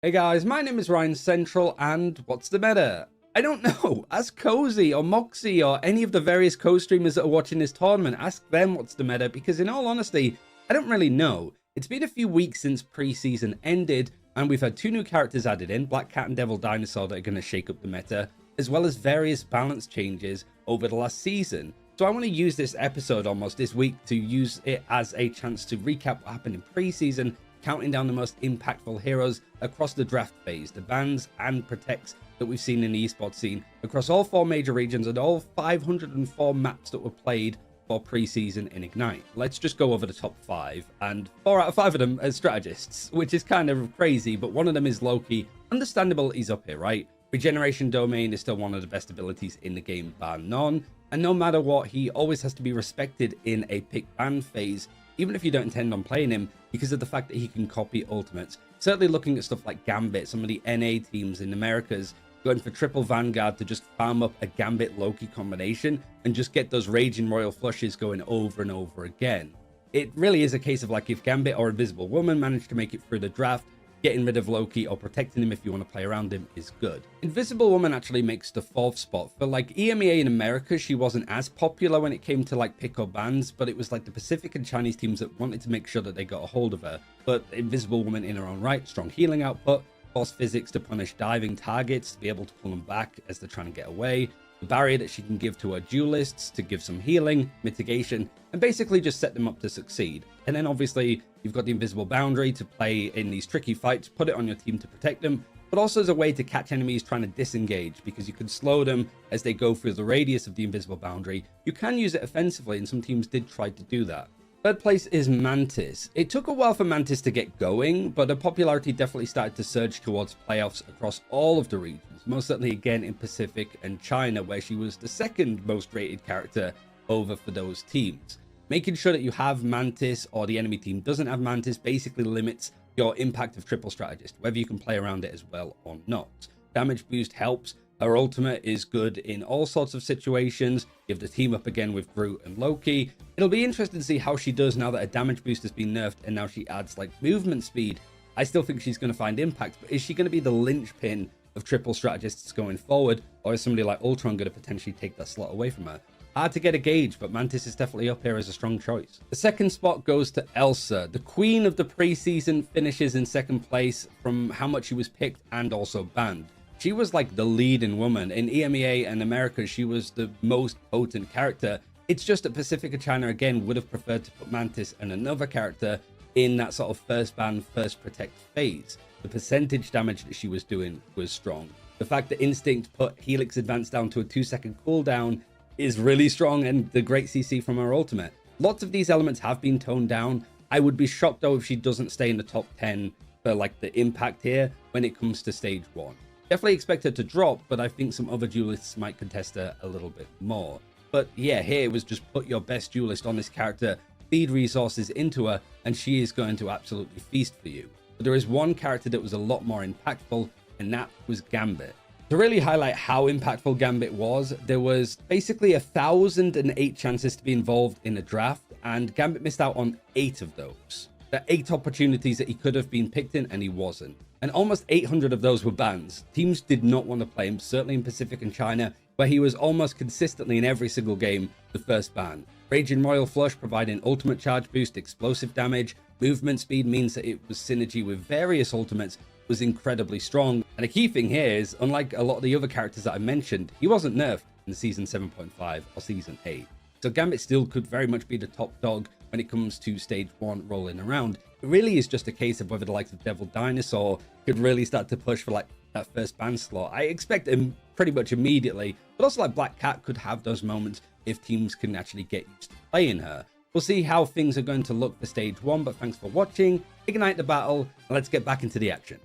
Hey guys, my name is Ryan Central, and what's the meta? I don't know. Ask Cozy or Moxie or any of the various co-streamers that are watching this tournament. Ask them what's the meta, because in all honesty, I don't really know. It's been a few weeks since preseason ended, and we've had two new characters added in, Black Cat and Devil Dinosaur, that are going to shake up the meta, as well as various balance changes over the last season. So I want to use this episode almost this week to use it as a chance to recap what happened in preseason, counting down the most impactful heroes across the draft phase, the bans and protects that we've seen in the esports scene across all 4 major regions and all 504 maps that were played for preseason in Ignite. Let's just go over the top 5, and 4 out of 5 of them as strategists, which is kind of crazy, but one of them is Loki. Understandable, he's up here, right? Regeneration Domain is still one of the best abilities in the game, bar none, and no matter what, he always has to be respected in a pick ban phase, even if you don't intend on playing him, because of the fact that he can copy ultimates. Certainly looking at stuff like Gambit, some of the NA teams in Americas going for triple Vanguard to just farm up a Gambit Loki combination and just get those Raging Royal Flushes going over and over again. It really is a case of like if Gambit or Invisible Woman manage to make it through the draft, getting rid of Loki or protecting him if you want to play around him is good. Invisible Woman actually makes the 4th spot. For like EMEA in America, she wasn't as popular when it came to like pick or bans, but it was like the Pacific and Chinese teams that wanted to make sure that they got a hold of her. But Invisible Woman in her own right, strong healing output, force physics to punish diving targets, to be able to pull them back as they're trying to get away, the barrier that she can give to her duelists to give some healing, mitigation, and basically just set them up to succeed. And then obviously you've got the invisible boundary to play in these tricky fights, put it on your team to protect them, but also as a way to catch enemies trying to disengage, because you can slow them as they go through the radius of the invisible boundary. You can use it offensively, and some teams did try to do that. 3rd place is Mantis. It took a while for Mantis to get going, but her popularity definitely started to surge towards playoffs across all of the regions, most certainly again in Pacific and China, where she was the 2nd most rated character over for those teams. Making sure that you have Mantis or the enemy team doesn't have Mantis basically limits your impact of triple strategist, whether you can play around it as well or not. Damage boost helps. Her ultimate is good in all sorts of situations. You have the team up again with Groot and Loki. It'll be interesting to see how she does now that her damage boost has been nerfed and now she adds like movement speed. I still think she's going to find impact, but is she going to be the linchpin of triple strategists going forward, or is somebody like Ultron going to potentially take that slot away from her? Hard to get a gauge, but Mantis is definitely up here as a strong choice. The 2nd spot goes to Elsa. The queen of the preseason finishes in 2nd place from how much she was picked and also banned. She was like the leading woman. In EMEA and America, she was the most potent character. It's just that Pacific and China, again, would have preferred to put Mantis and another character in that sort of first ban, first protect phase. The percentage damage that she was doing was strong. The fact that Instinct put Helix Advance down to a 2-second cooldown is really strong, and the great CC from her ultimate. Lots of these elements have been toned down. I would be shocked though if she doesn't stay in the top 10 for like the impact here when it comes to stage 1. Definitely expect her to drop, but I think some other duelists might contest her a little bit more. But yeah, here it was just put your best duelist on this character, feed resources into her, and she is going to absolutely feast for you. But there is one character that was a lot more impactful, and that was Gambit. To really highlight how impactful Gambit was, there was basically 1,008 chances to be involved in a draft, and Gambit missed out on 8 of those. There are 8 opportunities that he could have been picked in, and he wasn't. And almost 800 of those were bans. Teams did not want to play him, certainly in Pacific and China, where he was almost consistently in every single game the first ban. Raging Royal Flush providing ultimate charge boost, explosive damage, movement speed means that it was synergy with various ultimates was incredibly strong. And a key thing here is, unlike a lot of the other characters that I mentioned, he wasn't nerfed in Season 7.5 or Season 8. So Gambit still could very much be the top dog when it comes to stage 1 rolling around. It really is just a case of whether the likes of Devil Dinosaur could really start to push for like that first ban slot. I expect him pretty much immediately, but also like Black Cat could have those moments if teams can actually get used to playing her. We'll see how things are going to look for stage 1, but thanks for watching. Ignite the battle, and let's get back into the action.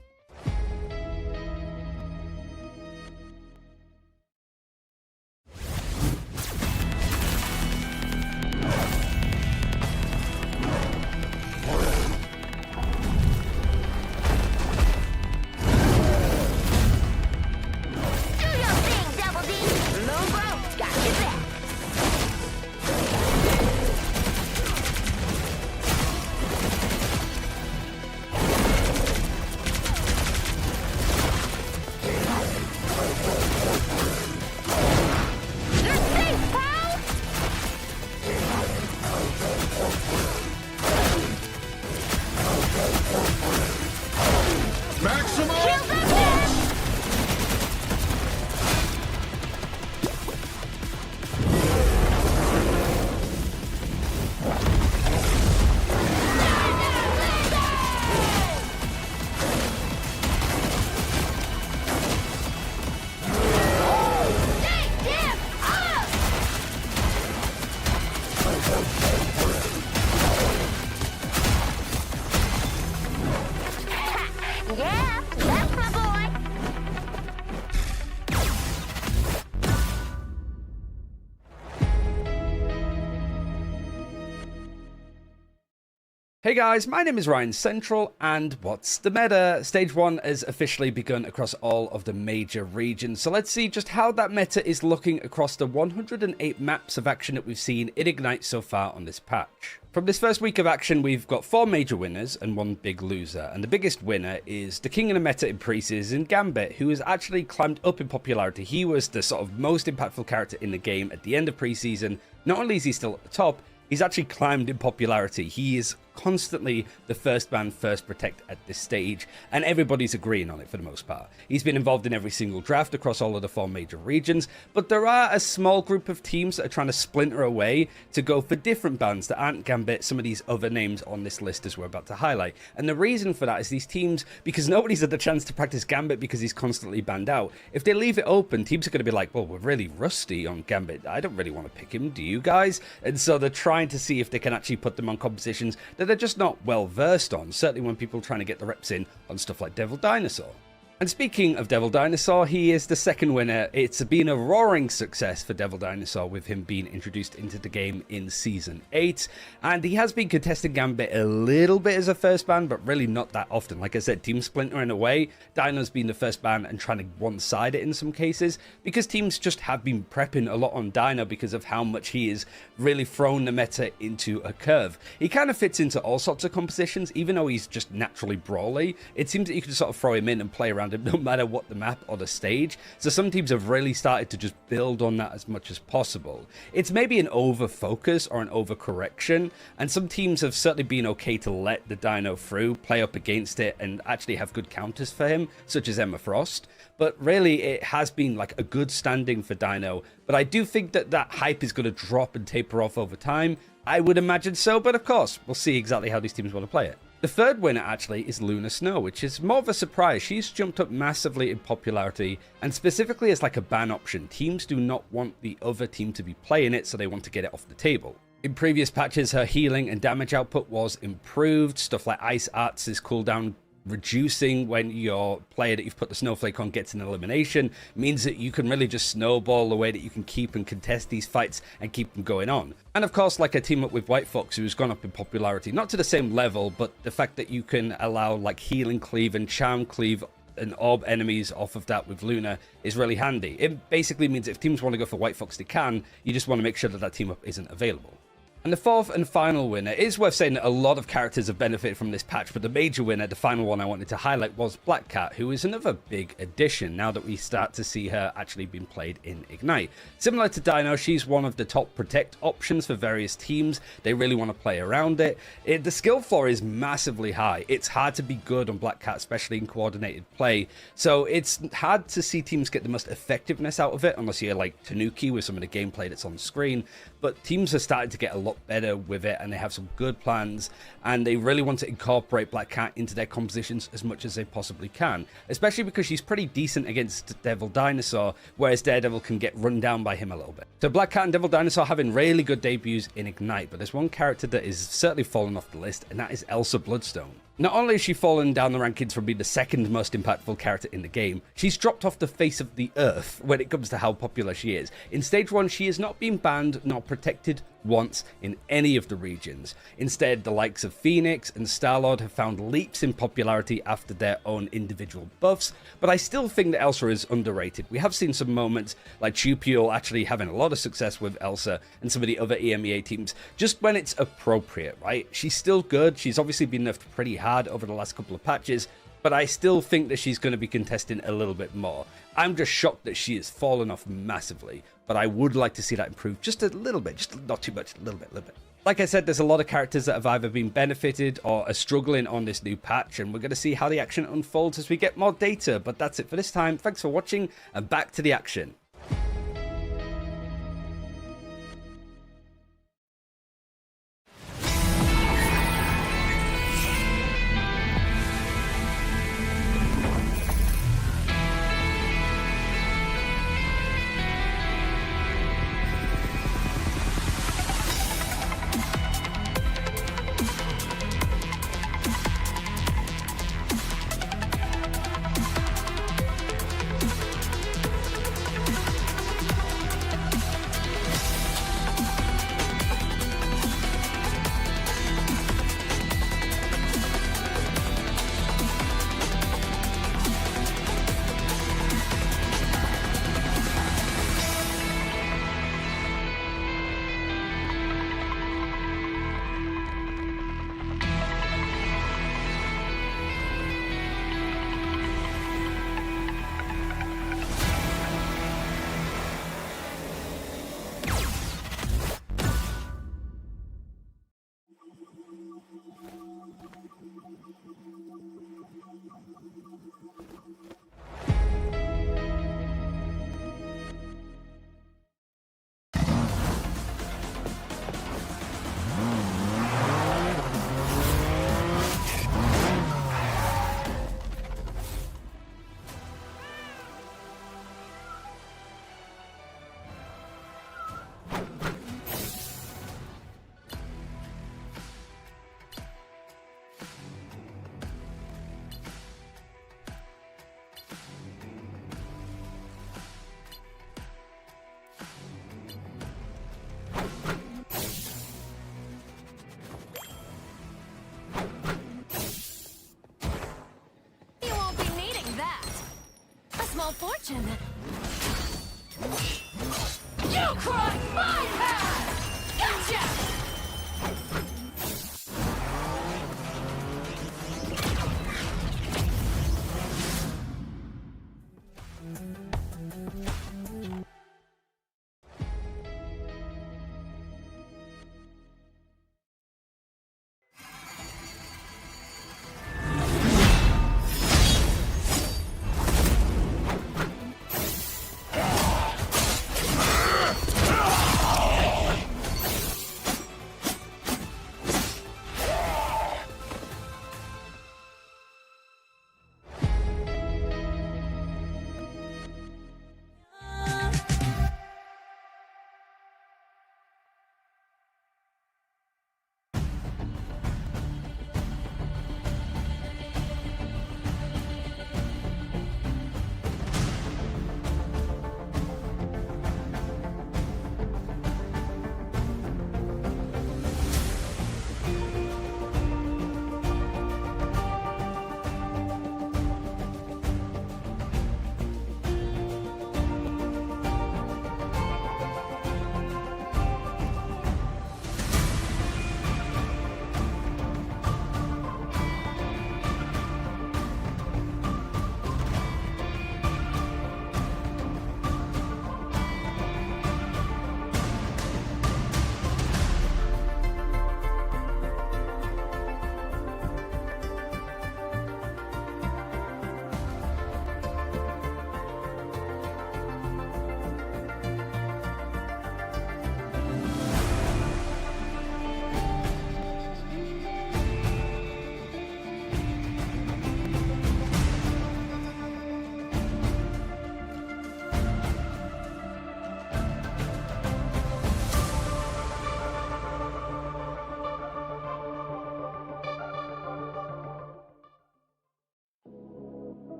Hey guys, my name is Ryan Central, and what's the meta? Stage 1 has officially begun across all of the major regions, so let's see just how that meta is looking across the 108 maps of action that we've seen in Ignite so far on this patch. From this first week of action, we've got 4 major winners and 1 big loser, and the biggest winner is the king of the meta in pre-season, Gambit, who has actually climbed up in popularity. He was the sort of most impactful character in the game at the end of pre-season. Not only is he still at the top, he's actually climbed in popularity. He is constantly the first ban, first protect at this stage, and everybody's agreeing on it for the most part. He's been involved in every single draft across all of the 4 major regions, but there are a small group of teams that are trying to splinter away to go for different bans that aren't Gambit, some of these other names on this list as we're about to highlight. And the reason for that is these teams, because nobody's had the chance to practice Gambit because he's constantly banned out, if they leave it open, teams are going to be like, well, we're really rusty on Gambit. I don't really want to pick him, do you guys? And so they're trying to see if they can actually put them on compositions that they're just not well versed on, certainly when people are trying to get the reps in on stuff like Devil Dinosaur. And speaking of Devil Dinosaur, he is the second winner. It's been a roaring success for Devil Dinosaur with him being introduced into the game in Season 8. And he has been contesting Gambit a little bit as a first ban, but really not that often. Like I said, team splintering away. Dino's been the first ban and trying to one-side it in some cases, because teams just have been prepping a lot on Dino because of how much he has really thrown the meta into a curve. He kind of fits into all sorts of compositions, even though he's just naturally brawly. It seems that you can sort of throw him in and play around him no matter what the map or the stage. So some teams have really started to just build on that as much as possible. It's maybe an over focus or an over correction, and some teams have certainly been okay to let the Dino through, play up against it, and actually have good counters for him, such as Emma Frost. But really, it has been like a good standing for Dino. But I do think that that hype is going to drop and taper off over time. I would imagine so, but of course, we'll see exactly how these teams want to play it. The third winner actually is Luna Snow, which is more of a surprise. She's jumped up massively in popularity, and specifically as like a ban option. Teams do not want the other team to be playing it, so they want to get it off the table. In previous patches, her healing and damage output was improved. Stuff like Ice Arts' cooldown reducing when your player that you've put the snowflake on gets an elimination means that you can really just snowball the way that you can keep and contest these fights and keep them going on. And of course, like a team up with White Fox, who's gone up in popularity, not to the same level, but the fact that you can allow like healing cleave and charm cleave and orb enemies off of that with Luna is really handy. It basically means if teams want to go for White Fox, they can. You just want to make sure that that team up isn't available. And the fourth and final winner, is worth saying that a lot of characters have benefited from this patch, but the major winner, the final one I wanted to highlight, was Black Cat, who is another big addition now that we start to see her actually being played in Ignite. Similar to Dino, she's one of the top protect options for various teams. They really want to play around it. The skill floor is massively high. It's hard to be good on Black Cat, especially in coordinated play. So it's hard to see teams get the most effectiveness out of it, unless you're like Tanuki with some of the gameplay that's on screen. But teams are starting to get a lot better with it, and they have some good plans, and they really want to incorporate Black Cat into their compositions as much as they possibly can, especially because she's pretty decent against Devil Dinosaur, whereas Daredevil can get run down by him a little bit. So Black Cat and Devil Dinosaur having really good debuts in Ignite, but there's one character that is certainly fallen off the list, and that is Elsa Bloodstone. Not only has she fallen down the rankings from being the second most impactful character in the game, she's dropped off the face of the earth when it comes to how popular she is. In Stage 1, she has not been banned nor protected once in any of the regions. Instead, the likes of Phoenix and Star-Lord have found leaps in popularity after their own individual buffs, but I still think that Elsa is underrated. We have seen some moments like Chupiel actually having a lot of success with Elsa and some of the other EMEA teams, just when it's appropriate, right? She's still good. She's obviously been nerfed pretty hard over the last couple of patches, but I still think that she's going to be contesting a little bit more. I'm just shocked that she has fallen off massively, but I would like to see that improve just a little bit, just not too much, a little bit. Like I said, there's a lot of characters that have either been benefited or are struggling on this new patch, and we're going to see how the action unfolds as we get more data, but that's it for this time. Thanks for watching, and back to the action. fortune. You crossed my path! Gotcha!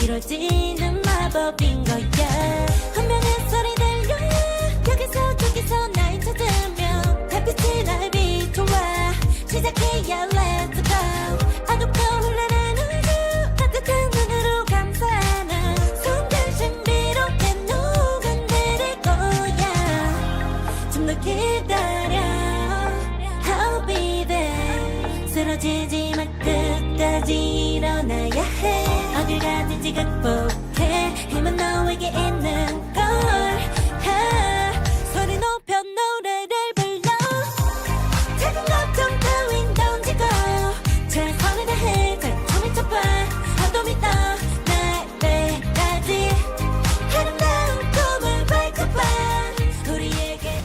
이루어지는 마법인 거야. 운명의 소리 들려 여기서 저기서 날 찾으면 달빛이 날 비춰와. 시작해야 let's go. 어둡고 흘러는 우주 따뜻한 눈으로 감싸는 순간 신비롭게 녹아내릴 거야. 좀 더 기다려 I'll be there. 쓰러지지 마 끝까지 일어나야 해. 어딜 가든지 극복해. 힘은 너에게 있는 걸. 소리 높여 노래를 불러. 작은 걱정 따윈 던지고 최선을 다해 잘 쳐봐. 어둠이 떠 날때까지 아름다운 꿈을 밝혀봐. 우리에게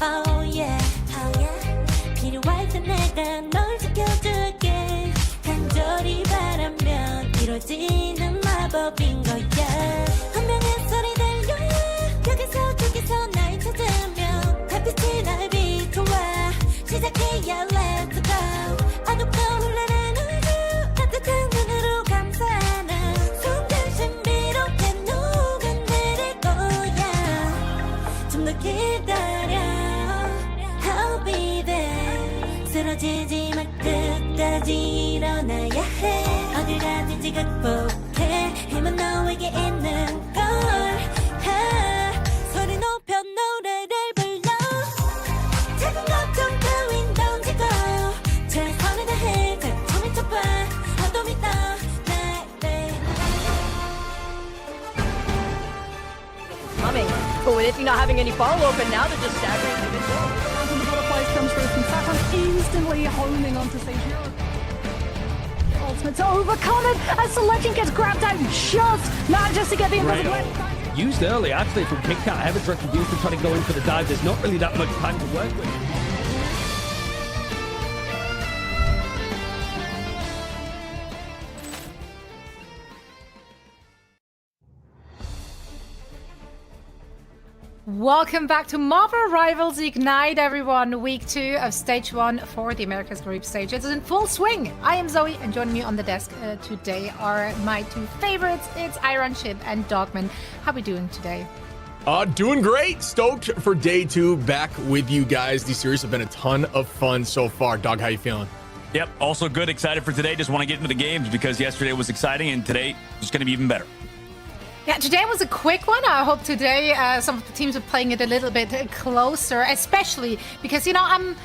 Oh yeah, oh yeah. 필요할 때 내가 널 지켜줄게. 간절히 바라면 이루어지는 마법인 거야. 운명의 소리 들려. 여기서 저기서 날 찾으면 달빛이 날 비춰와. 시작해야 let's go. 어둡고 흘러는 우주 따뜻한 눈으로 감싸는 순간 신비롭게 녹아내릴 거야. 좀 더 기다려. I'll be there. 쓰러지지 마 끝까지 일어나야 해. 어딜 가든지 극복해. 힘은 너에게 있는 걸. 소리 높여 노래를 불러. 작은 걱정 따윈 던지고 최선을 다해 작품을 쳐봐. 어둠이 떠 나를. Coming. But with Iffy not having any follow-up, and now they're just staggering to the goal. And the butterflies comes through from Saffron, instantly honing onto Seijiro. Ultimate to overcome it as the legend gets grabbed out just manages to get the invisible Right. Used early, actually, from KitKat. Heaven's Retribution trying to go in for the dive. There's not really that much time to work with. Welcome back to Marvel Rivals Ignite, everyone. Week 2 of Stage 1 for the Americas Group Stage. It's in full swing. I am Zoe, and joining me on the desk today are my two favorites. It's Iron Ship and Dogman. How are we doing today? Doing great. Stoked for day 2 back with you guys. These series have been a ton of fun so far. Dog, how you feeling? Yep, also good. Excited for today. Just want to get into the games because yesterday was exciting and today is going to be even better. Yeah, today was a quick one. I hope today some of the teams are playing it a little bit closer, especially because, you know, I'm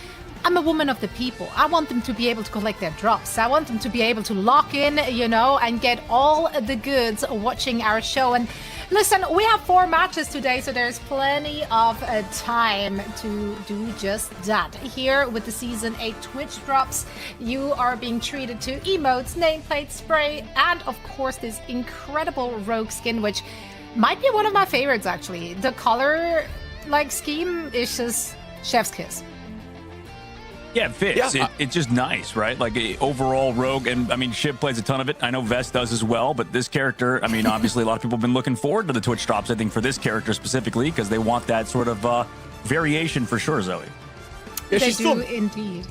a woman of the people. I want them to be able to collect their drops. I want them to be able to lock in, you know, and get all the goods watching our show. And listen, we have 4 matches today, so there's plenty of time to do just that. Here with the Season 8 Twitch drops, you are being treated to emotes, nameplate, spray, and of course this incredible rogue skin, which might be one of my favorites actually. The color scheme is just chef's kiss. Yeah, it fits. Yeah. It's just nice, right? Like overall rogue, and I mean, Shiv plays a ton of it. I know Vest does as well, but this character, I mean, obviously a lot of people have been looking forward to the Twitch drops, I think, for this character specifically, because they want that sort of variation for sure, Zoe. Yeah, They she's do still indeed.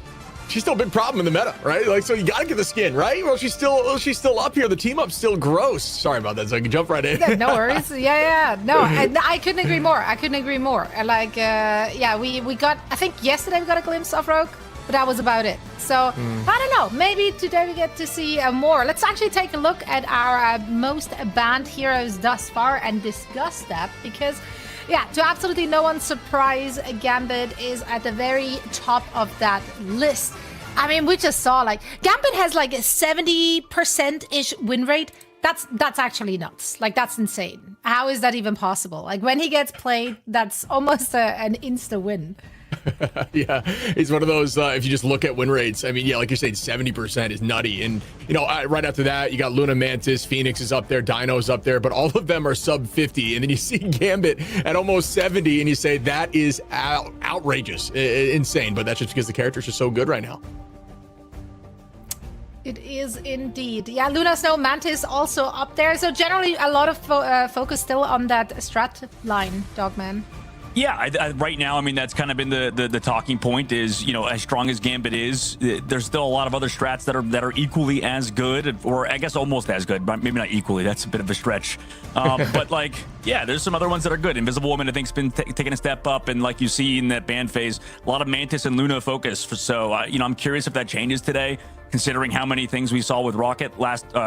a big problem in the meta, right? Like, so you gotta get the skin, right? Well, she's still up here. The team up's still gross. Sorry about that. So I can jump right in. Yeah, no worries. Yeah. No, I couldn't agree more. Like, yeah, we got, I think yesterday we got a glimpse of Rogue, but that was about it. So, I don't know. Maybe today we get to see more. Let's actually take a look at our most banned heroes thus far and discuss that because, yeah, to absolutely no one's surprise, Gambit is at the very top of that list. I mean, we just saw, like, Gambit has like a 70%-ish win rate. That's actually nuts. Like, that's insane. How is that even possible? Like, when he gets played, that's almost an insta win. Yeah, it's one of those, if you just look at win rates, I mean, yeah, like you're saying, 70% is nutty. And, you know, right after that, you got Luna Mantis, Phoenix is up there, Dino's up there, but all of them are sub 50. And then you see Gambit at almost 70, and you say, that is outrageous, insane. But that's just because the characters are so good right now. It is indeed. Yeah, Luna Snow Mantis also up there. So generally a lot of focus still on that strat line, Dogman. Yeah, right now, I mean, that's kind of been the talking point is, you know, as strong as Gambit is, there's still a lot of other strats that are equally as good, or I guess almost as good, but maybe not equally. That's a bit of a stretch. But like, yeah, there's some other ones that are good. Invisible Woman, I think, has been taking a step up, and like you see in that ban phase, a lot of Mantis and Luna focus. So, you know, I'm curious if that changes today, considering how many things we saw with Rocket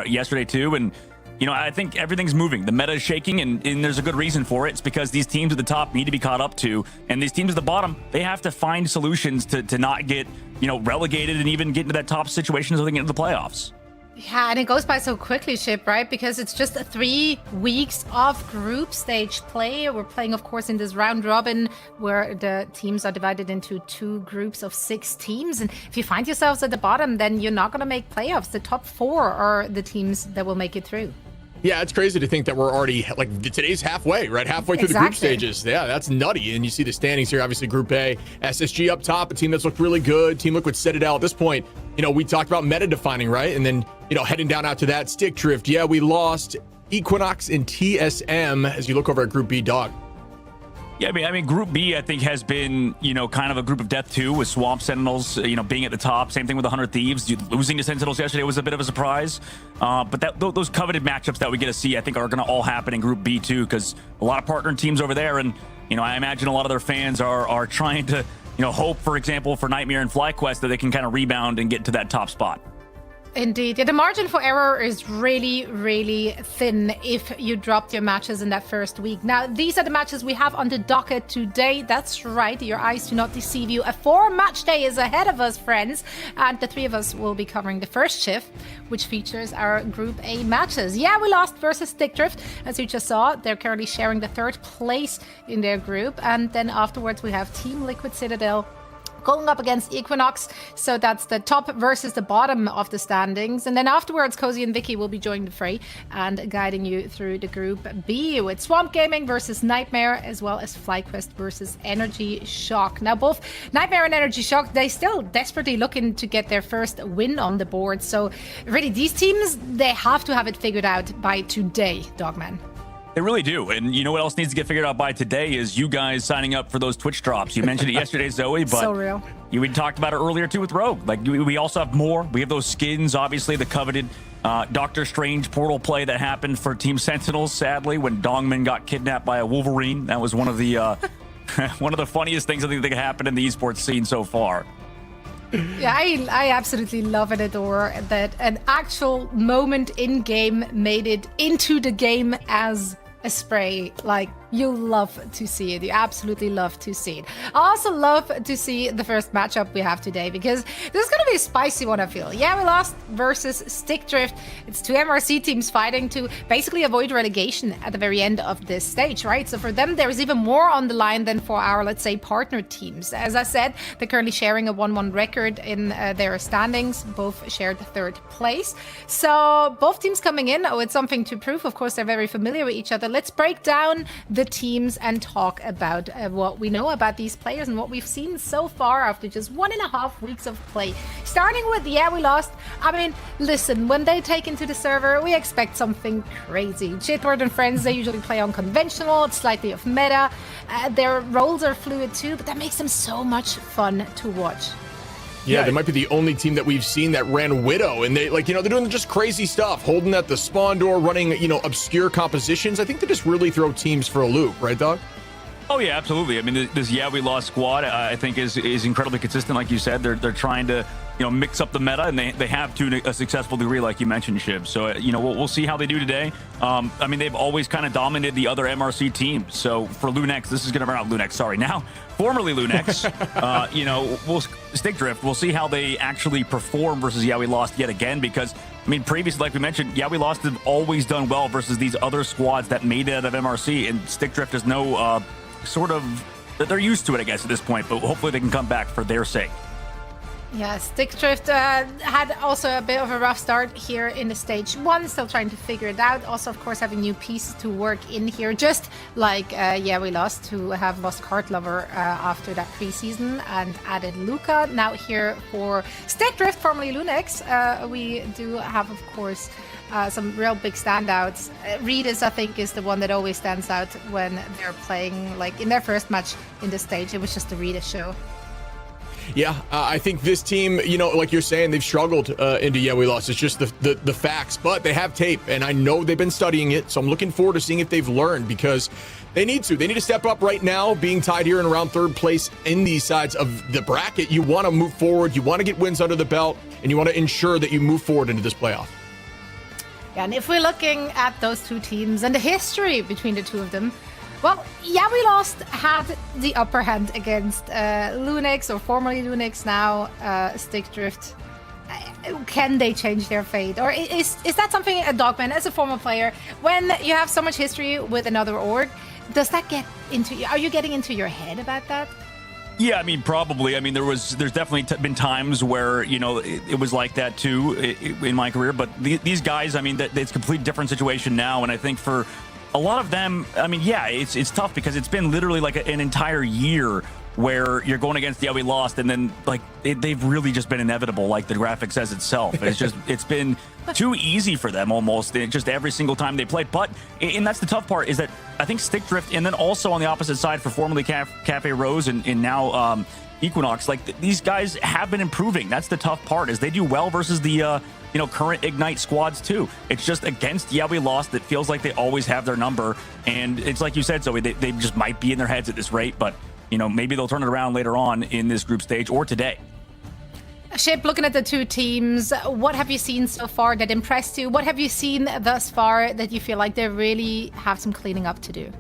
yesterday too, and. You know, I think everything's moving. The meta is shaking, and there's a good reason for it. It's because these teams at the top need to be caught up to, and these teams at the bottom, they have to find solutions to not get, you know, relegated and even get into that top situation so they can get into the playoffs. Yeah, and it goes by so quickly, Ship, right? Because it's just 3 weeks of group stage play. We're playing, of course, in this round robin where the teams are divided into 2 groups of 6 teams. And if you find yourselves at the bottom, then you're not going to make playoffs. The top 4 are the teams that will make it through. Yeah, it's crazy to think that we're already, like, today's halfway, right? Halfway through the group stages. Yeah, that's nutty. And you see the standings here, obviously Group A, SSG up top, a team that's looked really good. Team Liquid set it out at this point. You know, we talked about meta defining, right? And then, you know, heading down out to that, Stick Drift. Yeah, we lost Equinox and TSM as you look over at Group B, Dog. Yeah, I mean, Group B, I think, has been, you know, kind of a group of death, too, with Swamp Sentinels, you know, being at the top. Same thing with the 100 Thieves. Losing to Sentinels yesterday was a bit of a surprise. But those coveted matchups that we get to see, I think, are going to all happen in Group B, too, because a lot of partner teams over there. And, you know, I imagine a lot of their fans are trying to, you know, hope, for example, for Nightmare and FlyQuest that they can kind of rebound and get to that top spot. Indeed. Yeah, the margin for error is really, really thin if you dropped your matches in that first week. Now, these are the matches we have on the docket today. That's right. Your eyes do not deceive you. A 4-match day is ahead of us, friends. And the three of us will be covering the first shift, which features our Group A matches. Yeah, we lost versus Stick Drift. As you just saw, they're currently sharing the 3rd place in their group. And then afterwards, we have Team Liquid Citadel going up against Equinox. So that's the top versus the bottom of the standings. And then afterwards, Cozy and Vicky will be joining the fray and guiding you through the Group B with Swamp Gaming versus Nightmare, as well as FlyQuest versus Energy Shock. Now, both Nightmare and Energy Shock, they still desperately looking to get their first win on the board. So really, these teams, they have to have it figured out by today, Dogman. They really do. And you know what else needs to get figured out by today is you guys signing up for those Twitch drops. You mentioned it yesterday, Zoe, but so real. We talked about it earlier too with Rogue. Like we also have more. We have those skins, obviously the coveted Doctor Strange portal play that happened for Team Sentinels, sadly, when Dongman got kidnapped by a Wolverine. That was one of the one of the funniest things I think that happened in the esports scene so far. Yeah, I absolutely love and adore that an actual moment in game made it into the game as a spray. Like, you love to see it. You absolutely love to see it. I also love to see the first matchup we have today, because this is going to be a spicy one, I feel. Yeah, we lost versus Stick Drift. It's two MRC teams fighting to basically avoid relegation at the very end of this stage, right? So for them, there's even more on the line than for our, let's say, partner teams. As I said, they're currently sharing a 1-1 record in their standings. Both shared 3rd place. So both teams coming in with something to prove. Of course, they're very familiar with each other. Let's break down the teams and talk about what we know about these players and what we've seen so far after just 1.5 weeks of play. Starting with, yeah, we lost. I mean, listen, when they take into the server, we expect something crazy. Chitward and friends, they usually play unconventional, it's slightly off meta. Their roles are fluid too, but that makes them so much fun to watch. Yeah, they might be the only team that we've seen that ran Widow, and they, like, you know, they're doing just crazy stuff, holding at the spawn door, running, you know, obscure compositions. I think they just really throw teams for a loop, right, Dog? Oh yeah, absolutely. I mean, this Yeah We Lost squad, I think is incredibly consistent. Like you said, they're trying to, you know, mix up the meta, and they have to a successful degree, like you mentioned, Shiv. So you know, we'll see how they do today. I mean, they've always kind of dominated the other MRC teams. So for Lunex, this is going to run out. Lunex, sorry, now formerly Lunex. You know, we'll Stick Drift. We'll see how they actually perform versus Yeah We Lost yet again, because I mean, previously, like we mentioned, Yeah We Lost have always done well versus these other squads that made it out of MRC, and Stick Drift is no sort of, they're used to it, I guess, at this point, but hopefully they can come back for their sake. Yeah, Stick Drift had also a bit of a rough start here in the stage 1, still trying to figure it out. Also, of course, having new pieces to work in here, just like Yeah We Lost, who have lost Card Lover after that preseason and added Luca. Now here for Stick Drift, formerly Lunex, we do have, of course, some real big standouts. Redis, I think, is the one that always stands out when they're playing, like in their first match in the stage. It was just the Redis show. Yeah, I think this team, you know, like you're saying, they've struggled into Yeah We Lost. It's just the facts, but they have tape, and I know they've been studying it, so I'm looking forward to seeing if they've learned, because they need to. They need to step up right now, being tied here in around 3rd place in these sides of the bracket. You want to move forward, you want to get wins under the belt, and you want to ensure that you move forward into this playoff. Yeah, and if we're looking at those two teams and the history between the two of them, well, Yeah We Lost had the upper hand against Lunex, or formerly Lunex, now Stick Drift. Can they change their fate? Or is that something, a Dogman, as a former player, when you have so much history with another org, does that get into, are you getting into your head about that? Yeah, I mean, probably. I mean, there's definitely been times where, you know, it was like that too in my career. But these guys, I mean, it's a complete different situation now. And I think for a lot of them, I mean, yeah, it's tough because it's been literally like an entire year where you're going against the we lost, and then like they've really just been inevitable, like the graphic says itself. It's been too easy for them almost, just every single time they play. But and that's the tough part, is that I think Stick Drift, and then also on the opposite side for formerly Cafe Rose and now Equinox, like these guys have been improving. That's the tough part, is they do well versus the current Ignite squads too. It's just against we lost, it feels like they always have their number, and it's like you said, Zoe, they just might be in their heads at this rate, but you know, maybe they'll turn it around later on in this group stage or today. Ship, looking at the two teams, what have you seen so far that impressed you? What have you seen thus far that you feel like they really have some cleaning up to do?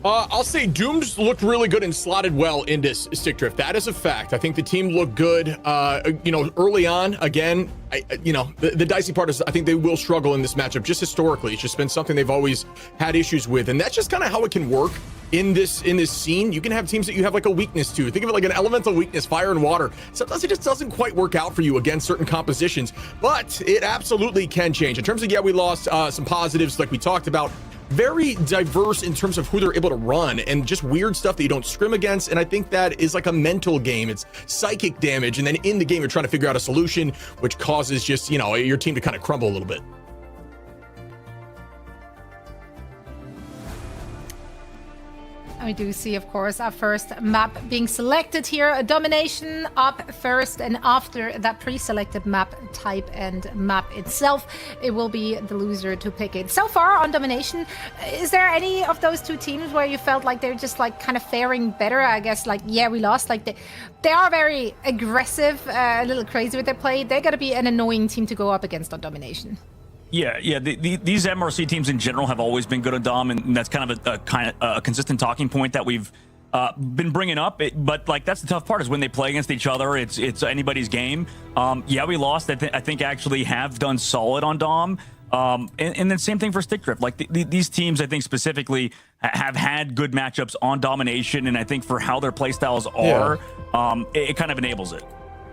I'll say Dooms looked really good and slotted well into Stick Drift. That is a fact. I think the team looked good, early on. Again, the dicey part is I think they will struggle in this matchup just historically. It's just been something they've always had issues with. And that's just kind of how it can work in this scene. You can have teams that you have like a weakness to. Think of it like an elemental weakness, fire and water. Sometimes it just doesn't quite work out for you against certain compositions, but it absolutely can change. In terms of, we lost some positives like we talked about. Very diverse in terms of who they're able to run, and just weird stuff that you don't scrim against. And I think that is like a mental game. It's psychic damage. And then in the game, you're trying to figure out a solution, which causes just, your team to kind of crumble a little bit. We do see, of course, our first map being selected here. A Domination up first, and after that pre-selected map type and map itself, it will be the loser to pick it. So far on Domination, is there any of those two teams where you felt like they're just like kind of faring better? I guess like, we lost. Like they are very aggressive, a little crazy with their play. They're going to be an annoying team to go up against on Domination. Yeah. These MRC teams in general have always been good at Dom, and that's kind of a consistent talking point that we've been bringing up. But like that's the tough part, is when they play against each other, it's anybody's game. We lost. I think actually have done solid on Dom. And then same thing for Stick Drift. Like these teams, I think specifically have had good matchups on Domination, and I think for how their playstyles are, it kind of enables it.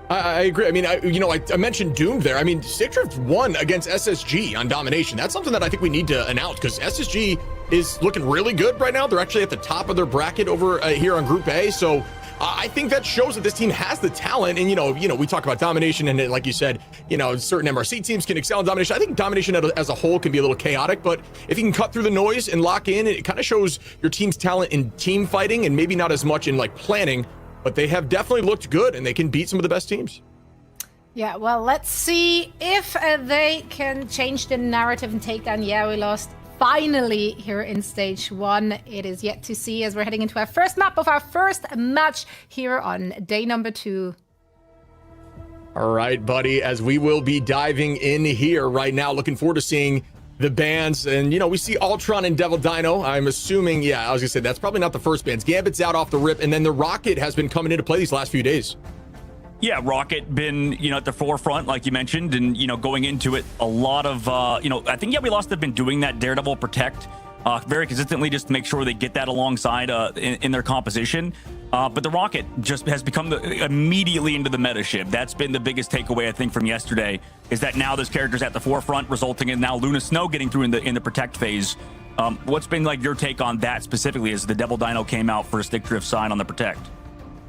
I agree. I mean, I mentioned Doom there. I mean, Stick Drift won against SSG on Domination. That's something that I think we need to announce, because SSG is looking really good right now. They're actually at the top of their bracket over here on Group A. So I think that shows that this team has the talent. And, we talk about Domination, and like you said, certain MRC teams can excel in Domination. I think Domination as a whole can be a little chaotic, but if you can cut through the noise and lock in, it kind of shows your team's talent in team fighting, and maybe not as much in like planning. But they have definitely looked good, and they can beat some of the best teams. Yeah, well, let's see if they can change the narrative and take down we lost finally here in stage 1. It is yet to see, as we're heading into our first map of our first match here on day number 2. All right, buddy, as we will be diving in here right now, looking forward to seeing the bans. And, we see Ultron and Devil Dino. I'm assuming, I was going to say, that's probably not the first bans. Gambit's out off the rip, and then the Rocket has been coming into play these last few days. Yeah, Rocket been, at the forefront, like you mentioned, and, going into it, a lot of, I think we lost have been doing that Daredevil Protect very consistently, just to make sure they get that alongside in their composition. But the Rocket just has become immediately into the meta shift. That's been the biggest takeaway, I think, from yesterday, is that now this character's at the forefront, resulting in now Luna Snow getting through in the Protect phase. What's been like your take on that specifically, as the Devil Dino came out for a Stick Drift side on the Protect?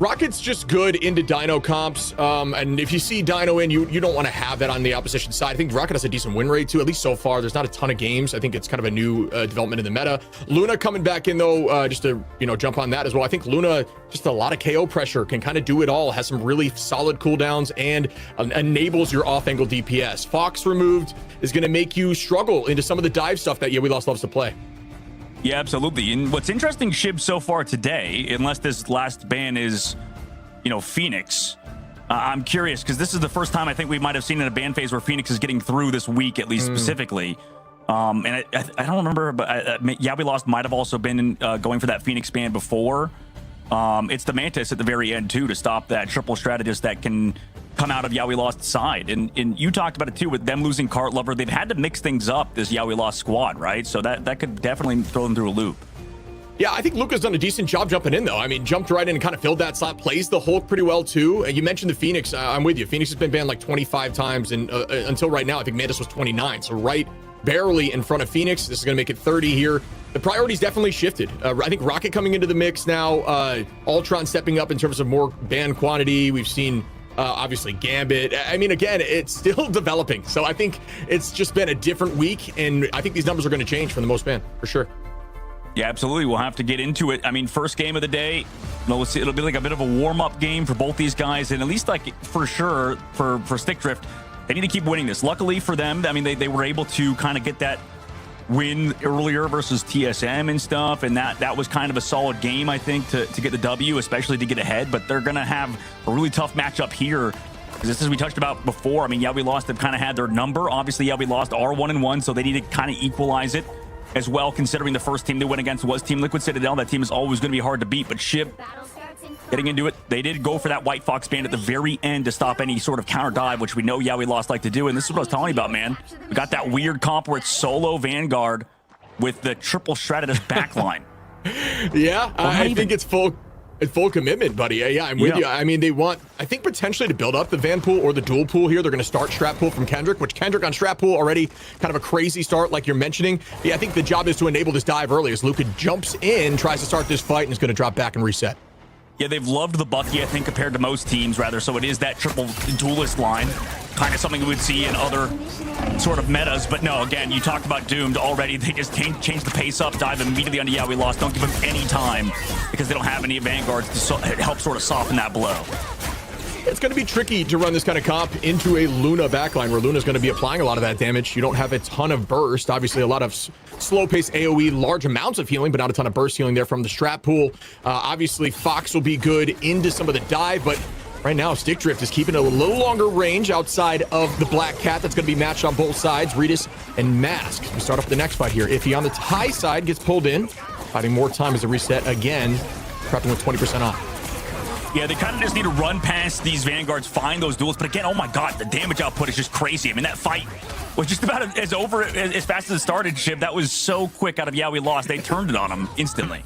Rocket's just good into Dino comps, and if you see Dino in, you don't want to have that on the opposition side. I think Rocket has a decent win rate too, at least so far. There's not a ton of games. I think it's kind of a new development in the meta. Luna coming back in though, just to jump on that as well. I think Luna, just a lot of KO pressure, can kind of do it all, has some really solid cooldowns, and enables your off-angle DPS. Fox removed is going to make you struggle into some of the dive stuff that we lost loves to play. Yeah, absolutely. And what's interesting, Shib, so far today, unless this last ban is, Phoenix, I'm curious, because this is the first time I think we might have seen in a ban phase where Phoenix is getting through this week, at least specifically. And I don't remember, but we lost might have also been going for that Phoenix ban before. It's the Mantis at the very end, too, to stop that triple strategist that can come out of we lost side. And you talked about it, too, with them losing Cart Lover. They've had to mix things up, this we lost squad, right? So that could definitely throw them through a loop. Yeah, I think Luca's done a decent job jumping in, though. I mean, jumped right in and kind of filled that slot, plays the Hulk pretty well, too. And you mentioned the Phoenix. I'm with you. Phoenix has been banned like 25 times, and until right now, I think Mantis was 29. So right barely in front of Phoenix. This is going to make it 30 here. The priorities definitely shifted. I think Rocket coming into the mix now. Ultron stepping up in terms of more ban quantity. We've seen, obviously, Gambit. I mean, again, it's still developing. So I think it's just been a different week, and I think these numbers are going to change for the most ban, for sure. Yeah, absolutely. We'll have to get into it. I mean, first game of the day, it'll be like a bit of a warm-up game for both these guys, and at least like for sure for Stick Drift, they need to keep winning this. Luckily for them, I mean, they were able to kind of get that win earlier versus TSM and stuff, and that was kind of a solid game, I think, to get the W, especially to get ahead. But they're going to have a really tough matchup here. This is we touched about before. I mean, Yeah We Lost have kind of had their number. Obviously, Yeah We Lost are 1-1, so they need to kind of equalize it as well, considering the first team they went against was Team Liquid Citadel. That team is always going to be hard to beat, but Shiv getting into it, they did go for that White Fox ban at the very end to stop any sort of counter dive, which we know Yeah We Lost like to do, and this is what I was telling you about, man. We got that weird comp where it's solo Vanguard with the triple Stratus backline. Yeah, I think it's full commitment, buddy. Yeah, I'm with you. I mean, they want, I think, potentially to build up the Van pool or the dual pool here. They're going to start Strat pool from Kendrick, which Kendrick on Strat pool already kind of a crazy start, like you're mentioning. Yeah, I think the job is to enable this dive early as Luca jumps in, tries to start this fight, and is going to drop back and reset. Yeah, they've loved the Bucky, I think, compared to most teams, rather. So it is that triple duelist line, kind of something we would see in other sort of metas. But no, again, you talked about Doomed already. They just changed the pace up, dive immediately onto Yeah We Lost. Don't give them any time because they don't have any Vanguards to help sort of soften that blow. It's going to be tricky to run this kind of comp into a Luna backline where Luna's going to be applying a lot of that damage. You don't have a ton of burst. Obviously, a lot of slow-paced AoE, large amounts of healing, but not a ton of burst healing there from the Strat pool. Obviously, Fox will be good into some of the dive, but right now, Stick Drift is keeping a little longer range outside of the Black Cat. That's going to be matched on both sides, Redis and Mask. We start off the next fight here. Iffy on the high side gets pulled in, fighting more time as a reset again, prepping with 20% off. Yeah, they kind of just need to run past these Vanguards, find those duels. But again, oh my God, the damage output is just crazy. I mean, that fight was just about as over as fast as it started, Shiv. That was so quick out of Yeah We Lost. They turned it on him instantly.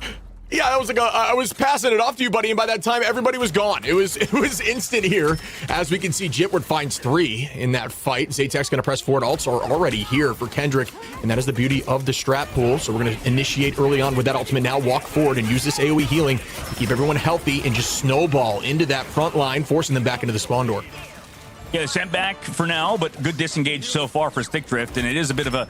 Yeah, that was like I was passing it off to you, buddy, and by that time, everybody was gone. It was instant here. As we can see, Jitward finds 3 in that fight. Zaytek's going to press forward. Ults are already here for Kendrick, and that is the beauty of the Strat pool. So we're going to initiate early on with that ultimate now, walk forward and use this AoE healing to keep everyone healthy and just snowball into that front line, forcing them back into the spawn door. Yeah, sent back for now, but good disengage so far for Stick Drift, and it is a bit of a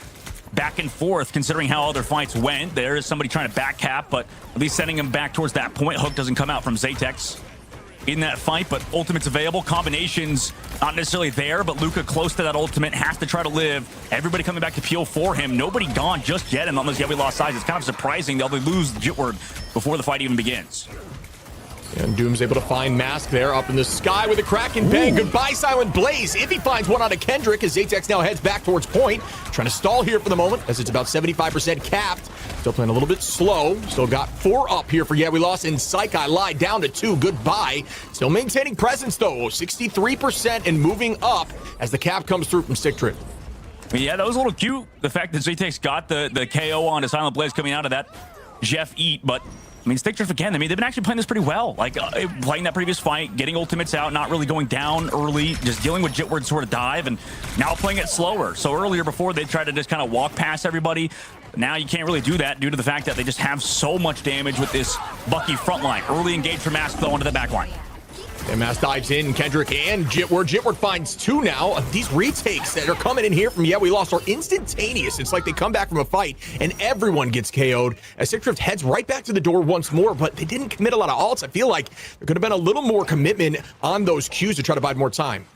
back and forth considering how other fights went. There is somebody trying to back cap, but at least sending him back towards that point. Hook doesn't come out from Zaytex in that fight, but ultimate's available. Combinations not necessarily there, but Luca close to that ultimate, has to try to live. Everybody coming back to peel for him. Nobody gone just yet, and on those Yeah We Lost sides, it's kind of surprising they'll lose Jitward before the fight even begins. And Doom's able to find Mask there up in the sky with a Kraken bang. Goodbye, Silent Blaze. If he finds one on a Kendrick, as Zaytex now heads back towards point. Trying to stall here for the moment, as it's about 75% capped. Still playing a little bit slow. Still got 4 up here for Yeah We Lost, and Psyche lied down to 2. Goodbye. Still maintaining presence, though. 63% and moving up as the cap comes through from Stick Drift. Yeah, that was a little cute. The fact that Zaytex got the KO on a Silent Blaze coming out of that Jeff Eat, but I mean, Stick Drift again, I mean, they've been actually playing this pretty well. Like, playing that previous fight, getting ultimates out, not really going down early, just dealing with Jitward sort of dive, and now playing it slower. So earlier before, they tried to just kind of walk past everybody. Now you can't really do that due to the fact that they just have so much damage with this Bucky frontline. Early engage for Mask, though, onto the backline. And Mask dives in, Kendrick and Jitward. Jitward finds 2 now. These retakes that are coming in here from Yeah We Lost are instantaneous. It's like they come back from a fight and everyone gets KO'd. As Stick Drift heads right back to the door once more, but they didn't commit a lot of ults. I feel like there could have been a little more commitment on those Qs to try to buy more time.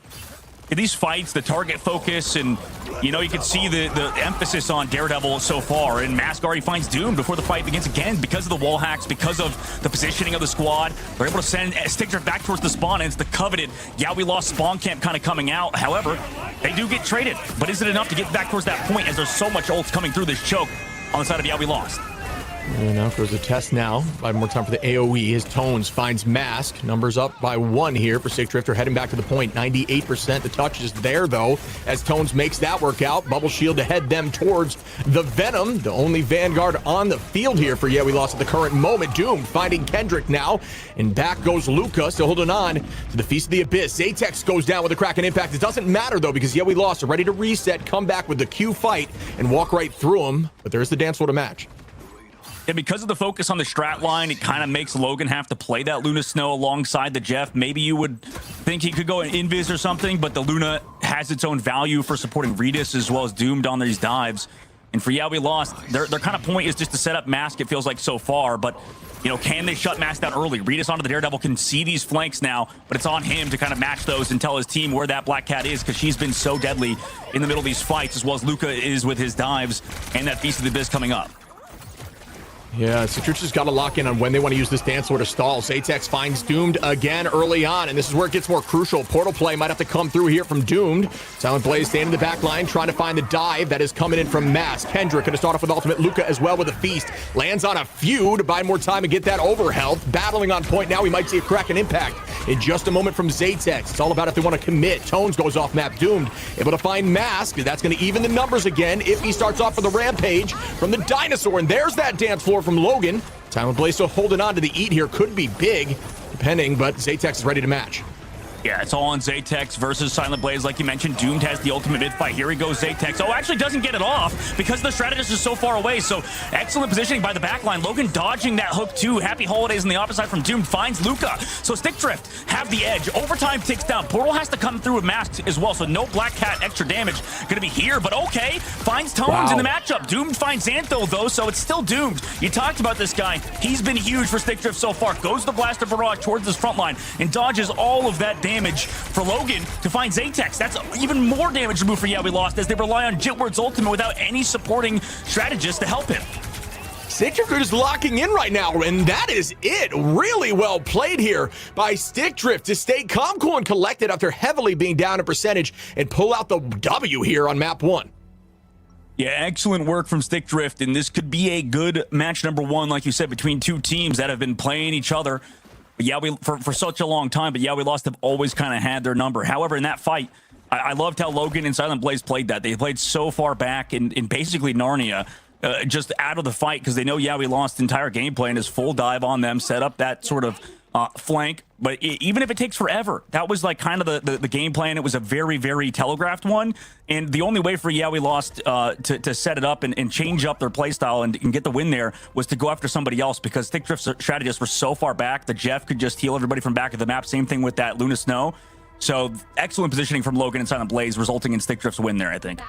In these fights, the target focus, and you know, you can see the emphasis on Daredevil so far, and Mask already finds Doom before the fight begins again because of the wall hacks, because of the positioning of the squad. They're able to send Stick Drift back towards the spawn, and it's the coveted Yeah We Lost spawn camp kind of coming out. However, they do get traded, but is it enough to get back towards that point as there's so much ults coming through this choke on the side of Yeah We Lost? And now goes the test now. 5 more time for the AoE as Tones finds Mask. Numbers up by 1 here for Stick Drifter, heading back to the point. 98%. The touch is there, though, as Tones makes that work out. Bubble Shield to head them towards the Venom. The only Vanguard on the field here for We Lost at the current moment. Doomed finding Kendrick now. And back goes Luca, still holding on to the Feast of the Abyss. Zatex goes down with a Kraken Impact. It doesn't matter, though, because We Lost are ready to reset, come back with the Q fight, and walk right through them. But there's the dance floor to match. And because of the focus on the strat line, it kind of makes Logan have to play that Luna Snow alongside the Jeff. Maybe you would think he could go in Invis or something, but the Luna has its own value for supporting Redis as well as Doomed on these dives. And for We Lost, their kind of point is just to set up Mask, it feels like so far, but you know, can they shut Mask down early? Redis onto the Daredevil can see these flanks now, but it's on him to kind of match those and tell his team where that Black Cat is, because she's been so deadly in the middle of these fights, as well as Luca is with his dives and that Feast of the Abyss coming up. Yeah, Citrus has got to lock in on when they want to use this dance floor to stall. Zatex finds Doomed again early on, and this is where it gets more crucial. Portal play might have to come through here from Doomed. Silent Blaze staying in the back line, trying to find the dive that is coming in from Mask. Kendrick going to start off with Ultimate. Luca as well with a Feast. Lands on a few to buy more time and get that over health. Battling on point now. We might see a Kraken Impact in just a moment from Zatex. It's all about if they want to commit. Tones goes off map. Doomed able to find Mask. That's going to even the numbers again if he starts off for the Rampage from the Dinosaur. And there's that dance floor from Logan. Silent Blaze still holding on to the eat here. Could be big, depending, but Zatex is ready to match. Yeah, it's all on Zatex versus Silent Blaze. Like you mentioned, Doomed has the ultimate mid fight. Here he goes, Zatex. Oh, actually doesn't get it off because the strategist is so far away. So excellent positioning by the backline. Logan dodging that hook too. Happy Holidays on the opposite side from Doomed finds Luca. So Stick Drift have the edge. Overtime ticks down. Portal has to come through with Masks as well. So no Black Cat extra damage gonna be here, but okay. Finds Tones in the matchup. Doomed finds Xantho though, so it's still Doomed. You talked about this guy. He's been huge for Stick Drift so far. Goes the Blaster Barrage towards his front line and dodges all of that damage for Logan to find Zatex. That's even more damage removed for We Lost as they rely on Jitward's ultimate without any supporting strategist to help him. Stick Drift is locking in right now, and that is it. Really well played here by Stick Drift to stay calm, cool, and collected after heavily being down in percentage and pull out the W here on map 1. Yeah, excellent work from Stick Drift, and this could be a good match number 1, like you said, between two teams that have been playing each other for such a long time, but We Lost have always kind of had their number. However, in that fight, I loved how Logan and Silent Blaze played that. They played so far back in basically Narnia, just out of the fight, because they know We Lost entire game plan is full dive on them, set up that sort of flank. But even if it takes forever, that was like kind of the game plan. It was a very, very telegraphed one. And the only way for We Lost to set it up and change up their play style and get the win there was to go after somebody else, because Stick Drift's strategists were so far back that Jeff could just heal everybody from back of the map. Same thing with that Luna Snow. So excellent positioning from Logan and Silent Blaze, resulting in Stick Drift's win there, I think.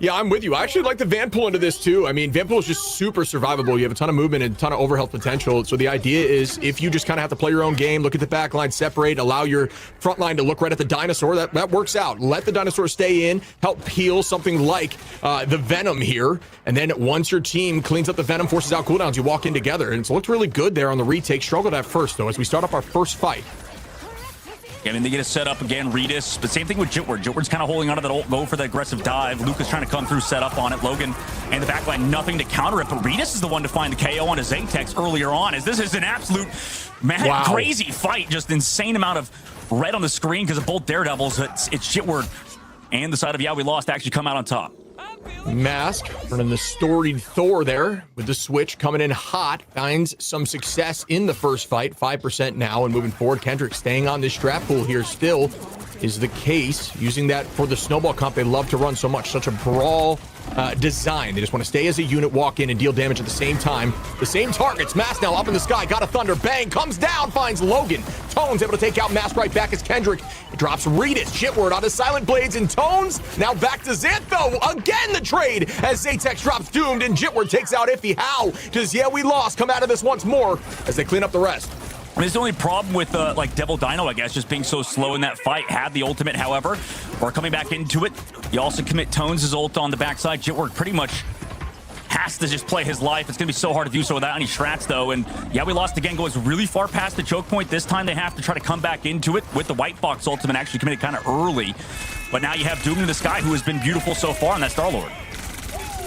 Yeah, I'm with you. I actually like the Vanpool into this too. I mean, Vanpool is just super survivable. You have a ton of movement and a ton of overhealth potential. So the idea is if you just kind of have to play your own game, look at the back line, separate, allow your front line to look right at the Dinosaur, that works out. Let the Dinosaur stay in, help heal something like the Venom here. And then once your team cleans up the Venom, forces out cooldowns, you walk in together. And it's looked really good there on the retake. Struggled at first, though, as we start up our first fight. I mean, they get a set up again, Redis, but same thing with Jitward. Jitward's kind of holding onto that ult, go for the aggressive dive. Luca's trying to come through, set up on it. Logan and the backline, nothing to counter it, but Redis is the one to find the KO on his Zatex earlier on, as this is an absolute crazy fight. Just insane amount of red on the screen because of both Daredevils. It's Jitward and the side of We Lost actually come out on top. Mask running the storied Thor there with the switch coming in hot, finds some success in the first fight, 5% now, and moving forward. Kendrick staying on this strap pool here still is the case, using that for the snowball comp they love to run so much, such a brawl design. They just want to stay as a unit, walk in and deal damage at the same time. The same targets. Mask now up in the sky, got a thunder, bang, comes down, finds Logan. Tones able to take out Mask right back as Kendrick drops Redis. Jitward on his Silent Blades, and Tones now back to Xantho. Again the trade as Zatex drops Doomed and Jitward takes out Iffy. How does We Lost come out of this once more as they clean up the rest? I mean, it's the only problem with like Devil Dino, I guess, just being so slow in that fight. Had the ultimate, however, or coming back into it. You also commit Tones' ult on the backside. Jitward pretty much has to just play his life. It's going to be so hard to do so without any strats, though. And We Lost again goes really far past the choke point. This time they have to try to come back into it with the White Box ultimate actually committed kind of early. But now you have Doom in the sky, who has been beautiful so far on that Star-Lord.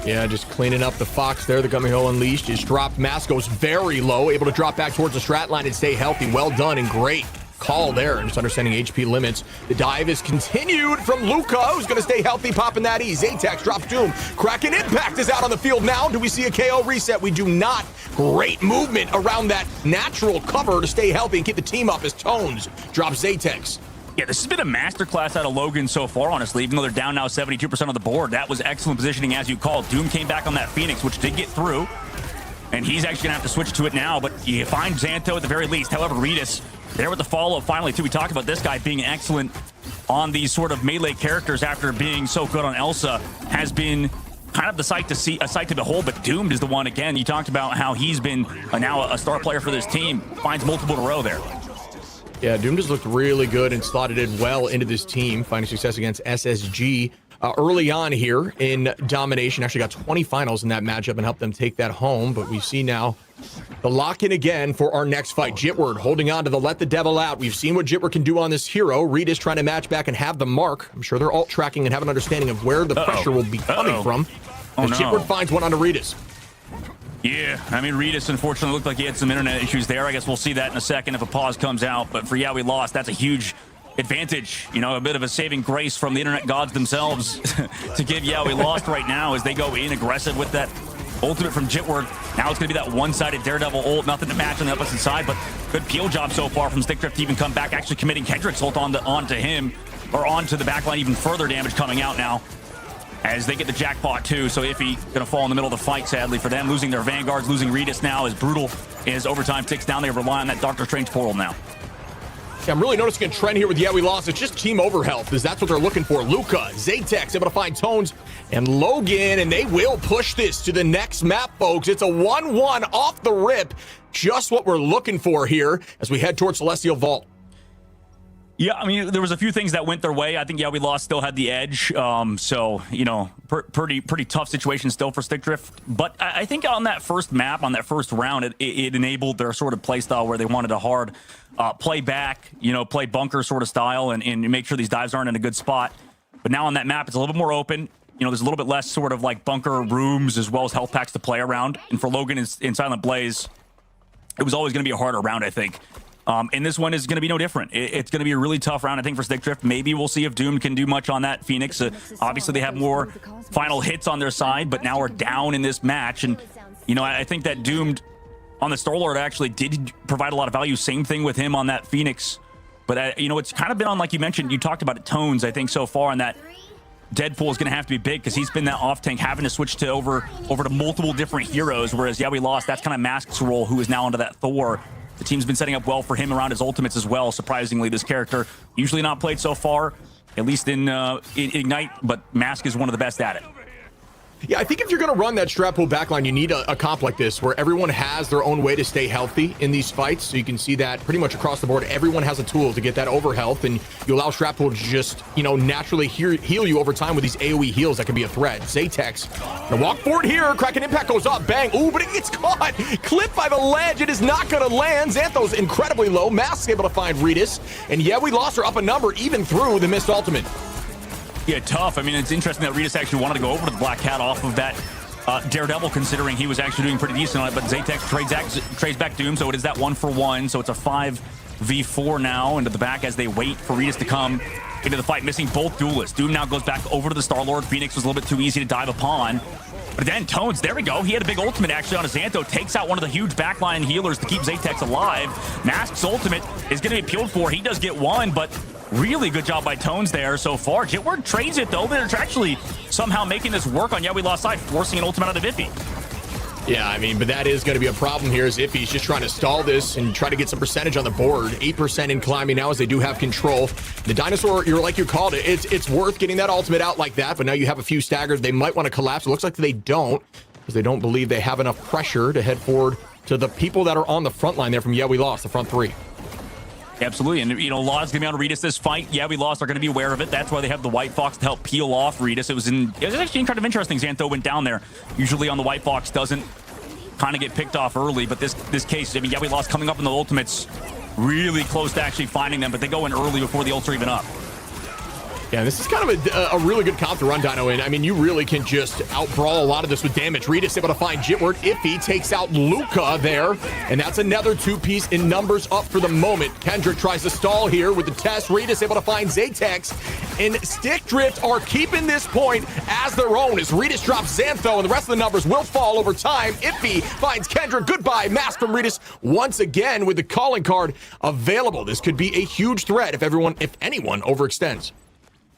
Yeah, just cleaning up the Fox there. The Gumiho Unleashed is dropped. Mask goes very low, able to drop back towards the strat line and stay healthy. Well done and great call there. And just understanding HP limits. The dive is continued from Luca, who's going to stay healthy, popping that E. Zatex drops Doom. Kraken Impact is out on the field now. Do we see a KO reset? We do not. Great movement around that natural cover to stay healthy and keep the team up as Tones drops Zatex. Yeah, this has been a masterclass out of Logan so far, honestly, even though they're down now 72% of the board. That was excellent positioning, as you called. Doom came back on that Phoenix, which did get through, and he's actually going to have to switch to it now, but you find Xanto at the very least. However, Redis there with the follow finally, too. We talked about this guy being excellent on these sort of melee characters after being so good on Elsa, has been kind of the sight to see, a sight to behold, but Doomed is the one, again, you talked about how he's been now a star player for this team, finds multiple in a row there. Yeah, Doom just looked really good and slotted in well into this team, finding success against SSG early on here in domination. Actually got 20 finals in that matchup and helped them take that home. But we see now the lock-in again for our next fight. Jitward holding on to the Let the Devil Out. We've seen what Jitward can do on this hero. Reed is trying to match back and have the mark. I'm sure they're alt tracking and have an understanding of where the pressure will be coming from. As Jitward finds one onto Redis. Yeah, I mean, Redis unfortunately looked like he had some internet issues there. I guess we'll see that in a second if a pause comes out. But for Yeah, We Lost, that's a huge advantage. You know, a bit of a saving grace from the internet gods themselves to give Yeah, We Lost right now as they go in aggressive with that ultimate from Jitward. Now it's going to be that one-sided Daredevil ult. Nothing to match on the opposite side, but good peel job so far from Stickdrift to even come back, actually committing Kendrick's ult onto him, or onto the backline. Even further damage coming out now as they get the jackpot too. So Iffy gonna fall in the middle of the fight, sadly for them, losing their vanguards, losing Redis now as brutal as overtime ticks down. They rely on that Doctor Strange portal now. Yeah, I'm really noticing a trend here with Yeah, We Lost. It's just team overhealth, because that's what they're looking for. Luca, Zatex able to find Tones and Logan, and they will push this to the next map, folks. It's a 1-1 off the rip. Just what we're looking for here as we head towards Celestial Vault. Yeah, I mean, there was a few things that went their way. I think Yeah, We Lost still had the edge. So, you know, pretty tough situation still for Stickdrift. But I think on that first map, on that first round, it enabled their sort of play style where they wanted a hard play back, you know, play bunker sort of style and make sure these dives aren't in a good spot. But now on that map, it's a little bit more open. You know, there's a little bit less sort of like bunker rooms as well as health packs to play around. And for Logan in Silent Blaze, it was always going to be a harder round, I think. And this one is going to be no different. It's going to be a really tough round, I think, for Stickdrift. Maybe we'll see if Doom can do much on that Phoenix. Obviously, they have more final hits on their side, but now we're down in this match. And, you know, I think that Doomed on the Starlord actually did provide a lot of value. Same thing with him on that Phoenix. But, you know, it's kind of been on, like you mentioned, you talked about it, Tones, I think, so far, and that Deadpool is going to have to be big because he's been that off tank, having to switch to over to multiple different heroes, whereas Yeah, We Lost, that's kind of Mask's role, who is now onto that Thor. The team's been setting up well for him around his ultimates as well. Surprisingly, this character usually not played so far, at least in Ignite, but Mask is one of the best at it. Yeah, I think if you're going to run that strat pool backline, you need a comp like this where everyone has their own way to stay healthy in these fights. So you can see that pretty much across the board. Everyone has a tool to get that over health, and you allow strat pool to just, you know, naturally heal you over time with these AoE heals that can be a threat. Zatex, the walk forward here. Kraken Impact goes up, bang. Ooh, but it gets caught. Clipped by the ledge. It is not going to land. Xantho's incredibly low. Mask's able to find Redis, and Yeah, We Lost her up a number even through the missed ultimate. Yeah, tough. I mean, it's interesting that Redis actually wanted to go over to the Black Cat off of that Daredevil, considering he was actually doing pretty decent on it, but Zatex trades back Doom, so it is that 1-for-1, so it's a 5v4 now into the back as they wait for Redis to come into the fight, missing both duelists. Doom now goes back over to the Starlord. Phoenix was a little bit too easy to dive upon. But then Tones, there we go. He had a big ultimate actually on his Xantho, takes out one of the huge backline healers to keep Zatex alive. Mask's ultimate is going to be peeled for. He does get one, but really good job by Tones there so far. Jitward trades it though. They're actually somehow making this work on Yeah, We Lost side, forcing an ultimate out of Iffy. Yeah, I mean, but that is going to be a problem here as Iffy's just trying to stall this and try to get some percentage on the board. 8% in climbing now as they do have control. The Dinosaur, like you called it, it's worth getting that ultimate out like that, but now you have a few staggers. They might want to collapse. It looks like they don't, because they don't believe they have enough pressure to head forward to the people that are on the front line there from Yeah, We Lost, the front three. Absolutely, and you know, Law's gonna be on Redis this fight. Yeah, We Lost are gonna be aware of it. That's why they have the White Fox to help peel off Redis. It was actually kind of interesting. Xantho went down there. Usually on the White Fox doesn't kind of get picked off early, but this case, I mean, Yeah, We Lost coming up in the ultimates, really close to actually finding them, but they go in early before the ults are even up. Yeah, this is kind of a really good comp to run, Dino, and I mean, you really can just outbrawl a lot of this with damage. Redis able to find Jitward. Iffy takes out Luca there, and that's another two-piece in numbers up for the moment. Kendrick tries to stall here with the test. Redis able to find Zatex, and Stick Drift are keeping this point as their own as Redis drops Xantho, and the rest of the numbers will fall over time. Iffy finds Kendrick. Goodbye. Mask from Redis once again with the calling card available. This could be a huge threat if anyone overextends.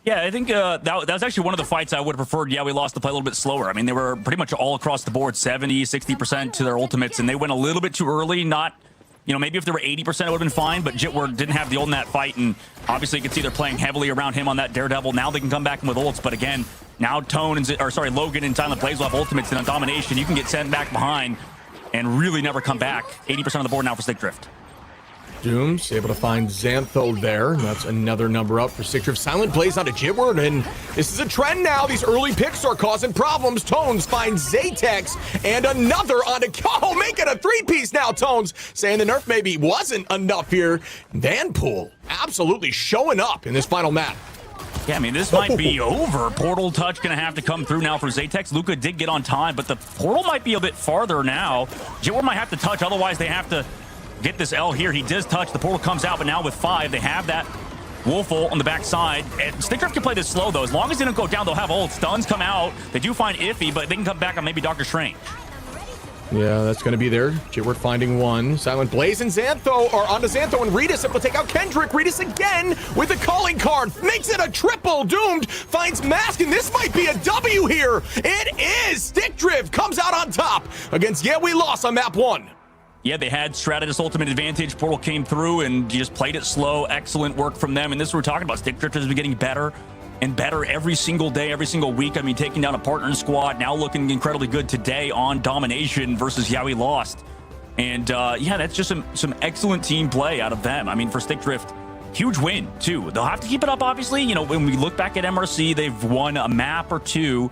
Yeah, I think that was actually one of the fights I would have preferred. Yeah, we lost to play a little bit slower. I mean, they were pretty much all across the board, 70, 60% to their ultimates, and they went a little bit too early. Not, maybe if they were 80%, it would have been fine, but Jitward didn't have the ult in that fight, and obviously you can see they're playing heavily around him on that Daredevil. Now they can come back with ults, but again, now Logan and Silent Blaze will have ultimates, and on Domination, you can get sent back behind and really never come back. 80% of the board now for Stick Drift. Dooms able to find Xantho there. That's another number up for Stick Drift. Silent Blaze onto Jitward, and this is a trend now. These early picks are causing problems. Tones finds Zatex, and another onto make it a three-piece now. Tones saying the nerf maybe wasn't enough here. Vanpool absolutely showing up in this final map. Yeah, I mean, this might be over. Portal touch going to have to come through now for Zatex. Luca did get on time, but the portal might be a bit farther now. Jitward might have to touch, otherwise they have to get this L here. He does touch. The portal comes out, but now with 5, they have that Wolfle on the backside. And Stick Drift can play this slow, though. As long as they don't go down, they'll have ult. Stuns come out. They do find Iffy, but they can come back on maybe Doctor Strange. Yeah, that's going to be there. Jitward finding one. Silent Blaze and Xantho are onto Xantho, and Redis able to take out Kendrick. Redis again with the calling card. Makes it a triple. Doomed finds Mask, and this might be a W here. It is. Stick Drift comes out on top against We Lost on map 1. Yeah, they had Stratus ultimate advantage. Portal came through and just played it slow. Excellent work from them. And this is what we're talking about. Stick Drift has been getting better and better every single day, every single week. I mean, taking down a partner squad, now looking incredibly good today on Domination versus We Lost. And yeah, that's just some excellent team play out of them. I mean, for Stick Drift, huge win, too. They'll have to keep it up, obviously. When we look back at MRC, they've won a map or two.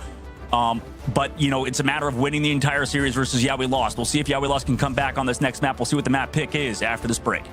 But, it's a matter of winning the entire series versus We Lost. We'll see if We Lost can come back on this next map. We'll see what the map pick is after this break.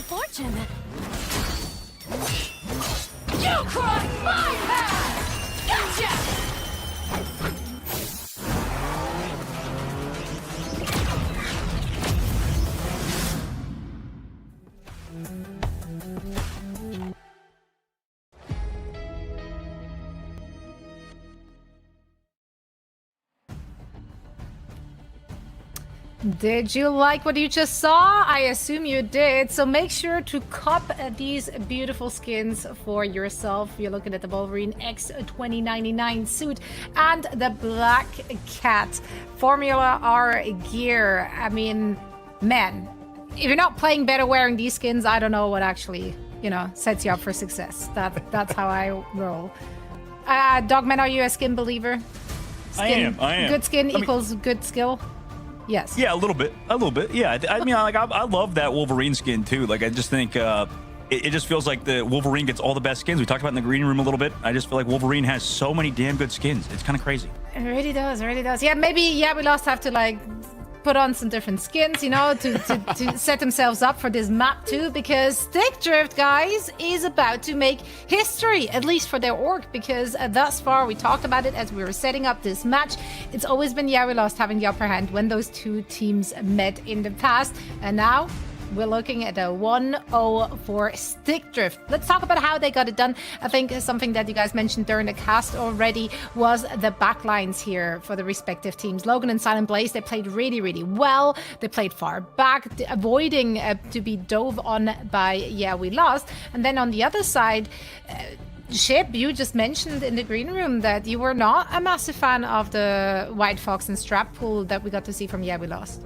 of fortune. You crossed my path! Gotcha! Did you like what you just saw? I assume you did. So make sure to cop these beautiful skins for yourself. You're looking at the Wolverine X 2099 suit and the Black Cat Formula R gear. I mean, man, if you're not playing better wearing these skins, I don't know what actually, sets you up for success. That's how I roll. Dogman, are you a skin believer? I am. Good skin equals good skill. Yes. Yeah, a little bit. Yeah. I mean, I love that Wolverine skin too. Like, I just think it just feels like the Wolverine gets all the best skins. We talked about in the green room a little bit. I just feel like Wolverine has so many damn good skins. It's kind of crazy. It really does. Yeah, maybe we lost have to put on some different skins, to set themselves up for this map too, because Stick Drift, guys, is about to make history, at least for their org, because thus far, we talked about it as we were setting up this match. It's always been we lost having the upper hand when those two teams met in the past, and now we're looking at a 1-0 for Stick Drift. Let's talk about how they got it done. I think something that you guys mentioned during the cast already was the backlines here for the respective teams. Logan and Silent Blaze, they played really, really well. They played far back, avoiding to be dove on by we lost. And then on the other side, Ship, you just mentioned in the green room that you were not a massive fan of the White Fox and Strap pool that we got to see from we lost.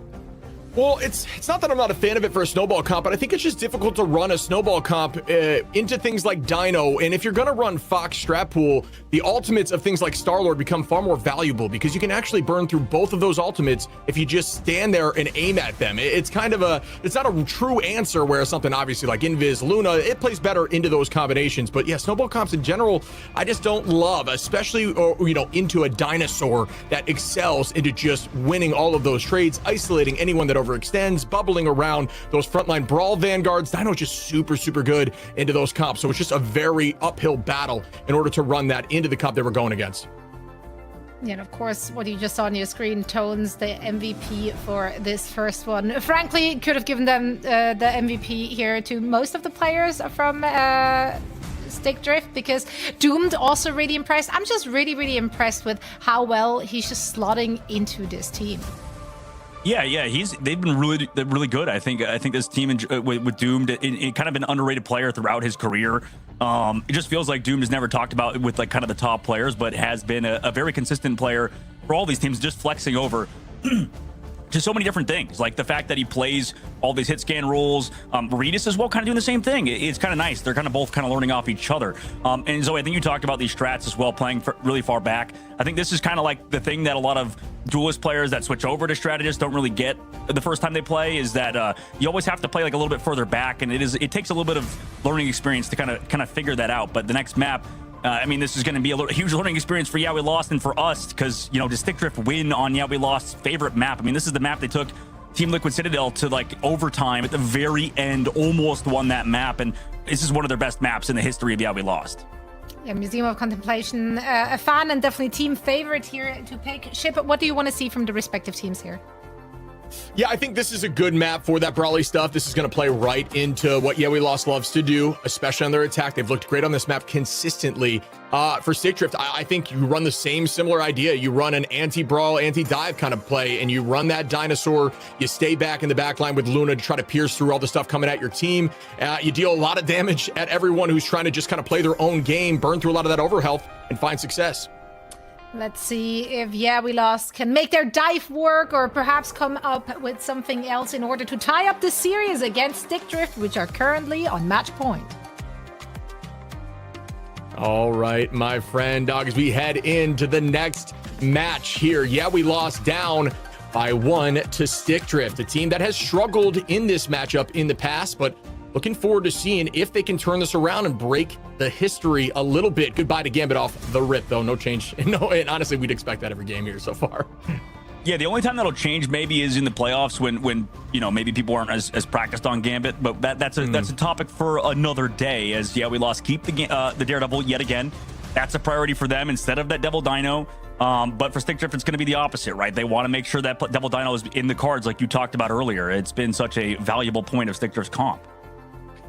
Well, it's not that I'm not a fan of it for a snowball comp, but I think it's just difficult to run a snowball comp into things like Dino. And if you're going to run Fox Strap Pool, the ultimates of things like Star-Lord become far more valuable because you can actually burn through both of those ultimates if you just stand there and aim at them. It's kind of it's not a true answer where something obviously like Invis, Luna, it plays better into those combinations. But yeah, snowball comps in general, I just don't love, especially, into a dinosaur that excels into just winning all of those trades, isolating anyone that overextends, bubbling around those frontline brawl vanguards. Dino's just super, super good into those comps. So it's just a very uphill battle in order to run that into the comp they were going against. Yeah, and of course, what you just saw on your screen, Tones, the MVP for this first one. Frankly, could have given them the MVP here to most of the players from Stick Drift, because Doomed also really impressed. I'm just really, really impressed with how well he's just slotting into this team. Yeah, they've been really good. I think this team with Doomed, it kind of an underrated player throughout his career. It just feels like Doomed is never talked about with kind of the top players, but has been a very consistent player for all these teams, just flexing over to so many different things, like the fact that he plays all these hit scan roles. Regis as well, kind of doing the same thing. It's kind of nice. They're kind of both kind of learning off each other. And Zoe, I think you talked about these strats as well, playing really far back. I think this is kind of like the thing that a lot of duelist players that switch over to strategists don't really get the first time they play, is that you always have to play like a little bit further back, and it takes a little bit of learning experience to kind of figure that out. But the next map, this is going to be a huge learning experience for We Lost and for us, because, to Stick Drift win on We Lost's favorite map. This is the map they took Team Liquid Citadel to overtime at the very end, almost won that map, and this is one of their best maps in the history of We Lost. Yeah, Museum of Contemplation, a fan and definitely team favorite here to pick. Ship, what do you want to see from the respective teams here? Yeah, I think this is a good map for that brawly stuff. This is going to play right into what We Lost loves to do, especially on their attack. They've looked great on this map consistently. For Stick Drift, I think you run the same similar idea. You run an anti-brawl, anti-dive kind of play, and you run that dinosaur. You stay back in the back line with Luna to try to pierce through all the stuff coming at your team. You deal a lot of damage at everyone who's trying to just kind of play their own game, burn through a lot of that overhealth, and find success. Let's see if We Lost can make their dive work, or perhaps come up with something else in order to tie up the series against Stick Drift, which are currently on match point. All right, my friend, dog, as we head into the next match here. We Lost down by 1 to Stick Drift, a team that has struggled in this matchup in the past, but looking forward to seeing if they can turn this around and break the history a little bit. Goodbye to Gambit off the rip, though. No change. No, and honestly, we'd expect that every game here so far. Yeah, the only time that'll change maybe is in the playoffs when you know, maybe people aren't as practiced on Gambit, but that's a topic for another day. As yeah, we lost keep the Daredevil yet again. That's a priority for them instead of that Devil Dino. But for Stick Drift, it's going to be the opposite, right? They want to make sure that Devil Dino is in the cards, like you talked about earlier. It's been such a valuable point of Stick Drift's comp.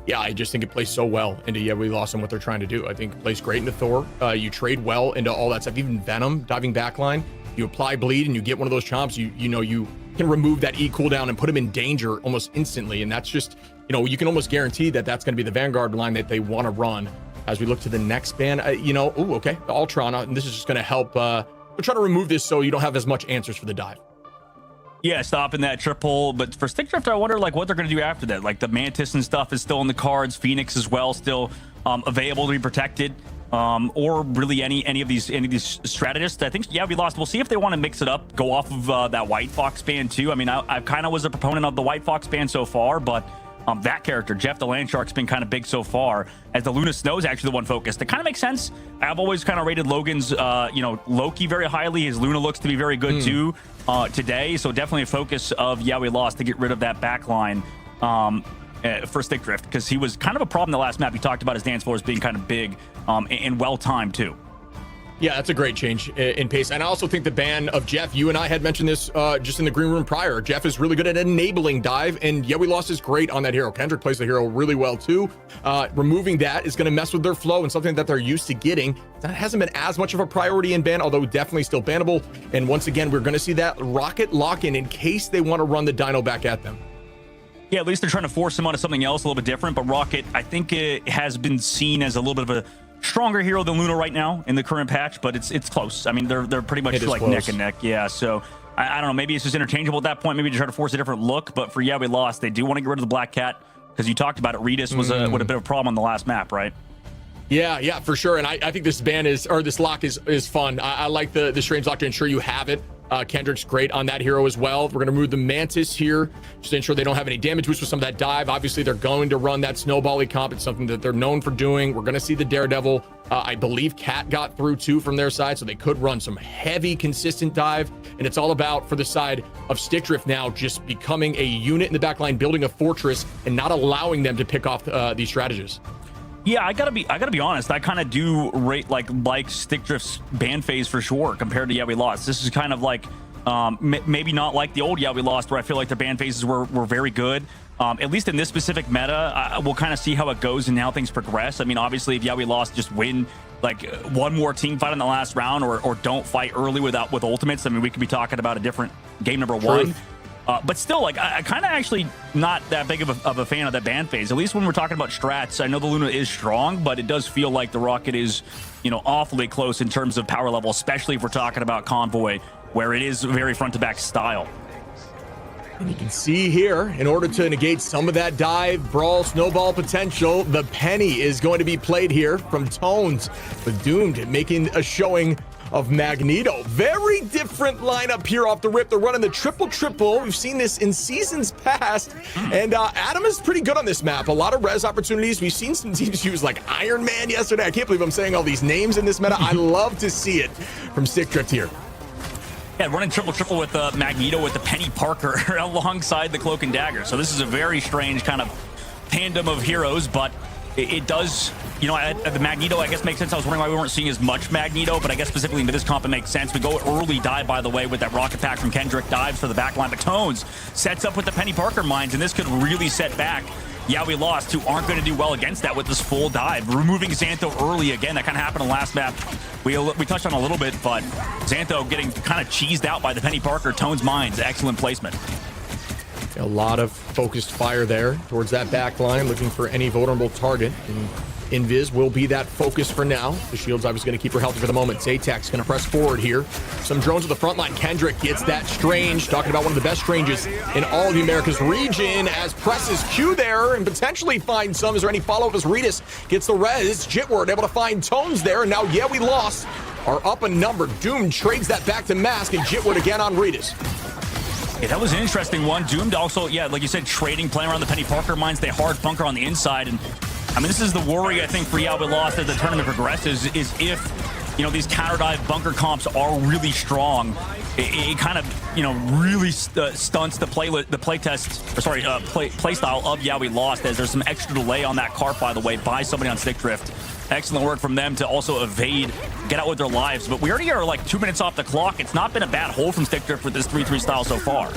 Yeah, I just think it plays so well into Yeah, we lost and what they're trying to do. I think it plays great into Thor. You trade well into all that stuff. Even Venom, diving backline. You apply bleed and you get one of those chomps. You know you can remove that E cooldown and put him in danger almost instantly. And that's just, you know, you can almost guarantee that that's going to be the Vanguard line that they want to run as we look to the next ban. You know, okay, the Ultron, and this is just going to help. We're trying to remove this so you don't have as much answers for the dive. Yeah, stopping that triple. But for Stick Drift, I wonder like what they're going to do after that. Like the Mantis and stuff is still in the cards. Phoenix as well, still available to be protected. Or really any of these strategists. I think yeah, we lost. We'll see if they want to mix it up, go off of that White Fox ban too. I mean, I kind of was a proponent of the White Fox ban so far, but that character, Jeff the Landshark's been kind of big so far, as the Luna Snow's actually the one focused. It kind of makes sense. I've always kind of rated Logan's, you know, Loki very highly. His Luna looks to be very good too today. So definitely a focus of, yeah, we lost to get rid of that backline for Stick Drift, because he was kind of a problem the last map. He talked about his dance floors being kind of big and well-timed too. Yeah, that's a great change in pace. And I also think the ban of Jeff, you and I had mentioned this just in the green room prior. Jeff is really good at enabling dive, and yeah, we lost is great on that hero. Kendrick plays the hero really well too. Removing that is going to mess with their flow and something that they're used to getting. That hasn't been as much of a priority in ban, although definitely still bannable. And once again, we're going to see that Rocket lock in case they want to run the Dino back at them. Yeah, at least they're trying to force him onto something else a little bit different. But Rocket, I think it has been seen as a little bit of a stronger hero than Luna right now in the current patch, but it's close. I mean, they're pretty much like neck and neck. Yeah, so I don't know. Maybe it's just interchangeable at that point. Maybe to try to force a different look. But for yeah, we lost. They do want to get rid of the Black Cat because you talked about it. Redis was would have been a problem on the last map, right? Yeah, for sure. And I think this ban this lock is fun. I like the Strange Lock to ensure you have it. Kendrick's great on that hero as well. We're going to remove the Mantis here just to ensure they don't have any damage boost with some of that dive. Obviously, they're going to run that snowball-y comp. It's something that they're known for doing. We're going to see the Daredevil. I believe Cat got through too from their side, so they could run some heavy, consistent dive. And it's all about, for the side of Stick Drift now, just becoming a unit in the backline, building a fortress, and not allowing them to pick off these strategists. Yeah, I gotta be honest. I kind of do rate like Stick Drift's ban phase for sure compared to yeah, we lost. This is kind of like maybe not like the old yeah, we lost, where I feel like the ban phases were very good. At least in this specific meta, we'll kind of see how it goes and how things progress. I mean, obviously, if yeah, we lost, just win like one more team fight in the last round, or don't fight early with ultimates. I mean, we could be talking about a different game number one. But still, like, I kind of actually not that big of a fan of that ban phase. At least when we're talking about strats, I know the Luna is strong, but it does feel like the Rocket is, you know, awfully close in terms of power level, especially if we're talking about Convoy, where it is very front-to-back style. And you can see here, in order to negate some of that dive, brawl, snowball potential, the Penny is going to be played here from Tones, with Doomed making a showing of Magneto. Very different lineup here off the rip. They're running the triple. We've seen this in seasons past. And Adam is pretty good on this map. A lot of res opportunities. We've seen some teams use like Iron Man yesterday. I can't believe I'm saying all these names in this meta. I love to see it from Stick Drift here. Yeah, running triple with Magneto with the Penny Parker alongside the Cloak and Dagger. So this is a very strange kind of tandem of heroes, but it does, you know, the Magneto, I guess, makes sense. I was wondering why we weren't seeing as much Magneto, but I guess specifically into this comp, it makes sense. We go early dive, by the way, with that rocket pack from Kendrick, dives for the backline, but Tones sets up with the Penny Parker mines, and this could really set back yeah, we lost, who aren't going to do well against that with this full dive. Removing Xantho early again, that kind of happened in the last map. We touched on a little bit, but Xantho getting kind of cheesed out by the Penny Parker. Tones mines, excellent placement. A lot of focused fire there towards that back line, looking for any vulnerable target. And Invis will be that focus for now. The shield's obviously going to keep her healthy for the moment. Zatek's going to press forward here. Some drones at the front line. Kendrick gets that Strange. Talking about one of the best Stranges in all the Americas region, as presses Q there and potentially find some. Is there any follow-up as Redis gets the res? Jitward able to find Tones there. And now, yeah, we lost. Are up a number. Doom trades that back to Mask, and Jitward again on Redis. Yeah, that was an interesting one. Doomed also, yeah, like you said, trading, playing around the Penny Parker mines. They hard bunker on the inside. And I mean, this is the worry, I think, for Yeah, We Lost as the tournament progresses, is if you know, these counter dive bunker comps are really strong. It kind of, you know, really stunts the play style of Yeah, We Lost, as there's some extra delay on that carp, by the way, by somebody on Stick Drift. Excellent work from them to also evade, get out with their lives. But we already are like 2 minutes off the clock. It's not been a bad hole from Stick Drift with this 3-3 style so far.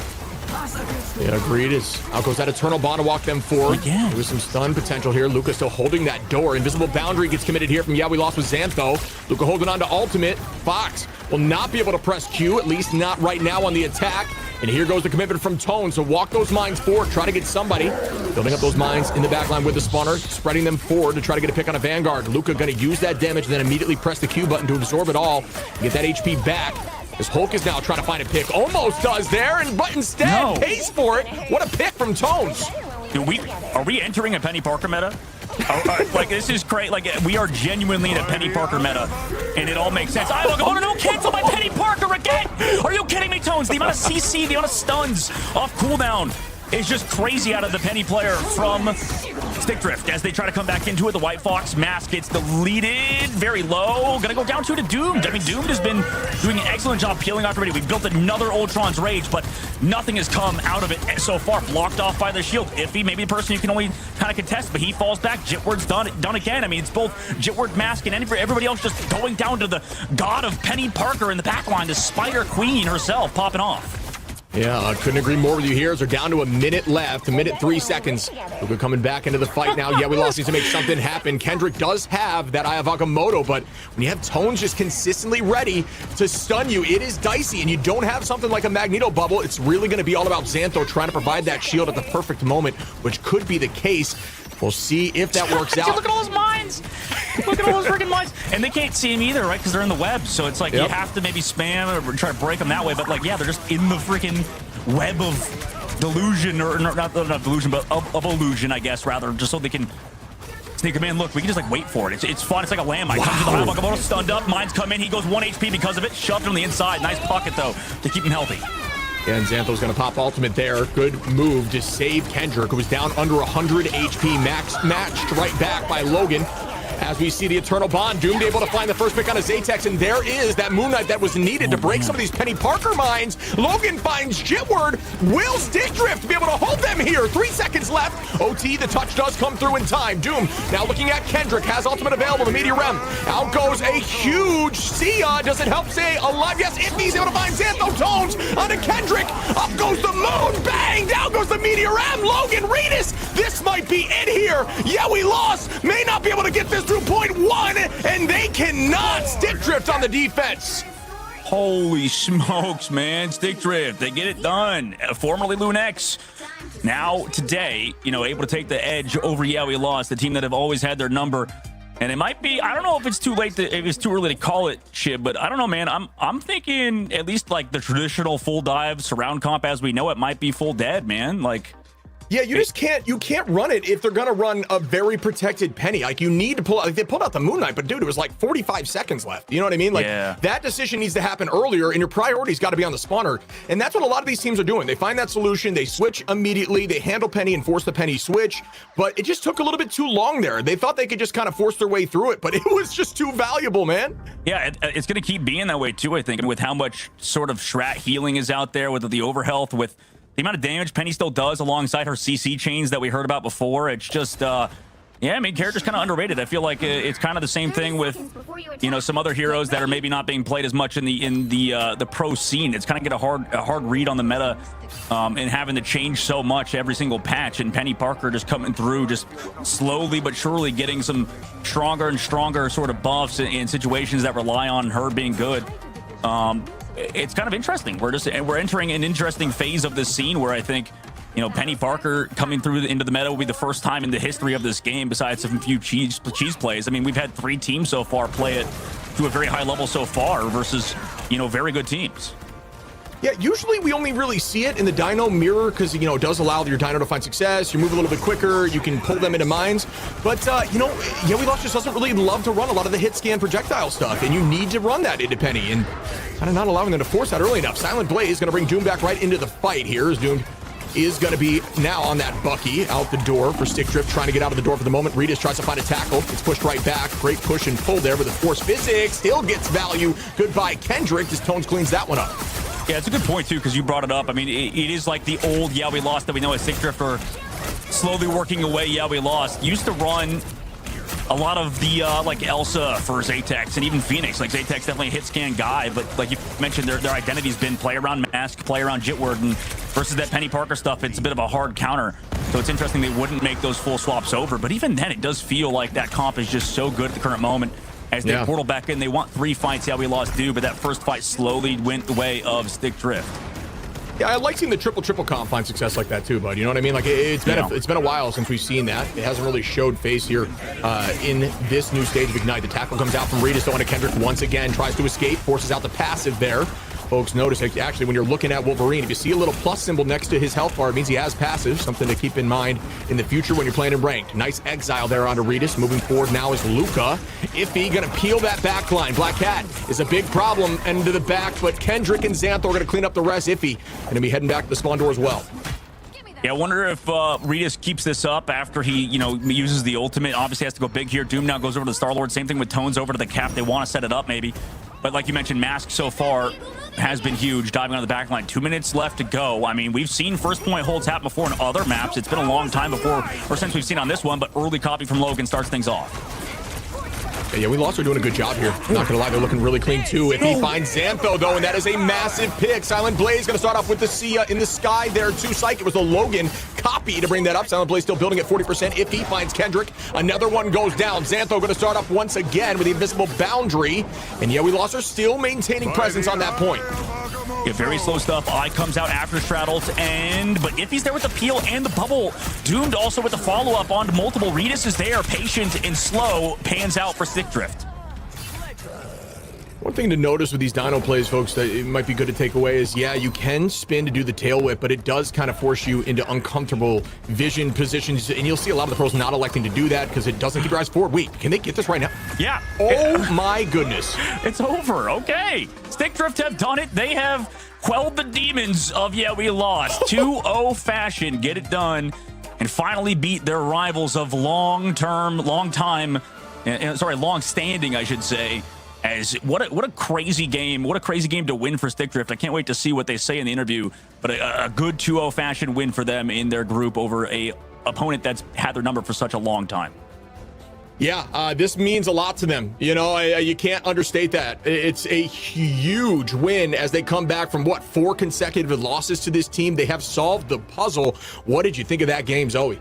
Yeah, agreed. Out goes that Eternal Bond to walk them forward. Yeah. There's some stun potential here. Luca still holding that door. Invisible Boundary gets committed here from Yeah, We Lost with Xantho. Luca holding on to ultimate. Fox will not be able to press Q, at least not right now on the attack. And here goes the commitment from Tone. So walk those mines forward, try to get somebody. Building up those mines in the backline with the spawner, spreading them forward to try to get a pick on a Vanguard. Luca going to use that damage and then immediately press the Q button to absorb it all. Get that HP back. As Hulk is now trying to find a pick. Almost does there, but instead pays for it. What a pick from Tones. Are we entering a Penny Parker meta? Like, this is great. Like, we are genuinely in a Penny Parker meta, and it all makes sense. Oh, no, cancel my Penny Parker again. Are you kidding me, Tones? The amount of CC, the amount of stuns off cooldown is just crazy out of the Penny player from Stick Drift. As they try to come back into it, the White Fox mask gets deleted very low. Gonna go down to Doomed. I mean, Doomed has been doing an excellent job peeling off everybody. We've built another Ultron's Rage, but nothing has come out of it so far. Blocked off by the shield. Iffy, maybe the person you can only kind of contest, but he falls back. Jitward's done again. I mean, it's both Jitward, Mask, and everybody else just going down to the god of Penny Parker in the backline, the Spider Queen herself popping off. Yeah, I couldn't agree more with you here. As we're down to a minute left, 1 minute 3 seconds. Luca coming back into the fight now. Yeah, We Lost needs to make something happen. Kendrick does have that Eye of Agamotto, but when you have Tones just consistently ready to stun you, it is dicey, and you don't have something like a Magneto bubble. It's really going to be all about Xantho trying to provide that shield at the perfect moment, which could be the case. We'll see if that works out. Look at all those mines. Look at all those freaking mines. And they can't see him either, right? Because they're in the web. So it's like you have to maybe spam or try to break them that way. But like, yeah, they're just in the freaking web of delusion, or not delusion, but of illusion, I guess, rather, just so they can sneak him in. Look, we can just like wait for it. It's fun. It's like a landmine. Comes to the Eye of Agamotto, stunned up. Mines come in. He goes 1 HP because of it. Shoved on the inside. Nice pocket, though, to keep him healthy. And Xantho's going to pop ultimate there. Good move to save Kendrick, who was down under 100 HP, matched right back by Logan. As we see the Eternal Bond, Doomed able to find the first pick on a Zatex, and there is that Moon Knight that was needed to break some of these Penny Parker mines. Logan finds Jitward. Will Stick Drift be able to hold them here? 3 seconds left. OT, the touch does come through in time. Doom now looking at Kendrick, has ultimate available, the Meteor Rem. Out goes a huge Sia. Does it help stay alive? Yes, if he's able to find Xantho. Tones onto Kendrick. Up goes the Moon. Bang! Down goes the Meteor Rem. Logan, Reedus. This might be it here. Yeah, We Lost. May not be able to get this through point 1, and they cannot. Stick Drift on the defense. Holy smokes, man. Stick Drift, they get it done. Formerly Lunex. Now, today, you know, able to take the edge over Yeah, We Lost, the team that have always had their number. And it might be, I don't know if it's too late, if it's too early to call it, Shib, but I don't know, man. I'm thinking at least like the traditional full dive surround comp as we know it might be full dead, man. Like, yeah, you can't run it if they're gonna run a very protected Penny. Like, you need to pull out, like, they pulled out the Moon Knight, but dude, it was like 45 seconds left. You know what I mean? Like, that decision needs to happen earlier, and your priority's got to be on the spawner. And that's what a lot of these teams are doing. They find that solution, they switch immediately, they handle Penny and force the Penny switch. But it just took a little bit too long there. They thought they could just kind of force their way through it, but it was just too valuable, man. Yeah, it's gonna keep being that way too, I think. And with how much sort of Strat healing is out there, with the overhealth, with the amount of damage Penny still does alongside her CC chains that we heard about before, it's just, yeah, I mean, character's kind of underrated. I feel like it's kind of the same thing with, you know, some other heroes that are maybe not being played as much in the pro scene. It's kind of get a hard read on the meta, and having to change so much every single patch. And Penny Parker just coming through, just slowly but surely getting some stronger and stronger sort of buffs in situations that rely on her being good. It's kind of interesting. We're entering an interesting phase of this scene where I think, you know, Penny Parker coming through into the meta will be the first time in the history of this game, besides a few cheese plays. I mean, we've had 3 teams so far play it to a very high level so far versus, you know, very good teams. Yeah, usually we only really see it in the Dino mirror because, you know, it does allow your Dino to find success. You move a little bit quicker. You can pull them into mines. But, you know, Yeah, We Lost just doesn't really love to run a lot of the hit scan projectile stuff. And you need to run that into Penny. And kind of not allowing them to force that early enough. Silent Blaze going to bring Doom back right into the fight here as Doom is going to be now on that Bucky out the door for Stick Drift, trying to get out of the door for the moment. Regis tries to find a tackle. It's pushed right back. Great push and pull there with the Force Physics. Still gets value. Goodbye, Kendrick. As Tones cleans that one up. Yeah, it's a good point, too, because you brought it up. I mean, it is like the old yeah, we lost that we know as Stick Drifter slowly working away. Yeah, we lost. Used to run a lot of the like Elsa for Zatex and even Phoenix. Like Zatex definitely a hit scan guy, but like you mentioned, their identity's been play around Mask, play around Jitward, and versus that Penny Parker stuff, it's a bit of a hard counter. So it's interesting they wouldn't make those full swaps over. But even then, it does feel like that comp is just so good at the current moment. As they portal back in, they want 3 fights. Yeah, we lost do, but that first fight slowly went the way of Stick Drift. Yeah, I like seeing the triple comp find success like that too, bud. You know what I mean? Like it's been a while since we've seen that. It hasn't really showed face here in this new stage of Ignite. The tackle comes out from Regis on to Kendrick once again, tries to escape, forces out the passive there. Folks, notice actually when you're looking at Wolverine, if you see a little plus symbol next to his health bar, it means he has passive. Something to keep in mind in the future when you're playing in ranked. Nice exile there onto Regis. Moving forward now is Luca. Iffy gonna peel that back line. Black Cat is a big problem into the back, but Kendrick and Xantho are gonna clean up the rest. Iffy gonna be heading back to the spawn door as well. Yeah, I wonder if Regis keeps this up after he, uses the ultimate. Obviously has to go big here. Doom now goes over to the Star-Lord. Same thing with Tones over to the Cap. They want to set it up maybe. But like you mentioned, Mask so far has been huge, diving on the back line. 2 minutes left to go. I mean, we've seen first point holds happen before in other maps. It's been a long time before, or since we've seen on this one, but early copy from Logan starts things off. Yeah, we lost. Are doing a good job here. Not gonna lie, they're looking really clean too. If he finds Xantho though, and that is a massive pick. Silent Blaze gonna start off with the Sia in the sky there too. Psych, it was the Logan copy to bring that up. Silent Blaze still building at 40%. If he finds Kendrick, another one goes down. Xantho gonna start up once again with the invisible boundary. And yeah, we lost. Are still maintaining presence on that point. Yeah, very slow stuff. Eye comes out after straddles, but if he's there with the peel and the bubble, Doomed also with the follow-up onto multiple. Regis is there, patient and slow, pans out for Stick Drift. One thing to notice with these Dino plays, folks, that it might be good to take away is, yeah, you can spin to do the tail whip, but it does kind of force you into uncomfortable vision positions, and you'll see a lot of the pros not electing to do that because it doesn't keep your eyes forward. Wait, can they get this right now? Yeah. Oh my goodness. It's over. Okay. Stick Drift have done it. They have quelled the demons of yeah, we lost. 2-0 fashion. Get it done. And finally beat their rivals of long-standing, I should say. As what a crazy game. What a crazy game to win for Stick Drift. I can't wait to see what they say in the interview. But a good 2-0 fashion win for them in their group over a opponent that's had their number for such a long time. Yeah, this means a lot to them. You can't understate that. It's a huge win as they come back from, 4 consecutive losses to this team. They have solved the puzzle. What did you think of that game, Zoe?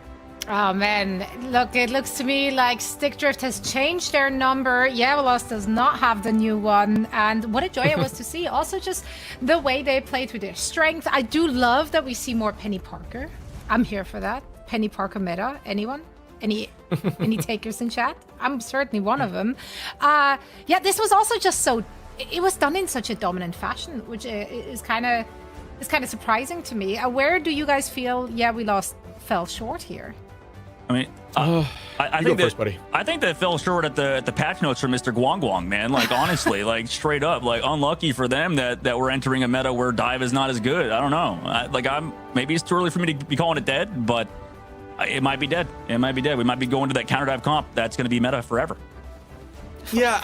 Oh man, look, it looks to me like Stick Drift has changed their number. Yavalos does not have the new one, and what a joy it was to see. Also, just the way they played with their strength. I do love that we see more Penny Parker. I'm here for that. Penny Parker meta. Anyone? Any takers in chat? I'm certainly one of them. Yeah, this was also just so. It was done in such a dominant fashion, which is kind of surprising to me. Where do you guys feel? Yeah, we fell short here. I mean, I think first, buddy. I think they fell short at the patch notes for Mr. Guang, man. Like honestly, like straight up, like unlucky for them that we're entering a meta where dive is not as good. I don't know. Maybe it's too early for me to be calling it dead, but it might be dead. It might be dead. We might be going to that counter dive comp that's going to be meta forever. Yeah,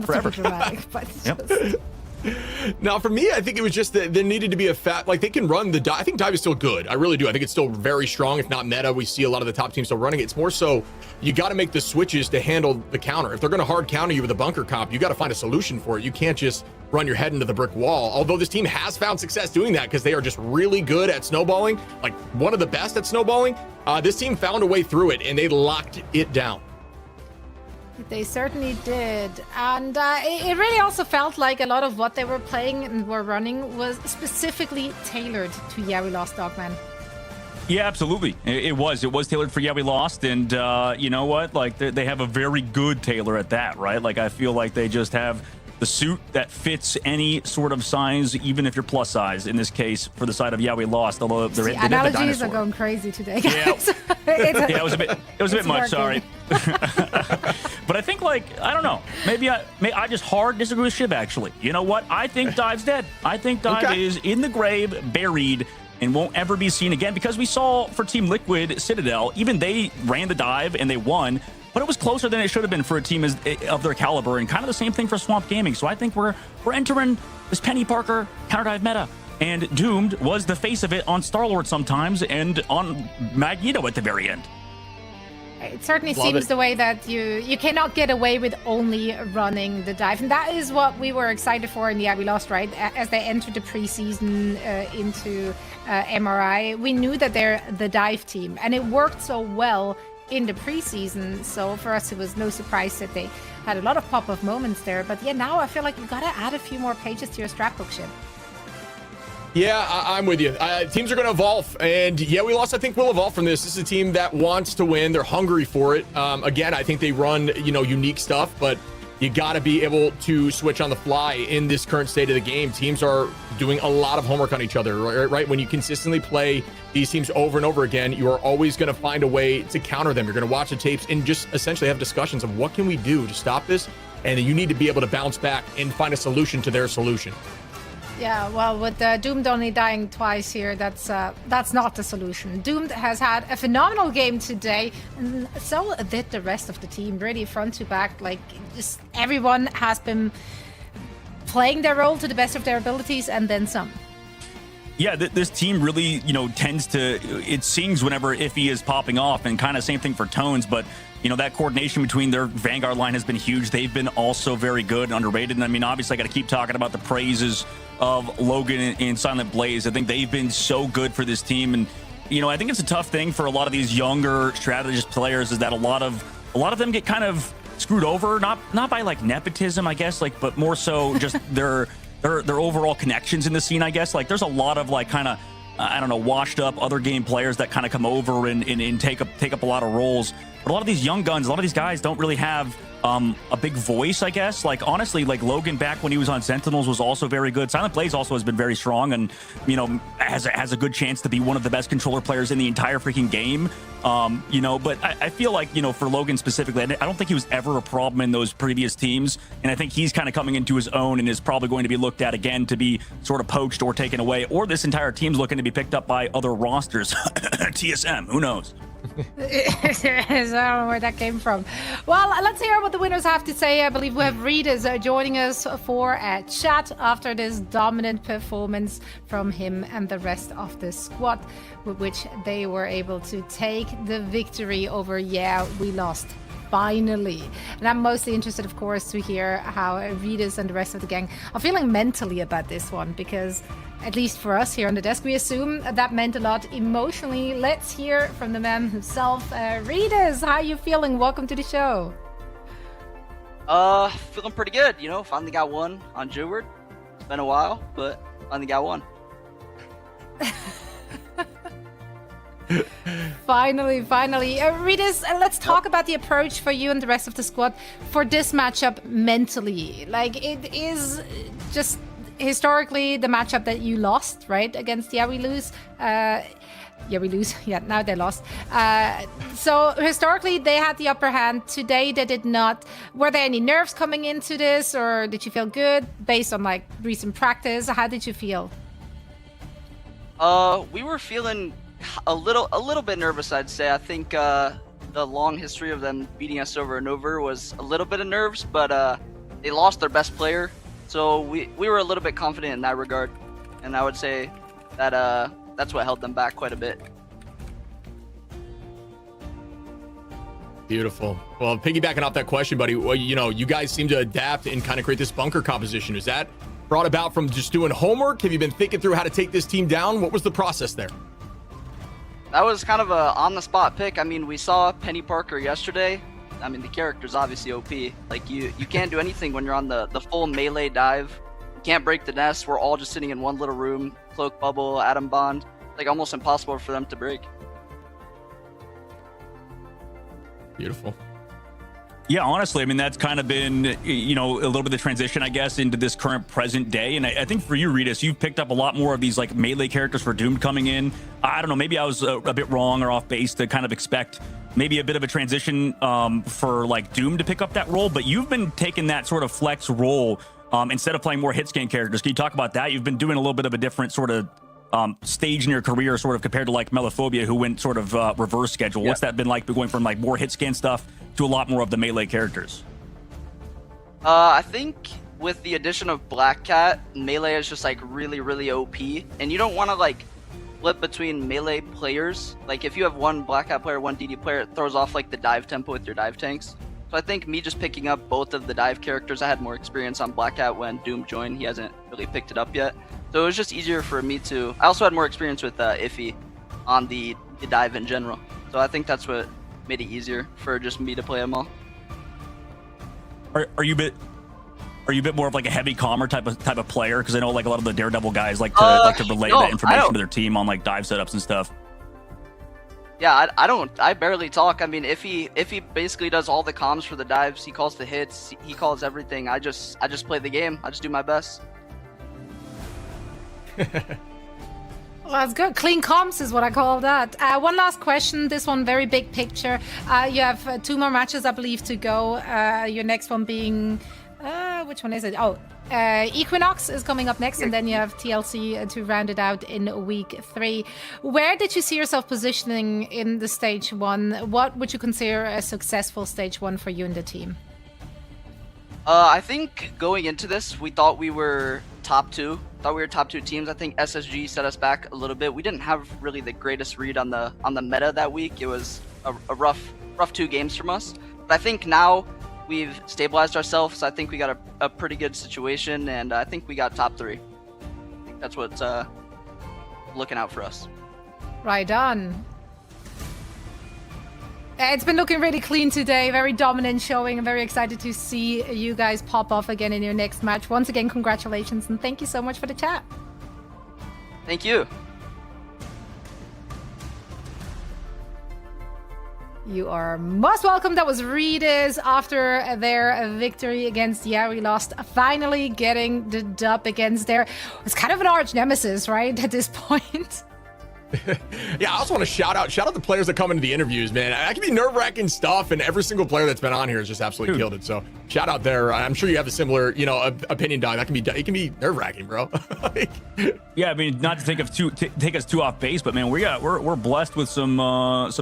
forever. Dramatic, but yep. Now, for me, I think it was just that there needed to be they can run the dive. I think dive is still good. I really do. I think it's still very strong, if not meta. We see a lot of the top teams still running it. It's more so you got to make the switches to handle the counter. If they're going to hard counter you with a bunker comp, you got to find a solution for it. You can't just run your head into the brick wall. Although this team has found success doing that because they are just really good at snowballing, like one of the best at snowballing. This team found a way through it and they locked it down. They certainly did. And it really also felt like a lot of what they were playing and were running was specifically tailored to Yeah, we lost, Dogman. Yeah, absolutely. It was tailored for Yeah, we lost. And you know what? Like they have a very good tailor at that, right? Like I feel like they just have the suit that fits any sort of size, even if you're plus size. In this case, for the side of Yeah, we lost. Although they analogies are going crazy today, guys. Yeah, it was a bit much. Sorry. But I think, I don't know. Maybe I just hard disagree with Shiv, actually. You know what? I think Dive's dead. I think Dive is in the grave, buried. and won't ever be seen again, because we saw for Team Liquid Citadel, even they ran the dive and they won, but it was closer than it should have been for a team of their caliber, and kind of the same thing for Swamp Gaming. So I think we're entering this Penny Parker counter dive meta, and Doomed was the face of it on Starlord sometimes and on Magneto at the very end. It certainly Love seems it. the way that you cannot get away with only running the dive, and that is what we were excited for in the We Lost, right? As they entered the preseason into MRI, we knew that they're the dive team, and it worked so well in the preseason. So for us, it was no surprise that they had a lot of pop-up moments there. But yeah, now I feel like you gotta add a few more pages to your scrapbook, Ship. Yeah, I'm with you. Teams are going to evolve, and yeah, We Lost, I think, will evolve from this. This is a team that wants to win. They're hungry for it. Again, I think they run, unique stuff, but you got to be able to switch on the fly in this current state of the game. Teams are doing a lot of homework on each other, right? When you consistently play these teams over and over again, you are always going to find a way to counter them. You're going to watch the tapes and just essentially have discussions of what can we do to stop this, and you need to be able to bounce back and find a solution to their solution. Yeah, well, with Doomed only dying twice here, that's not the solution. Doomed has had a phenomenal game today, and so did the rest of the team, really front to back. Like, just everyone has been playing their role to the best of their abilities, and then some. Yeah, this team really, tends to, it sings whenever Iffy is popping off, and kind of same thing for Tones, but, that coordination between their Vanguard line has been huge. They've been also very good and underrated. And I mean, obviously, I got to keep talking about the praises of Logan and Silent Blaze. I think they've been so good for this team. And, I think it's a tough thing for a lot of these younger strategist players, is that a lot of them get kind of screwed over, not by like nepotism, I guess, like, but more so just their overall connections in the scene, I guess. Like, there's a lot of like kind of, I don't know, washed up other game players that kind of come over and take up a lot of roles. But a lot of these young guns, a lot of these guys don't really have a big voice, I guess. Like, honestly, like Logan back when he was on Sentinels was also very good. Silent Blaze also has been very strong, and has a good chance to be one of the best controller players in the entire freaking game. But I feel like, for Logan specifically, I don't think he was ever a problem in those previous teams, and I think he's kind of coming into his own and is probably going to be looked at again to be sort of poached or taken away, or this entire team's looking to be picked up by other rosters. TSM, who knows? I don't know where that came from. Well, let's hear what the winners have to say. I believe we have Reedus joining us for a chat after this dominant performance from him and the rest of the squad, with which they were able to take the victory over We Lost. Finally. And I'm mostly interested, of course, to hear how Reedus and the rest of the gang are feeling mentally about this one, because at least for us here on the desk, we assume that meant a lot emotionally. Let's hear from the man himself. Reedus, how are you feeling? Welcome to the show. Feeling pretty good, finally got one on Jeward. It's been a while, but finally got one. Finally. Reedus, let's talk about the approach for you and the rest of the squad for this matchup mentally. Like, it is just historically the matchup that you lost, right, against We Lose. We lose. Yeah, now they lost. So historically, they had the upper hand. Today, they did not. Were there any nerves coming into this, or did you feel good based on like recent practice? How did you feel? We were feeling a little bit nervous, I'd say. I think the long history of them beating us over and over was a little bit of nerves, but they lost their best player, so we were a little bit confident in that regard, and I would say that that's what held them back quite a bit. Beautiful. Well, piggybacking off that question, buddy, well, you guys seem to adapt and kind of create this bunker composition. Is that brought about from just doing homework? Have you been thinking through how to take this team down? What was the process there? That was kind of a on-the-spot pick. I mean, we saw Penny Parker yesterday. I mean, the character's obviously OP. Like, you can't do anything when you're on the full melee dive. You can't break the nest. We're all just sitting in one little room. Cloak Bubble, Atom Bond. Like, almost impossible for them to break. Beautiful. Yeah, honestly, I mean, that's kind of been, a little bit of the transition, I guess, into this current present day. And I think for you, Reedus, you've picked up a lot more of these like melee characters for Doom coming in. I don't know, maybe I was a bit wrong or off base to kind of expect maybe a bit of a transition for like Doom to pick up that role. But you've been taking that sort of flex role instead of playing more hit scan characters. Can you talk about that? You've been doing a little bit of a different sort of stage in your career, sort of compared to like Melophobia, who went sort of reverse schedule? What's that been like, going from like more hit scan stuff to a lot more of the melee characters? I think with the addition of Black Cat, melee is just like really, really OP, and you don't want to like flip between melee players. Like if you have one Black Cat player, one DD player, it throws off like the dive tempo with your dive tanks. So I think me just picking up both of the dive characters, I had more experience on Black Cat when Doom joined. He hasn't really picked it up yet. So it was just easier for me to... I also had more experience with Iffy on the dive in general. So I think that's what made it easier for just me to play them all. Are you a bit more of like a heavy commer type of player? Because I know like a lot of the Daredevil guys like to relay that information to their team on like dive setups and stuff. Yeah, I barely talk. I mean, Iffy basically does all the comms for the dives. He calls the hits. He calls everything. I just play the game. I just do my best. Well, that's good. Clean comms is what I call that. One last question. This one very big picture. You have 2 more matches, I believe, to go. Your next one being... which one is it? Oh, Equinox is coming up next, and then you have TLC to round it out in week 3. Where did you see yourself positioning in the stage 1? What would you consider a successful stage 1 for you and the team? I think going into this, we thought we were top 2. Thought we were top 2 teams. I think SSG set us back a little bit. We didn't have really the greatest read on the meta that week. It was a rough 2 games from us. But I think now we've stabilized ourselves. I think we got a pretty good situation, and I think we got top 3. I think that's what's looking out for us. Right on. It's been looking really clean today, very dominant showing. I'm very excited to see you guys pop off again in your next match. Once again, congratulations, and thank you so much for the chat. Thank you. You are most welcome. That was Redis after their victory against Yari Lost, finally getting the dub against their... It's kind of an arch nemesis, right, at this point. Yeah, I also want to shout out the players that come into the interviews, man. That can be nerve-wracking stuff, and every single player that's been on here has just absolutely killed it. So shout out there. I'm sure you have a similar, opinion, Dog. It can be nerve-wracking, bro. Yeah, I mean, not to take us too off base, but man, we're blessed with some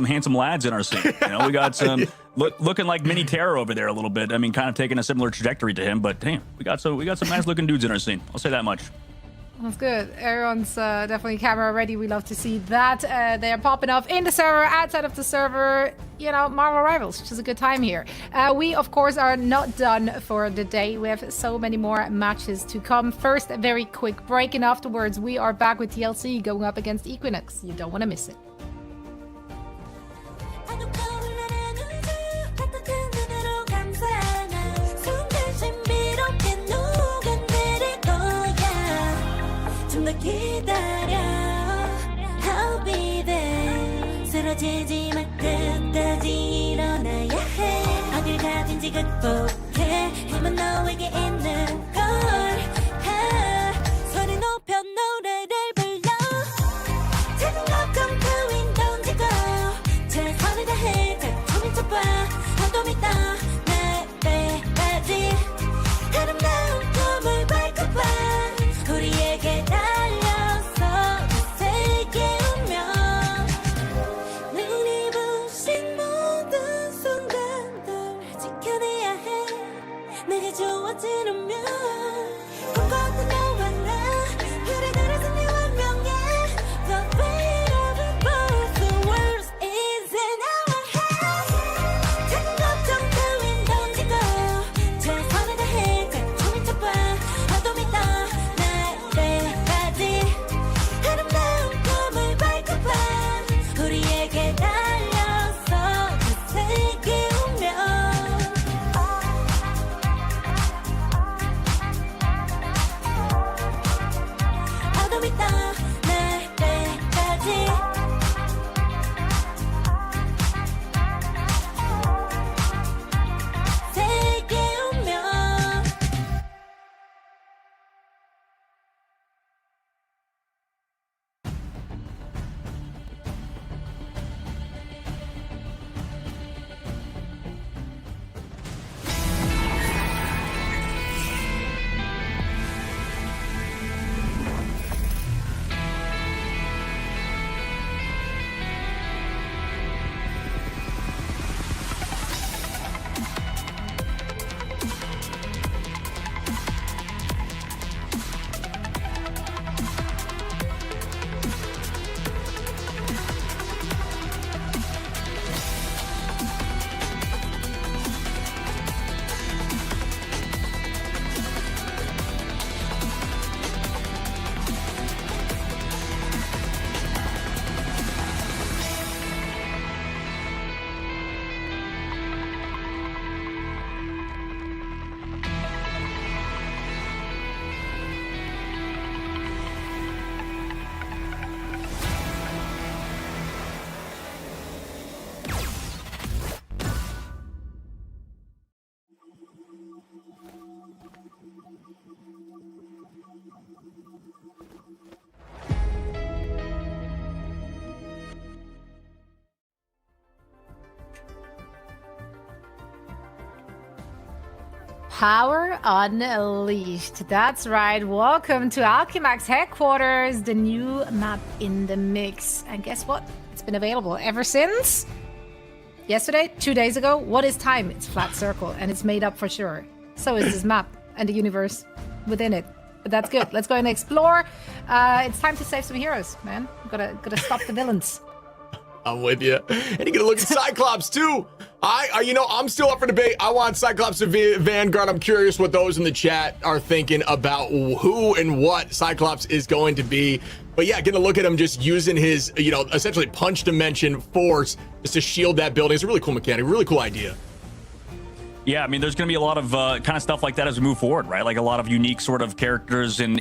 handsome lads in our scene. We got some looking like mini Terror over there a little bit. I mean, kind of taking a similar trajectory to him, but damn, we got some nice looking dudes in our scene. I'll say that much. That's good. Everyone's definitely camera ready. We love to see that. They are popping off in the server, outside of the server, Marvel Rivals, which is a good time here. We, of course, are not done for the day. We have so many more matches to come. First, a very quick break, and afterwards, we are back with TLC going up against Equinox. You don't want to miss it. 기다려 I'll be there 쓰러지지 마 끝까지 일어나야 해 어딜 가든지 극복해 힘은 너에게 있는 걸 소리 높여 노래를 불러 Take a look I'm going down to go 최선을 다해 작품을 쳐봐 한도 믿어 날 빼야지 아름다운 꿈을 밟고봐 우리에게 좋아지려면 Power Unleashed. That's right. Welcome to Alchemax headquarters, the new map in the mix. And guess what? It's been available ever since yesterday, 2 days ago. What is time? It's flat circle, and it's made up for sure. So is this map and the universe within it. But that's good. Let's go and explore. It's time to save some heroes, man. Gotta stop the villains. I'm with you. And you're gonna look at Cyclops too. I'm still up for debate. I want Cyclops and Vanguard. I'm curious what those in the chat are thinking about who and what Cyclops is going to be. But yeah, gonna look at him just using his, essentially punch dimension force just to shield that building. It's a really cool mechanic, really cool idea. Yeah, I mean, there's going to be a lot of kind of stuff like that as we move forward, right? Like a lot of unique sort of characters in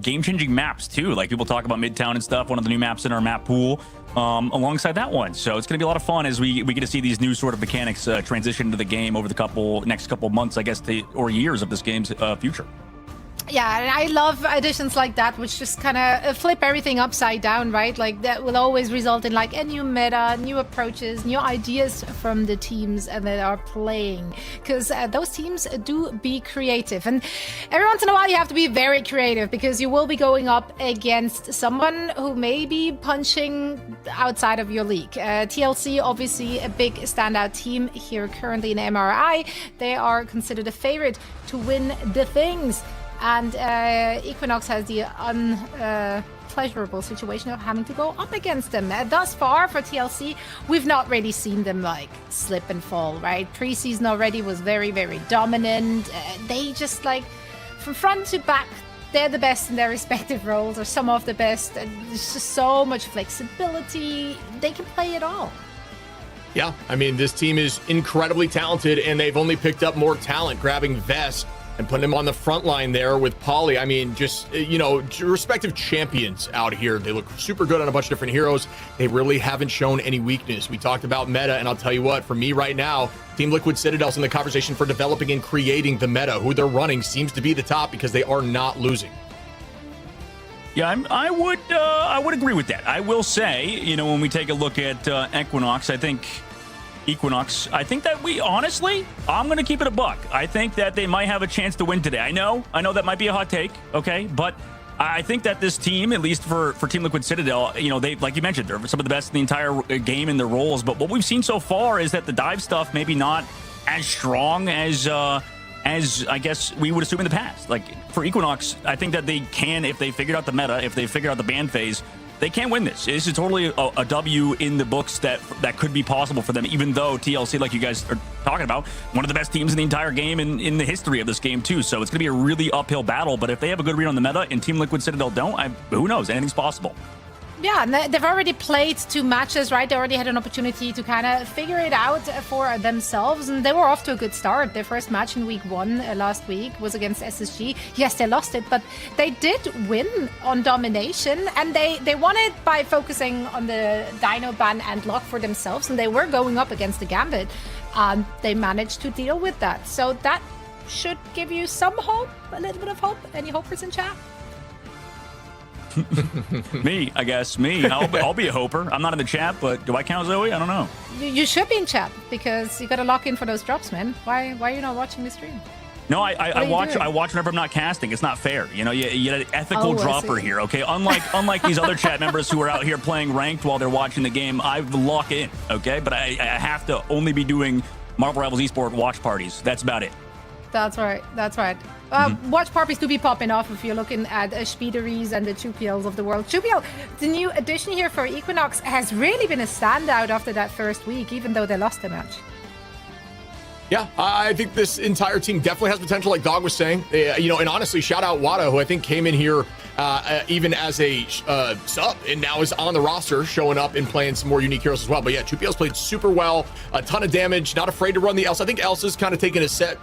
game-changing maps, too. Like people talk about Midtown and stuff, one of the new maps in our map pool, alongside that one. So it's going to be a lot of fun as we get to see these new sort of mechanics transition into the game over the next couple months, I guess, or years of this game's future. Yeah, and I love additions like that, which just kind of flip everything upside down, right? Like that will always result in like a new meta, new approaches, new ideas from the teams that are playing. Because those teams do be creative. And every once in a while you have to be very creative because you will be going up against someone who may be punching outside of your league. TLC, obviously a big standout team here currently in MRI. They are considered a favorite to win the things. And Equinox has the unpleasurable situation of having to go up against them. Thus far, for TLC, we've not really seen them like slip and fall, right? Preseason already was very, very dominant. They just like, from front to back, they're the best in their respective roles, or some of the best. There's just so much flexibility. They can play it all. Yeah, I mean, this team is incredibly talented, and they've only picked up more talent, grabbing Vest and putting him on the front line there with Polly. I mean, just, respective champions out here. They look super good on a bunch of different heroes. They really haven't shown any weakness. We talked about meta, and I'll tell you what, for me right now, Team Liquid Citadel's in the conversation for developing and creating the meta. Who they're running seems to be the top because they are not losing. Yeah, I would agree with that. I will say, when we take a look at Equinox, I think that I'm going to keep it a buck. I think that they might have a chance to win today. I know that might be a hot take, okay? But I think that this team, at least for Team Liquid Citadel, they, like you mentioned, they're some of the best in the entire game in their roles. But what we've seen so far is that the dive stuff maybe not as strong as I guess we would assume in the past. Like, for Equinox, I think that they can, if they figured out the meta, if they figured out the ban phase, they can't win this. This is totally a W in the books that could be possible for them, even though TLC, like you guys are talking about, one of the best teams in the entire game in the history of this game, too. So it's going to be a really uphill battle. But if they have a good read on the meta and Team Liquid Citadel don't, who knows? Anything's possible. Yeah, and they've already played 2 matches, right? They already had an opportunity to kind of figure it out for themselves, and they were off to a good start. Their first match in week 1 last week was against SSG. Yes, they lost it, but they did win on domination, and they won it by focusing on the Dino ban and lock for themselves, and they were going up against the Gambit, and they managed to deal with that. So that should give you some hope, a little bit of hope. Any hopers in chat? Me, I guess. Me. I'll be a hoper. I'm not in the chat, but do I count Zoe? I don't know. You should be in chat because you got to lock in for those drops, man. Why are you not watching the stream? No, I watch whenever I'm not casting. It's not fair. You get an ethical dropper here, okay? Unlike these other chat members who are out here playing ranked while they're watching the game, I lock in, okay? But I have to only be doing Marvel Rivals Esport watch parties. That's about it. That's right. Watch parties do be popping off if you're looking at Speederys and the 2PLs of the world. 2PL, the new addition here for Equinox, has really been a standout after that first week, even though they lost the match. Yeah, I think this entire team definitely has potential, like Dog was saying. And honestly, shout out Wada, who I think came in here even as a sub and now is on the roster, showing up and playing some more unique heroes as well. But yeah, 2PL's played super well, a ton of damage, not afraid to run the Elsa. I think Elsa's kind of taking a step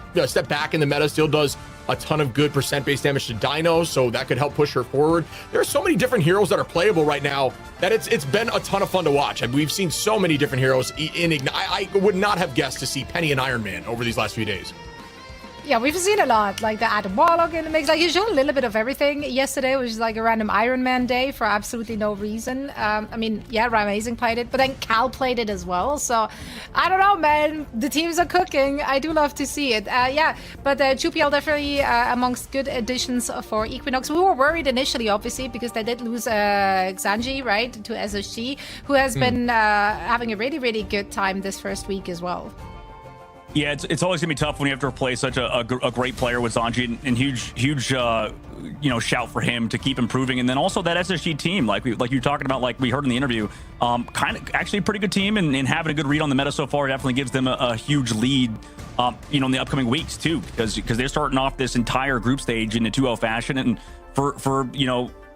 back in the meta, still does a ton of good percent-based damage to Dino, so that could help push her forward. There are so many different heroes that are playable right now that it's been a ton of fun to watch. We've seen so many different heroes in Ignite. I would not have guessed to see Penny and Iron Man over these last few days. Yeah, we've seen a lot, like the Adam Warlock in the mix. Like, he showed a little bit of everything yesterday, which is like a random Iron Man day for absolutely no reason. I mean, yeah, Ramazing played it, but then Cal played it as well. So, I don't know, man. The teams are cooking. I do love to see it. Yeah, but Chupiel definitely amongst good additions for Equinox. We were worried initially, obviously, because they did lose Xanji, right, to SSG, who has been having a really, really good time this first week as well. Yeah, it's always gonna be tough when you have to replace such a great player with Zanji, and huge shout for him to keep improving. And then also that SSG team, like you're talking about, like we heard in the interview, kind of actually a pretty good team, and having a good read on the meta so far definitely gives them a huge lead, in the upcoming weeks too, because they're starting off this entire group stage in a 2-0 fashion, and for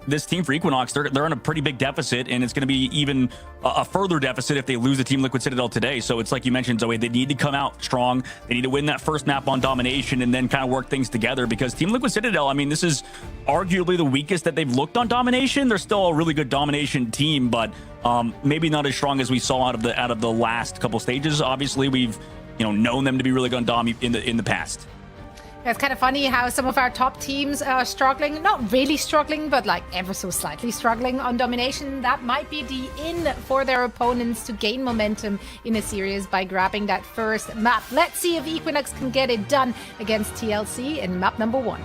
this team for Equinox, they're in a pretty big deficit, and it's going to be even a further deficit if they lose the Team Liquid Citadel today. So it's like you mentioned, Zoe, they need to come out strong. They need to win that first map on Domination and then kind of work things together, because Team Liquid Citadel, I mean, this is arguably the weakest that they've looked on Domination. They're still a really good Domination team, but maybe not as strong as we saw out of the last couple stages. Obviously, we've known them to be really good on Dom in the past. It's kind of funny how some of our top teams are struggling, not really struggling, but like ever so slightly struggling on Domination. That might be the in for their opponents to gain momentum in a series by grabbing that first map. Let's see if Equinox can get it done against TLC in map number 1.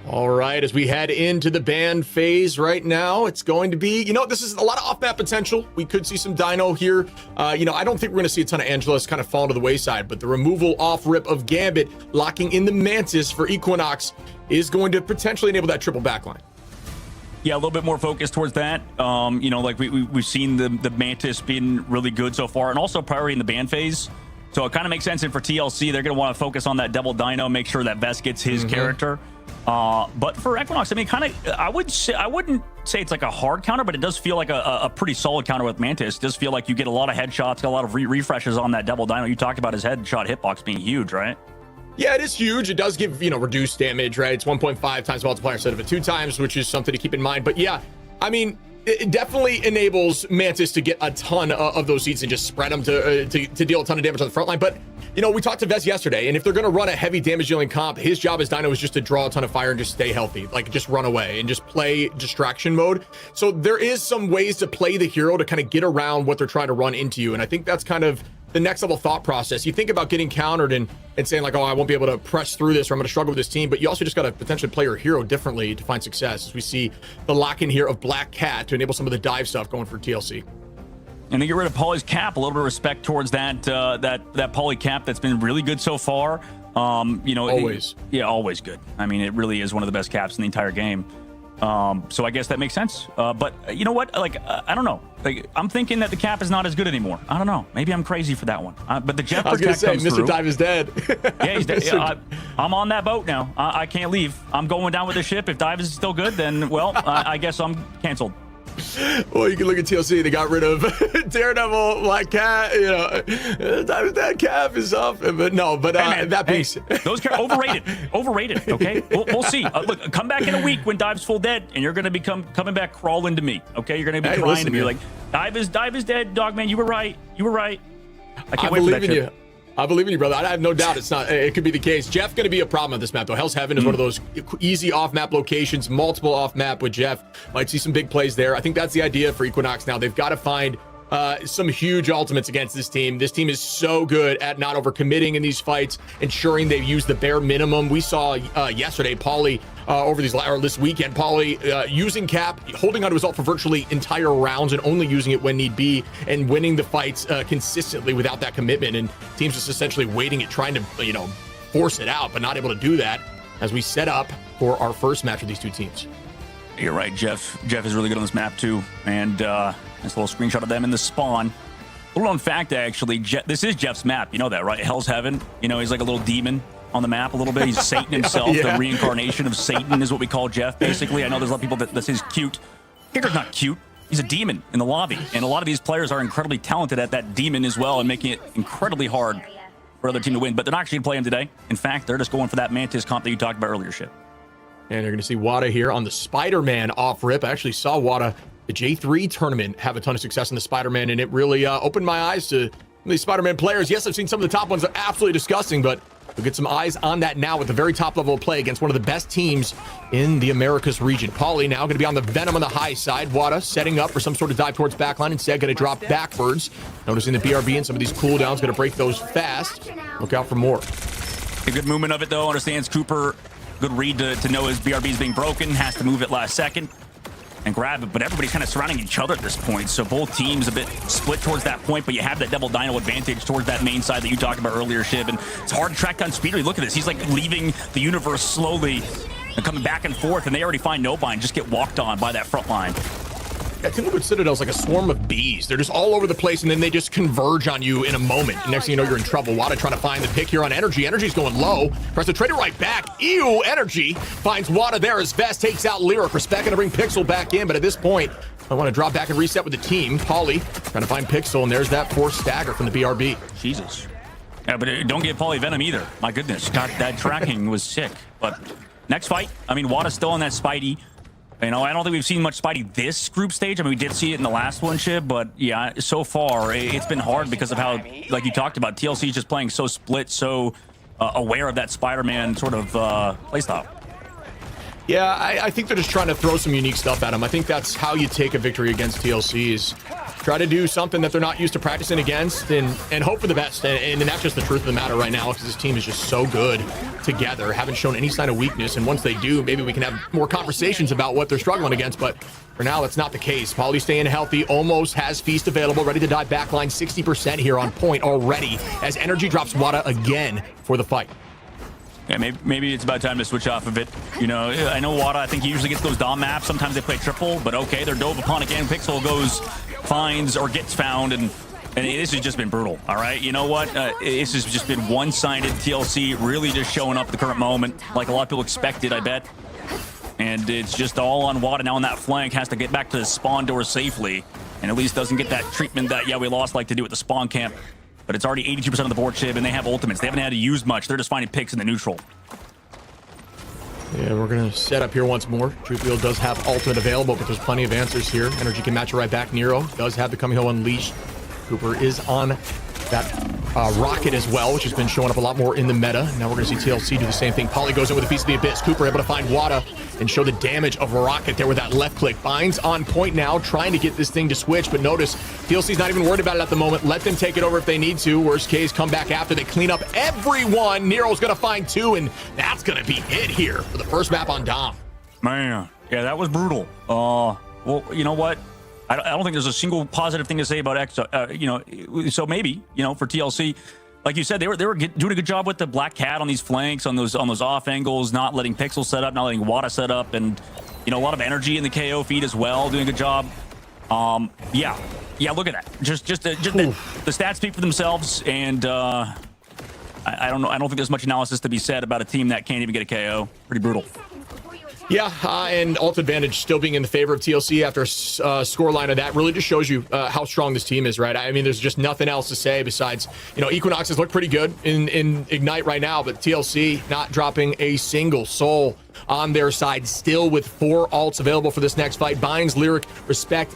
All right, as we head into the ban phase right now, it's going to be, this is a lot of off-map potential. We could see some Dino here. I don't think we're going to see a ton of Angelus kind of fall to the wayside, but the removal off-rip of Gambit, locking in the Mantis for Equinox, is going to potentially enable that triple backline. Yeah, a little bit more focus towards that. Like we've seen the Mantis being really good so far, and also priority in the ban phase. So it kind of makes sense. And for TLC, they're going to want to focus on that double Dino, make sure that Vest gets his character. But for Equinox, I mean, I wouldn't say it's like a hard counter, but it does feel like a pretty solid counter with Mantis. It does feel like you get a lot of headshots, got a lot of refreshes on that double Dino. You talked about his headshot hitbox being huge, right? Yeah, it is huge. It does give, reduced damage, right? It's 1.5 times multiplier instead of a 2 times, which is something to keep in mind. But yeah, I mean, it definitely enables Mantis to get a ton of those seats and just spread them to deal a ton of damage on the front line. But, we talked to Vez yesterday, and if they're going to run a heavy damage dealing comp, his job as Dino is just to draw a ton of fire and just stay healthy, like just run away and just play distraction mode. So there is some ways to play the hero to kind of get around what they're trying to run into you. And I think that's kind of the next level thought process. You think about getting countered and saying like, oh, I won't be able to press through this, or I'm going to struggle with this team, but you also just got to potentially play your hero differently to find success, as we see the lock in here of Black Cat to enable some of the dive stuff going for TLC. And they get rid of Poly's cap. A little bit of respect towards that Poly cap that's been really good so far. Always. Always good. I mean, it really is one of the best caps in the entire game. So I guess that makes sense. But you know what? Like, I don't know. Like, I'm thinking that the cap is not as good anymore. I don't know. Maybe I'm crazy for that one. But the Jeff protect comes Mr. through. Dive is dead. Yeah, he's dead. Yeah, I'm on that boat now. I can't leave. I'm going down with the ship. If Dive is still good, then, well, I guess I'm canceled. Well, you can look at TLC. They got rid of Daredevil, Black Cat. Dive is dead. Cap is off. But no, but that piece. Those overrated. Overrated. Okay, we'll see. Look, come back in a week when Dive's full dead, and you're gonna be coming back crawling to me. Okay, you're gonna be crying to me like, Dive is dead, Dogman. You were right. I can't wait for that shit. I believe in you, brother. I have no doubt it could be the case. Jeff going to be a problem on this map, though. Hell's Heaven is one of those easy off-map locations, multiple off-map with Jeff. Might see some big plays there. I think that's the idea for Equinox now. They've got to find some huge ultimates against this team. This team is so good at not overcommitting in these fights, ensuring they use the bare minimum. We saw yesterday, Pauly, this weekend, Pauly using cap, holding on to his ult for virtually entire rounds and only using it when need be, and winning the fights consistently without that commitment. And teams just essentially waiting it, trying to, force it out, but not able to do that as we set up for our first match with these two teams. You're right, Jeff. Jeff is really good on this map too. And this little screenshot of them in the spawn. A little known fact, actually, this is Jeff's map. You know that, right? Hell's Heaven. He's like a little demon on the map a little bit. He's Satan himself. Yeah. The reincarnation of Satan is what we call Jeff, basically. I know there's a lot of people that says cute. Kicker's not cute. He's a demon in the lobby. And a lot of these players are incredibly talented at that demon as well, and making it incredibly hard for other team to win. But they're not actually going to play him today. In fact, they're just going for that Mantis comp that you talked about earlier, Ship. And you're going to see Wada here on the Spider-Man off-rip. I actually saw Wada, the J3 tournament, have a ton of success in the Spider-Man, and it really opened my eyes to these Spider-Man players. Yes, I've seen some of the top ones that are absolutely disgusting, but We'll get some eyes on that now with the very top level of play against one of the best teams in the Americas region. Pauly now going to be on the Venom on the high side. Wada setting up for some sort of dive towards backline. Instead, going to drop backwards. Noticing the BRB and some of these cooldowns, going to break those fast. Look out for more. A good movement of it, though. Understands Cooper. Good read to know his BRB is being broken. Has to move it last second and grab it, but everybody's kind of surrounding each other at this point, so both teams a bit split towards that point, but you have that double dino advantage towards that main side that you talked about earlier, Shib, and it's hard to track down Speedery. Look at this, he's like leaving the universe slowly and coming back and forth, and they already find Nobind, just get walked on by that front line. Yeah, Timberwood Citadel's like a swarm of bees. They're just all over the place, and then they just converge on you in a moment. Next thing you know, you're in trouble. Wada trying to find the pick here on Energy. Energy's going low. Press the trader right back. Ew, Energy finds Wada there as Vest takes out Lyric. Respect going to bring Pixel back in, but at this point, I want to drop back and reset with the team. Pauly trying to find Pixel, and there's that forced stagger from the BRB. Jesus. Yeah, but don't get Pauly Venom either. My goodness, God, that tracking was sick. But next fight, I mean, Wada's still on that Spidey. You know, I don't think we've seen much Spidey this group stage. I mean, we did see it in the last one, Shib, but yeah, so far it's been hard because of how, like you talked about, TLC is just playing so split, so aware of that Spider-Man sort of playstyle. Yeah, I think they're just trying to throw some unique stuff at him. I think that's how you take a victory against TLC is try to do something that they're not used to practicing against and hope for the best. And that's just the truth of the matter right now because this team is just so good together, haven't shown any sign of weakness. And once they do, maybe we can have more conversations about what they're struggling against. But for now, that's not the case. Pauly staying healthy, almost has Feast available, ready to dive backline, 60% here on point already as Energy drops Wada again for the fight. Yeah, maybe it's about time to switch off of it. You know, I know Wada, I think he usually gets those Dom maps. Sometimes they play triple, but okay, they're dove upon again. Pixel goes, finds, or gets found, and this has just been brutal, all right? You know what? This has just been one-sided. TLC really just showing up at the current moment, like a lot of people expected, I bet. And it's just all on Wada now on that flank. Has to get back to the spawn door safely, and at least doesn't get that treatment that, yeah, we lost like to do at the spawn camp. But it's already 82% of the board, Shib, and they have ultimates. They haven't had to use much. They're just finding picks in the neutral. Yeah, we're going to set up here once more. Truthwheel does have ultimate available, but there's plenty of answers here. Energy can match it right back. Nero does have the Kamiho Unleashed. Cooper is on that rocket as well, which has been showing up a lot more in the meta. Now we're going to see TLC do the same thing. Pauly goes in with a piece of the Abyss. Cooper able to find Wada and show the damage of Rocket there with that left click. Binds on point now, trying to get this thing to switch, but notice TLC's not even worried about it at the moment. Let them take it over if they need to. Worst case, come back after they clean up everyone. Nero's going to find two, and that's going to be it here for the first map on Dom. Man, yeah, that was brutal. Well, you know what? I don't think there's a single positive thing to say about X. You know, so maybe, you know, for TLC, like you said, they were doing a good job with the Black Cat on these flanks, on those off angles, not letting Pixel set up, not letting Wada set up, and you know, a lot of energy in the KO feed as well, doing a good job. Yeah, look at that. Just the stats speak for themselves, and I don't know. I don't think there's much analysis to be said about a team that can't even get a KO. Pretty brutal. Yeah, and ult advantage still being in the favor of TLC after a scoreline of that really just shows you how strong this team is, right? I mean, there's just nothing else to say besides, you know, Equinox has looked pretty good in Ignite right now, but TLC not dropping a single soul on their side, still with 4 ults available for this next fight. Binds, Lyric, Respect.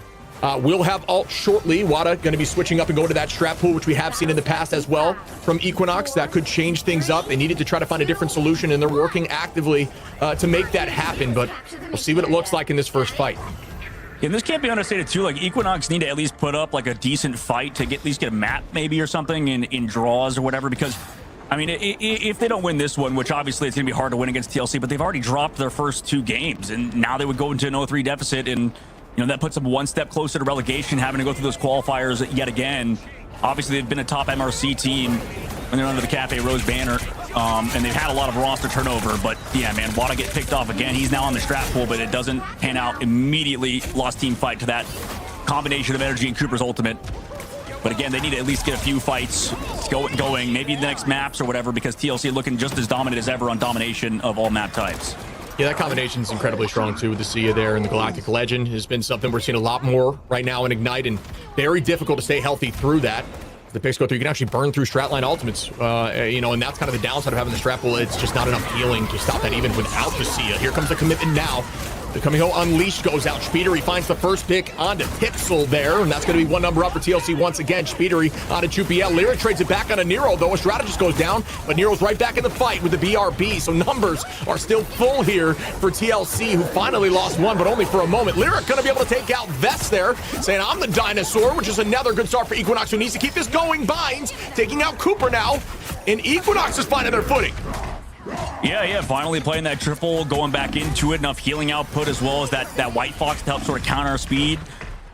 We'll have ult shortly. Wada going to be switching up and going to that strap pool, which we have seen in the past as well from Equinox. That could change things up. They needed to try to find a different solution, and they're working actively to make that happen. But we'll see what it looks like in this first fight. And this can't be understated too. Like Equinox need to at least put up like a decent fight to at least get a map maybe or something in draws or whatever. Because I mean, if they don't win this one, which obviously it's going to be hard to win against TLC, but they've already dropped their first 2 games, and now they would go into an 0-3 deficit and. You know, that puts them one step closer to relegation, having to go through those qualifiers yet again. Obviously, they've been a top MRC team when they're under the Cafe Rose banner, and they've had a lot of roster turnover. But, yeah, man, Wada get picked off again. He's now on the strap pool, but it doesn't pan out. Immediately lost team fight to that combination of Energy and Cooper's ultimate. But, again, they need to at least get a few fights going, maybe the next maps or whatever, because TLC looking just as dominant as ever on domination of all map types. Yeah, that combination is incredibly strong, too, with the Sia there and the Galactic Legend has been something we're seeing a lot more right now in Ignite, and very difficult to stay healthy through that. The picks go through, you can actually burn through strat line ultimates, you know, and that's kind of the downside of having the strap pool. It's just not enough healing to stop that even without the Sia. Here comes the commitment now. The Kamiho Unleashed goes out. Speedery finds the first pick onto Pixel there, and that's going to be one number up for TLC once again. Speedery onto Chupiel. Lyric trades it back onto Nero, though. A strategist goes down, but Nero's right back in the fight with the BRB, so numbers are still full here for TLC, who finally lost one, but only for a moment. Lyric going to be able to take out Vest there, saying, I'm the dinosaur, which is another good start for Equinox, who needs to keep this going. Binds, taking out Cooper now, and Equinox is finding their footing. Yeah, finally playing that triple, going back into it, enough healing output as well as that White Fox to help sort of counter speed.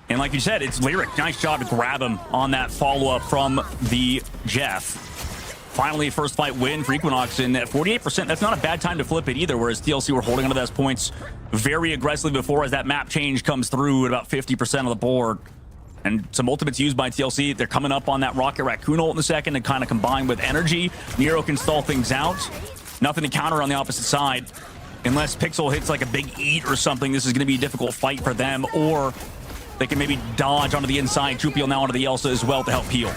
And like you said, it's Lyric. Nice job to grab him on that follow-up from the Jeff. Finally, first fight win for Equinox, and at 48%, that's not a bad time to flip it either, whereas TLC were holding onto those points very aggressively before as that map change comes through at about 50% of the board. And some ultimates used by TLC. They're coming up on that Rocket Raccoon ult in a second and kind of combine with energy. Nero can stall things out. Nothing to counter on the opposite side. Unless Pixel hits like a big eat or something, this is going to be a difficult fight for them. Or they can maybe dodge onto the inside. Chupiel now onto the Elsa as well to help heal.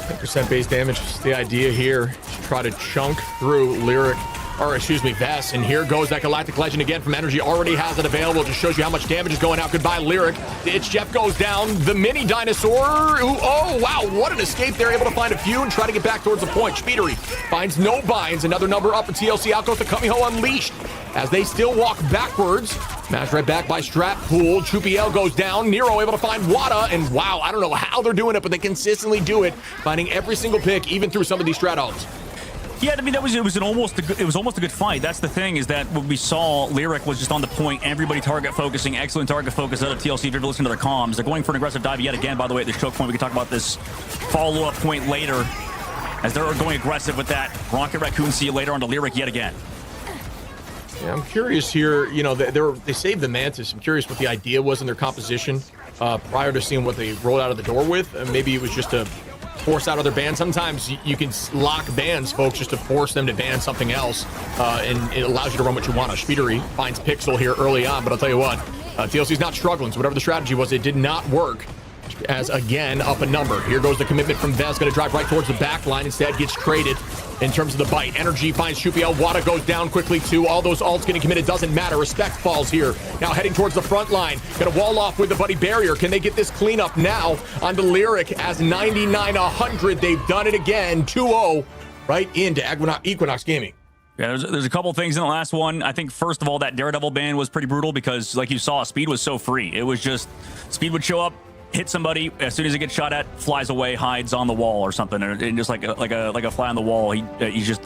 10% base damage is the idea here. Try to chunk through Lyric. Or excuse me, Vest. And here goes that Galactic Legend again from Energy. Already has it available. Just shows you how much damage is going out. Goodbye, Lyric. It's Jeff goes down. The mini dinosaur. Ooh, oh, wow. What an escape. They're able to find a few and try to get back towards the point. Speedery finds no binds. Another number up for TLC. Out goes the Kamiho Unleashed as they still walk backwards. Match right back by Stratpool. Chupiel goes down. Nero able to find Wada. And wow, I don't know how they're doing it, but they consistently do it. Finding every single pick, even through some of these Stratos. Yeah, I mean, it was almost a good fight. That's the thing, is that what we saw, Lyric was just on the point. Everybody target focusing, excellent target focus out of TLC. If you ever listen to their comms, they're going for an aggressive dive yet again. By the way, at the choke point, we can talk about this follow-up point later, as they're going aggressive with that Rocket Raccoon. See you later onto Lyric yet again. Yeah, I'm curious here. You know, they saved the Mantis. I'm curious what the idea was in their composition prior to seeing what they rolled out of the door with. Maybe it was just to force out other bans. Sometimes you can lock bans, folks, just to force them to ban something else, and it allows you to run what you want. Speedery finds Pixel here early on, but I'll tell you what, TLC's not struggling, so whatever the strategy was, it did not work. As again, up a number. Here goes the commitment from Vez, going to drive right towards the back line. Instead, gets traded in terms of the bite. Energy finds Chupiel. Wada goes down quickly too. All those ults getting committed, doesn't matter. Respect falls here. Now heading towards the front line. Going to wall off with the buddy barrier. Can they get this cleanup now onto Lyric as 99-100? They've done it again. 2-0 right into Equinox Gaming. Yeah, there's a couple things in the last one. I think, first of all, that Daredevil ban was pretty brutal because, like you saw, Speed was so free. It was just, Speed would show up, hit somebody, as soon as it gets shot at, flies away, hides on the wall or something, and just like a fly on the wall. He's just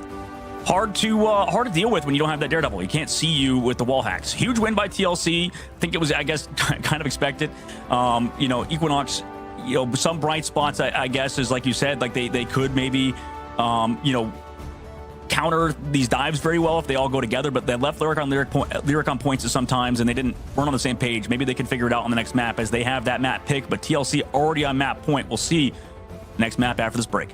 hard to deal with when you don't have that Daredevil. He can't see you with the wall hacks. Huge win by TLC. I think it was, I guess, kind of expected. You know, Equinox, you know, some bright spots, I guess, is like you said, like they could maybe, you know, counter these dives very well if they all go together, but they left Lyric on points sometimes, and they weren't on the same page. Maybe they can figure it out on the next map as they have that map pick, but TLC already on map point. We'll see next map after this break.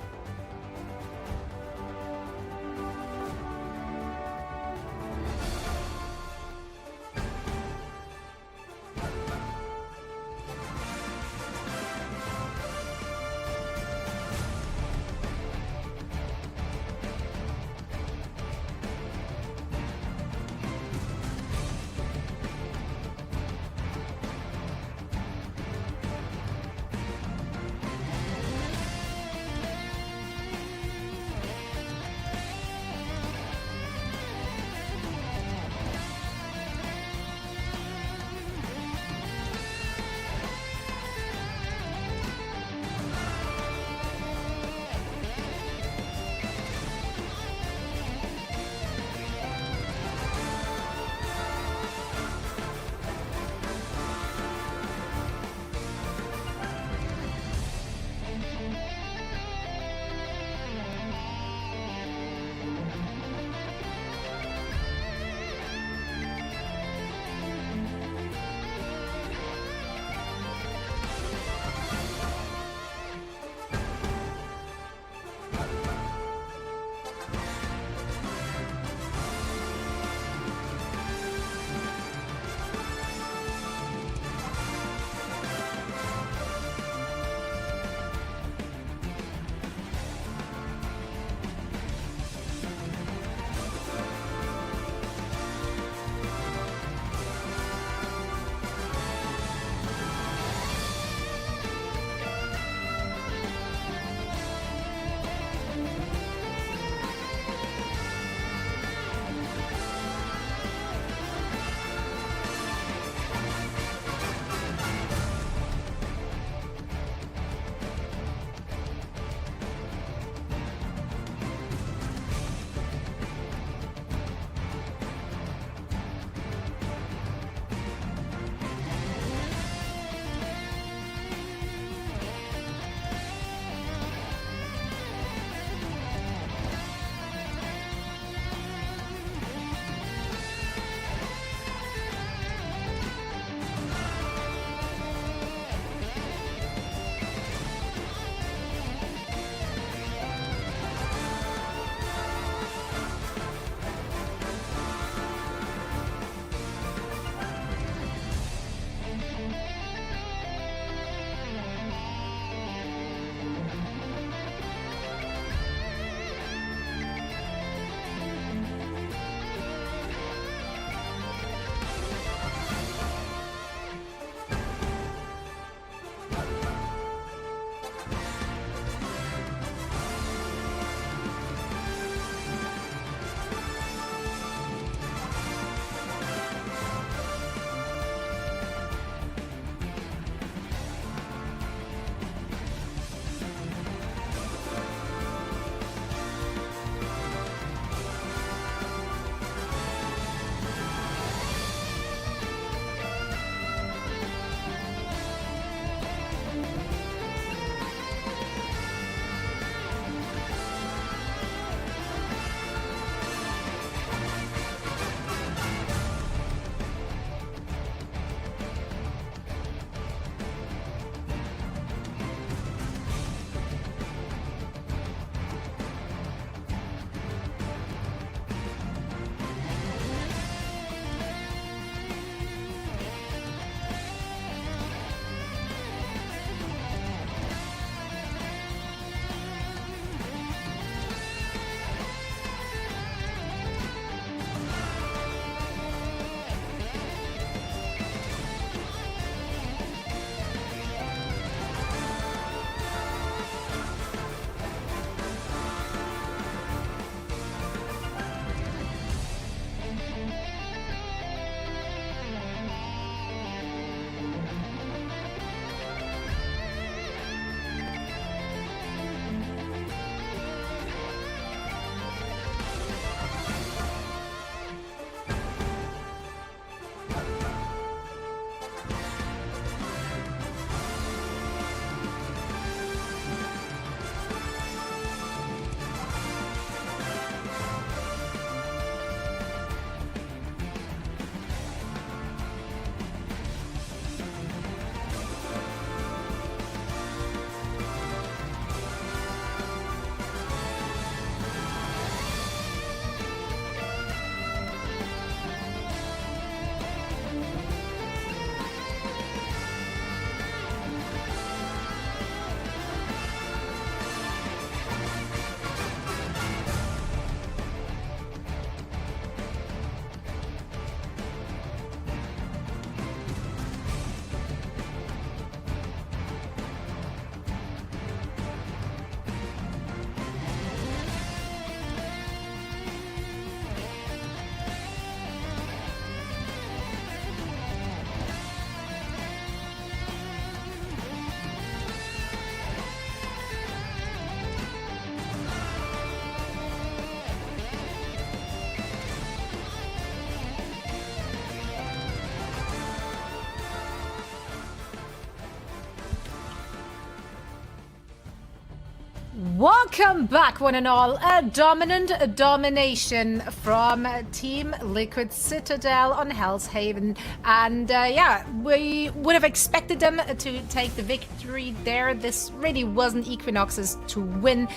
Welcome back, one and all. A dominant domination from Team Liquid Citadel on Hell's Haven. And yeah, we would have expected them to take the victory there. This really wasn't Equinox's to win.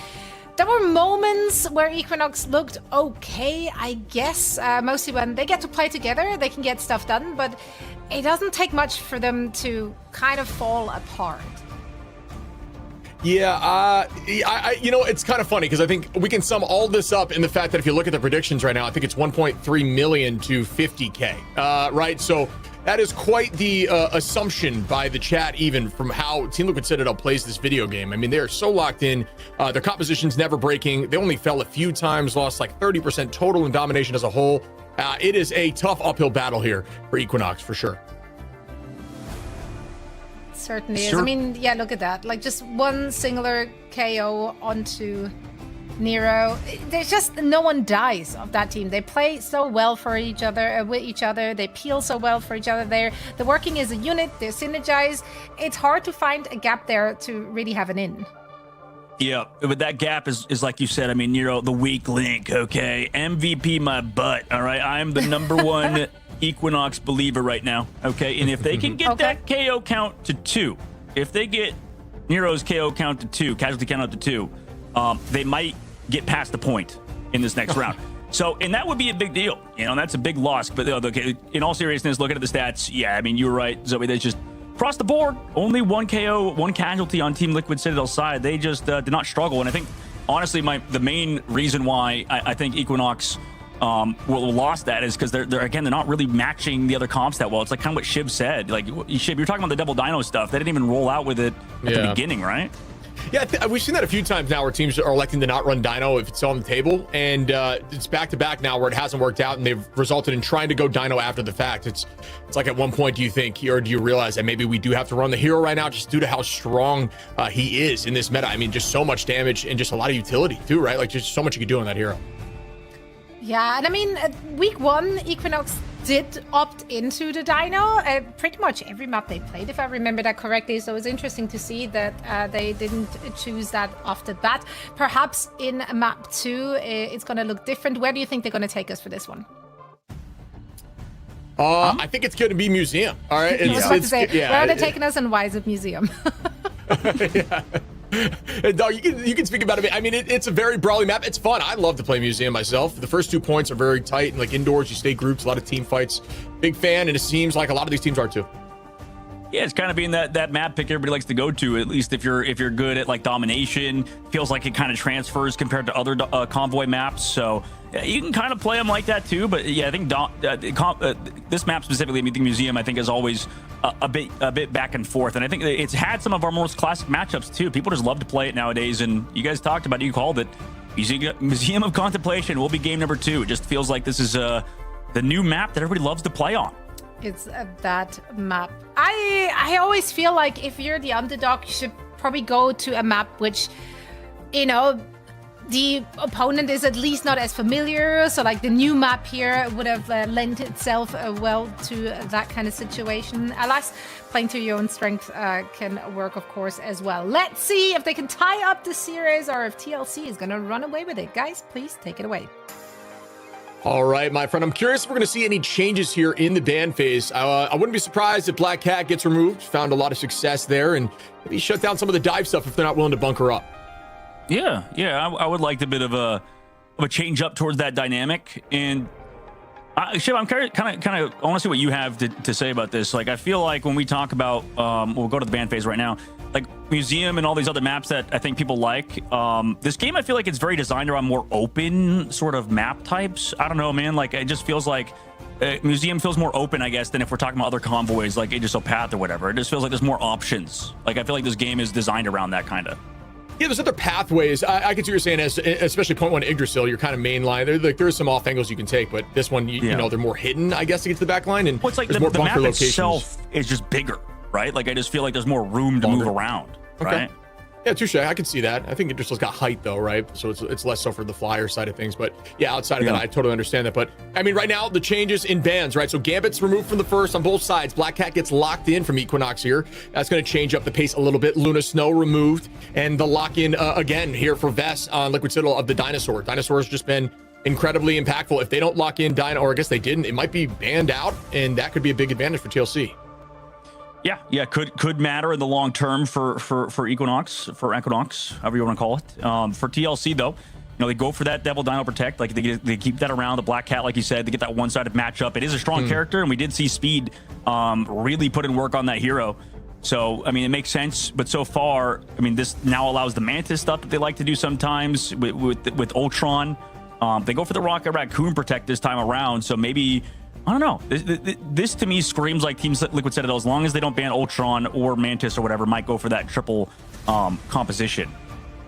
There were moments where Equinox looked okay, I guess. Mostly when they get to play together, they can get stuff done. But it doesn't take much for them to kind of fall apart. Yeah, I you know, it's kind of funny because I think we can sum all this up in the fact that if you look at the predictions right now, I think it's 1.3 million to 50K, right? So that is quite the assumption by the chat, even from how Team Liquid Citadel plays this video game. I mean, they are so locked in. Their composition's never breaking. They only fell a few times, lost like 30% total in domination as a whole. It is a tough uphill battle here for Equinox, for sure. Certainly is. I mean, yeah, look at that. Like, just one singular KO onto Nero. There's just no one dies of that team. They play so well for each other, with each other. They peel so well for each other. They're working as a unit. They're synergized. It's hard to find a gap there to really have an in. Yeah, but that gap is like you said. I mean, Nero, the weak link. Okay, MVP my butt. All right, I'm the number one Equinox believer right now. Okay, and if they can get that KO count to 2, if they get Nero's KO count to 2, casualty count up to 2, they might get past the point in this next round. So, and that would be a big deal. You know, that's a big loss. But okay, in all seriousness, looking at the stats, yeah, I mean, you were right, Zoe. They just across the board, only 1 KO, 1 casualty on Team Liquid Citadel's side. They just did not struggle. And I think, honestly, the main reason why I think Equinox lost that is because they're not really matching the other comps that well. It's like kind of what Shiv said. Like, Shiv, you're talking about the double dino stuff. They didn't even roll out with it at the beginning, right? Yeah, we've seen that a few times now where teams are electing to not run Dino if it's on the table, and it's back-to-back now where it hasn't worked out, and they've resulted in trying to go Dino after the fact. It's like, at one point, do you think, or do you realize that maybe we do have to run the hero right now just due to how strong he is in this meta? I mean, just so much damage and just a lot of utility too, right? Like, just so much you can do on that hero. Yeah, and I mean, week 1, Equinox did opt into the Dino. Pretty much every map they played, if I remember that correctly. So it's interesting to see that they didn't choose that off the bat. Perhaps in map 2, it's going to look different. Where do you think they're going to take us for this one? I think it's going to be Museum. All right. I was about to say, where are they taking us and why is it Museum? Yeah. Dog, you can speak about it. I mean, it's a very brawly map. It's fun. I love to play Museum myself. The first 2 points are very tight, and like indoors, you stay groups, a lot of team fights. Big fan, and it seems like a lot of these teams are too. Yeah, it's kind of being that map pick everybody likes to go to. At least if you're good at like domination, feels like it kind of transfers compared to other convoy maps. So yeah, you can kind of play them like that too. But yeah, I think this map specifically, I mean, the Museum, I think is always a bit back and forth. And I think it's had some of our most classic matchups too. People just love to play it nowadays. And you guys talked about it, you called it Museum of Contemplation will be game number 2. It just feels like this is the new map that everybody loves to play on. It's that map. I always feel like if you're the underdog, you should probably go to a map which, you know, the opponent is at least not as familiar. So like the new map here would have lent itself well to that kind of situation. Alas, playing to your own strength can work, of course, as well. Let's see if they can tie up the series or if TLC is going to run away with it. Guys, please take it away. All right, my friend. I'm curious if we're going to see any changes here in the ban phase. I wouldn't be surprised if Black Cat gets removed. Found a lot of success there, and maybe shut down some of the dive stuff if they're not willing to bunker up. Yeah, I would like a bit of a change up towards that dynamic. And Shiv, I'm kind of I want to see what you have to say about this. Like, I feel like when we talk about, we'll go to the ban phase right now, like Museum and all these other maps that I think people like. This game, I feel like it's very designed around more open sort of map types. I don't know, man. Like, it just feels like Museum feels more open, I guess, than if we're talking about other convoys like Aegis Path or whatever. It just feels like there's more options. Like, I feel like this game is designed around that kind of. Yeah, there's other pathways. I can see what you're saying, especially point 1 Yggdrasil, you're kind of main line. There's some off angles you can take, but this one, you know, they're more hidden, I guess, to get to the back line. And it's like there's more the bunker map locations. Itself is just bigger, right? Like, I just feel like there's more room to move around, right? Yeah, touche. I can see that. I think it just got height though, right? So it's less so for the flyer side of things. But yeah, outside of that, I totally understand that. But I mean, right now the changes in bans, right? So Gambit's removed from the first on both sides. Black Cat gets locked in from Equinox here. That's going to change up the pace a little bit. Luna Snow removed, and the lock in again here for Vest on Liquid Citadel of the Dinosaur. Dinosaur has just been incredibly impactful. If they don't lock in Dino, or I guess they didn't, it might be banned out, and that could be a big advantage for TLC. Yeah, could matter in the long term for Equinox, however you want to call it. For TLC though, they go for that Devil Dino Protect, like they keep that around. The Black Cat, like you said, they get that one-sided matchup. It is a strong character, and we did see Speed really put in work on that hero. So I mean, it makes sense. But so far, I mean, this now allows the Mantis stuff that they like to do sometimes with Ultron. They go for the Rocket Raccoon Protect this time around. So maybe, I don't know. This to me screams like Team Liquid Citadel, as long as they don't ban Ultron or Mantis or whatever, might go for that triple composition.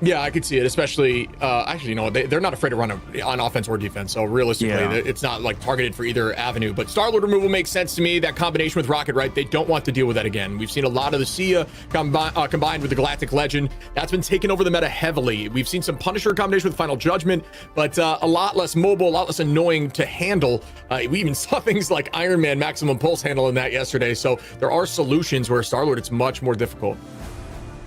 Yeah, I could see it, especially, actually, they're not afraid to run on offense or defense. So realistically, it's not like targeted for either avenue. But Star-Lord removal makes sense to me. That combination with Rocket, right? They don't want to deal with that again. We've seen a lot of the Sia combined with the Galactic Legend. That's been taking over the meta heavily. We've seen some Punisher combination with Final Judgment, but a lot less mobile, a lot less annoying to handle. We even saw things like Iron Man Maximum Pulse handling that yesterday. So there are solutions where Star-Lord, it's much more difficult.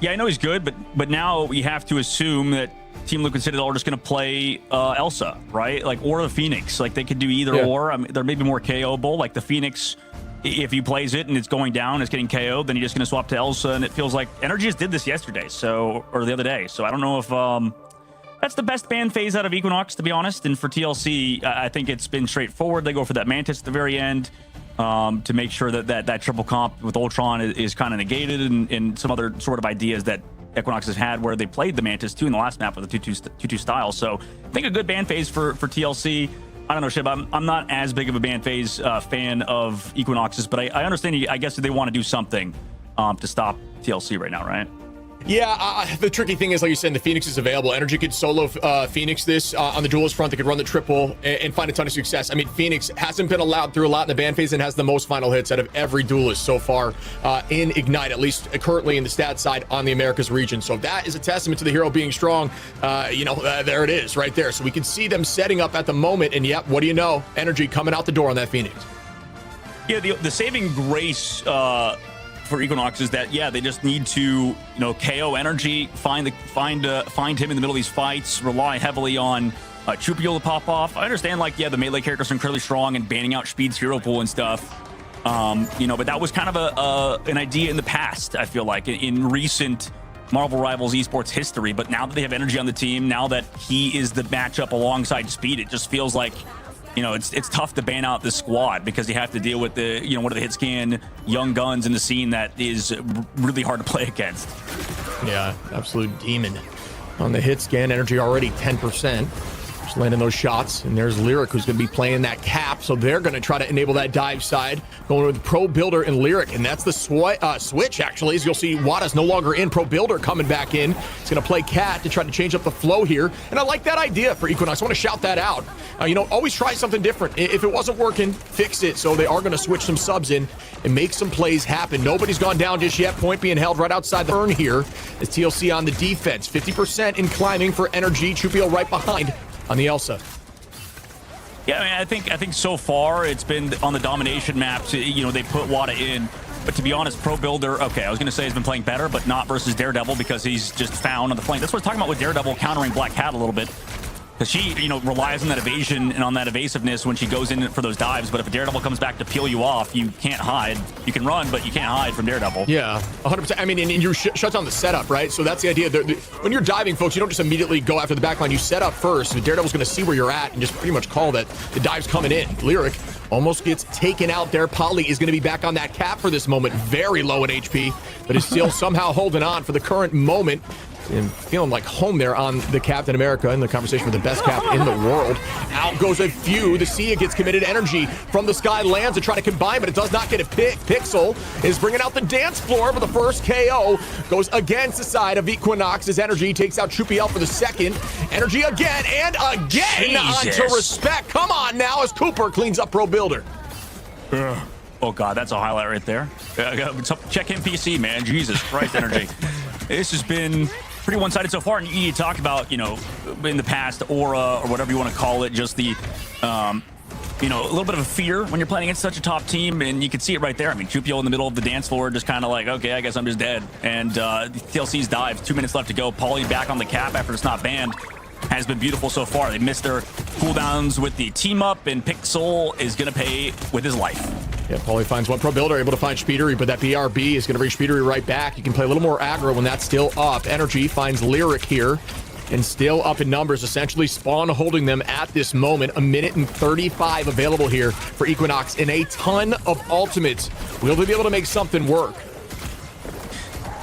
Yeah, I know he's good, but now we have to assume that Team Liquid Citadel are just going to play Elsa, right? Like, or the Phoenix. Like, they could do either or. I mean, they're maybe more KO-able. Like, the Phoenix, if he plays it and it's going down, it's getting KO'd, then you're just going to swap to Elsa, and it feels like Energy just did this yesterday, or the other day. So I don't know if that's the best ban phase out of Equinox, to be honest. And for TLC, I think it's been straightforward. They go for that Mantis at the very end. To make sure that triple comp with Ultron is kind of negated, and some other sort of ideas that Equinox has had where they played the Mantis too in the last map with the 2-2 style. So I think a good ban phase for TLC. I don't know, Shib, I'm not as big of a ban phase fan of Equinox's, but I understand. I guess they want to do something to stop TLC right now, right? Yeah, the tricky thing is, like you said, the Phoenix is available. Energy could solo Phoenix this on the duelist front. They could run the triple and find a ton of success. I mean, Phoenix hasn't been allowed through a lot in the ban phase and has the most final hits out of every duelist so far in Ignite, at least currently in the stat side on the Americas region. So that is a testament to the hero being strong. There it is right there. So we can see them setting up at the moment. And yep, what do you know? Energy coming out the door on that Phoenix. Yeah, the saving grace for Equinox is that they just need to KO Energy, find him in the middle of these fights, rely heavily on Chupiel to pop off. I understand the melee characters are incredibly strong and banning out Speed's hero pool and stuff, but that was kind of an idea in the past. I feel like in recent Marvel Rivals esports history, but now that they have Energy on the team, now that he is the matchup alongside Speed, it just feels like it's tough to ban out this squad because you have to deal with the one of the hit scan young guns in the scene that is really hard to play against. Yeah, absolute demon on the hit scan. Energy already 10%. Just landing those shots, and there's Lyric, who's going to be playing that cap, so they're going to try to enable that dive side, going with Pro Builder and Lyric, and that's the switch, actually, as you'll see Wada's no longer in, Pro Builder coming back in. He's going to play Cat to try to change up the flow here, and I like that idea for Equinox. I want to shout that out. Always try something different. If it wasn't working, fix it, so they are going to switch some subs in and make some plays happen. Nobody's gone down just yet. Point being held right outside the burn here as TLC on the defense. 50% in climbing for Energy. Chupiel right behind on the Elsa. Yeah, I mean, I think so far it's been on the domination maps. They put Wada in, but to be honest, Pro Builder, okay, I was gonna say he's been playing better, but not versus Daredevil because he's just found on the flank. That's what I was talking about with Daredevil countering Black Cat a little bit. Because she, relies on that evasion and on that evasiveness when she goes in for those dives. But if a Daredevil comes back to peel you off, you can't hide. You can run, but you can't hide from Daredevil. Yeah, 100%. I mean, and you shut down the setup, right? So that's the idea. When you're diving, folks, you don't just immediately go after the backline. You set up first. The Daredevil's going to see where you're at and just pretty much call that the dive's coming in. Lyric almost gets taken out there. Polly is going to be back on that cap for this moment. Very low in HP, but is still somehow holding on for the current moment. And feeling like home there on the Captain America in the conversation with the best cap in the world. Out goes a few. The Sia gets committed. Energy from the sky lands to try to combine, but it does not get a pick. Pixel is bringing out the dance floor for the first KO. Goes against the side of Equinox as Energy takes out Chupiel for the second. Energy again and again onto Respect. Come on now as Cooper cleans up Pro Builder. Oh, God, that's a highlight right there. Check NPC, man. Jesus Christ, Energy. This has been pretty one-sided so far. And you talk about, you know, in the past, aura or whatever you want to call it, just the, you know, a little bit of a fear when you're playing against such a top team, and you can see it right there. I mean, Chupio in the middle of the dance floor, just kind of like, okay, I guess I'm just dead. And TLC's dive, 2 minutes left to go. Paulie back on the cap after it's not banned, has been beautiful so far. They missed their cooldowns with the team up, and Pixel is going to pay with his life. Yeah, Paulie finds one. Pro Builder able to find Speedery, but that BRB is going to bring Speedery right back. You can play a little more aggro when that's still up. Energy finds Lyric here, and still up in numbers. Essentially, Spawn holding them at this moment. 1 minute and 35 available here for Equinox in a ton of ultimates. Will they be able to make something work?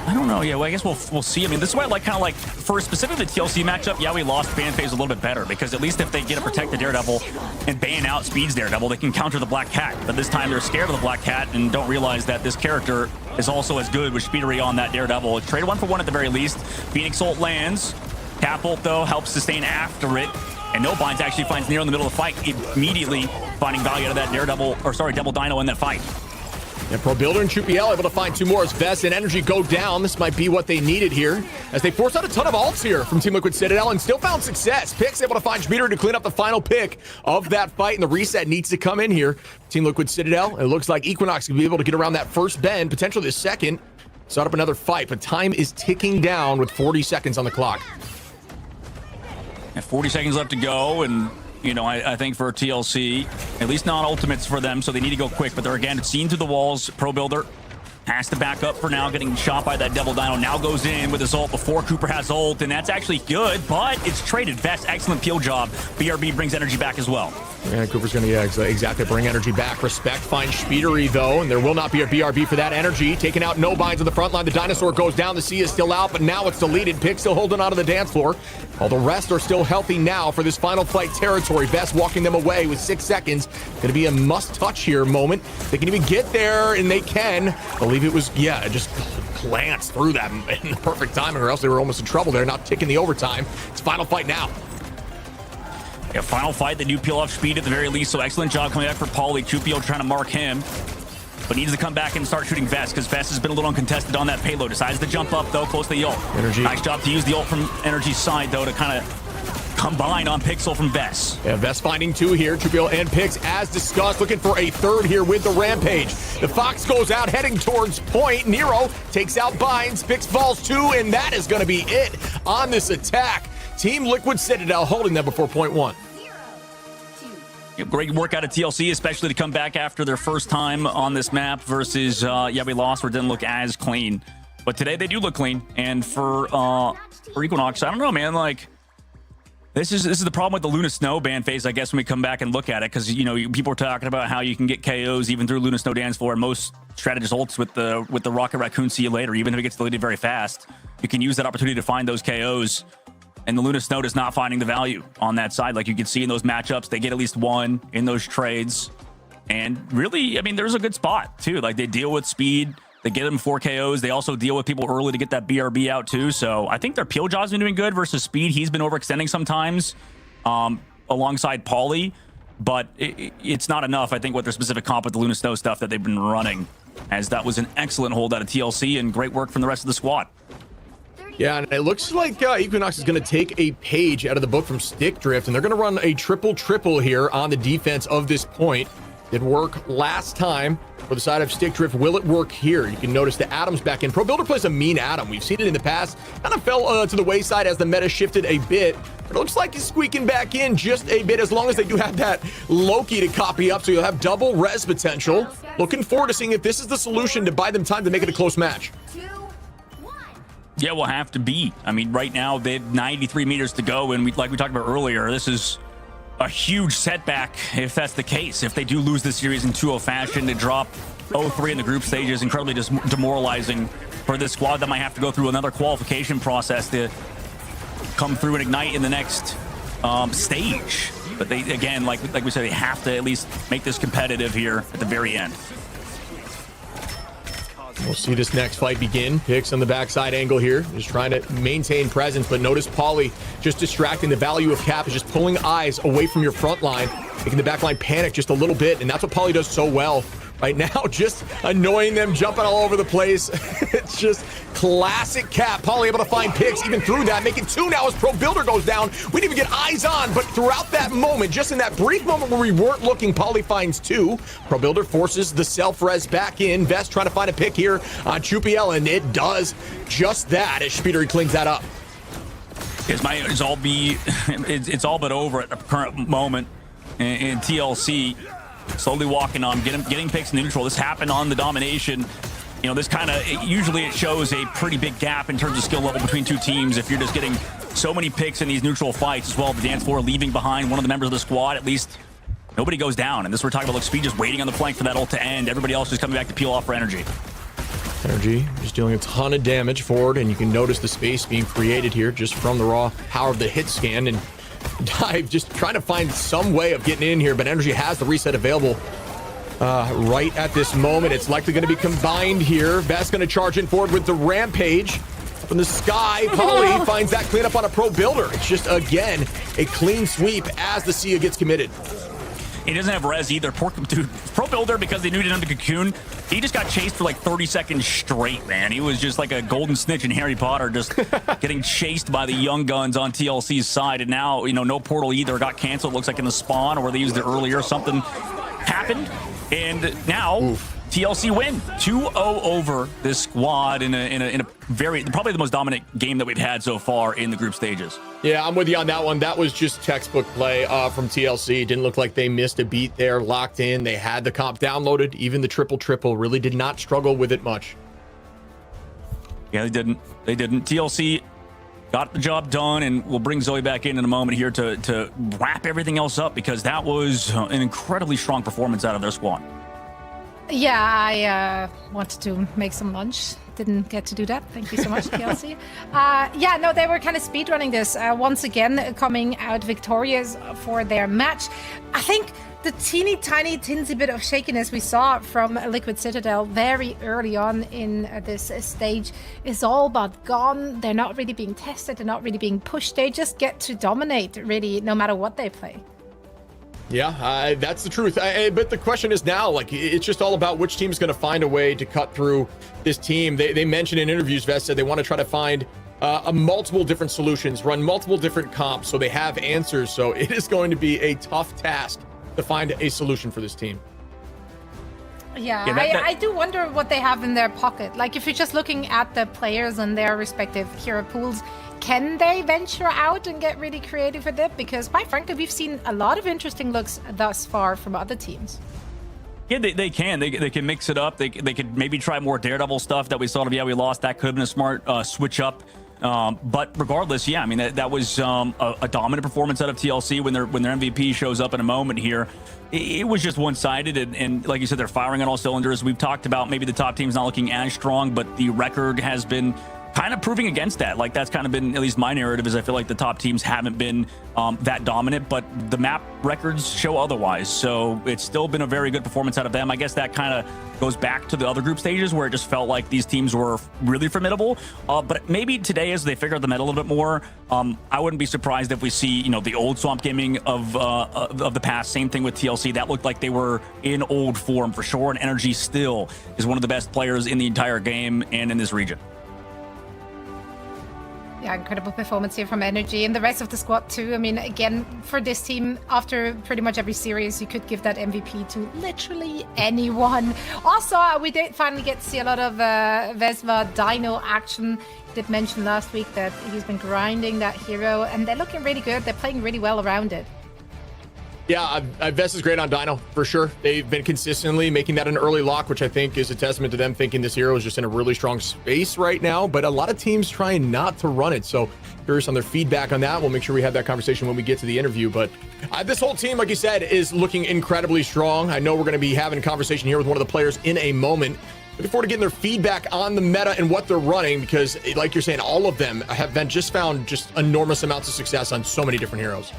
I don't know. Yeah, well, I guess we'll see. I mean, this is why I like kind of like for specifically the TLC matchup. Yeah, we lost ban phase a little bit better because at least if they get to protect the Daredevil and ban out Speed's Daredevil, they can counter the Black Cat. But this time they're scared of the Black Cat and don't realize that this character is also as good with Speedery on that Daredevil. It's traded 1-for-1 at the very least. Phoenix ult lands. Cap ult though helps sustain after it. And No Binds actually finds Nero in the middle of the fight, immediately finding value out of that Daredevil, or sorry, Devil Dino in that fight. And Pro Builder and Chupiel able to find 2 more as Vest and Energy go down. This might be what they needed here as they force out a ton of ults here from Team Liquid Citadel and still found success. Pix able to find Speeder to clean up the final pick of that fight, and the reset needs to come in here. Team Liquid Citadel, it looks like Equinox can be able to get around that first bend, potentially the second, start up another fight, but time is ticking down with 40 seconds on the clock. And 40 seconds left to go, and you know, I think for TLC, at least not ultimates for them, so they need to go quick. But they're, again, seen through the walls. Pro Builder has to back up for now, getting shot by that Devil Dino. Now goes in with his ult before Cooper has ult, and that's actually good, but it's traded. Vest, excellent peel job. BRB brings energy back as well. Yeah, Cooper's going to, exactly, bring energy back. Respect finds Speedery, though, and there will not be a BRB for that energy. Taking out No Binds on the front line. The Dinosaur goes down. The C is still out, but now it's deleted. Pick still holding onto the dance floor. All the rest are still healthy now for this final fight territory. Vest walking them away with 6 seconds. Going to be a must-touch here moment. They can even get there, and they can. I believe it was, yeah, just glanced through that in the perfect timing, or else they were almost in trouble there, not ticking the overtime. It's final fight now. Yeah, final fight. They do peel off Speed at the very least, so excellent job coming back for Paulie. Chupio trying to mark him, but needs to come back and start shooting Vest, because Vest has been a little uncontested on that payload. Decides to jump up, though, close to the ult. Energy. Nice job to use the ult from Energy's side, though, to kind of combine on Pixel from Vest. Yeah, Vest finding 2 here. Chupio and Pix, as discussed, looking for a third here with the Rampage. The Fox goes out, heading towards point. Nero takes out Binds. Pix falls 2, and that is going to be it on this attack. Team Liquid Citadel holding them before point 1. Great work out of TLC, especially to come back after their first time on this map versus, yeah, we lost or didn't look as clean. But today they do look clean. And for Equinox, I don't know, man, like, this is the problem with the Luna Snow ban phase, I guess, when we come back and look at it, because, you know, people are talking about how you can get KOs even through Luna Snow dance floor, and most strategist ults with the Rocket Raccoon See You Later, even if it gets deleted very fast, you can use that opportunity to find those KOs. And the Luna Snow is not finding the value on that side. Like you can see in those matchups, they get at least 1 in those trades. And really, I mean, there's a good spot too. Like they deal with Speed, they get them 4 KOs. They also deal with people early to get that BRB out too. So I think their peel job's been doing good versus Speed. He's been overextending sometimes alongside Paulie, but it's not enough, I think, with their specific comp with the Luna Snow stuff that they've been running, as that was an excellent hold out of TLC and great work from the rest of the squad. Yeah, and it looks like Equinox is going to take a page out of the book from Stick Drift, and they're going to run a triple here on the defense of this point. It worked last time for the side of Stick Drift. Will it work here? You can notice the Adam's back in. Pro Builder plays a mean Adam. We've seen it in the past. Kind of fell to the wayside as the meta shifted a bit. But it looks like he's squeaking back in just a bit, as long as they do have that Loki to copy up, so you'll have double res potential. Looking forward to seeing if this is the solution to buy them time to make it a close match. Yeah, we'll have to be. I mean, right now they have 93 meters to go, and like we talked about earlier, this is a huge setback if that's the case. If they do lose this series in 2-0 fashion, to drop 0-3 in the group stage is incredibly demoralizing for this squad that might have to go through another qualification process to come through and ignite in the next stage. But they, again, like we said, they have to at least make this competitive here at the very end. We'll see this next fight begin. Pix on the backside angle here, just trying to maintain presence, but notice Paulie just distracting. The value of Cap is just pulling eyes away from your front line, making the back line panic just a little bit, and that's what Paulie does so well right now, just annoying them, jumping all over the place. It's just classic cap. Paulie able to find picks even through that, making 2 now as Pro Builder goes down. We didn't even get eyes on, but throughout that moment, just in that brief moment where we weren't looking, Paulie finds 2. Pro Builder forces the self-res back in. Vest trying to find a pick here on Chupiel, and it does just that as Spidery cleans that up. It's all but over at the current moment in TLC. Slowly walking on, getting picks in neutral. This happened on the domination. You know, this usually it shows a pretty big gap in terms of skill level between two teams if you're just getting so many picks in these neutral fights as well. The dance floor leaving behind one of the members of the squad, at least nobody goes down. And this we're talking about, like, Speed just waiting on the flank for that ult to end. Everybody else just coming back to peel off for energy. Energy just dealing a ton of damage forward, and you can notice the space being created here just from the raw power of the hit scan. And Dive just trying to find some way of getting in here, but Energy has the reset available right at this moment. It's likely going to be combined here. Vest going to charge in forward with the Rampage. Up in the sky, Paulie finds that cleanup on a Pro Builder. It's just, again, a clean sweep as the Sia gets committed. He doesn't have res either. Poor dude. Pro Builder, because they knew he didn't have the cocoon, he just got chased for like 30 seconds straight, man. He was just like a golden snitch in Harry Potter, just getting chased by the young guns on TLC's side. And now, you know, no portal either got canceled. Looks like in the spawn, or they used it earlier. Something happened. And now TLC win 2-0 over this squad in a very, probably the most dominant game that we've had so far in the group stages. Yeah, I'm with you on that one. That was just textbook play from TLC. Didn't look like they missed a beat there. Locked in. They had the comp downloaded. Even the triple really did not struggle with it much. Yeah, they didn't. TLC got the job done, and we'll bring Zoe back in a moment here to wrap everything else up, because that was an incredibly strong performance out of their squad. Yeah, I wanted to make some lunch. Didn't get to do that. Thank you so much, TLC. Yeah, no, they were kind of speedrunning this. Once again, coming out victorious for their match. I think the teeny tiny tinsy bit of shakiness we saw from Liquid Citadel very early on in this stage is all but gone. They're not really being tested. They're not really being pushed. They just get to dominate, really, no matter what they play. Yeah, that's the truth. But the question is now, like, it's just all about which team's going to find a way to cut through this team. They mentioned in interviews, Vest said they want to try to find multiple different solutions, run multiple different comps so they have answers. So it is going to be a tough task to find a solution for this team. Yeah, I do wonder what they have in their pocket. Like, if you're just looking at the players and their respective hero pools, can they venture out and get really creative with it? Because quite frankly, we've seen a lot of interesting looks thus far from other teams. Yeah, they can. They can mix it up. They could maybe try more Daredevil stuff that we saw. Yeah, we lost. That could have been a smart switch up. But regardless, yeah, I mean, that was a dominant performance out of TLC when their MVP shows up in a moment here. It was just one-sided, and like you said, they're firing on all cylinders. We've talked about maybe the top team's not looking as strong, but the record has been kind of proving against that. Like, that's kind of been at least my narrative, is I feel like the top teams haven't been that dominant, but the map records show otherwise. So it's still been a very good performance out of them. I guess that kind of goes back to the other group stages where it just felt like these teams were really formidable. But maybe today, as they figure out the meta a little bit more, I wouldn't be surprised if we see, you know, the old Swamp Gaming of the past. Same thing with TLC. That looked like they were in old form for sure. And Energy still is one of the best players in the entire game and in this region. Yeah, incredible performance here from Energy and the rest of the squad too. I mean, again, for this team, after pretty much every series, you could give that MVP to literally anyone. Also, we did finally get to see a lot of Vesva Dino action. Did mention last week that he's been grinding that hero, and they're looking really good. They're playing really well around it. Yeah, Vest is great on Dino, for sure. They've been consistently making that an early lock, which I think is a testament to them thinking this hero is just in a really strong space right now, but a lot of teams trying not to run it. So curious on their feedback on that. We'll make sure we have that conversation when we get to the interview. But this whole team, like you said, is looking incredibly strong. I know we're going to be having a conversation here with one of the players in a moment. Looking forward to getting their feedback on the meta and what they're running, because like you're saying, all of them have been found just enormous amounts of success on so many different heroes.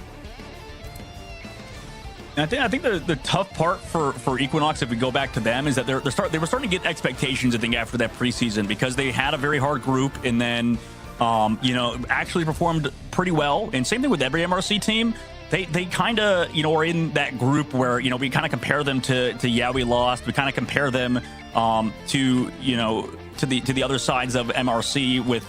I think the tough part for Equinox, if we go back to them, is that they were starting to get expectations, I think, after that preseason, because they had a very hard group, and then actually performed pretty well. And same thing with every MRC team. They kind of, are in that group where, we kind of compare them to yeah, we lost. We kind of compare them to to the other sides of MRC with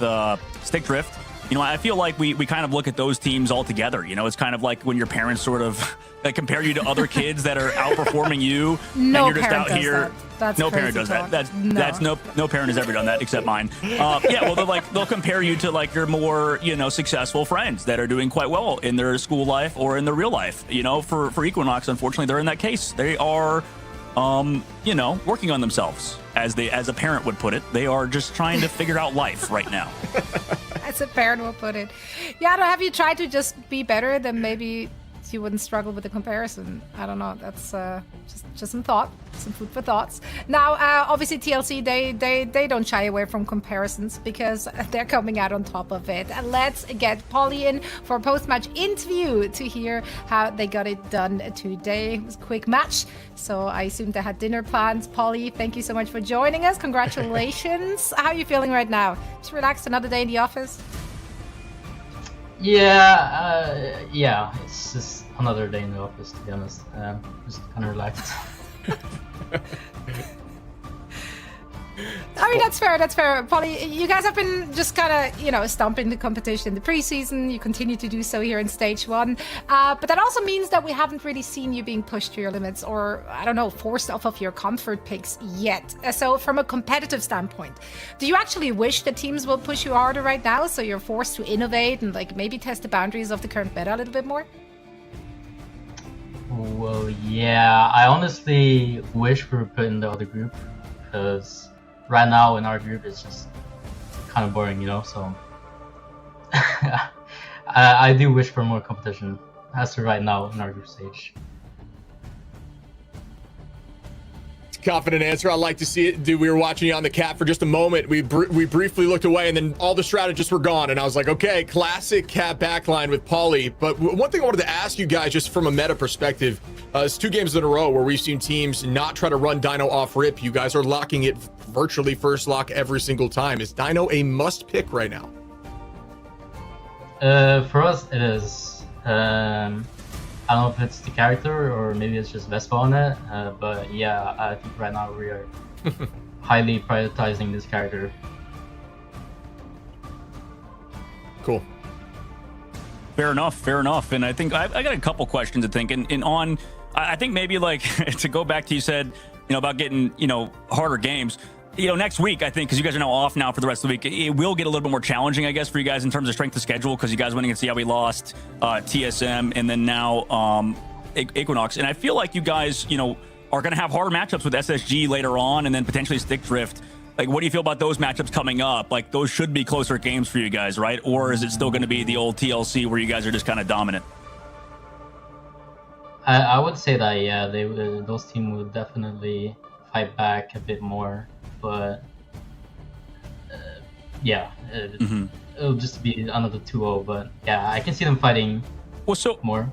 Stick Drift, you know, I feel like we kind of look at those teams all together. You know, it's kind of like when your parents sort of like compare you to other kids that are outperforming you, No and you're just parent out does here. that. That's no crazy parent does talk. that. That's no parent has ever done that except mine. Yeah, well, they'll compare you to like your more, you know, successful friends that are doing quite well in their school life or in their real life. You know, for Equinox, unfortunately, they're in that case. They are, you know, working on themselves, as a parent would put it. They are just trying to figure out life right now. As a parent will put it. Yeah, have you tried to just be better? Then maybe you wouldn't struggle with the comparison. I don't know. That's just some thought, some food for thoughts. Now, obviously, TLC they don't shy away from comparisons because they're coming out on top of it. And let's get Polly in for a post-match interview to hear how they got it done today. It was a quick match, so I assume they had dinner plans. Polly, thank you so much for joining us. Congratulations. How are you feeling right now? Just relaxed, another day in the office? Yeah, it's just another day in the office, to be honest. Just kind of relaxed. I mean, that's fair. Polly, you guys have been just kind of, you know, stomping the competition in the preseason. You continue to do so here in Stage 1. But that also means that we haven't really seen you being pushed to your limits or, I don't know, forced off of your comfort picks yet. So from a competitive standpoint, do you actually wish that teams will push you harder right now so you're forced to innovate and like maybe test the boundaries of the current meta a little bit more? Well, yeah, I honestly wish we were put in the other group because right now in our group it's just kind of boring, you know, so I do wish for more competition as to right now in our group stage. Confident answer. I like to see it. Dude, we were watching you on the cap for just a moment. We briefly looked away, and then all the strategists were gone. And I was like, okay, classic cap backline with Polly. But one thing I wanted to ask you guys, just from a meta perspective, it's 2 games in a row where we've seen teams not try to run Dino off rip. You guys are locking it virtually first lock every single time. Is Dino a must pick right now? For us, it is. I don't know if it's the character or maybe it's just Vespa on it, but yeah, I think right now we are highly prioritizing this character. Cool. Fair enough. And I think I got a couple questions, I think. And on, I think maybe like to go back to you said, you know, about getting, you know, harder games. You know, next week, I think, because you guys are now off now for the rest of the week, it will get a little bit more challenging, I guess, for you guys in terms of strength of schedule, because you guys went against we lost TSM and then now Equinox. And I feel like you guys, you know, are going to have harder matchups with SSG later on and then potentially Stick Drift. Like, what do you feel about those matchups coming up? Like, those should be closer games for you guys, right? Or is it still going to be the old TLC where you guys are just kind of dominant? I would say that, yeah, those teams would definitely fight back a bit more. But yeah, it'll just be another 2-0. But yeah, I can see them fighting more.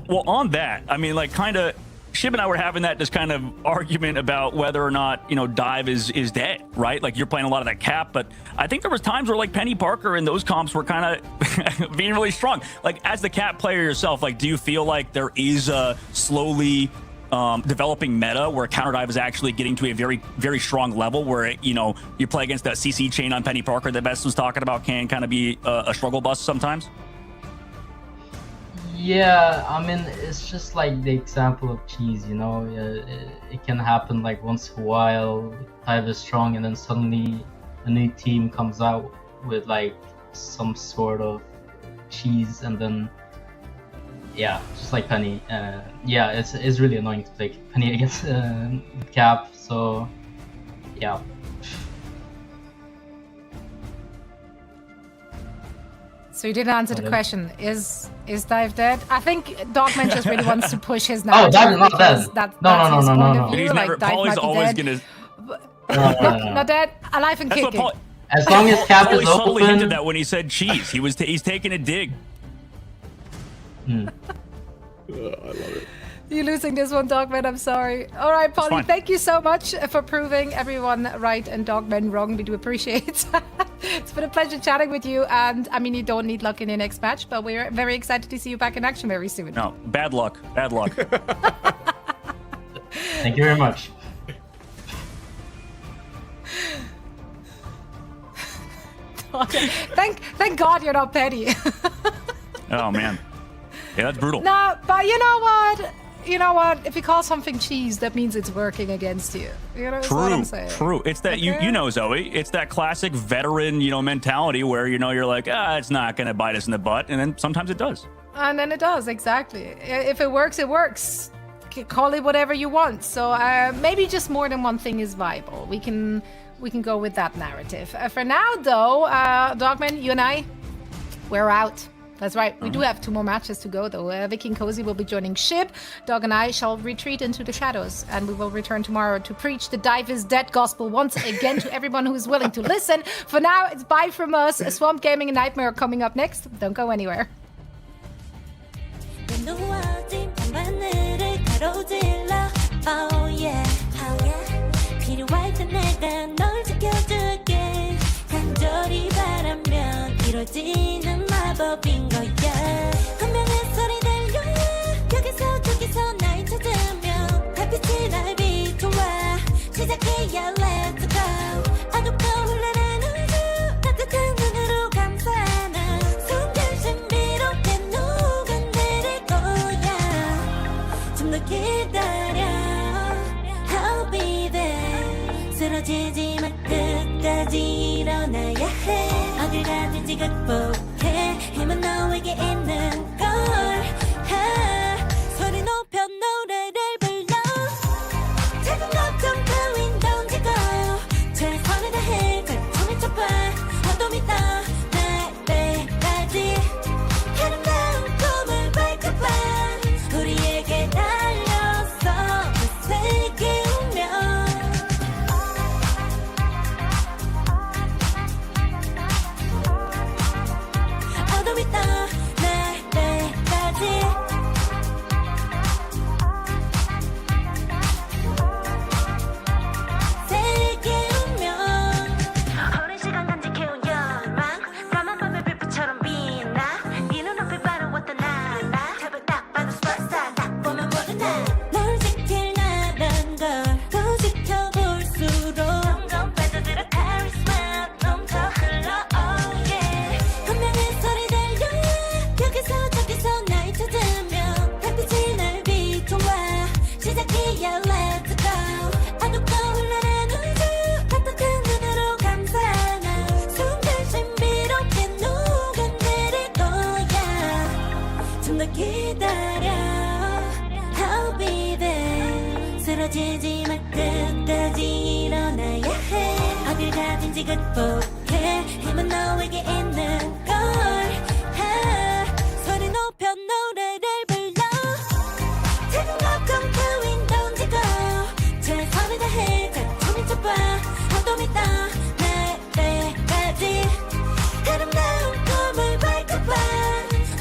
well, on that, I mean, like, kind of, Shib and I were having that just kind of argument about whether or not, you know, Dive is dead, right? Like, you're playing a lot of that cap, but I think there was times where, like, Penny Parker and those comps were kind of being really strong. Like, as the cap player yourself, like, do you feel like there is a slowly developing meta where counter dive is actually getting to a very, very strong level where, you know, you play against that CC chain on Penny Parker that Best was talking about can kind of be a struggle bus sometimes? Yeah, I mean, it's just like the example of cheese, you know, it can happen like once in a while, dive is strong and then suddenly a new team comes out with like some sort of cheese and then yeah, just like Penny. Yeah, it's really annoying to play Penny against Cap. So, yeah. So you didn't answer the question. Is Dive dead? I think Dogman just really wants to push his narrative. Oh, Dive is not dead. No. He's never. Paulie's always gonna. Not dead. Alive and kicking. As long as Cap Paulie is subtly open. hinted that when he said cheese, he's taking a dig. I love it. You're losing this one, Dogman. I'm sorry. All right, Polly, thank you so much for proving everyone right and Dogman wrong. We do appreciate it. It's been a pleasure chatting with you. And I mean, you don't need luck in your next match, but we're very excited to see you back in action very soon. No, bad luck. Bad luck. Thank you very much. Thank God you're not petty. Oh man, yeah, that's brutal. No, but you know what? You know what? If you call something cheese, that means it's working against you. You know what I'm saying? True. It's that you know, Zoe. It's that classic veteran, mentality where you're like, it's not gonna bite us in the butt, and then sometimes it does. And then it does, exactly. If it works, it works. Call it whatever you want. So maybe just more than one thing is viable. We can go with that narrative. For now, though, Dogman, you and I, we're out. That's right. We do have 2 more matches to go, though. Vicky and Cozy will be joining Ship. Dog and I shall retreat into the shadows, and we will return tomorrow to preach the Dive is Dead gospel once again to everyone who is willing to listen. For now, it's bye from us. Swamp Gaming and Nightmare are coming up next. Don't go anywhere. 눈부신 밤하늘을 가로질러 Oh yeah, oh yeah. 필요할 때 내가 널 지켜줄게 간절히 바라면 이루어지는 마법인 거야 분명한 소리 들려 여기서 저기서 날 찾으며 달빛이 날 비춰와 시작해야 let's go 어둡고 흘러는 우주 따뜻한 눈으로 감싸나 숨결 신비롭게 녹아내릴 거야 좀 더 기다려 I'll be there 쓰러지지만 끝까지 일어나야 해 어딜 가든지 극복해 힘은 너에게 있는 걸 소리 높여 노래를 불러 작은 걱정 따윈 던지고 최선을 다해 가슴을 쳐봐 어둠이 떠날 때까지 아름다운 꿈을 밝혀봐 우리에게 달려서 그 세계 운명 어둠이 떠날 때까지 세계 운명 오랜 시간 간직해온 열망 까만 밤의 빛처럼 빛나 네 눈앞에 바로 왔던 나라 탑을 딱 봐도 superstar 딱 보면 모든 널 지킬 나란 걸 더 지켜볼수록 점점 빠져들어 카리스마 넘쳐 흘러 oh yeah 분명한 소리 들려 여기서 저기서 날 찾으며 달빛이 날 비춰와 시작해야 let's go 어둡고 흘러는 우주 따뜻한 눈으로 감싸나 숨결 신비롭게 녹아내릴 거야 좀 더 기다려 I'll be there 쓰러지지만 끝까지 일어나야 해 어딜 가든지 극복해 힘은 너에게 있는 걸 소리 높여 노래를 불러 작은 걱정 따윈 던지고 최선을 다해 가슴을 쳐봐 어둠이 떠날 때까지 아름다운 꿈을 밝혀봐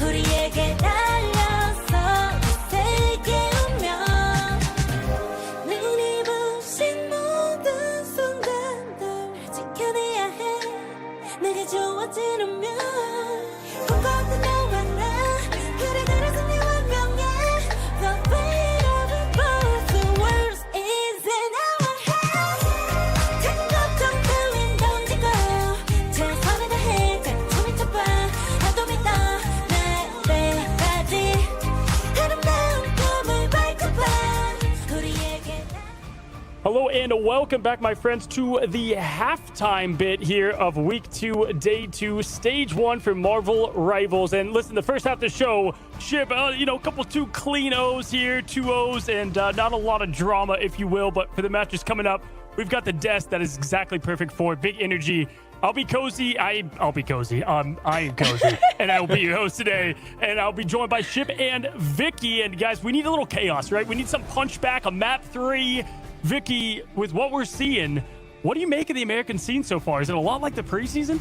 우리에게 달려서 그 세계 운명 눈이 부신 모든 순간들 지켜내야 해 내가 좋아지려면 꿈꿨던 너와 나 그래 그래서 네 운명에 The weight of it both the words is in our hands 작은 걱정 따윈 던지고 최선을 다해 가슴을 쳐봐 어둠이 떠날 때까지 아름다운 꿈을 밝혀봐 우리에게 Hello and welcome back, my friends, to the halftime bit here of Week 2, Day 2, Stage 1 for Marvel Rivals. And listen, the first half of the show, Ship, a couple 2 clean O's here, 2 O's, and not a lot of drama, if you will. But for the matches coming up, we've got the desk that is exactly perfect for it. Big energy. I'll be Cozy. I'll be Cozy. I am Cozy, and I will be your host today. And I'll be joined by Ship and Vicky. And guys, we need a little chaos, right? We need some punchback on map 3. Vicky, with what we're seeing, what do you make of the American scene so far? Is it a lot like the preseason?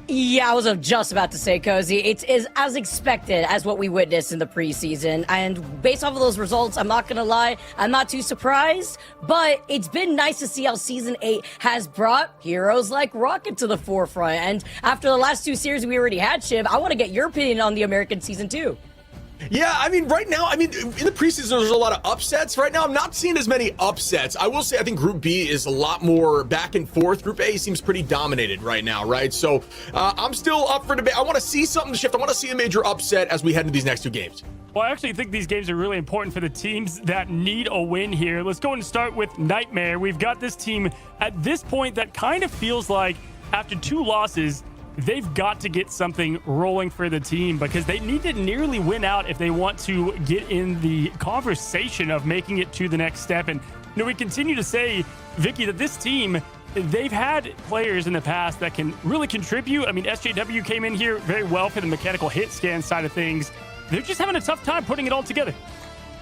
Yeah, I was just about to say, Cozy. It is as expected as what we witnessed in the preseason. And based off of those results, I'm not going to lie, I'm not too surprised. But it's been nice to see how Season 8 has brought heroes like Rocket to the forefront. And after the last 2 series we already had, Shiv, I want to get your opinion on the American Season 2. Yeah, I mean, right now, in the preseason, there's a lot of upsets. Right now, I'm not seeing as many upsets. I will say, I think Group B is a lot more back and forth. Group A seems pretty dominated right now, right? So I'm still up for debate. I want to see something shift. I want to see a major upset as we head into these next 2 games. Well, I actually think these games are really important for the teams that need a win here. Let's go and start with Nightmare. We've got this team at this point that kind of feels like after 2 losses, they've got to get something rolling for the team because they need to nearly win out if they want to get in the conversation of making it to the next step. And we continue to say, Vicky, that this team, they've had players in the past that can really contribute. I mean, SJW came in here very well for the mechanical hit scan side of things. They're just having a tough time putting it all together.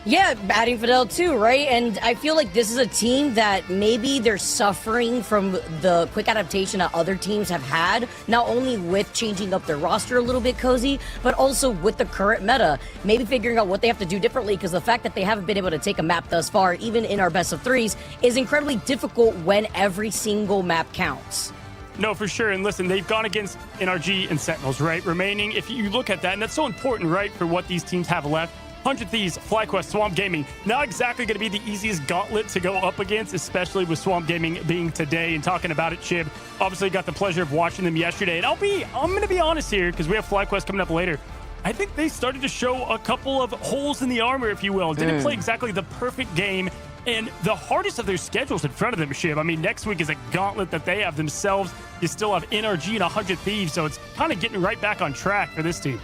Yeah, adding Fidel too, right? And I feel like this is a team that maybe they're suffering from the quick adaptation that other teams have had, not only with changing up their roster a little bit, Cozy, but also with the current meta. Maybe figuring out what they have to do differently, because the fact that they haven't been able to take a map thus far, even in our best of 3s, is incredibly difficult when every single map counts. No, for sure. And listen, they've gone against NRG and Sentinels, right? Remaining, if you look at that, and that's so important, right, for what these teams have left. 100 Thieves, FlyQuest, Swamp Gaming, not exactly going to be the easiest gauntlet to go up against, especially with Swamp Gaming being today and talking about it, Chib. Obviously got the pleasure of watching them yesterday. And I'm going to be honest here, because we have FlyQuest coming up later. I think they started to show a couple of holes in the armor, if you will. Didn't play exactly the perfect game. And the hardest of their schedules in front of them, Shiv. I mean, next week is a gauntlet that they have themselves. You still have NRG and 100 Thieves, so it's kind of getting right back on track for this team.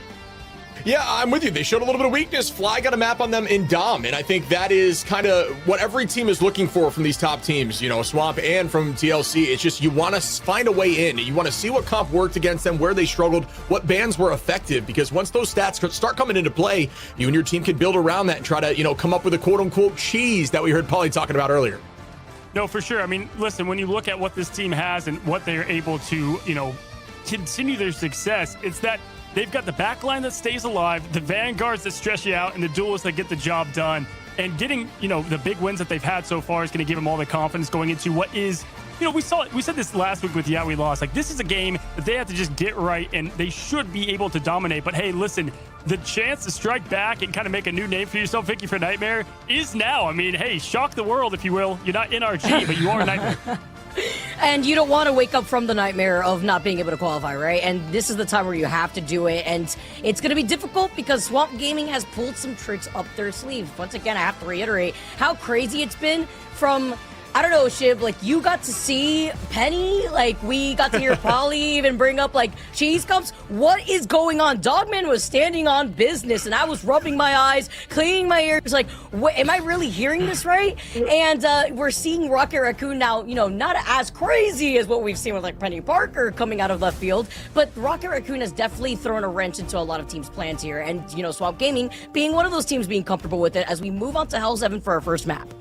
Yeah, I'm with you. They showed a little bit of weakness. Fly got a map on them in Dom, and I think that is kind of what every team is looking for from these top teams, Swamp and from TLC. It's just you want to find a way in. You want to see what comp worked against them, where they struggled, what bans were effective, because once those stats start coming into play, you and your team can build around that and try to, come up with a quote-unquote cheese that we heard Paulie talking about earlier. No, for sure. I mean, listen, when you look at what this team has and what they're able to, continue their success, it's that they've got the backline that stays alive, the vanguards that stress you out, and the duelists that get the job done. And getting, the big wins that they've had so far is going to give them all the confidence going into what is, we said this last week with We Lost. Like, this is a game that they have to just get right, and they should be able to dominate. But hey, listen, the chance to strike back and kind of make a new name for yourself, Vicky, for Nightmare is now. I mean, hey, shock the world, if you will. You're not NRG, but you are Nightmare. And you don't want to wake up from the nightmare of not being able to qualify, right? And this is the time where you have to do it. And it's going to be difficult because Swamp Gaming has pulled some tricks up their sleeves. Once again, I have to reiterate how crazy it's been from, I don't know, Shib, like, you got to see Penny, like, we got to hear Polly even bring up, like, cheese cups. What is going on? Dogman was standing on business, and I was rubbing my eyes, cleaning my ears, like, what, am I really hearing this right? And we're seeing Rocket Raccoon now, not as crazy as what we've seen with, like, Penny Parker coming out of left field, but Rocket Raccoon has definitely thrown a wrench into a lot of teams' plans here, and, Swamp Gaming being one of those teams being comfortable with it as we move on to Hell's Heaven for our first map.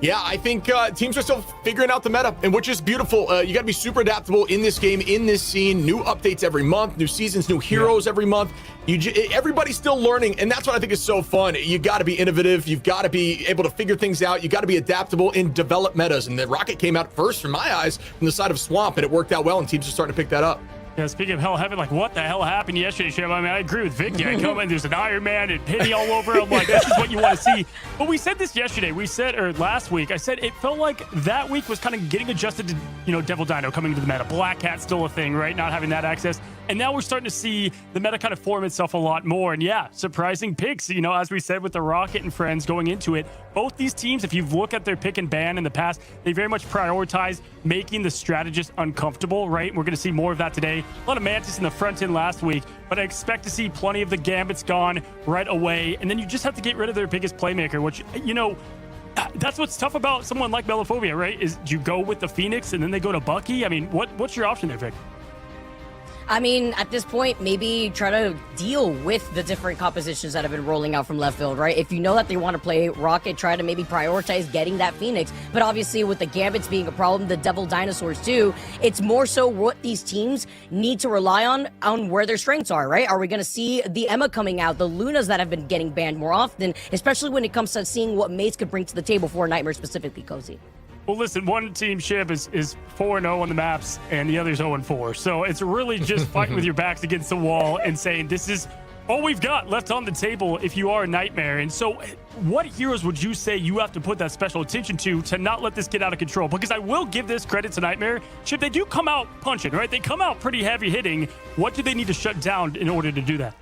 Yeah, I think teams are still figuring out the meta, and which is beautiful. You got to be super adaptable in this game, in this scene. New updates every month, new seasons, new heroes every month. Everybody's still learning, and that's what I think is so fun. You got to be innovative. You've got to be able to figure things out. You got to be adaptable and develop metas. And the Rocket came out first, from my eyes, from the side of Swamp, and it worked out well, and teams are starting to pick that up. Yeah, speaking of Hell Heaven, like, what the hell happened yesterday, Shiv? I mean, I agree with Vicky. I come in, there's an Iron Man and Penny all over. I'm like, this is what you want to see. But we said this yesterday. Or last week. I said it felt like that week was kind of getting adjusted to, Devil Dino coming into the meta. Black Cat's still a thing, right? Not having that access. And now we're starting to see the meta kind of form itself a lot more. And yeah, surprising picks, as we said with the Rocket and friends going into it. Both these teams, if you look at their pick and ban in the past, they very much prioritize making the strategist uncomfortable, right? We're going to see more of that today. A lot of Mantis in the front end last week, but I expect to see plenty of the Gambits gone right away. And then you just have to get rid of their biggest playmaker, which, that's what's tough about someone like Melophobia, right? Is you go with the Phoenix and then they go to Bucky. I mean, what's your option there, Vic? I mean, at this point, maybe try to deal with the different compositions that have been rolling out from left field, right? If you know that they want to play Rocket, try to maybe prioritize getting that Phoenix. But obviously, with the Gambits being a problem, the Devil Dinosaurs too, it's more so what these teams need to rely on where their strengths are, right? Are we going to see the Emma coming out, the Lunas that have been getting banned more often, especially when it comes to seeing what Mace could bring to the table for Nightmare specifically, Cozy? Well, listen, one team, Shib, is 4-0 on the maps, and the other's 0-4. So it's really just fighting with your backs against the wall and saying, this is all we've got left on the table if you are a Nightmare. And so what heroes would you say you have to put that special attention to not let this get out of control? Because I will give this credit to Nightmare. Chip, they do come out punching, right? They come out pretty heavy hitting. What do they need to shut down in order to do that?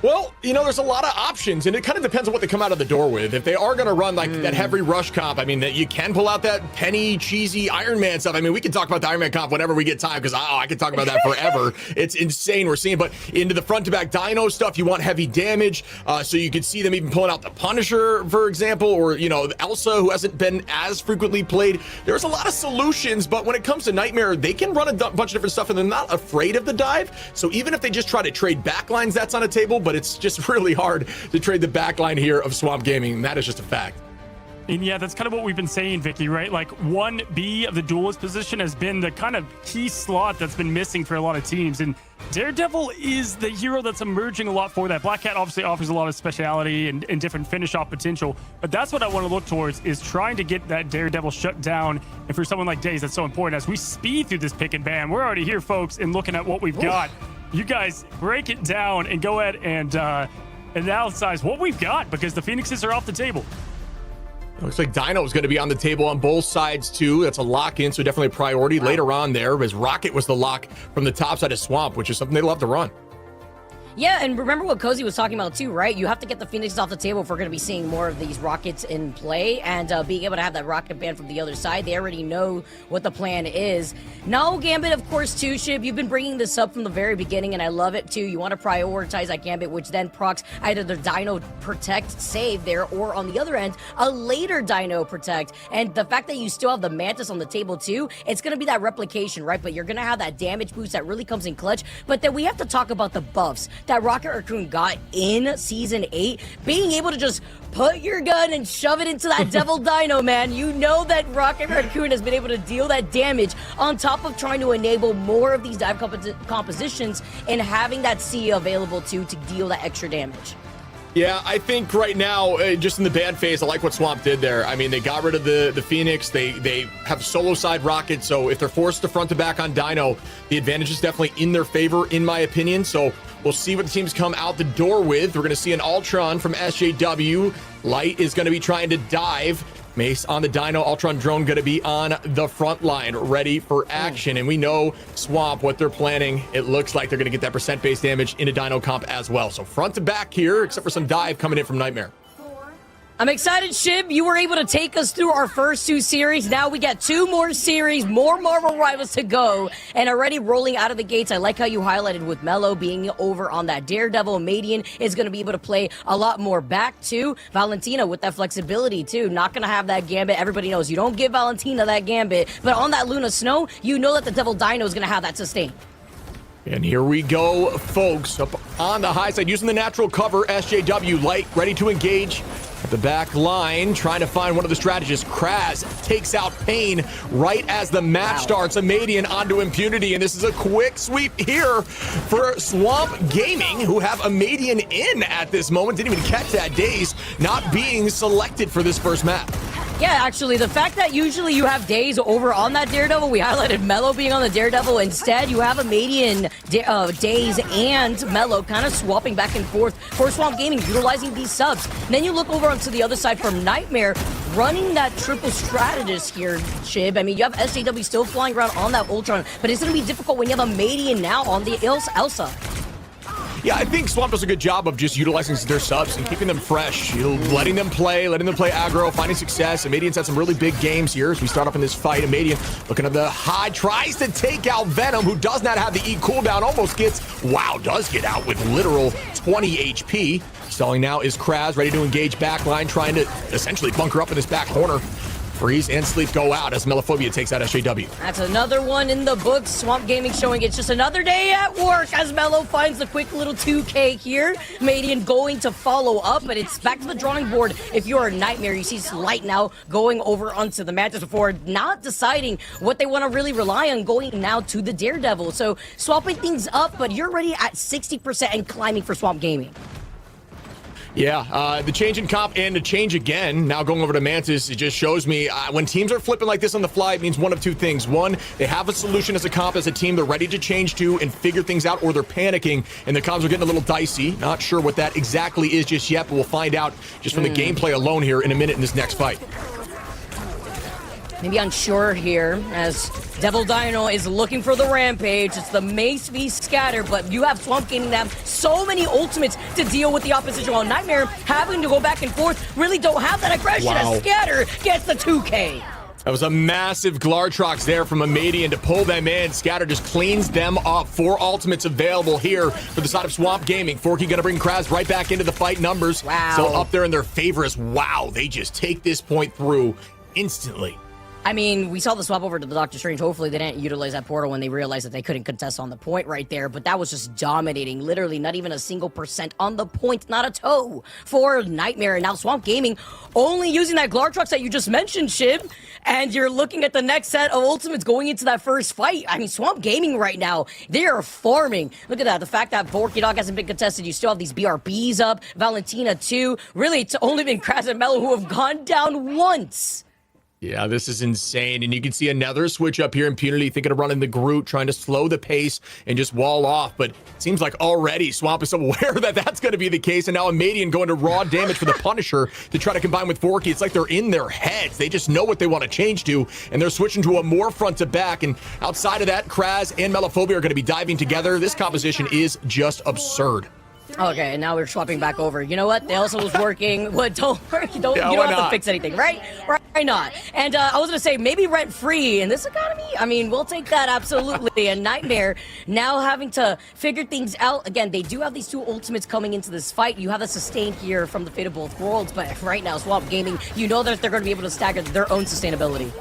Well, you know, there's a lot of options, and it kind of depends on what they come out of the door with. If they are going to run like that heavy rush comp, I mean, that you can pull out that penny, cheesy Iron Man stuff. I mean, we can talk about the Iron Man comp whenever we get time, because I can talk about that forever. It's insane we're seeing. But into the front-to-back Dino stuff, you want heavy damage, so you can see them even pulling out the Punisher, for example, or, you know, Elsa, who hasn't been as frequently played. There's a lot of solutions, but when it comes to Nightmare, they can run a bunch of different stuff, and they're not afraid of the dive. So even if they just try to trade backlines, that's on a table, but it's just really hard to trade the backline here of Swamp Gaming, and that is just a fact. And yeah, that's kind of what we've been saying, Vicky, right? Like 1B of the duelist position has been the kind of key slot that's been missing for a lot of teams. And Daredevil is the hero that's emerging a lot for that. Black Cat obviously offers a lot of speciality and different finish off potential. But that's what I want to look towards, is trying to get that Daredevil shut down. And for someone like Daze, that's so important. As we speed through this pick and ban, we're already here, folks, and looking at what we've got. You guys break it down and go ahead and analyze what we've got, because the Phoenixes are off the table. Looks like Dino is going to be on the table on both sides, too. That's a lock-in, so definitely a priority later on there, as Rocket was the lock from the top side of Swamp, which is something they love to run. Yeah, and remember what Cozy was talking about too, right? You have to get the Phoenixes off the table if we're going to be seeing more of these Rockets in play, and being able to have that Rocket ban from the other side. They already know what the plan is. Now, Gambit, of course, too, Shib, you've been bringing this up from the very beginning, and I love it too. You want to prioritize that Gambit, which then procs either the Dino Protect save there, or on the other end, a later Dino Protect. And the fact that you still have the Mantis on the table too, it's going to be that replication, right? But you're going to have that damage boost that really comes in clutch. But then we have to talk about the buffs that Rocket Raccoon got in Season 8, being able to just put your gun and shove it into that Devil Dino, man. You know that Rocket Raccoon has been able to deal that damage on top of trying to enable more of these dive compositions and having that C available to deal that extra damage. Yeah, I think right now, just in the ban phase, I like what Swamp did there. I mean, they got rid of the Phoenix. They have solo side Rocket, so if they're forced to front to back on Dino, the advantage is definitely in their favor, in my opinion. So we'll see what the teams come out the door with. We're going to see an Ultron from SJW. Light is going to be trying to dive. Mace on the Dino, Ultron drone going to be on the front line, ready for action. And we know Swamp, what they're planning, it looks like they're going to get that percent-based damage in a Dino comp as well. So front to back here, except for some dive coming in from Nightmare. I'm excited, Shib. You were able to take us through our first 2 series. Now we got 2 more series, more Marvel Rivals to go, and already rolling out of the gates. I like how you highlighted with Mello being over on that Daredevil. Madian is going to be able to play a lot more back too. Valentina with that flexibility too. Not going to have that Gambit. Everybody knows you don't give Valentina that Gambit, but on that Luna Snow, you know that the Devil Dino is going to have that sustain. And here we go, folks. Up on the high side, using the natural cover, SJW, Light, ready to engage. At the back line, trying to find one of the strategists. Kraz takes out Pain right as the match starts. Amadian onto Impunity, and this is a quick sweep here for Swamp Gaming, who have Amadian in at this moment. Didn't even catch that Daze not being selected for this first map. Yeah, actually, the fact that usually you have Daze over on that Daredevil, we highlighted Mello being on the Daredevil. Instead, you have Amadian, Daze, and Mello kind of swapping back and forth for Swamp Gaming, utilizing these subs. And then you look over onto the other side from Nightmare, running that triple strategist here, Shib. I mean, you have SJW still flying around on that Ultron, but it's going to be difficult when you have Amadian now on the Elsa. Yeah, I think Swamp does a good job of just utilizing their subs and keeping them fresh, letting them play aggro, finding success. Amadian's had some really big games here as we start up in this fight. Amadian looking at the high, tries to take out Venom, who does not have the E cooldown, does get out with literal 20 HP. Stalling now is Kraz, ready to engage backline, trying to essentially bunker up in this back corner. Freeze and Sleep go out as Melophobia takes out SJW. That's another one in the books. Swamp Gaming showing it's just another day at work as Mello finds the quick little 2K here. Madian going to follow up, but it's back to the drawing board. If you're a Nightmare, you see Light now going over onto the Mantis before not deciding what they want to really rely on, going now to the Daredevil. So swapping things up, but you're already at 60% and climbing for Swamp Gaming. Yeah, the change in comp and the change again. Now going over to Mantis, it just shows me when teams are flipping like this on the fly, it means one of two things. One, they have a solution as a comp, as a team they're ready to change to and figure things out, or they're panicking and the comps are getting a little dicey. Not sure what that exactly is just yet, but we'll find out just from the gameplay alone here in a minute in this next fight. Maybe unsure here as Devil Dino is looking for the rampage. It's the Mace v Scatter, but you have Swamp Gaming them so many ultimates to deal with the opposition, while Nightmare having to go back and forth really don't have that aggression as Scatter gets the 2K. That was a massive Glartrox there from Amadian to pull them in. Scatter just cleans them up. 4 ultimates available here for the side of Swamp Gaming. Forky gonna bring Kraz right back into the fight numbers. Wow. So up there in their favor as wow, they just take this point through instantly. I mean, we saw the swap over to the Doctor Strange. Hopefully they didn't utilize that portal when they realized that they couldn't contest on the point right there, but that was just dominating. Literally not even a single % on the point, not a toe for Nightmare. And now Swamp Gaming only using that Glartrox that you just mentioned, Shib, and you're looking at the next set of ultimates going into that first fight. I mean, Swamp Gaming right now, they are farming. Look at that. The fact that Forky Dog hasn't been contested, you still have these BRBs up, Valentina too. Really, it's only been Kraz and Mello who have gone down once. Yeah, this is insane. And you can see another switch up here. Impunity thinking of running the Groot, trying to slow the pace and just wall off. But it seems like already Swamp is aware that that's going to be the case. And now Amadian going to raw damage for the Punisher to try to combine with Forky. It's like they're in their heads. They just know what they want to change to. And they're switching to a more front to back. And outside of that, Kraz and Melophobia are going to be diving together. This composition is just absurd. Okay, and now we're swapping back over. You know what? The Elsa was working. What? Don't worry. You don't have to fix anything, right? Why not? And I was gonna say maybe rent free in this economy. I mean, we'll take that absolutely. And Nightmare now having to figure things out. Again, they do have these 2 ultimates coming into this fight. You have the sustain here from the Fate of Both Worlds, but right now, Swamp Gaming, you know that they're going to be able to stagger their own sustainability.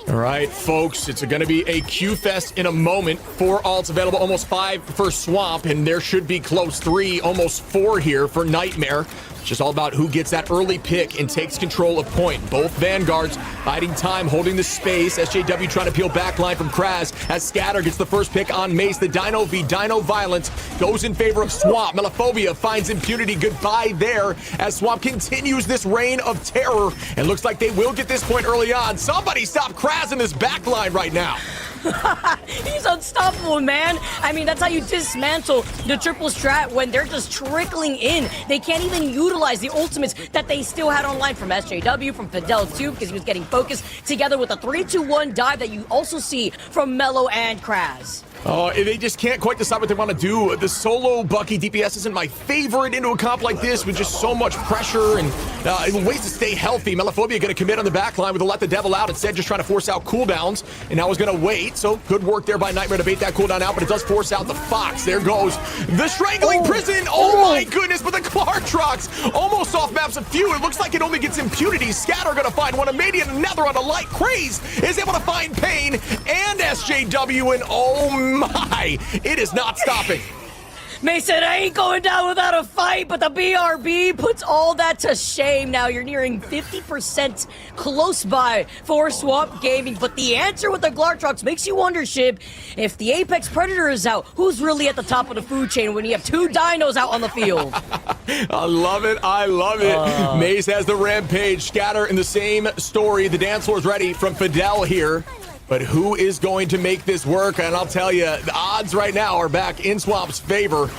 All right, folks, it's going to be a Q-Fest in a moment. 4 alts available, almost 5 for Swamp, and there should be close 3, almost 4 here for Nightmare. It's just all about who gets that early pick and takes control of point. Both Vanguards biding time, holding the space. SJW trying to peel back line from Kraz as Scatter gets the first pick on Mace. The Dino v Dino Violence goes in favor of Swamp. Melophobia finds Impunity. Goodbye there as Swamp continues this reign of terror and looks like they will get this point early on. Somebody stop Kraz in this back line right now. He's unstoppable, man. I mean, that's how you dismantle the triple strat when they're just trickling in. They can't even utilize the ultimates that they still had online from SJW, from Fidel too, because he was getting focused together with a 3-2-1 dive that you also see from Mello and Kraz. Oh, they just can't quite decide what they want to do. The solo Bucky DPS isn't my favorite into a comp like this with just so much pressure and ways to stay healthy. Melophobia going to commit on the back line with a Let the Devil Out. Instead, just trying to force out cooldowns. And now is going to wait. So good work there by Nightmare to bait that cooldown out, but it does force out the Fox. There goes the Strangling Prison. Oh my goodness, but the Glartrox almost off maps a few. It looks like it only gets Impunity. Scatter going to find one. Amadian, another on a light. Craze is able to find Pain and SJW, and oh my, it is not stopping. Mason ain't going down without a fight, but the BRB puts all that to shame. Now you're nearing 50% close by for Swamp Gaming, but the answer with the Glartrox makes you wonder, Shib, if the Apex Predator is out, who's really at the top of the food chain when you have 2 dinos out on the field? I love it. I love it. Maze has the Rampage. Scatter in the same story. The dance floor is ready from Fidel here. But who is going to make this work? And I'll tell you, the odds right now are back in Swamp's favor.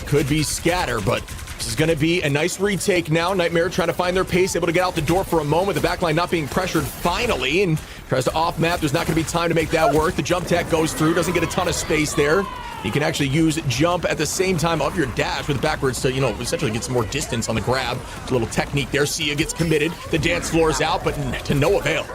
Could be Scatter, but this is going to be a nice retake now. Nightmare trying to find their pace, able to get out the door for a moment. The backline not being pressured finally, and tries to off-map. There's not going to be time to make that work. The jump tech goes through, doesn't get a ton of space there. You can actually use jump at the same time of your dash with backwards to, essentially get some more distance on the grab. It's a little technique there. Sia gets committed. The dance floor is out, but to no avail.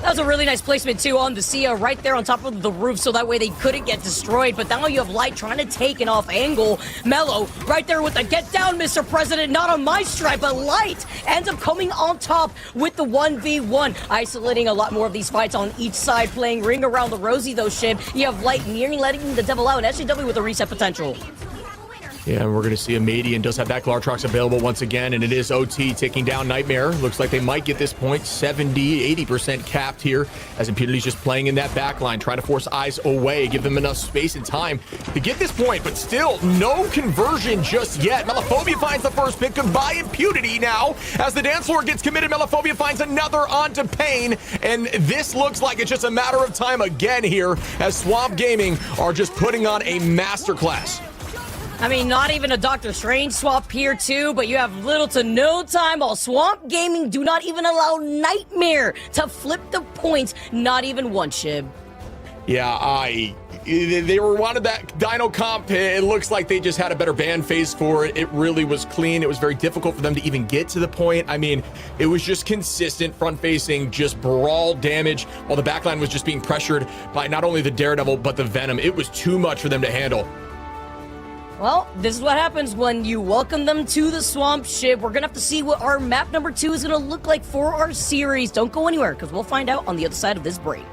That was a really nice placement, too, on the Sia right there on top of the roof, so that way they couldn't get destroyed. But now you have Light trying to take an off angle. Mello right there with the get down, Mr. President. Not on my stripe, but Light ends up coming on top with the 1v1. Isolating a lot more of these fights on each side, playing ring around the rosy, though, Shib. You have Light nearing letting the devil out, and SJW with a reset potential. Yeah, and we're going to see a Median does have that Glartrox available once again, and it is OT taking down Nightmare. Looks like they might get this point 70-80% capped here as Impunity's just playing in that back line, trying to force eyes away, give them enough space and time to get this point, but still no conversion just yet. Melophobia finds the first pick. Goodbye Impunity now as the dance floor gets committed. Melophobia finds another onto Pain, and this looks like it's just a matter of time again here as Swamp Gaming are just putting on a masterclass. I mean, not even a Doctor Strange swap here too, but you have little to no time while Swamp Gaming do not even allow Nightmare to flip the points, not even one, Shib. Yeah, they wanted that Dino comp. It looks like they just had a better ban phase for it. It really was clean. It was very difficult for them to even get to the point. I mean, it was just consistent front facing, just brawl damage while the backline was just being pressured by not only the Daredevil, but the Venom. It was too much for them to handle. Well, this is what happens when you welcome them to the Swamp, Shib. We're gonna have to see what our map number 2 is gonna look like for our series. Don't go anywhere, because we'll find out on the other side of this break.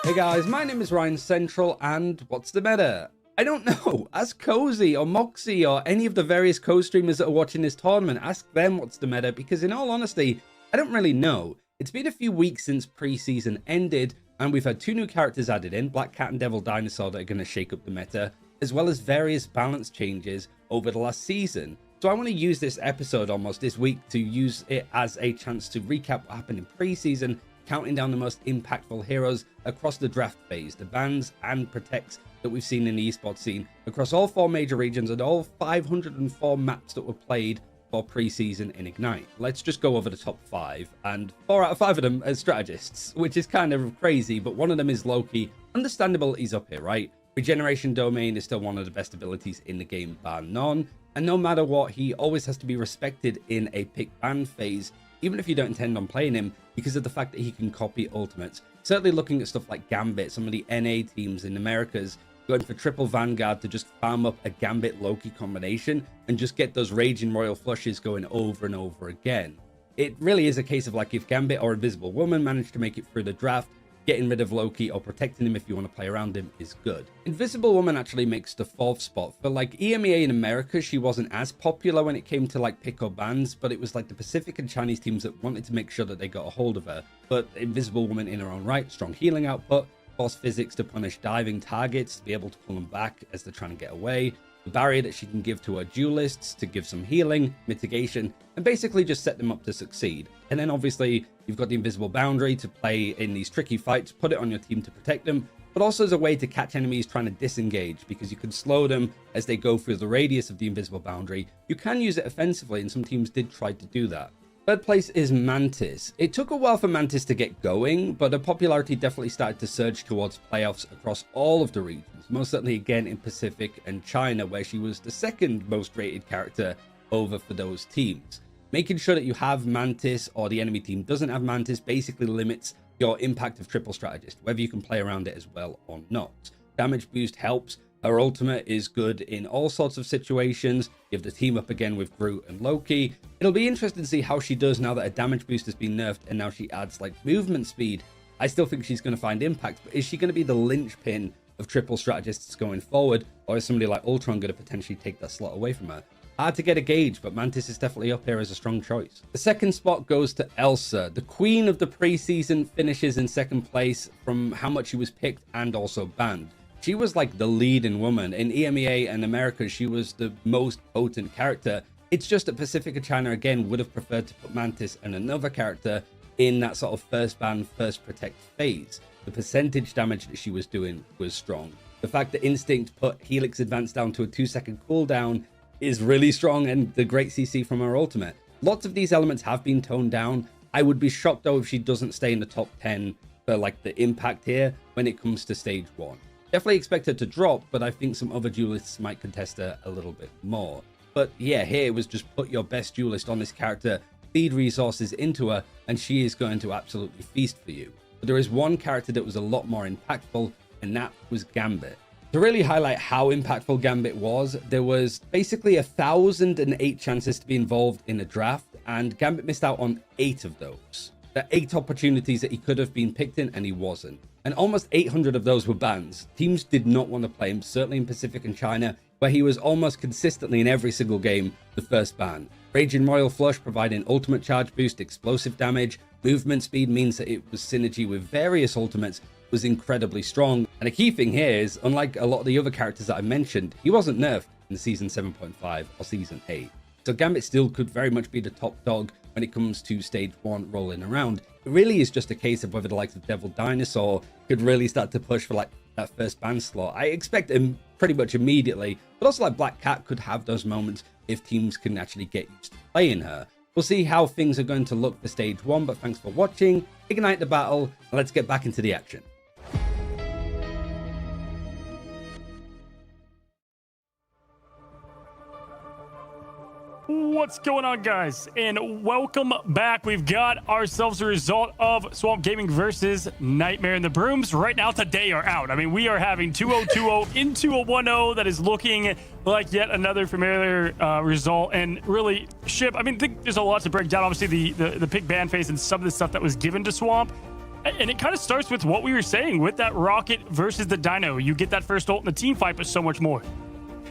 Hey guys, my name is Ryan Central, and what's the meta? I don't know. Ask Cozy or Moxie or any of the various co-streamers that are watching this tournament. Ask them what's the meta, because in all honesty, I don't really know. It's been a few weeks since preseason ended, and we've had 2 new characters added in, Black Cat and Devil Dinosaur, that are going to shake up the meta, as well as various balance changes over the last season. So I want to use this episode almost this week to use it as a chance to recap what happened in preseason, counting down the most impactful heroes across the draft phase, the bans and protects that we've seen in the esports scene across all 4 major regions and all 504 maps that were played for preseason in Ignite. Let's just go over the top 5, and 4 out of 5 of them are strategists, which is kind of crazy, but one of them is Loki. Understandable, he's up here, right? Regeneration Domain is still one of the best abilities in the game, bar none, and no matter what, he always has to be respected in a pick ban phase, even if you don't intend on playing him, because of the fact that he can copy ultimates. Certainly looking at stuff like Gambit, some of the NA teams in Americas going for triple Vanguard to just farm up a Gambit Loki combination and just get those Raging Royal Flushes going over and over again. It really is a case of like if Gambit or Invisible Woman manage to make it through the draft, getting rid of Loki or protecting him if you want to play around him is good. Invisible Woman actually makes the 4th spot. For like EMEA in America, she wasn't as popular when it came to like pick or bans, but it was like the Pacific and Chinese teams that wanted to make sure that they got a hold of her. But Invisible Woman in her own right, strong healing output, force physics to punish diving targets, to be able to pull them back as they're trying to get away, the barrier that she can give to her duelists to give some healing, mitigation, and basically just set them up to succeed. And then obviously you've got the invisible boundary to play in these tricky fights, put it on your team to protect them, but also as a way to catch enemies trying to disengage, because you can slow them as they go through the radius of the invisible boundary. You can use it offensively, and some teams did try to do that. 3rd place is Mantis. It took a while for Mantis to get going, but her popularity definitely started to surge towards playoffs across all of the regions, most certainly again in Pacific and China, where she was the 2nd most rated character over for those teams. Making sure that you have Mantis or the enemy team doesn't have Mantis basically limits your impact of triple strategist, whether you can play around it as well or not. Damage boost helps. Her ultimate is good in all sorts of situations. You have the team up again with Groot and Loki. It'll be interesting to see how she does now that her damage boost has been nerfed and now she adds like movement speed I still think she's going to find impact, but is she going to be the linchpin of triple strategists going forward, or is somebody like Ultron going to potentially take that slot away from her? Hard to get a gauge, but Mantis is definitely up here as a strong choice. The second spot goes to Elsa. The queen of the preseason finishes in second place from how much she was picked and also banned. She was like the leading woman. In EMEA and America, she was the most potent character. It's just that Pacifica China, again, would have preferred to put Mantis and another character in that sort of first ban, first protect phase. The percentage damage that she was doing was strong. The fact that Instinct put Helix Advance down to a 2-second cooldown is really strong, and the great CC from her ultimate. Lots of these elements have been toned down. I would be shocked though if she doesn't stay in the top 10 for like the impact here when it comes to stage 1. Definitely expect her to drop, but I think some other duelists might contest her a little bit more. But yeah, here it was just put your best duelist on this character, feed resources into her, and she is going to absolutely feast for you. But there is one character that was a lot more impactful, and that was Gambit. To really highlight how impactful Gambit was, there was basically 1,008 chances to be involved in a draft, and Gambit missed out on 8 of those. There are 8 opportunities that he could have been picked in, and he wasn't. And almost 800 of those were bans. Teams did not want to play him, certainly in Pacific and China, where he was almost consistently in every single game the first ban. Raging Royal Flush providing ultimate charge boost, explosive damage, movement speed means that it was synergy with various ultimates was incredibly strong. And a key thing here is, unlike a lot of the other characters that I mentioned, he wasn't nerfed in season 7.5 or season 8. So Gambit still could very much be the top dog when it comes to stage 1 rolling around. It really is just a case of whether the likes of Devil Dinosaur could really start to push for like that first ban slot. I expect him pretty much immediately, but also like Black Cat could have those moments if teams can actually get used to playing her. We'll see how things are going to look for stage 1, but thanks for watching. Ignite the battle, and let's get back into the action. What's going on, guys? And welcome back. We've got ourselves a result of Swamp Gaming versus Nightmare in the Brooms. Right now, today are out. I mean, we are having 2-0-2-0 into a 1-0 that is looking like yet another familiar result. And really, Ship, I mean, I think there's a lot to break down. Obviously, the pick ban phase and some of the stuff that was given to Swamp. And it kind of starts with what we were saying with that Rocket versus the Dino. You get that first ult in the team fight, but so much more.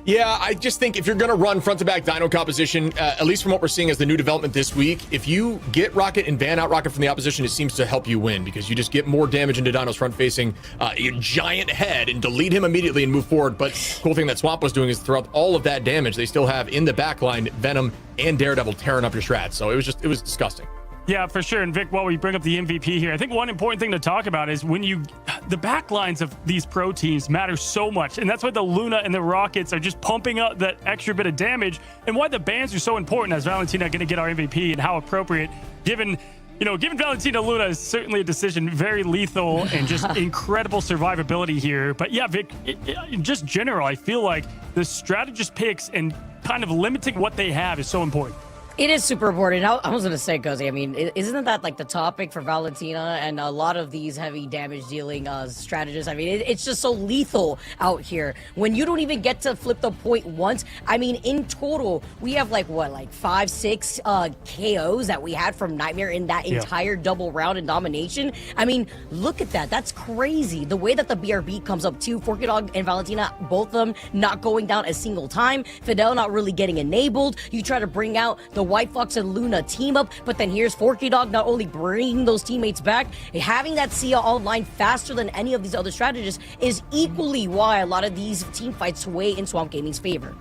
Yeah, I just think if you're going to run front-to-back Dino composition, at least from what we're seeing as the new development this week, if you get Rocket and ban out Rocket from the opposition, it seems to help you win because you just get more damage into Dino's front-facing giant head and delete him immediately and move forward. But cool thing that Swamp was doing is throughout all of that damage, they still have in the backline Venom and Daredevil tearing up your strats. So it was disgusting. Yeah, for sure. And Vic, while we bring up the MVP here, I think one important thing to talk about is the back lines of these pro teams matter so much. And that's why the Luna and the Rockets are just pumping up that extra bit of damage, and why the bans are so important as Valentina going to get our MVP and how appropriate, given Valentina Luna is certainly a decision, very lethal and just incredible survivability here. But yeah, Vic, in just general, I feel like the strategist picks and kind of limiting what they have is so important. It is super important. I was going to say, Cozy, I mean, isn't that like the topic for Valentina and a lot of these heavy damage dealing strategists? I mean, it's just so lethal out here. When you don't even get to flip the point once, I mean, in total, we have like 5-6 KOs that we had from Nightmare in that entire double round in domination. I mean, look at that. That's crazy. The way that the BRB comes up too, Forky Dog and Valentina, both of them not going down a single time. Fidel not really getting enabled. You try to bring out the White Fox and Luna team up, but then here's Forky Dog not only bringing those teammates back, having that Sia online faster than any of these other strategists is equally why a lot of these team fights sway in Swamp Gaming's favor.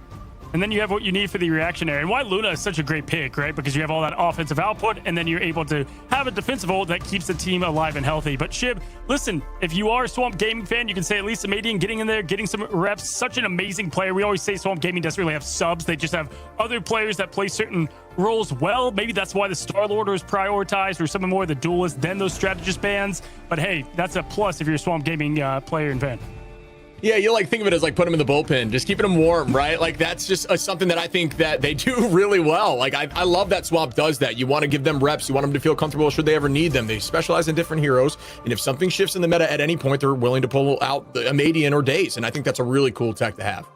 And then you have what you need for the reactionary, and why Luna is such a great pick, right? Because you have all that offensive output, and then you're able to have a defensive ult that keeps the team alive and healthy. But Shib, listen, if you are a Swamp Gaming fan, you can say at least Amadian getting in there, getting some reps, such an amazing player. We always say Swamp Gaming doesn't really have subs. They just have other players that play certain roles well. Maybe that's why the Star-Lord is prioritized, or some more of the duelists than those strategist bands. But hey, that's a plus if you're a Swamp Gaming player and fan. Yeah, you like think of it as like putting them in the bullpen, just keeping them warm, right? Like that's just something that I think that they do really well. Like I love that Swamp does that. You want to give them reps. You want them to feel comfortable should they ever need them. They specialize in different heroes. And if something shifts in the meta at any point, they're willing to pull out the Amadian or Daze. And I think that's a really cool tech to have.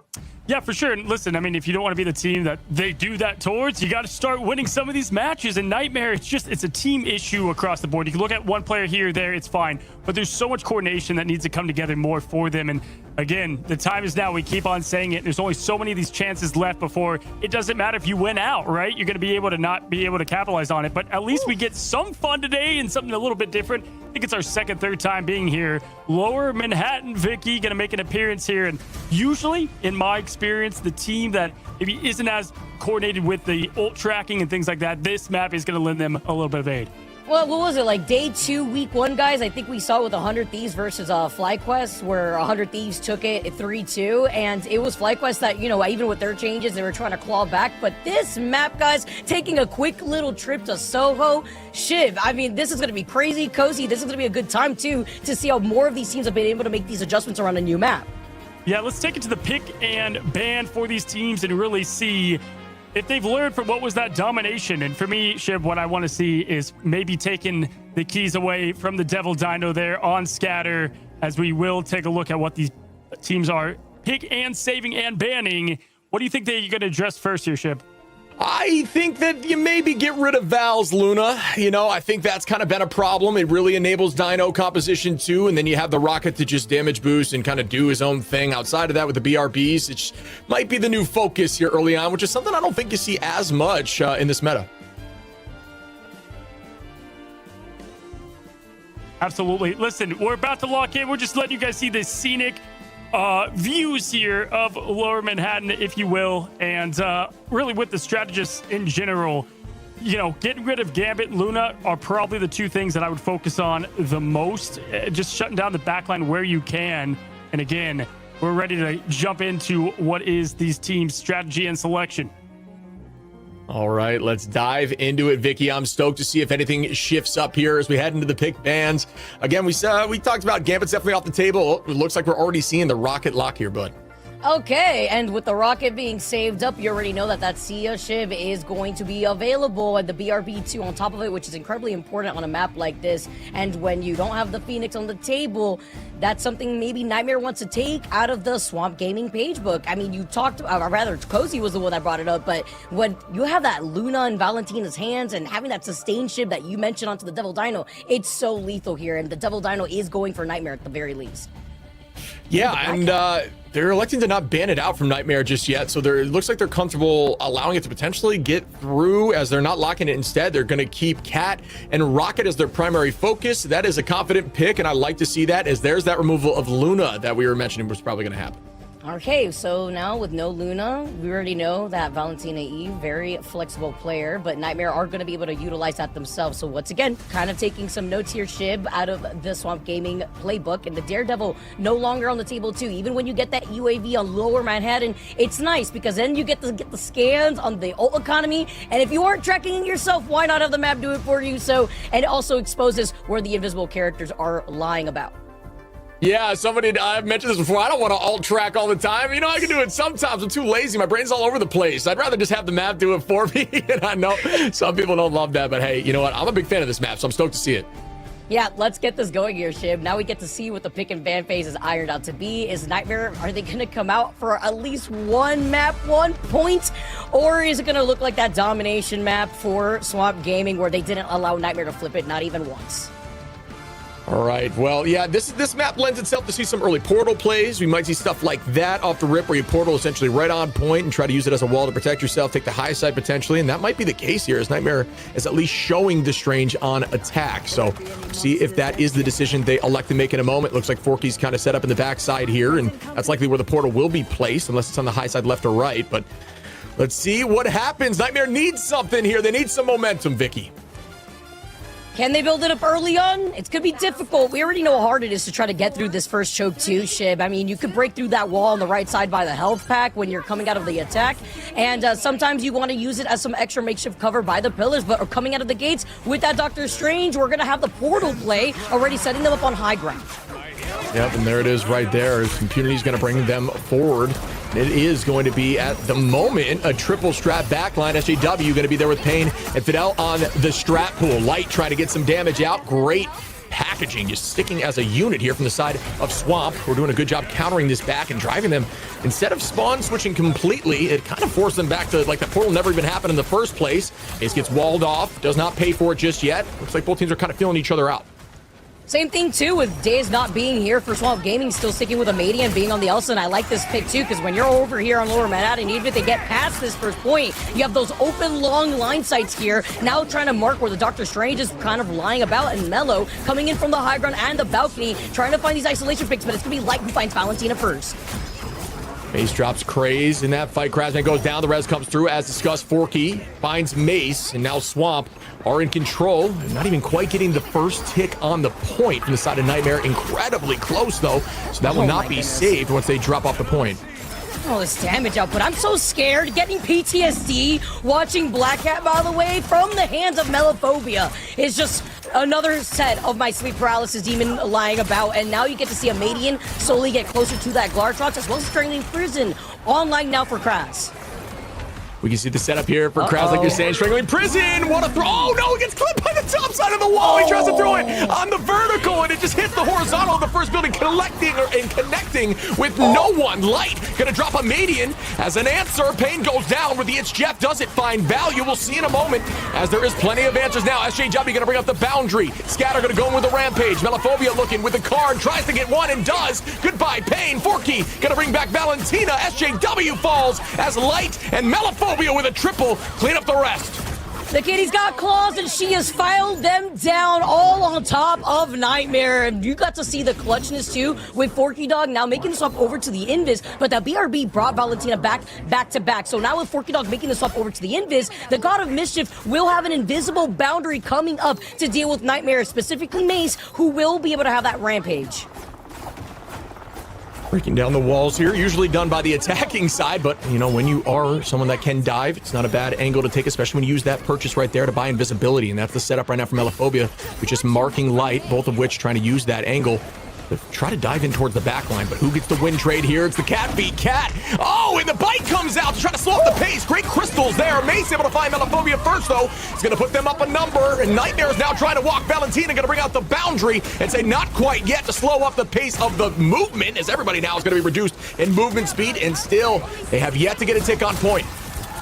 Yeah, for sure. And listen, I mean, if you don't want to be the team that they do that towards, you got to start winning some of these matches. And Nightmare, it's a team issue across the board. You can look at one player here or there, it's fine. But there's so much coordination that needs to come together more for them. And again, the time is now. We keep on saying it. There's only so many of these chances left before it doesn't matter if you win out, right? You're going to be able to not be able to capitalize on it. But at least we get some fun today and something a little bit different. I think it's our second, third time being here. Lower Manhattan Vicky going to make an appearance here. And usually, in my experience, the team that maybe isn't as coordinated with the ult tracking and things like that, this map is going to lend them a little bit of aid. Well, what was it, like day 2, week 1, guys? I think we saw it with 100 Thieves versus FlyQuest, where 100 Thieves took it 3-2, and it was FlyQuest that, you know, even with their changes, they were trying to claw back. But this map, guys, taking a quick little trip to Soho, Shiv, I mean, this is going to be crazy. Cozy, this is going to be a good time, too, to see how more of these teams have been able to make these adjustments around a new map. Yeah, let's take it to the pick and ban for these teams and really see if they've learned from what was that domination. And for me, Shiv, what I want to see is maybe taking the keys away from the Devil Dino there on Scatter, as we will take a look at what these teams are pick and saving and banning. What do you think they're going to address first here, Shiv? I think that you maybe get rid of Val's Luna. You know, I think that's kind of been a problem. It really enables Dino composition too, and then you have the Rocket to just damage boost and kind of do his own thing. Outside of that with the BRBs, it might be the new focus here early on, which is something I don't think you see as much in this meta. Absolutely. Listen, we're about to lock in. We're just letting you guys see the scenic views here of Lower Manhattan, if you will, and really with the strategists in general, you know, getting rid of Gambit and Luna are probably the two things that I would focus on the most. Just shutting down the backline where you can. And again, we're ready to jump into what is these teams' strategy and selection. All right, let's dive into it, Vicky. I'm stoked to see if anything shifts up here as we head into the pick bans. Again, we talked about Gambit's definitely off the table. It looks like we're already seeing the Rocket lock here, bud. Okay, and with the Rocket being saved up, you already know that Sia Shiv is going to be available, and the BRB2 on top of it, which is incredibly important on a map like this. And when you don't have the Phoenix on the table, that's something maybe Nightmare wants to take out of the Swamp Gaming pagebook. I mean, you talked, rather, Cozy was the one that brought it up, but when you have that Luna in Valentina's hands and having that sustained Shiv that you mentioned onto the Devil Dino, it's so lethal here, and the Devil Dino is going for Nightmare at the very least. Yeah, and they're electing to not ban it out from Nightmare just yet, so it looks like they're comfortable allowing it to potentially get through, as they're not locking it. Instead, they're going to keep Cat and Rocket as their primary focus. That is a confident pick, and I like to see that, as there's that removal of Luna that we were mentioning was probably going to happen. Okay, so now with no Luna, we already know that Valentina Eve, very flexible player, but Nightmare are going to be able to utilize that themselves. So once again, kind of taking some notes here, Shib, out of the Swamp Gaming playbook, and the Daredevil no longer on the table too. Even when you get that UAV on Lower Manhattan, it's nice because then you get the scans on the ult economy, and if you aren't tracking it yourself, why not have the map do it for you? So, and it also exposes where the invisible characters are lying about. Yeah, I've mentioned this before. I don't want to alt track all the time. You know, I can do it sometimes. I'm too lazy. My brain's all over the place. I'd rather just have the map do it for me. And I know some people don't love that, but hey, you know what? I'm a big fan of this map, so I'm stoked to see it. Yeah, let's get this going here, Shib. Now we get to see what the pick and ban phase is ironed out to be. Is Nightmare, are they going to come out for at least one map, 1 point? Or is it going to look like that domination map for Swamp Gaming where they didn't allow Nightmare to flip it, not even once? All right, well, yeah, this map lends itself to see some early portal plays. We might see stuff like that off the rip, where you portal essentially right on point and try to use it as a wall to protect yourself, take the high side potentially, and that might be the case here, as Nightmare is at least showing the Strange on attack. So see if that is the decision they elect to make in a moment. Looks like Forky's kind of set up in the backside here, and that's likely where the portal will be placed, unless it's on the high side left or right. But let's see what happens. Nightmare needs something here. They need some momentum, Vicky. Can they build it up early on? It's going to be difficult. We already know how hard it is to try to get through this first choke too, Shib. I mean, you could break through that wall on the right side by the health pack when you're coming out of the attack. And sometimes you want to use it as some extra makeshift cover by the pillars, but coming out of the gates with that Doctor Strange, we're going to have the portal play already setting them up on high ground. Yep, and there it is right there. Impunity's going to bring them forward. It is going to be, at the moment, a triple strat backline. SJW going to be there with Pain and Fidel on the strat pool. Light trying to get some damage out. Great packaging, just sticking as a unit here from the side of Swamp. We're doing a good job countering this back and driving them. Instead of spawn switching completely, it kind of forced them back to like the portal never even happened in the first place. Ace gets walled off, does not pay for it just yet. Looks like both teams are kind of feeling each other out. Same thing too with Days not being here for Swamp Gaming, still sticking with Amadia and being on the Elsa. And I like this pick too, because when you're over here on Lower Manhattan, even if they get past this first point, you have those open long line sights here, now trying to mark where the Doctor Strange is kind of lying about, and Mello coming in from the high ground and the balcony, trying to find these isolation picks, but it's gonna be Light who finds Valentina first. Mace drops Craze in that fight. Krasman goes down. The res comes through. As discussed, Forky finds Mace, and now Swamp are in control. Not even quite getting the first tick on the point from the side of Nightmare. Incredibly close, though, so that will not be saved once they drop off the point. Oh, this damage output. I'm so scared. Getting PTSD watching Black Cat, by the way, from the hands of Melophobia is just another set of my sleep paralysis demon lying about. And now you get to see a Median slowly get closer to that Glartrox, as well as Strangling Prison online now for Kraz. We can see the setup here for Kraz, like you're saying. Strangling Prison, what a throw. Oh no, it gets clipped by the top side of the wall. He tries to throw it on the vertical, and it just hits the horizontal of the first building, connecting with no one. Light gonna drop a Median as an answer. Pain goes down where the It's Jeff doesn't find value. We'll see in a moment, as there is plenty of answers now. SJW gonna bring up the boundary. Scatter gonna go in with a rampage. Melophobia looking with the card, tries to get one and does. Goodbye, Pain. Forky gonna bring back Valentina. SJW falls as Light and Melophobia with a triple clean up the rest. The kitty's got claws, and she has filed them down all on top of Nightmare. And you got to see the clutchness too with Forky Dog now making the swap over to the Invis, but that BRB brought Valentina back to back. So now with Forky Dog making the swap over to the Invis, the God of Mischief will have an invisible boundary coming up to deal with Nightmare, specifically Mace, who will be able to have that rampage. Breaking down the walls here, usually done by the attacking side, but you know, when you are someone that can dive, it's not a bad angle to take, especially when you use that purchase right there to buy invisibility, and that's the setup right now for Melophobia, which just marking Light, both of which trying to use that angle to try to dive in towards the back line. But who gets the win trade here? It's the Cat v Cat. Oh, and the bite comes out to try to slow up the pace. Great crystals there. Mace able to find Melophobia first, though. It's going to put them up a number, and Nightmare is now trying to walk Valentina, going to bring out the boundary and say not quite yet to slow up the pace of the movement, as everybody now is going to be reduced in movement speed, and still they have yet to get a tick on point.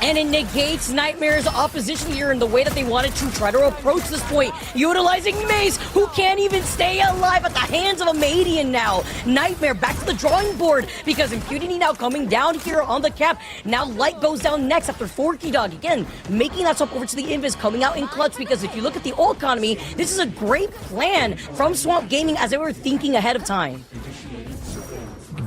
And it negates Nightmare's opposition here in the way that they wanted to try to approach this point, utilizing Mace, who can't even stay alive at the hands of a Median now. Nightmare back to the drawing board, because Impunity now coming down here on the cap. Now Light goes down next after Forky Dog. Again, making that swap over to the Invis, coming out in clutch, because if you look at the old economy, this is a great plan from Swamp Gaming as they were thinking ahead of time.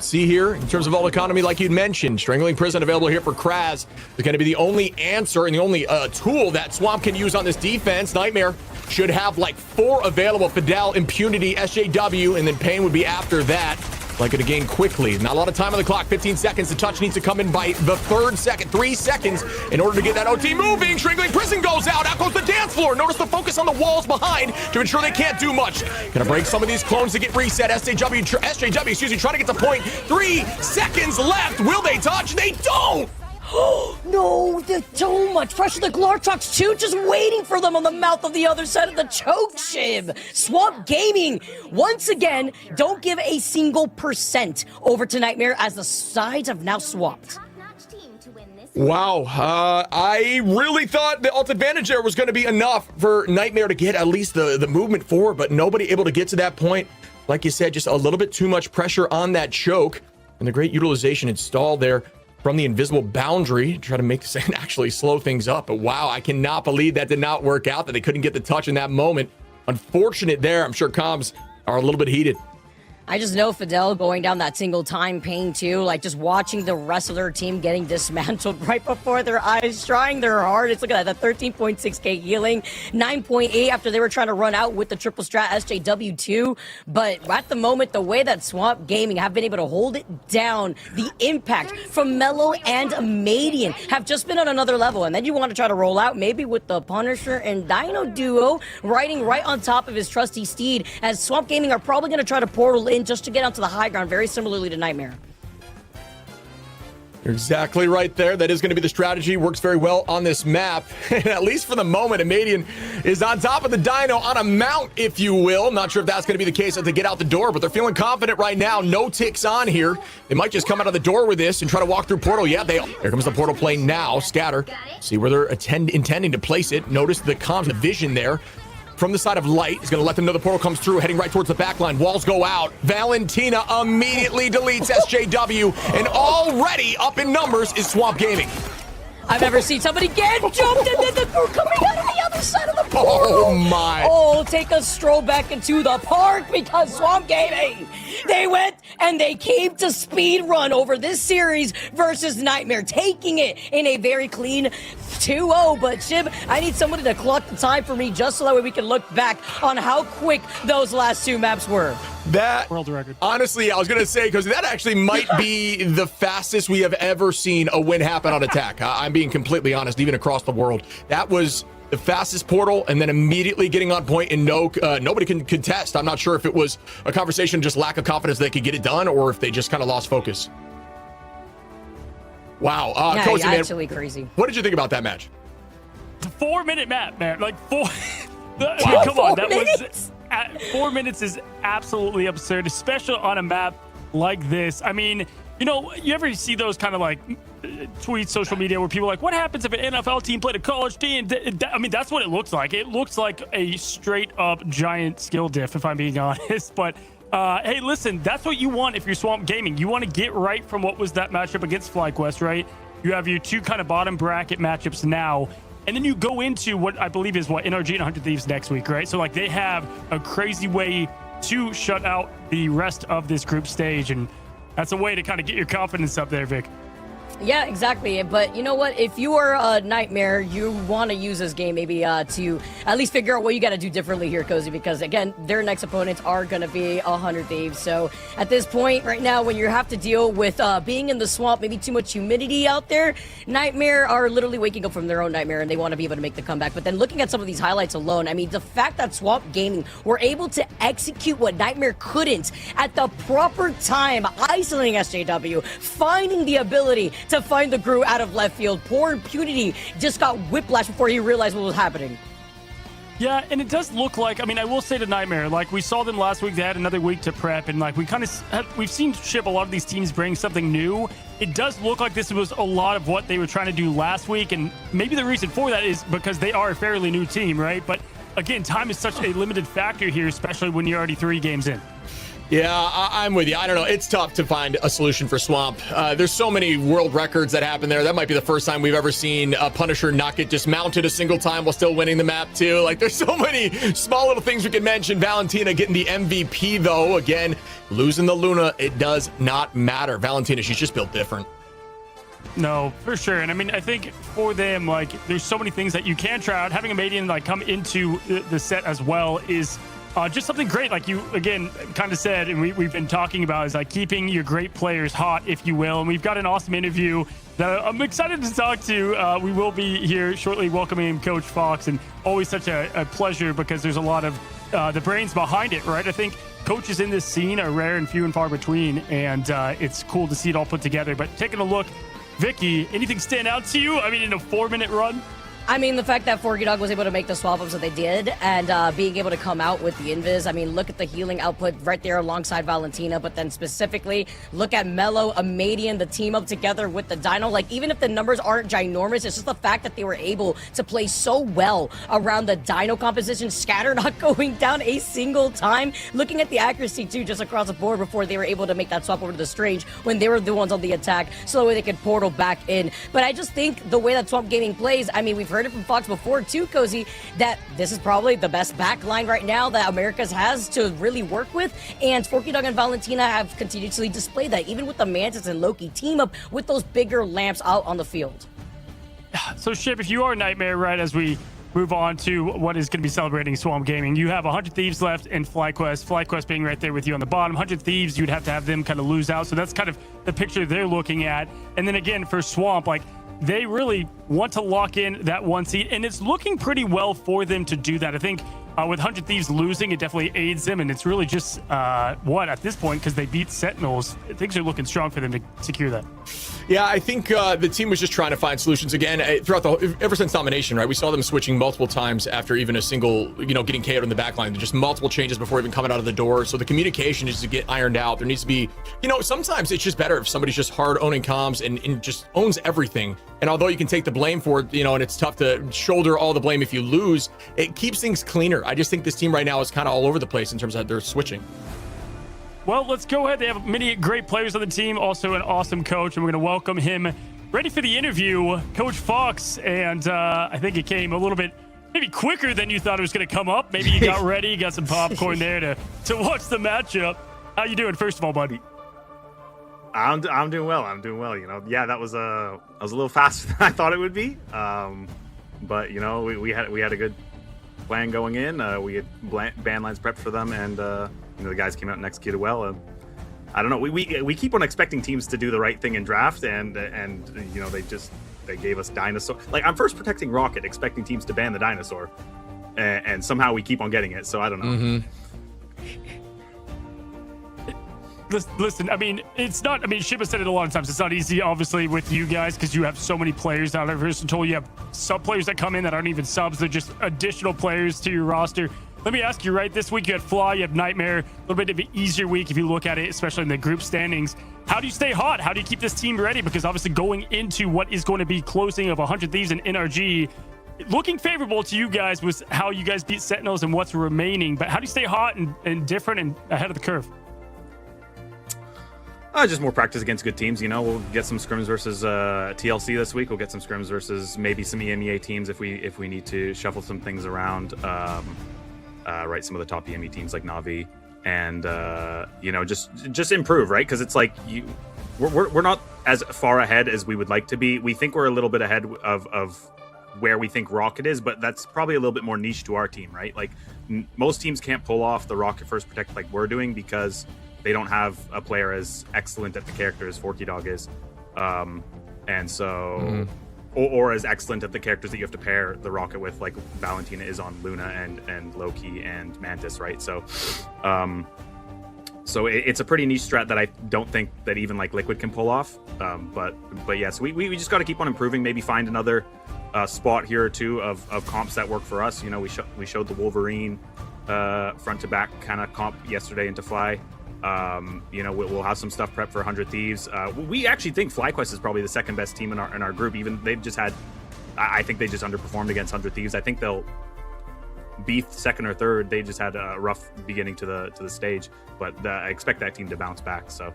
See here, in terms of all economy, like you'd mentioned, Strangling Prison available here for Kraz is going to be the only answer and the only tool that Swamp can use on this defense. Nightmare should have like 4 available. Fidel, Impunity, SJW, and then Pain would be after that. Like it again quickly. Not a lot of time on the clock. 15 seconds. The touch needs to come in by the 3rd second. 3 seconds in order to get that OT moving. Strangling Prison goes out. Out goes the dance floor. Notice the focus on the walls behind to ensure they can't do much. Gonna break some of these clones to get reset. SJW, excuse me, trying to get to point. 3 seconds left. Will they touch? They don't! No, there's so much pressure. The Glartrox too, just waiting for them on the mouth of the other side of the choke shib. Swamp Gaming, once again, don't give a single % over to Nightmare as the sides have now swapped. Wow, I really thought the ult advantage there was going to be enough for Nightmare to get at least the movement forward, but nobody able to get to that point. Like you said, just a little bit too much pressure on that choke, and the great utilization installed there from the invisible boundary, try to make this and actually slow things up. But wow, I cannot believe that did not work out, that they couldn't get the touch in that moment. Unfortunate there. I'm sure comms are a little bit heated. I just know Fidel going down that single time Pain too, like just watching the rest of their team getting dismantled right before their eyes, trying their hardest. Look at that 13.6k healing, 9.8 after they were trying to run out with the triple strat SJW too. But at the moment, the way that Swamp Gaming have been able to hold it down, the impact from Mello and Madian have just been on another level. And then you want to try to roll out maybe with the Punisher and Dino duo riding right on top of his trusty steed, as Swamp Gaming are probably going to try to portal in just to get onto the high ground, very similarly to Nightmare. You're exactly right there. That is going to be the strategy. Works very well on this map. And at least for the moment, Amadian is on top of the Dino on a mount, if you will. Not sure if that's going to be the case as they get out the door, but they're feeling confident right now. No ticks on here. They might just come out of the door with this and try to walk through portal. Yeah, here comes the portal plane now. Scatter. See where they're intending to place it. Notice the vision there. From the side of Light is going to let them know the portal comes through, heading right towards the back line. Walls go out. Valentina immediately deletes SJW, and already up in numbers is Swamp Gaming. I've never seen somebody get jumped and then the crew coming out of the other side of the portal. Oh my. Oh, take a stroll back into the park because Swamp Gaming, they went and they came to speed run over this series versus Nightmare, taking it in a very clean 2-0. But Shib, I need somebody to clock the time for me just so that way we can look back on how quick those last two maps were. That world record. Honestly, I was gonna say, because that actually might be the fastest we have ever seen a win happen on attack. I'm being completely honest, even across the world. That was the fastest portal, and then immediately getting on point, and nobody can contest. I'm not sure if it was a conversation, just lack of confidence they could get it done, or if they just kind of lost focus. Wow, yeah, Cozy, man, absolutely crazy. What did you think about that match? The 4-minute map, man. Like Wow. Come on, that 4 minutes? was 4 minutes is absolutely absurd, especially on a map like this. I mean, you know, you ever see those kind of like tweets, social media, where people are like, what happens if an NFL team played a college team? I mean, that's what it looks like. It looks like a straight up giant skill diff, if I'm being honest. But hey, listen, that's what you want if you're Swamp Gaming. You want to get right from what was that matchup against FlyQuest, right? You have your two kind of bottom bracket matchups now. And then you go into what I believe is NRG and 100 Thieves next week, right? So like they have a crazy way to shut out the rest of this group stage. And that's a way to kind of get your confidence up there, Vic. Yeah, exactly. But you know what? If you are a Nightmare, you want to use this game maybe to at least figure out what you got to do differently here, Cozy, because again, their next opponents are going to be 100 Thieves. So at this point right now, when you have to deal with being in the swamp, maybe too much humidity out there, Nightmare are literally waking up from their own nightmare and they want to be able to make the comeback. But then looking at some of these highlights alone, I mean, the fact that Swamp Gaming were able to execute what Nightmare couldn't at the proper time, isolating SJW, finding the ability to find the Gru out of left field. Poor Impunity just got whiplash before he realized what was happening. Yeah, and it does look like, I mean, I will say to Nightmare, like we saw them last week, they had another week to prep, and like we've seen Ship a lot of these teams bring something new. It does look like this was a lot of what they were trying to do last week, and maybe the reason for that is because they are a fairly new team, right? But again, time is such a limited factor here, especially when you're already 3 games in. Yeah, I'm with you. I don't know. It's tough to find a solution for Swamp. There's so many world records that happen there. That might be the first time we've ever seen a Punisher not get dismounted a single time while still winning the map, too. Like, there's so many small little things we can mention. Valentina getting the MVP, though. Again, losing the Luna, it does not matter. Valentina, she's just built different. No, for sure. And I mean, I think for them, like, there's so many things that you can try out. Having a Madian, like, come into the set as well is just something great. Like you, again, kind of said, and we've been talking about, is like keeping your great players hot, if you will. And we've got an awesome interview that I'm excited to talk to. We will be here shortly welcoming Coach Fox, and always such a pleasure because there's a lot of the brains behind it, right? I think coaches in this scene are rare and few and far between, and it's cool to see it all put together. But taking a look, Vicky, anything stand out to you? I mean, in a 4-minute run? I mean, the fact that Forky Dog was able to make the swap-ups that they did and being able to come out with the invis. I mean, look at the healing output right there alongside Valentina, but then specifically look at Mello, Amadian, the team up together with the Dino. Like, even if the numbers aren't ginormous, it's just the fact that they were able to play so well around the Dino composition, Scatter not going down a single time. Looking at the accuracy, too, just across the board before they were able to make that swap over to the Strange when they were the ones on the attack, so that way they could portal back in. But I just think the way that Swamp Gaming plays, I mean, we've heard it from Fox before too, Cozy, that this is probably the best back line right now that Americas has to really work with, and Forky Dog and Valentina have continuously displayed that, even with the Mantis and Loki team up with those bigger lamps out on the field. So Ship, if you are Nightmare, right, as we move on to what is going to be celebrating Swamp Gaming, you have 100 Thieves left and FlyQuest. FlyQuest being right there with you on the bottom. 100 Thieves, you'd have to have them kind of lose out, so that's kind of the picture they're looking at. And then again, for Swamp, like, they really want to lock in that 1 seed, and it's looking pretty well for them to do that. I think with 100 Thieves losing, it definitely aids them, and it's really just at this point, because they beat Sentinels, things are looking strong for them to secure that. Yeah, I think the team was just trying to find solutions again ever since domination, right? We saw them switching multiple times after even a single, getting KO'd in the back line. Just multiple changes before even coming out of the door. So the communication needs to get ironed out. There needs to be, sometimes it's just better if somebody's just hard owning comms and just owns everything. And although you can take the blame for it, and it's tough to shoulder all the blame if you lose, it keeps things cleaner. I just think this team right now is kind of all over the place in terms of their switching. Well, let's go ahead. They have many great players on the team, also an awesome coach, and we're going to welcome him. Ready for the interview, Coach Fox, and I think it came a little bit maybe quicker than you thought it was going to come up. Maybe you got ready, you got some popcorn there to watch the matchup. How you doing, first of all, buddy? I'm doing well. Yeah, that was I was a little faster than I thought it would be. But we had a good plan going in. We had ban lines prepped for them, and the guys came out and executed well. I don't know. We keep on expecting teams to do the right thing in draft, and they gave us dinosaur. Like, I'm first protecting Rocket, expecting teams to ban the dinosaur, and somehow we keep on getting it. So I don't know. Listen, it's not. Shib has said it a lot of times. It's not easy, obviously, with you guys because you have so many players out there. Until you have sub players that come in that aren't even subs; they're just additional players to your roster. Let me ask you, right? This week you had Fly, you had Nightmare, a little bit of an easier week if you look at it, especially in the group standings. How do you stay hot? How do you keep this team ready? Because obviously going into what is going to be closing of 100 Thieves and NRG, looking favorable to you guys was how you guys beat Sentinels and what's remaining. But how do you stay hot and different and ahead of the curve? Just more practice against good teams. We'll get some scrims versus TLC this week. We'll get some scrims versus maybe some EMEA teams if we need to shuffle some things around. Right, some of the top EME teams like Na'Vi, and just improve, right? Because it's like we're not as far ahead as we would like to be. We think we're a little bit ahead of where we think Rocket is, but that's probably a little bit more niche to our team, right? Like most teams can't pull off the Rocket first protect like we're doing because they don't have a player as excellent at the character as Forky Dog is, and so. Or as excellent at the characters that you have to pair the Rocket with, like Valentina is on Luna and Loki and Mantis, right? So, it's a pretty niche strat that I don't think that even like Liquid can pull off. But yeah, so we just got to keep on improving. Maybe find another spot here or two of comps that work for us. We showed the Wolverine front to back kind of comp yesterday into Fly. We'll have some stuff prepped for 100 Thieves. We actually think FlyQuest is probably the second best team in our group. Even they've just had, I think they just underperformed against 100 Thieves. I think they'll be second or third. They just had a rough beginning to the stage, but I expect that team to bounce back. So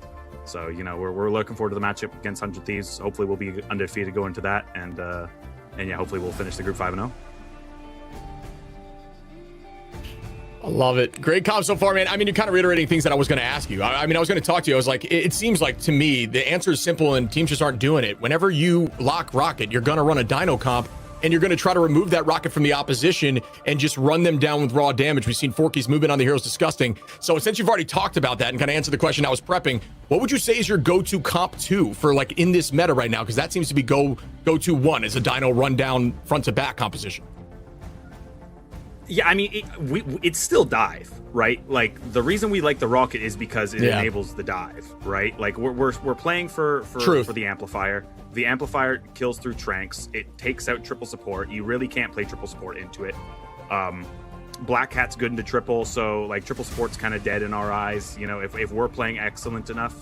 we're looking forward to the matchup against 100 Thieves. Hopefully we'll be undefeated going into that, and yeah, hopefully we'll finish the group 5-0. I love it. Great comp so far, man. You're kind of reiterating things that I was going to ask you. I was going to talk to you. I was like, it seems like to me, the answer is simple and teams just aren't doing it. Whenever you lock Rocket, you're going to run a Dino comp and you're going to try to remove that Rocket from the opposition and just run them down with raw damage. We've seen Forky's movement on the heroes disgusting. So since you've already talked about that and kind of answered the question I was prepping, what would you say is your go-to comp 2 for like in this meta right now? Because that seems to be go-to 1 is a Dino run down front to back composition. Yeah, it's still dive, right? Like the reason we like the Rocket is because it enables the dive, right? Like we're playing for the amplifier. The amplifier kills through Tranks. It takes out triple support. You really can't play triple support into it. Black Cat's good into triple, so like triple support's kind of dead in our eyes. If we're playing excellent enough,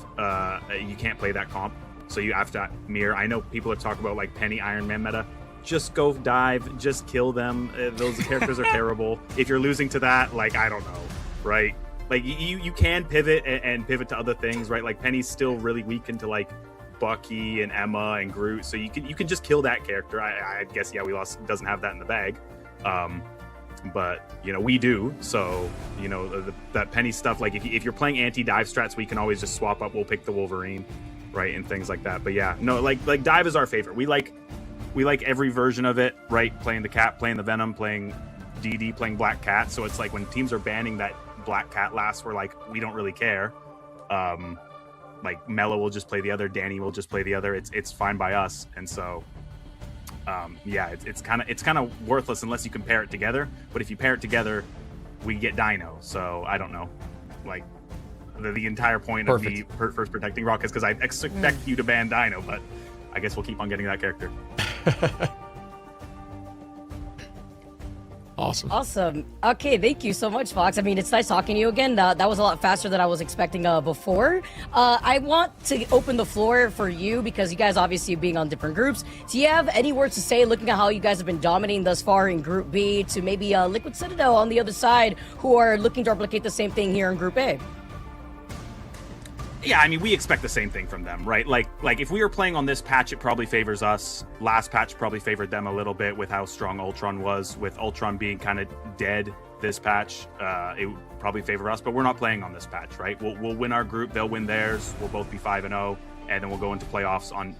you can't play that comp. So you have to mirror. I know people have talked about like Penny Iron Man meta. Just go dive, just kill them. Those characters are terrible. If you're losing to that, like, I don't know, right? Like, you can pivot and pivot to other things, right? Like, Penny's still really weak into, like, Bucky and Emma and Groot, so you can just kill that character. I guess, yeah, we lost, doesn't have that in the bag. But, we do, so, that Penny stuff, like, if you're playing anti-dive strats, we can always just swap up, we'll pick the Wolverine, right, and things like that. But, yeah, no, like dive is our favorite. We like every version of it, right? Playing the Cat, playing the Venom, playing DD, playing Black Cat. So it's like when teams are banning that Black Cat last, we're like, we don't really care. Like Mello will just play the other, Danny will just play the other. It's fine by us. And so, yeah, it's kind of worthless unless you can pair it together. But if you pair it together, we get Dino. So I don't know, like The entire point of me first protecting Rock is because I expect you to ban Dino, but I guess we'll keep on getting that character. Awesome. Okay, thank you so much, Fox. I mean, it's nice talking to you again. That was a lot faster than I was expecting before. I want to open the floor for you because you guys obviously being on different groups. Do you have any words to say looking at how you guys have been dominating thus far in Group B to maybe Liquid Citadel on the other side who are looking to replicate the same thing here in Group A? Yeah, I mean, we expect the same thing from them, right? Like if we were playing on this patch, it probably favors us. Last patch probably favored them a little bit with how strong Ultron was. With Ultron being kind of dead this patch, it would probably favor us. But we're not playing on this patch, right? We'll win our group, they'll win theirs. We'll both be 5-0, and then we'll go into playoffs on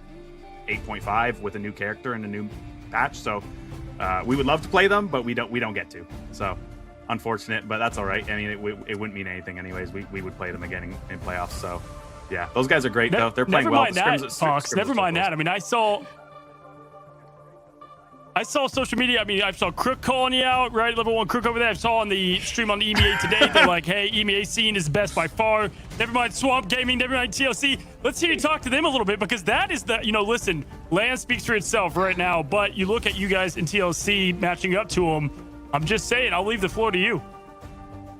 8.5 with a new character and a new patch. So we would love to play them, but we don't get to. So unfortunate, but that's all right. I mean, it wouldn't mean anything anyways. We would play them again in playoffs. So yeah, those guys are great though. They're playing well. Fox. Never mind that. I mean, I saw social media. I mean, I saw Crook calling you out, right? Level 1 Crook over there. I saw on the stream on the EMEA today. They're like, hey, EMEA scene is the best by far. Never mind Swamp Gaming. Never mind TLC. Let's hear you talk to them a little bit because that is the, listen, land speaks for itself right now. But you look at you guys in TLC matching up to them. I'm just saying, I'll leave the floor to you.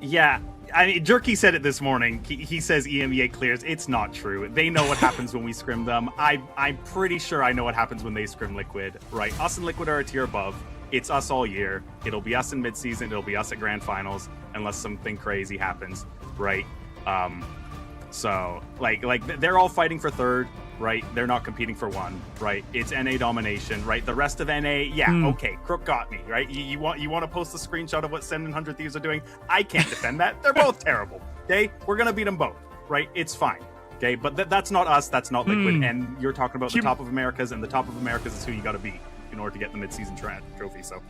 Yeah. I mean, Jerky said it this morning. He says EMEA clears. It's not true. They know what happens when we scrim them. I'm pretty sure I know what happens when they scrim Liquid, right? Us and Liquid are a tier above. It's us all year. It'll be us in midseason. It'll be us at grand finals unless something crazy happens, right? So, like they're all fighting for third, right? They're not competing for one, right? It's NA domination, right? The rest of NA, okay, Crook got me, right? You want to post a screenshot of what Sen and 100 Thieves are doing? I can't defend that. They're both terrible, okay? We're going to beat them both, right? It's fine, okay? But that's not us. That's not Liquid. And you're talking about the top of Americas, and the top of Americas is who you got to beat in order to get the midseason trophy, so...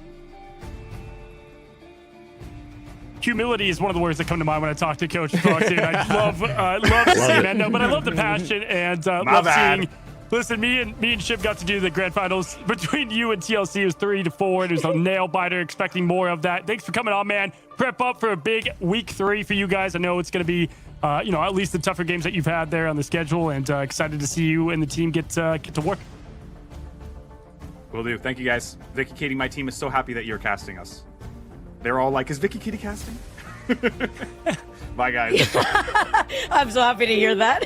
Humility is one of the words that come to mind when I talk to Coach Fox. I love seeing that. No, but I love the passion and love seeing. Listen, me and Ship got to do the grand finals between you and TLC. It was 3-4. And it was a nail biter. Expecting more of that. Thanks for coming on, man. Prep up for a big week 3 for you guys. I know it's going to be, at least the tougher games that you've had there on the schedule, and excited to see you and the team get to work. Will do. Thank you, guys. Vicky Katie, my team is so happy that you're casting us. They're all like, is Vicky Kitty casting? Bye, guys. I'm so happy to hear that.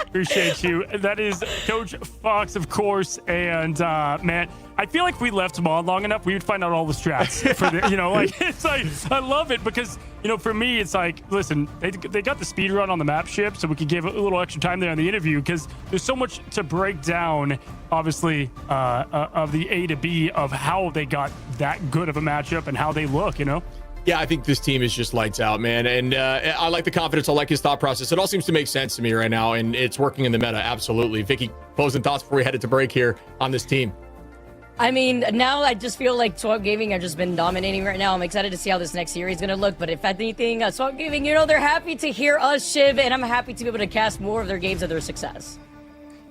Appreciate you. That is Coach Fox, of course. And, man, I feel like if we left him on long enough, we would find out all the strats. For the, it's like, I love it because, for me, it's like, listen, they got the speed run on the map ship, so we could give a little extra time there on the interview because there's so much to break down, obviously, of the A to B of how they got that good of a matchup and how they look, Yeah, I think this team is just lights out, man. And I like the confidence. I like his thought process. It all seems to make sense to me right now, and it's working in the meta. Absolutely. Vicky, closing thoughts before we headed to break here on this team. I mean, now I just feel like Swamp Gaming have just been dominating right now. I'm excited to see how this next series is going to look. But if anything, Swamp Gaming, they're happy to hear us, Shiv, and I'm happy to be able to cast more of their games of their success.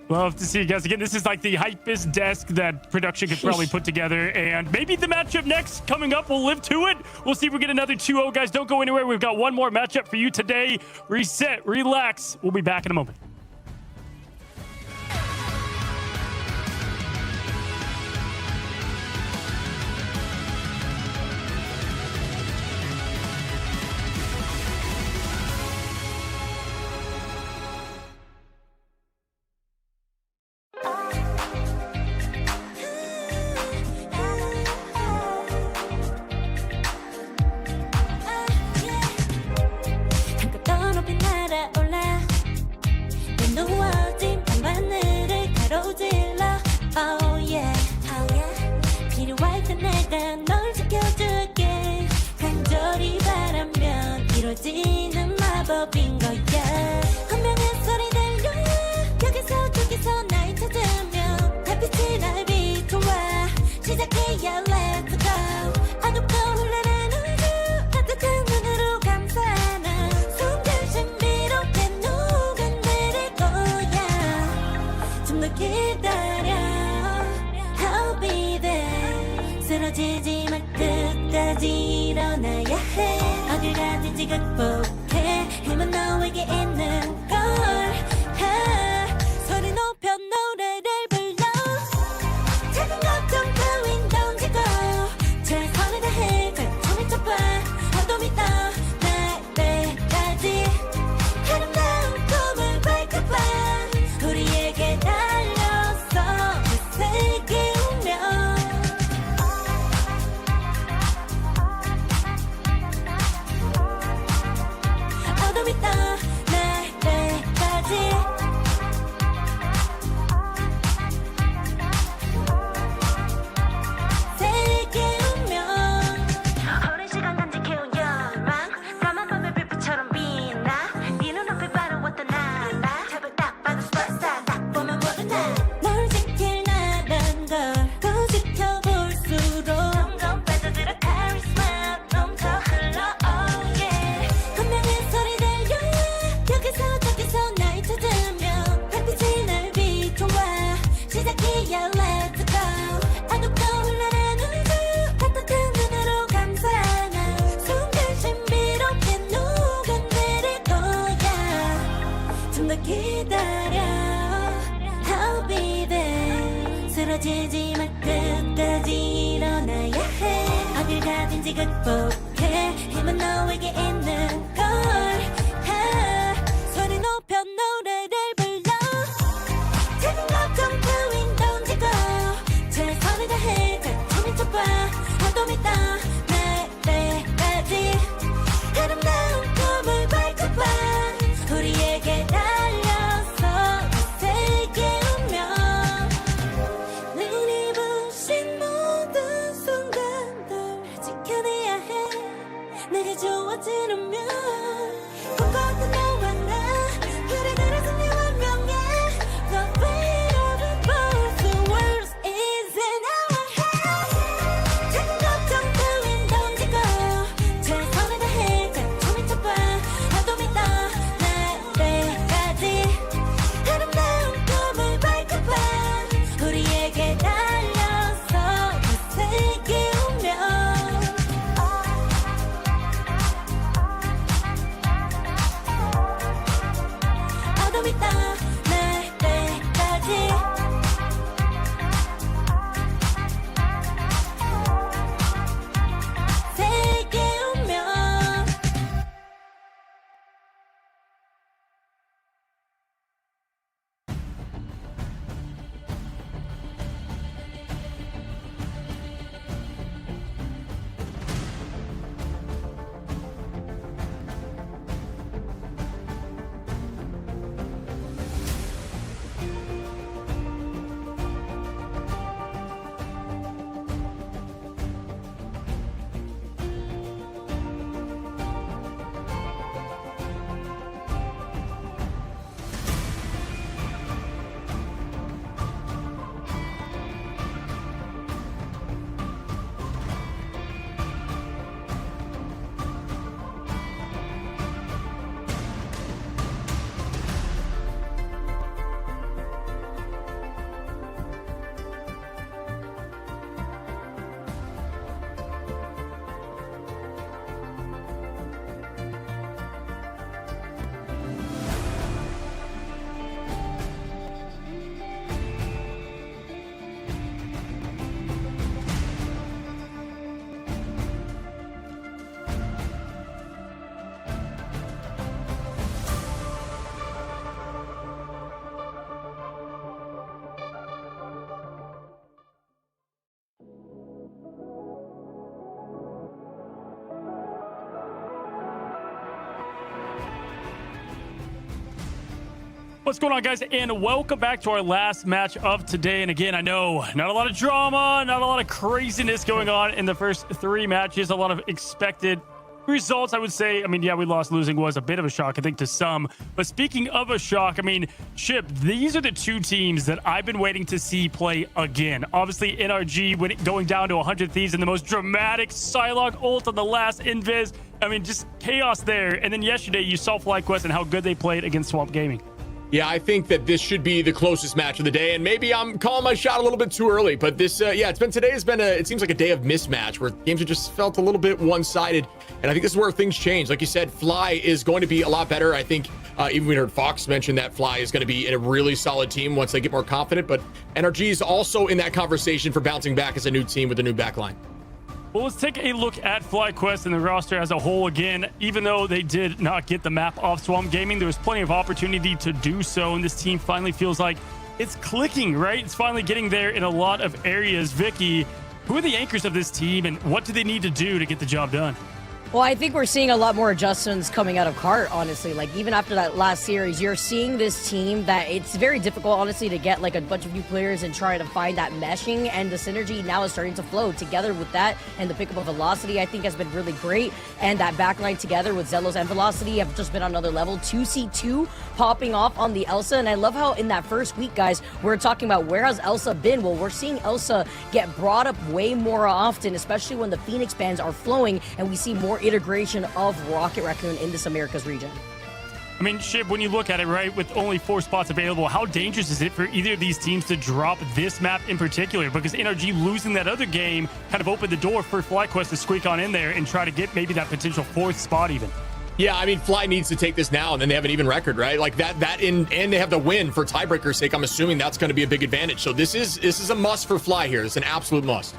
Love to see you guys again. This is like the hypest desk that production could probably put together. And maybe the matchup next coming up will live to it. We'll see if we get another 2-0. Guys, don't go anywhere. We've got one more matchup for you today. Reset, relax. We'll be back in a moment. 쓰러지지 말 끝까지 일어나야 해 어딜 가든지 극복해 힘은 너에게 있는 걸 소리 높여 노래를 불러 작은 걱정 따윈 던지고 최선을 다해 작품을 접아 한도 믿어 날 때까지 아름다운 꿈을 밝혀봐 우리에게 달려서 세계 운명 어둠 있다 날 때까지 세계 운명 오랜 시간 간직해온 열망 까만 밤의 빛처럼 빛나 네 눈앞에 바로 어떤 나라 잡을 딱 봐도 superstar 딱 보면 모두 나널 지킬 나란 걸또 지켜볼수록 점점 빠져들어 카리스마 넘쳐 흘러 oh yeah 운명의 소리 들려 여기서 저기서 날 찾으면 달빛이 날 비춰와 시작이야 let's go 어둡고 흘러난 우주 따뜻한 눈으로 감싸나 순간 신비롭게 녹아내릴 거야 좀 더 기다려 I'll be there 쓰러지지 마 끝까지 일어나야 해 어딜 가든지 극복해 힘은 너에게 있는 걸 소리 높여 노래를 불러 작은 걱정 따윈 던지고 최선을 다해 작품을 접아 한도 믿어 날 때까지 아름다운 꿈을 밝혀봐 우리에게 달려서 세계 운명 눈이 부신 모든 순간들 지켜내야 해 내가 좋아지려면 꿈꿨던 너와 나 그래 그래서 네 운명에 The weight of the both the world is in our hands 작은 걱정 따윈 던지고 최선을 다해 작품을 접아 한도 믿어 날 때까지 아름다운 꿈을 밝혀봐 우리에게 달려서 세계 운명 어둠 있다 날 때까지 세계 운명 What's going on, guys? And welcome back to our last match of today. And again, I know not a lot of drama, not a lot of craziness going on in the first three matches. A lot of expected results, I would say. I mean, yeah, we lost. Losing was a bit of a shock, I think, to some. But speaking of a shock, I mean, Chip, these are the two teams that I've been waiting to see play again. Obviously, NRG going down to 100 Thieves in the most dramatic Psylocke ult on the last Invis. I mean, just chaos there. And then yesterday, you saw FlyQuest and how good they played against Swamp Gaming. Yeah, I think that this should be the closest match of the day, and maybe I'm calling my shot a little bit too early, but this, it seems like a day of mismatch where games have just felt a little bit one-sided, and I think this is where things change. Like you said, Fly is going to be a lot better. I think even we heard Fox mention that Fly is going to be in a really solid team once they get more confident, but NRG is also in that conversation for bouncing back as a new team with a new backline. Well, let's take a look at FlyQuest and the roster as a whole again. Even though they did not get the map off Swamp Gaming, there was plenty of opportunity to do so, and this team finally feels like it's clicking, right? It's finally getting there in a lot of areas. Vicky, who are the anchors of this team, and what do they need to do to get the job done? Well, I think we're seeing a lot more adjustments coming out of Cart, honestly. Like, even after that last series, you're seeing this team that it's very difficult, honestly, to get, like, a bunch of new players and try to find that meshing, and the synergy now is starting to flow together with that, and the pickup of Velocity, I think, has been really great, and that backline together with Zelos and Velocity have just been on another level. 2C2 popping off on the Elsa, and I love how in that first week, guys, we're talking about where has Elsa been? Well, we're seeing Elsa get brought up way more often, especially when the Phoenix bans are flowing, and we see more integration of Rocket Raccoon in this Americas region. I mean, Shib, when you look at it, right, with only 4 spots available, how dangerous is it for either of these teams to drop this map in particular? Because NRG losing that other game kind of opened the door for FlyQuest to squeak on in there and try to get maybe that potential 4th spot even. Yeah, I mean, Fly needs to take this now, and then they have an even record, right? Like and they have the win for tiebreaker's sake. I'm assuming that's going to be a big advantage. So this is a must for Fly here. It's an absolute must.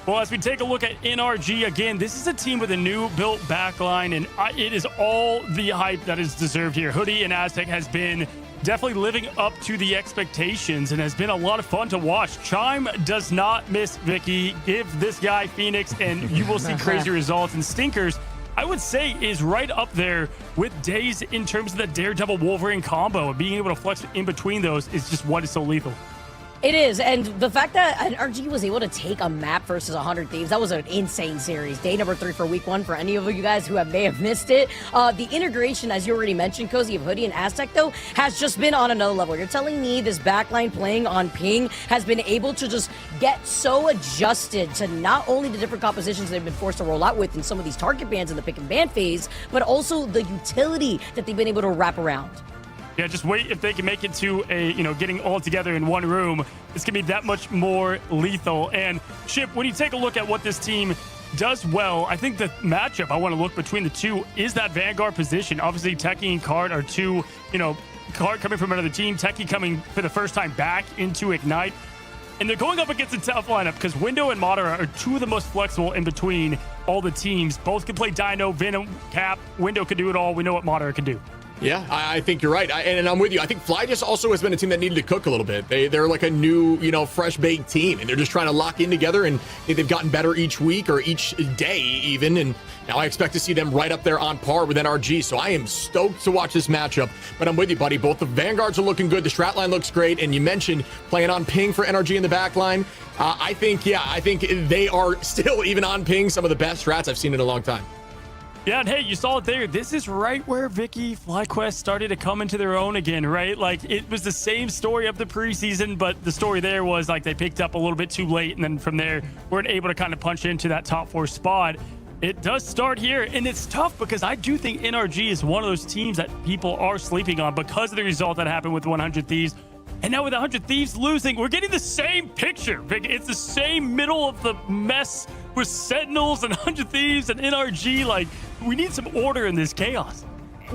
Well, as we take a look at NRG again, this is a team with a new built backline, and it is all the hype that is deserved here. Hoodie and Aztec has been definitely living up to the expectations and has been a lot of fun to watch. Chime does not miss, Vicky. Give this guy Phoenix, and you will see crazy results. And Stinkers, I would say, is right up there with Daze in terms of the Daredevil Wolverine combo, and being able to flex in between those is just what is so lethal. It is, and the fact that NRG was able to take a map versus 100 Thieves, that was an insane series. Day number 3 for week 1 for any of you guys who may have missed it. The integration, as you already mentioned, Cozy, of Hoodie and Aztec, though, has just been on another level. You're telling me this backline playing on ping has been able to just get so adjusted to not only the different compositions they've been forced to roll out with in some of these target bans in the pick and ban phase, but also the utility that they've been able to wrap around. Yeah, just wait if they can make it to a, getting all together in one room. It's going to be that much more lethal. And Chip, when you take a look at what this team does well, I think the matchup I want to look between the two is that Vanguard position. Obviously, Techie and Card are two, Card coming from another team, Techie coming for the first time back into Ignite. And they're going up against a tough lineup because Window and Madara are two of the most flexible in between all the teams. Both can play Dino, Venom, Cap. Window can do it all. We know what Madara can do. Yeah, I think you're right. And I'm with you. I think Fly just also has been a team that needed to cook a little bit. They're like a new, fresh baked team, and they're just trying to lock in together, and they've gotten better each week or each day even. And now I expect to see them right up there on par with NRG. So I am stoked to watch this matchup. But I'm with you, buddy. Both the Vanguards are looking good. The strat line looks great. And you mentioned playing on ping for NRG in the back line. I think they are still, even on ping, some of the best strats I've seen in a long time. Yeah, and hey, you saw it there. This is right where Vicky FlyQuest started to come into their own again, right? Like, it was the same story of the preseason, but the story there was like they picked up a little bit too late, and then from there weren't able to kind of punch into that top 4 spot. It does start here, and it's tough because I do think NRG is one of those teams that people are sleeping on because of the result that happened with 100 Thieves. And now with 100 Thieves losing, we're getting the same picture. It's the same middle of the mess with Sentinels and 100 Thieves and NRG. Like, we need some order in this chaos.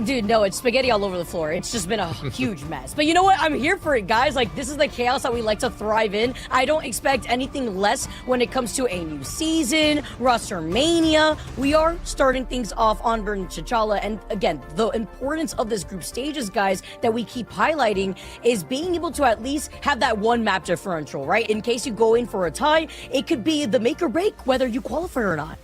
Dude, no, it's spaghetti all over the floor. It's just been a huge mess. But you know what? I'm here for it, guys. Like, this is the chaos that we like to thrive in. I don't expect anything less when it comes to a new season, roster mania. We are starting things off on Burn T'Challa. And again, the importance of this group stages, guys, that we keep highlighting is being able to at least have that one map differential, right? In case you go in for a tie, it could be the make or break whether you qualify or not.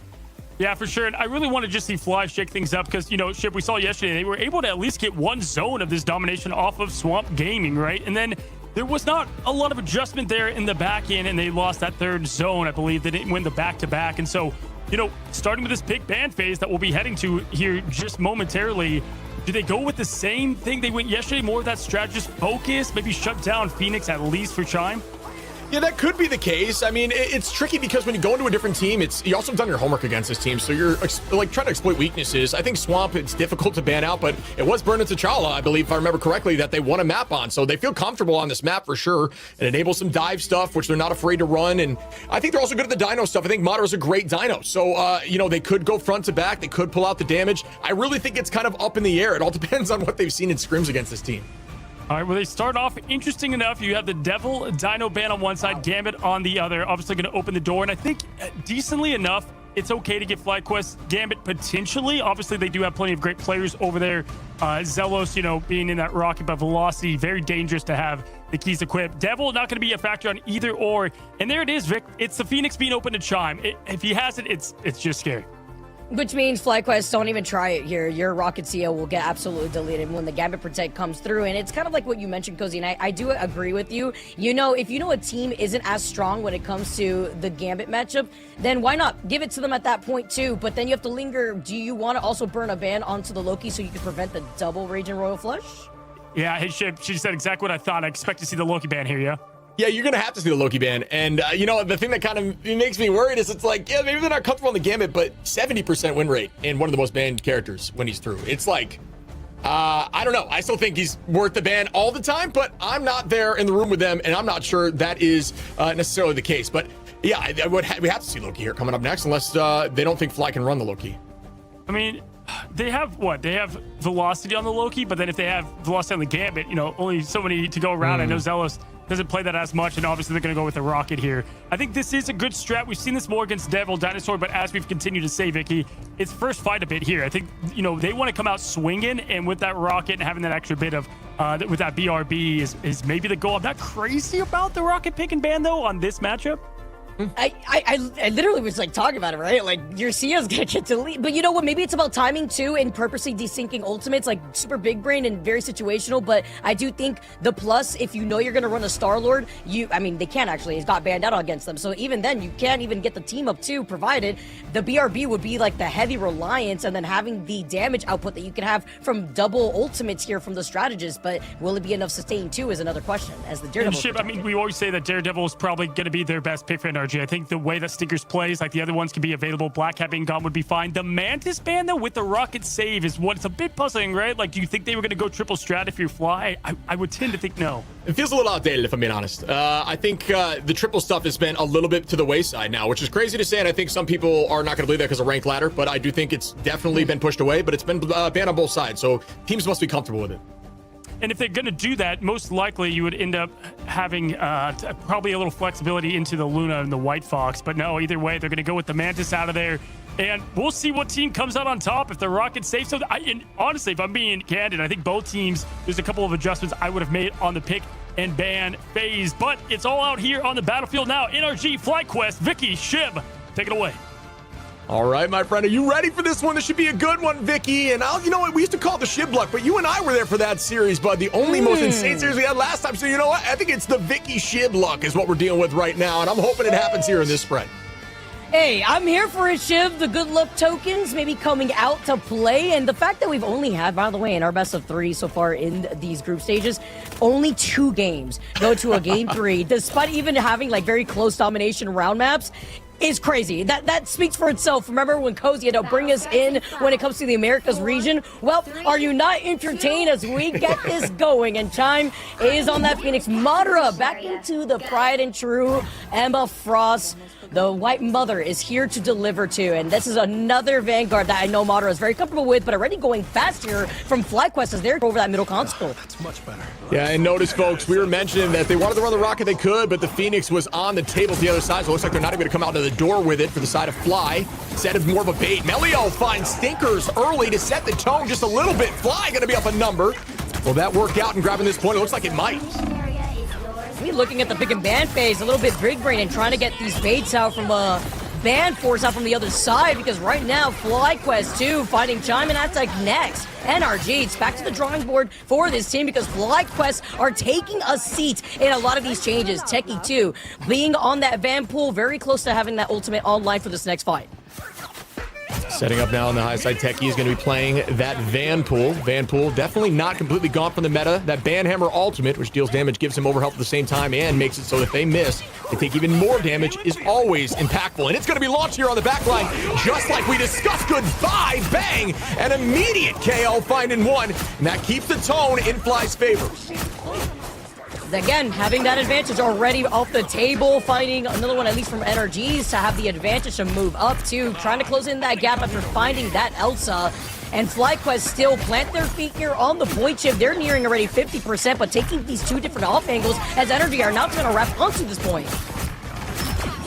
Yeah, for sure. And I really want to just see Fly shake things up because, Chip, we saw yesterday, they were able to at least get one zone of this domination off of Swamp Gaming, right? And then there was not a lot of adjustment there in the back end, and they lost that 3rd zone, I believe. They didn't win the back-to-back. And so, starting with this pick ban phase that we'll be heading to here just momentarily, do they go with the same thing they went yesterday, more of that strategist focus, maybe shut down Phoenix at least for Chime? Yeah, that could be the case. I mean, it's tricky because when you go into a different team, you also have done your homework against this team, so you're like trying to exploit weaknesses. I think Swamp, it's difficult to ban out, but it was Burn and T'Challa, I believe, if I remember correctly, that they won a map on, so they feel comfortable on this map for sure. It enables some dive stuff, which they're not afraid to run, and I think they're also good at the Dino stuff. I think Madara's a great Dino, so you know, they could go front to back, they could pull out the damage. I really think it's kind of up in the air. It all depends on what they've seen in scrims against this team. All right, well, they start off interesting enough. You have the Devil Dino ban on one side, Gambit on the other. Obviously going to open the door, and I think decently enough, it's okay to get FlyQuest. Gambit potentially. Obviously, they do have plenty of great players over there. Zelos, you know, being in that rocket, but Velocity, very dangerous to have the keys equipped. Devil, not going to be a factor on either or. And there it is, Vic. It's the Phoenix being open to Chime. If he has it, it's just scary. Which means FlyQuest, don't even try it here. Your Rocket CO will get absolutely deleted when the Gambit Protect comes through. And it's kind of like what you mentioned, Cozy, and I do agree with you. You know, if you know a team isn't as strong when it comes to the Gambit matchup, then why not give it to them at that point too? But then you have to linger. Do you want to also burn a ban onto the Loki so you can prevent the double Raging Royal Flush? Yeah, hey, Ship, she said exactly what I thought. I expect to see the Loki ban here, yeah? Yeah, you're going to have to see the Loki ban. And, you know, the thing that kind of makes me worried is it's like, yeah, maybe they're not comfortable on the Gambit, but 70% win rate in one of the most banned characters when he's through. It's like, I don't know. I still think he's worth the ban all the time, but I'm not there in the room with them, and I'm not sure that is necessarily the case. But, yeah, we have to see Loki here coming up next, unless they don't think Fly can run the Loki. I mean, they have what? They have Velocity on the Loki, but then if they have Velocity on the Gambit, you know, only so many to go around. I know Zealous doesn't play that as much, and obviously they're going to go with the Rocket here. I think this is a good strat. We've seen this more against Devil, Dinosaur, but as we've continued to say, Vicky, it's first fight a bit here. I think, you know, they want to come out swinging, and with that Rocket and having that extra bit of, with that BRB is maybe the goal. I'm not crazy about the Rocket pick and ban, though, on this matchup. I literally was like talking about it, right? Like your CO's gonna get deleted, but you know what? Maybe it's about timing too, and purposely desyncing ultimates, like super big brain and very situational. But I do think the plus, if you know you're gonna run a Star-Lord, I mean, they can't actually. It's got banned out against them, so even then, you can't even get the team up too. Provided the BRB would be like the heavy reliance, and then having the damage output that you can have from double ultimates here from the strategist. But will it be enough sustain too? Is another question. As the Daredevil, Ship, I mean, we always say that Daredevil is probably gonna be their best pick for NRG. I think the way that Stinkers plays, like the other ones can be available, Black Cat being gone would be fine. The Mantis ban, though, with the Rocket save is what's a bit puzzling, right? Like, do you think they were going to go triple strat if you're Fly? I would tend to think no. It feels a little outdated, if I'm being honest. I think the triple stuff has been a little bit to the wayside now, which is crazy to say, and I think some people are not going to believe that because of rank ladder, but I do think it's definitely been pushed away, but it's been banned on both sides, so teams must be comfortable with it. And if they're going to do that, most likely you would end up having probably a little flexibility into the Luna and the White Fox. But no, either way, they're going to go with the Mantis out of there. And we'll see what team comes out on top if the Rocket's safe. So, and honestly, if I'm being candid, I think both teams, there's a couple of adjustments I would have made on the pick and ban phase. But it's all out here on the battlefield now. NRG, FlyQuest, Vicky, Shib, take it away. All right, my friend, are you ready for this one? This should be a good one, Vicky. And you know what? We used to call it the Shib Luck, but you and I were there for that series, bud. The only most insane series we had last time. So you know what? I think it's the Vicky Shib Luck is what we're dealing with right now, and I'm hoping it happens here in this spread. Hey, I'm here for it, Shiv. The good luck tokens maybe coming out to play. And the fact that we've only had, by the way, in our best of 3 so far in these group stages, only 2 games go to a game 3, despite even having like very close domination round maps, is crazy. That speaks for itself. Remember when Cozy had to bring us in when it comes to the Americas region? Well, are you not entertained as we get this going? And Chime is on that Phoenix. Madara back into the tried and true Emma Frost. The White Mother is here to deliver to, and this is another Vanguard that I know Madara is very comfortable with, but already going fast here from FlyQuest as they're over that middle console. That's much better. Yeah, and notice, folks, we were mentioning that they wanted to run the Rocket, they could, but the Phoenix was on the table to the other side, so it looks like they're not even going to come out to the door with it for the side of Fly. Instead of more of a bait. Melio finds Stinkers early to set the tone just a little bit. Fly going to be up a number. Will that work out and grabbing this point? It looks like it might. We're looking at the pick and ban phase, a little bit big brain and trying to get these baits out from ban force out from the other side, because right now FlyQuest 2 fighting Chime and Aztec next. NRG, it's back to the drawing board for this team because FlyQuest are taking a seat in a lot of these changes. Techie 2 being on that Van pool, very close to having that ultimate online for this next fight. Setting up now on the high side, Techie is going to be playing that Vanpool. Vanpool definitely not completely gone from the meta. That Banhammer ultimate, which deals damage, gives him overhealth at the same time, and makes it so that they miss, they take even more damage, is always impactful. And it's going to be launched here on the back line, just like we discussed. Goodbye, bang! An immediate KO finding one, and that keeps the tone in Fly's favor. Again, having that advantage already off the table, finding another one at least from NRGs to have the advantage to move up to, trying to close in that gap after finding that Elsa. And FlyQuest still plant their feet here on the point chip. They're nearing already 50%, but taking these two different off angles as NRG are now trying to wrap onto this point.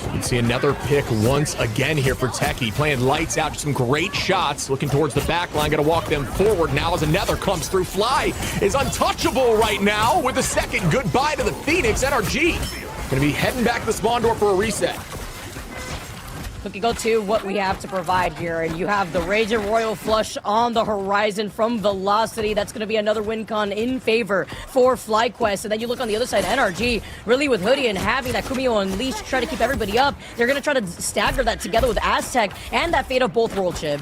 You can see another pick once again here for Techie, playing lights out, just some great shots, looking towards the back line, gonna walk them forward now as another comes through. Fly is untouchable right now with a second goodbye to the Phoenix. NRG gonna be heading back to the spawn door for a reset. Looking go to what we have to provide here, and you have the Raging Royal Flush on the horizon from Velocity. That's going to be another win con in favor for FlyQuest. And then you look on the other side, NRG, really with Hoodie and having that Kumio Unleashed to try to keep everybody up. They're going to try to stagger that together with Aztec and that Fate of Both World Chip.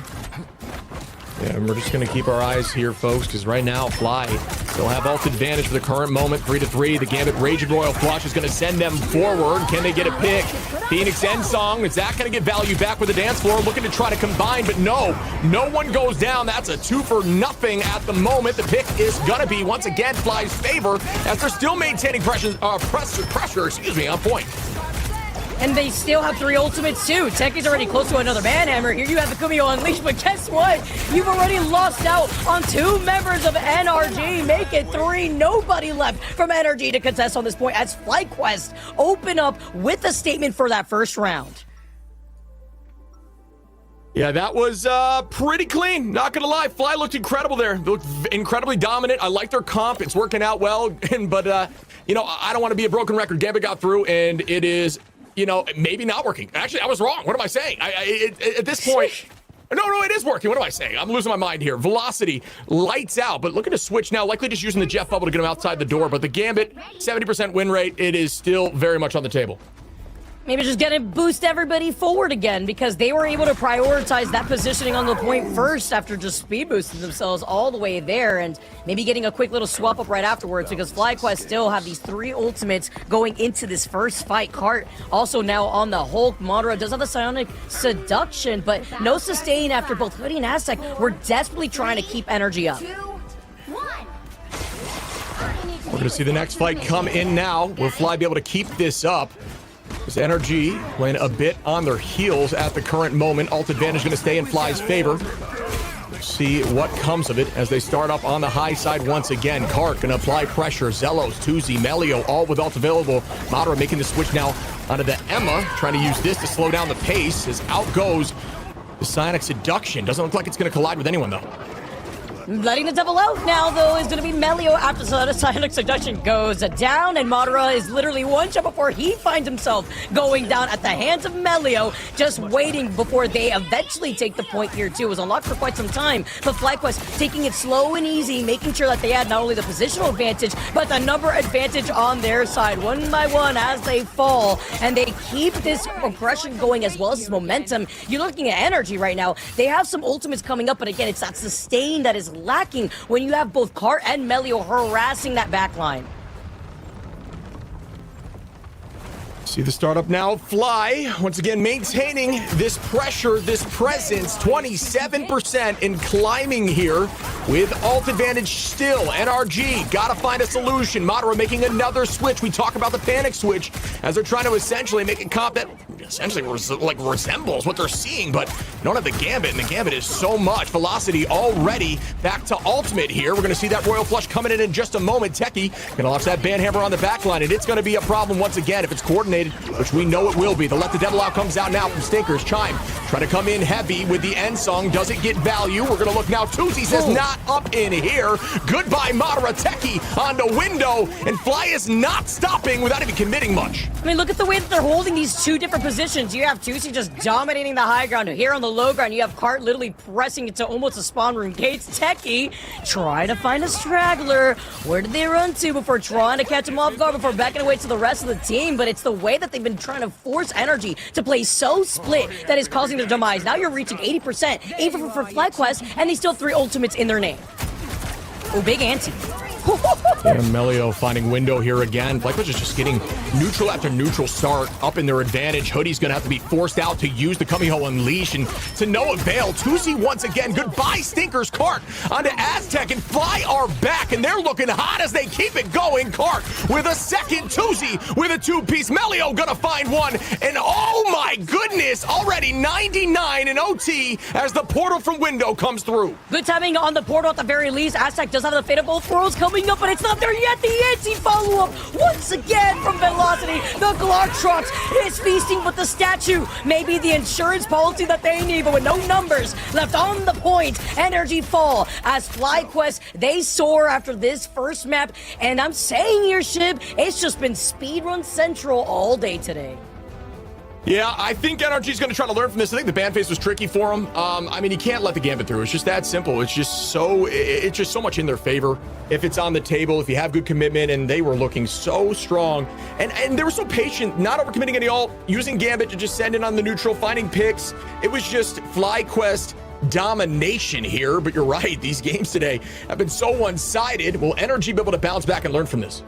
Yeah, and we're just going to keep our eyes here, folks, because right now, Fly still have ult advantage for the current moment, 3-3. The Gambit Raging Royal Flush is going to send them forward. Can they get a pick? Phoenix Ensong, is that going to get value back with the dance floor? Looking to try to combine, but no one goes down. That's a 2-for-0 at the moment. The pick is going to be, once again, Fly's favor, as they're still maintaining pressure, on point. And they still have 3 ultimates too. Techie's already close to another Manhammer. Here you have the Kumio Unleashed, but guess what? You've already lost out on 2 members of NRG. Make it 3. Nobody left from NRG to contest on this point as FlyQuest open up with a statement for that first round. Yeah, that was pretty clean. Not gonna lie, Fly looked incredible there. They looked incredibly dominant. I like their comp. It's working out well. But you know, I don't want to be a broken record. Gambit got through, and it is, you know, maybe not working. Actually, I was wrong. What am I saying? At this point, no, it is working. What am I saying? I'm losing my mind here. Velocity, lights out, but looking to switch now. Likely just using the Jeff Bubble to get him outside the door. But the Gambit, 70% win rate. It is still very much on the table. Maybe just gonna boost everybody forward again because they were able to prioritize that positioning on the point first after just speed boosting themselves all the way there, and maybe getting a quick little swap up right afterwards because FlyQuest still have these 3 ultimates going into this first fight. Cart also now on the Hulk. Madara does have the Psionic Seduction, but no sustain after both Hoodie and Aztec were desperately trying to keep energy up. We're gonna see the next fight come in now. Will Fly be able to keep this up? This NRG playing a bit on their heels at the current moment. Ult advantage going to stay in Fly's favor. See what comes of it as they start up on the high side once again. Cart going to apply pressure. Zelos, Tuzi, Melio, all with ult available. Madara making the switch now onto the Emma, trying to use this to slow down the pace as out goes the Psionic Seduction. Doesn't look like it's going to collide with anyone, though. Letting the devil out now, though, is going to be Melio after the Psionic Seduction goes down, and Madara is literally one shot before he finds himself going down at the hands of Melio, just waiting before they eventually take the point here, too. It was unlocked for quite some time, but FlyQuest taking it slow and easy, making sure that they had not only the positional advantage, but the number advantage on their side, one by one as they fall, and they keep this progression going as well as this momentum. You're looking at energy right now. They have some ultimates coming up, but again, it's that sustain that is lacking when you have both Cart and Melio harassing that backline. See the startup now. Fly, once again, maintaining this pressure, this presence, 27% and climbing here with ult advantage still. NRG, gotta find a solution. Madara making another switch. We talk about the panic switch as they're trying to essentially make a comp that essentially resembles what they're seeing, but don't have the Gambit, and the Gambit is so much. Velocity already back to ultimate here. We're gonna see that Royal Flush coming in just a moment. Techie gonna launch that Banhammer on the back line, and it's gonna be a problem once again if it's coordinated, which we know it will be. The Let the Devil Out comes out now from Stinkers. Chime trying to come in heavy with the end song. Does it get value? We're gonna look now. Tuzi says not up in here. Goodbye, Madara. Techie on the window, and Fly is not stopping without even committing much. I mean, look at the way that they're holding these 2 different positions. You have Tuzi just dominating the high ground. Here on the low ground, you have Cart literally pressing into almost a spawn room gates. Techie trying to find a straggler. Where did they run to before trying to catch him off guard before backing away to the rest of the team? But it's the way that they've been trying to force Energy to play so split that is causing their demise. Now you're reaching 80%, even for FlyQuest, and they still have 3 ultimates in their name. Oh, big ante. Yeah, Melio finding window here again. FlyQuest is just getting neutral after neutral start up in their advantage. Hoodie's going to have to be forced out to use the Kamiho Unleash, and to no avail. Tuzi once again. Goodbye, Stinkers. Cart onto Aztec, and Fly are back, and they're looking hot as they keep it going. Cart with a second. Tuzi with a 2-piece. Melio going to find one, and oh my goodness, already 99 in OT as the portal from window comes through. Good timing on the portal at the very least. Aztec does have the Fate of Both Worlds coming up, but it's not there yet. The anti-follow-up once again from Velocity. The Glartrox is feasting with the statue. Maybe the insurance policy that they need, but with no numbers left on the point. Energy fall as FlyQuest, they soar after this first map. And I'm saying here, Shib, it's just been speedrun central all day today. Yeah, I think Energy's going to try to learn from this. I think the ban phase was tricky for him. I mean, he can't let the gambit through. It's just that simple. It's just so much in their favor if it's on the table, if you have good commitment, and they were looking so strong. And they were so patient, not overcommitting any ult, using gambit to just send in on the neutral, finding picks. It was just FlyQuest domination here, but you're right. These games today have been so one-sided. Will Energy be able to bounce back and learn from this?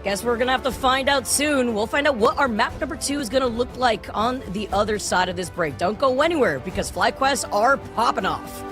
Guess we're gonna have to find out soon. We'll find out what our map number 2 is gonna look like on the other side of this break. Don't go anywhere because FlyQuest are popping off.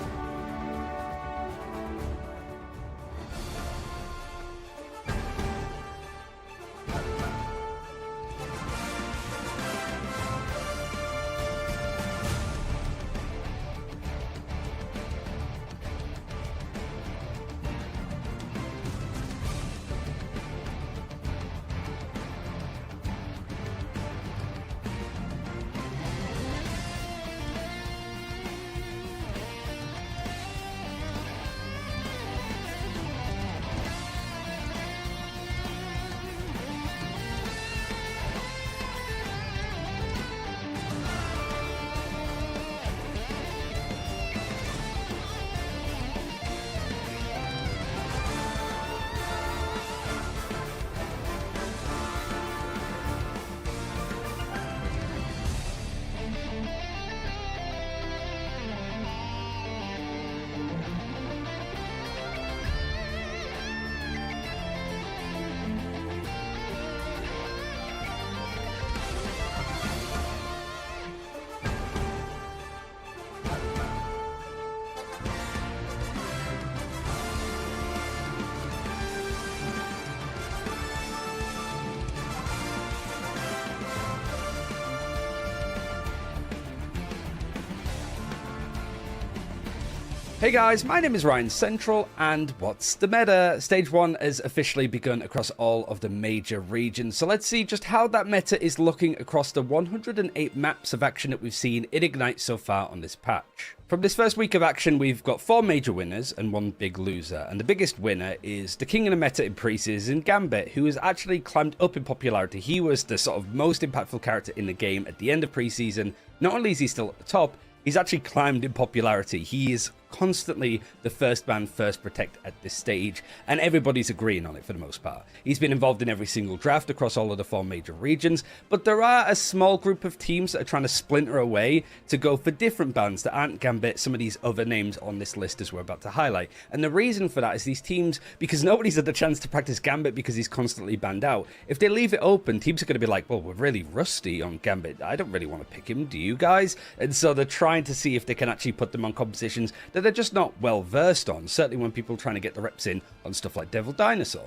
Hey guys, my name is Ryan Central, and what's the meta? Stage 1 has officially begun across all of the major regions, so let's see just how that meta is looking across the 108 maps of action that we've seen in Ignite so far on this patch. From this first week of action, we've got 4 major winners and 1 big loser, and the biggest winner is the king of the meta in pre-season, Gambit, who has actually climbed up in popularity. He was the sort of most impactful character in the game at the end of pre-season. Not only is he still at the top, he's actually climbed in popularity. He is constantly the first ban, first protect at this stage, and everybody's agreeing on it for the most part. He's been involved in every single draft across all of the 4 major regions, but there are a small group of teams that are trying to splinter away to go for different bans that aren't Gambit, some of these other names on this list as we're about to highlight. And the reason for that is these teams, because nobody's had the chance to practice Gambit because he's constantly banned out, if they leave it open, teams are going to be like, well, we're really rusty on Gambit. I don't really want to pick him, do you guys? And so they're trying to see if they can actually put them on compositions that they're just not well versed on, certainly when people are trying to get the reps in on stuff like Devil Dinosaur.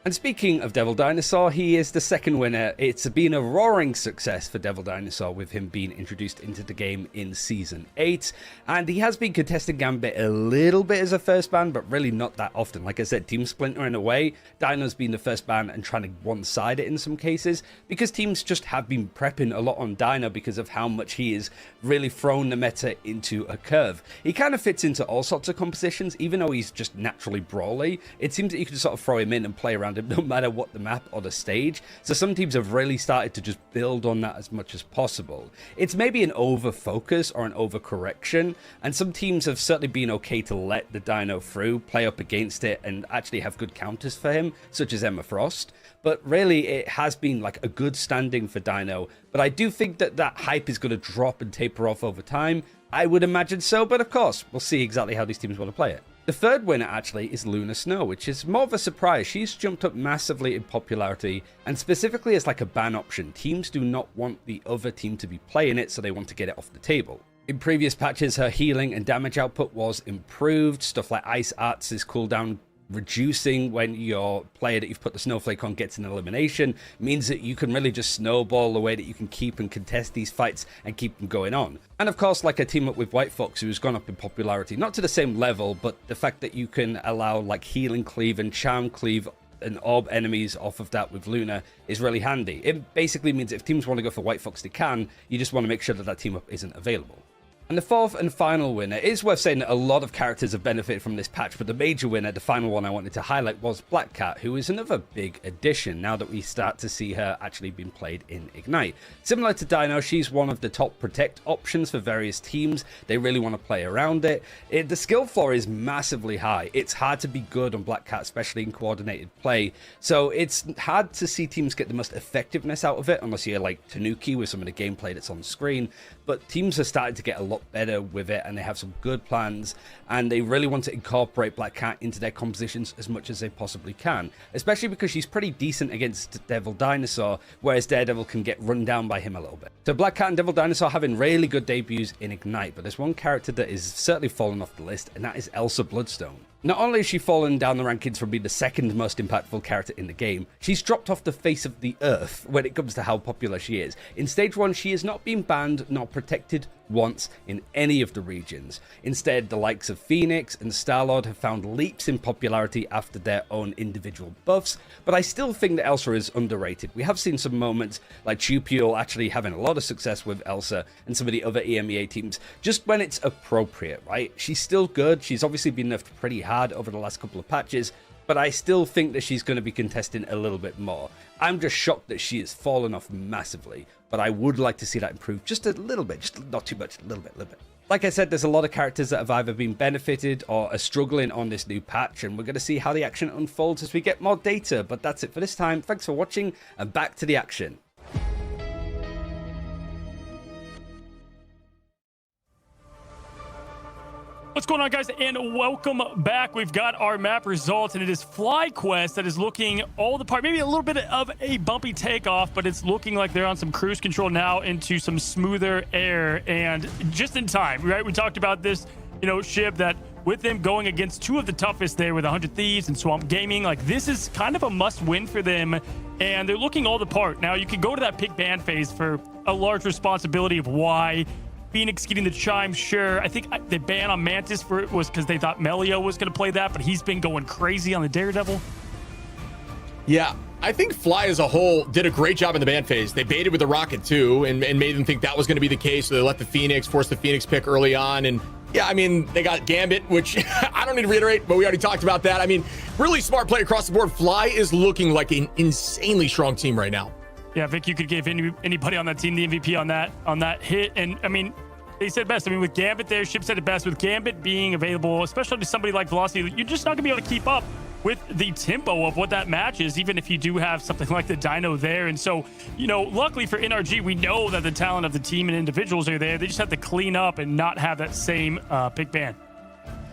And speaking of Devil Dinosaur, he is the second winner. It's been a roaring success for Devil Dinosaur with him being introduced into the game in Season 8. And he has been contesting Gambit a little bit as a first ban, but really not that often. Like I said, team splintering away. Dino's been the first ban and trying to one-side it in some cases, because teams just have been prepping a lot on Dino because of how much he has really thrown the meta into a curve. He kind of fits into all sorts of compositions, even though he's just naturally brawly. It seems that you can sort of throw him in and play around around him, no matter what the map or the stage. So some teams have really started to just build on that as much as possible. It's maybe an over-focus or an overcorrection, and some teams have certainly been okay to let the Dino through, play up against it, and actually have good counters for him, such as Emma Frost. But really, it has been like a good standing for Dino. But I do think that that hype is going to drop and taper off over time. I would imagine so, but of course, we'll see exactly how these teams want to play it. The third winner actually is Luna Snow, which is more of a surprise. She's jumped up massively in popularity, and specifically as like a ban option. Teams do not want the other team to be playing it, so they want to get it off the table. In previous patches, her healing and damage output was improved. Stuff like Ice Arts' cooldown reducing when your player that you've put the snowflake on gets an elimination means that you can really just snowball the way that you can keep and contest these fights and keep them going on. And of course, like a team up with White Fox, who's gone up in popularity, not to the same level, but the fact that you can allow like healing cleave and charm cleave and orb enemies off of that with Luna is really handy. It basically means if teams want to go for White Fox, they can. You just want to make sure that that team up isn't available. And the fourth and final winner, is worth saying that a lot of characters have benefited from this patch, but the major winner, the final one I wanted to highlight, was Black Cat, who is another big addition now that we start to see her actually being played in Ignite. Similar to Dino, she's one of the top protect options for various teams. They really want to play around it. The skill floor is massively high. It's hard to be good on Black Cat, especially in coordinated play. So it's hard to see teams get the most effectiveness out of it, unless you're like Tanuki with some of the gameplay that's on screen. But teams are starting to get a lot better with it, and they have some good plans, and they really want to incorporate Black Cat into their compositions as much as they possibly can, especially because she's pretty decent against Devil Dinosaur, whereas Daredevil can get run down by him a little bit. So Black Cat and Devil Dinosaur having really good debuts in Ignite, but there's one character that is certainly fallen off the list, and that is Elsa Bloodstone. Not only has she fallen down the rankings from being the second most impactful character in the game, she's dropped off the face of the earth when it comes to how popular she is. In Stage 1, she has not been banned nor protected once in any of the regions. Instead, the likes of Phoenix and Star-Lord have found leaps in popularity after their own individual buffs, but I still think that Elsa is underrated. We have seen some moments like Chupiel actually having a lot of success with Elsa and some of the other EMEA teams, just when it's appropriate, right? She's still good. She's obviously been nerfed pretty hard over the last couple of patches, but I still think that she's going to be contesting a little bit more. I'm just shocked that she has fallen off massively, but I would like to see that improve just a little bit, just not too much, a little bit. Like I said, there's a lot of characters that have either been benefited or are struggling on this new patch, and we're going to see how the action unfolds as we get more data, but that's it for this time. Thanks for watching, and back to the action. What's going on, guys, and welcome back. We've got our map results, and it is FlyQuest that is looking all the part, maybe a little bit of a bumpy takeoff, but it's looking like they're on some cruise control now into some smoother air, and just in time, right? We talked about this, Shib, that with them going against two of the toughest there with 100 Thieves and Swamp Gaming, like this is kind of a must-win for them, and they're looking all the part. Now, you can go to that pick ban phase for a large responsibility of why Phoenix getting the chime, sure. I think the ban on Mantis for it was because they thought Melio was going to play that, but he's been going crazy on the Daredevil. Yeah, I think Fly as a whole did a great job in the ban phase. They baited with the Rocket too, and made them think that was going to be the case. So they let the Phoenix, forced the Phoenix pick early on. And yeah, I mean, they got Gambit, which I don't need to reiterate, but we already talked about that. I mean, really smart play across the board. Fly is looking like an insanely strong team right now. Yeah, Vic, you could give anybody on that team the MVP on that hit. And I mean, they said best. I mean, with Gambit there, Ship said it best. With Gambit being available, especially to somebody like Velocity, you're just not going to be able to keep up with the tempo of what that match is, even if you do have something like the Dino there. And so, luckily for NRG, we know that the talent of the team and individuals are there. They just have to clean up and not have that same pick ban.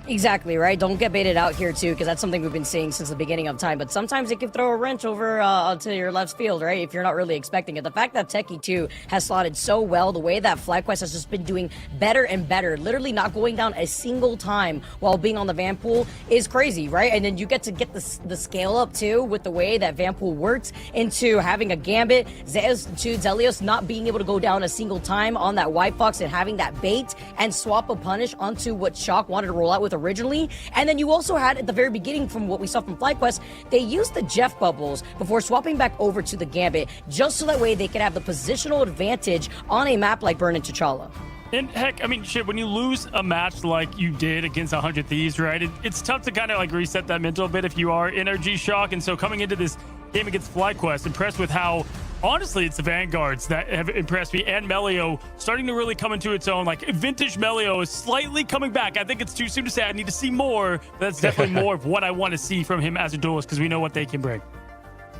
Exactly, right? Don't get baited out here, too, because that's something we've been seeing since the beginning of time. But sometimes it can throw a wrench over onto your left field, right? If you're not really expecting it. The fact that Techie 2 has slotted so well, the way that FlyQuest has just been doing better and better, literally not going down a single time while being on the Vanpool is crazy, right? And then you get the scale up, too, with the way that Vanpool works into having a Gambit, Zelios not being able to go down a single time on that White Fox and having that bait and swap a punish onto what Shock wanted to roll out with originally. And then you also had at the very beginning, from what we saw from FlyQuest, they used the Jeff bubbles before swapping back over to the Gambit, just so that way they could have the positional advantage on a map like Burn and T'Challa. And heck, I mean, shit, when you lose a match like you did against 100 Thieves, right, it's tough to kind of like reset that mental bit if you are NRG Shock. And so coming into this game against FlyQuest, impressed with how, honestly, it's the Vanguards that have impressed me, and Melio starting to really come into its own. Like, vintage Melio is slightly coming back. I think it's too soon to say. I need to see more. But that's definitely more of what I want to see from him as a duelist, because we know what they can bring.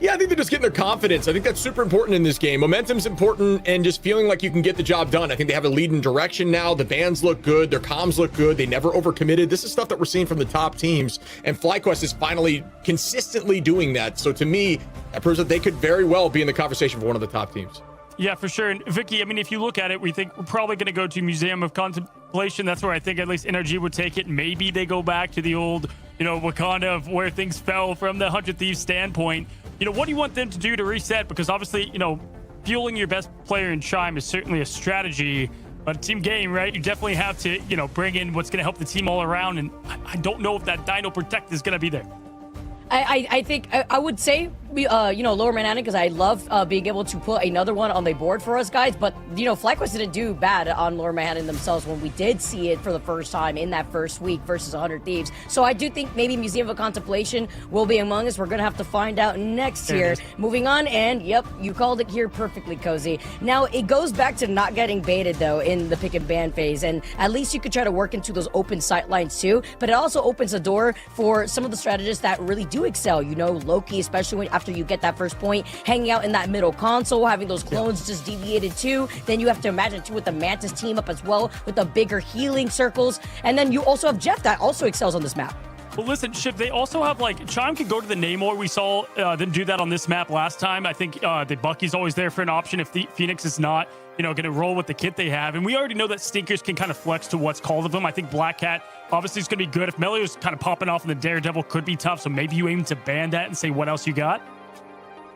Yeah, I think they're just getting their confidence. I think that's super important in this game. Momentum's important, and just feeling like you can get the job done. I think they have a lead in direction now. The bands look good. Their comms look good. They never overcommitted. This is stuff that we're seeing from the top teams, and FlyQuest is finally consistently doing that. So to me, that proves that they could very well be in the conversation for one of the top teams. Yeah, for sure. And Vicky, I mean, if you look at it, we think we're probably going to go to Museum of Contemplation. That's where I think at least NRG would take it. Maybe they go back to the old, Wakanda of where things fell from the 100 Thieves standpoint. What do you want them to do to reset? Because obviously, fueling your best player in Chime is certainly a strategy, but team game, right? You definitely have to, bring in what's going to help the team all around. And I don't know if that Dino Protect is going to be there. I think I would say Lower Manhattan, because I love being able to put another one on the board for us guys. But FlyQuest didn't do bad on Lower Manhattan themselves when we did see it for the first time in that first week versus 100 Thieves. So I do think maybe Museum of Contemplation will be among us. We're gonna have to find out next year. Moving on, and yep, you called it here perfectly, Cozy. Now it goes back to not getting baited though in the pick and ban phase, and at least you could try to work into those open sight lines too. But it also opens a door for some of the strategists that really do excel. Loki, especially after you get that first point, hanging out in that middle console, having those clones just deviated too. Then you have to imagine too with the Mantis team up as well, with the bigger healing circles. And then you also have Jeff that also excels on this map. Well, listen, Shiv, they also have, Chime can go to the Namor. We saw them do that on this map last time. I think the Bucky's always there for an option if the Phoenix is not, going to roll with the kit they have. And we already know that Stinkers can kind of flex to what's called of them. I think Black Cat obviously is going to be good. If Melio's kind of popping off in the Daredevil, could be tough. So maybe you aim to ban that and say what else you got.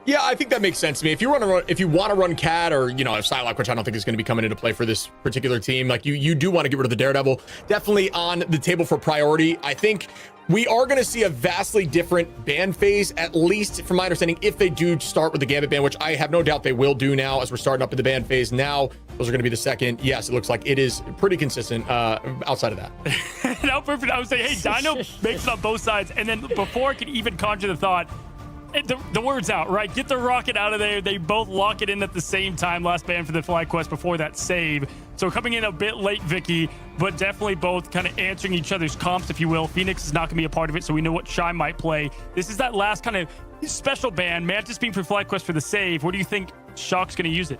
Yeah, I think that makes sense to me. If you want to run Cat or Psylocke, which I don't think is going to be coming into play for this particular team, like you do want to get rid of the Daredevil. Definitely on the table for priority. I think we are going to see a vastly different ban phase, at least from my understanding, if they do start with the Gambit ban, which I have no doubt they will do now as we're starting up in the ban phase. Now, those are going to be the second. Yes, it looks like it is pretty consistent outside of that. Now, perfect. I would say, hey, Dino makes it on both sides. And then before I could even conjure the thought, the word's out, right? Get the rocket out of there. They both lock it in at the same time. Last ban for the FlyQuest before that save. So coming in a bit late, Vicky, but definitely both kind of answering each other's comps, if you will. Phoenix is not going to be a part of it, so we know what Shine might play. This is that last kind of special ban. Mantis being for FlyQuest for the save. Where do you think Shock's going to use it?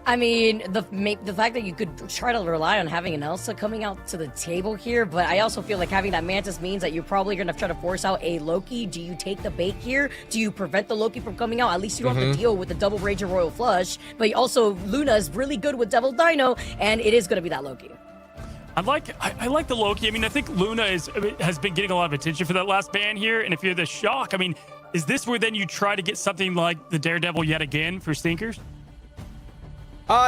I mean, the fact that you could try to rely on having an Elsa coming out to the table here, but I also feel like having that Mantis means that you're probably going to try to force out a Loki. Do you take the bait here? Do you prevent the Loki from coming out? At least you don't have to deal with the double Rage and Royal Flush, but also Luna is really good with Devil Dino, and it is going to be that Loki. I like the Loki. I mean, I think Luna has been getting a lot of attention for that last ban here, and if you're the Shock, I mean, is this where then you try to get something like the Daredevil yet again for Stinkers?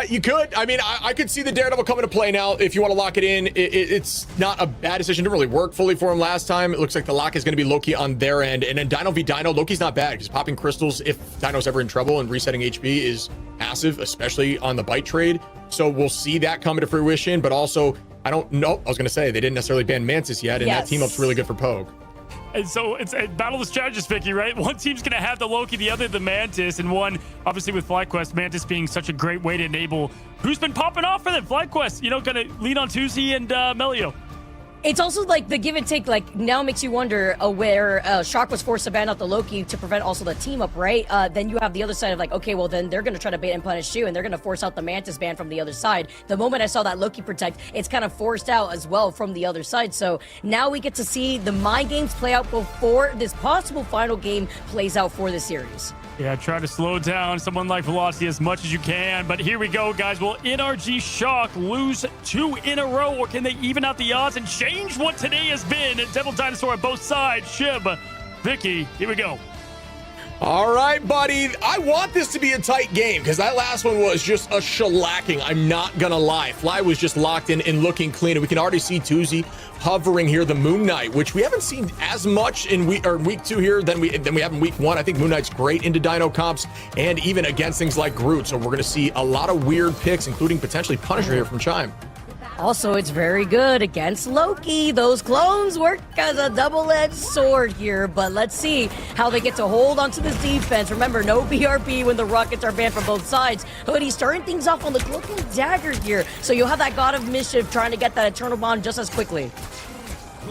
You could. I mean, I could see the Daredevil coming to play now. If you want to lock it in, it's not a bad decision. It didn't really work fully for him last time. It looks like the lock is going to be Loki on their end. And then Dino v Dino, Loki's not bad because popping crystals, if Dino's ever in trouble and resetting HP is massive, especially on the bite trade. So we'll see that come into fruition. But also, I don't know. I was going to say they didn't necessarily ban Mantis yet. And that team up's really good for Pogue. And so it's a battle of the strategists, Vicky, right? One team's going to have the Loki, the other the Mantis, and one, obviously with FlyQuest, Mantis being such a great way to enable who's been popping off for them. FlyQuest, going to lean on Tuzi and Melio. It's also like the give and take, like now makes you wonder where Shock was forced to ban out the Loki to prevent also the team up, right? Then you have the other side of like, okay, well then they're going to try to bait and punish you and they're going to force out the Mantis ban from the other side. The moment I saw that Loki protect, it's kind of forced out as well from the other side. So now we get to see the mind games play out before this possible final game plays out for the series. Yeah, try to slow down someone like Velocity as much as you can. But here we go, guys. Will NRG Shock lose 2 in a row, or can they even out the odds and change what today has been? Devil Dinosaur on both sides. Shib, Vicky, here we go. All right, buddy. I want this to be a tight game because that last one was just a shellacking. I'm not going to lie. Fly was just locked in and looking clean. And we can already see Tuzi hovering here, the Moon Knight, which we haven't seen as much in week 2 here than we have in week 1. I think Moon Knight's great into Dino comps and even against things like Groot. So we're going to see a lot of weird picks, including potentially Punisher here from Chime. Also, it's very good against Loki. Those clones work as a double-edged sword here, but let's see how they get to hold onto this defense. Remember, no BRB when the rockets are banned from both sides. Hoodie starting things off on the Cloak and Dagger here, so you'll have that God of Mischief trying to get that Eternal Bond just as quickly.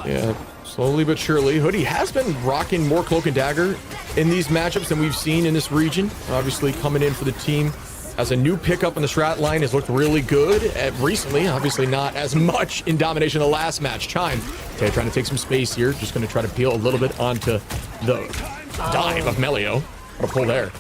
Yeah, slowly but surely. Hoodie has been rocking more Cloak and Dagger in these matchups than we've seen in this region. Obviously, coming in for the team as a new pickup in the strat line has looked really good recently. Obviously not as much in domination the last match. Chime, okay, trying to take some space here. Just going to try to peel a little bit onto the dive of Melio. What a pull there.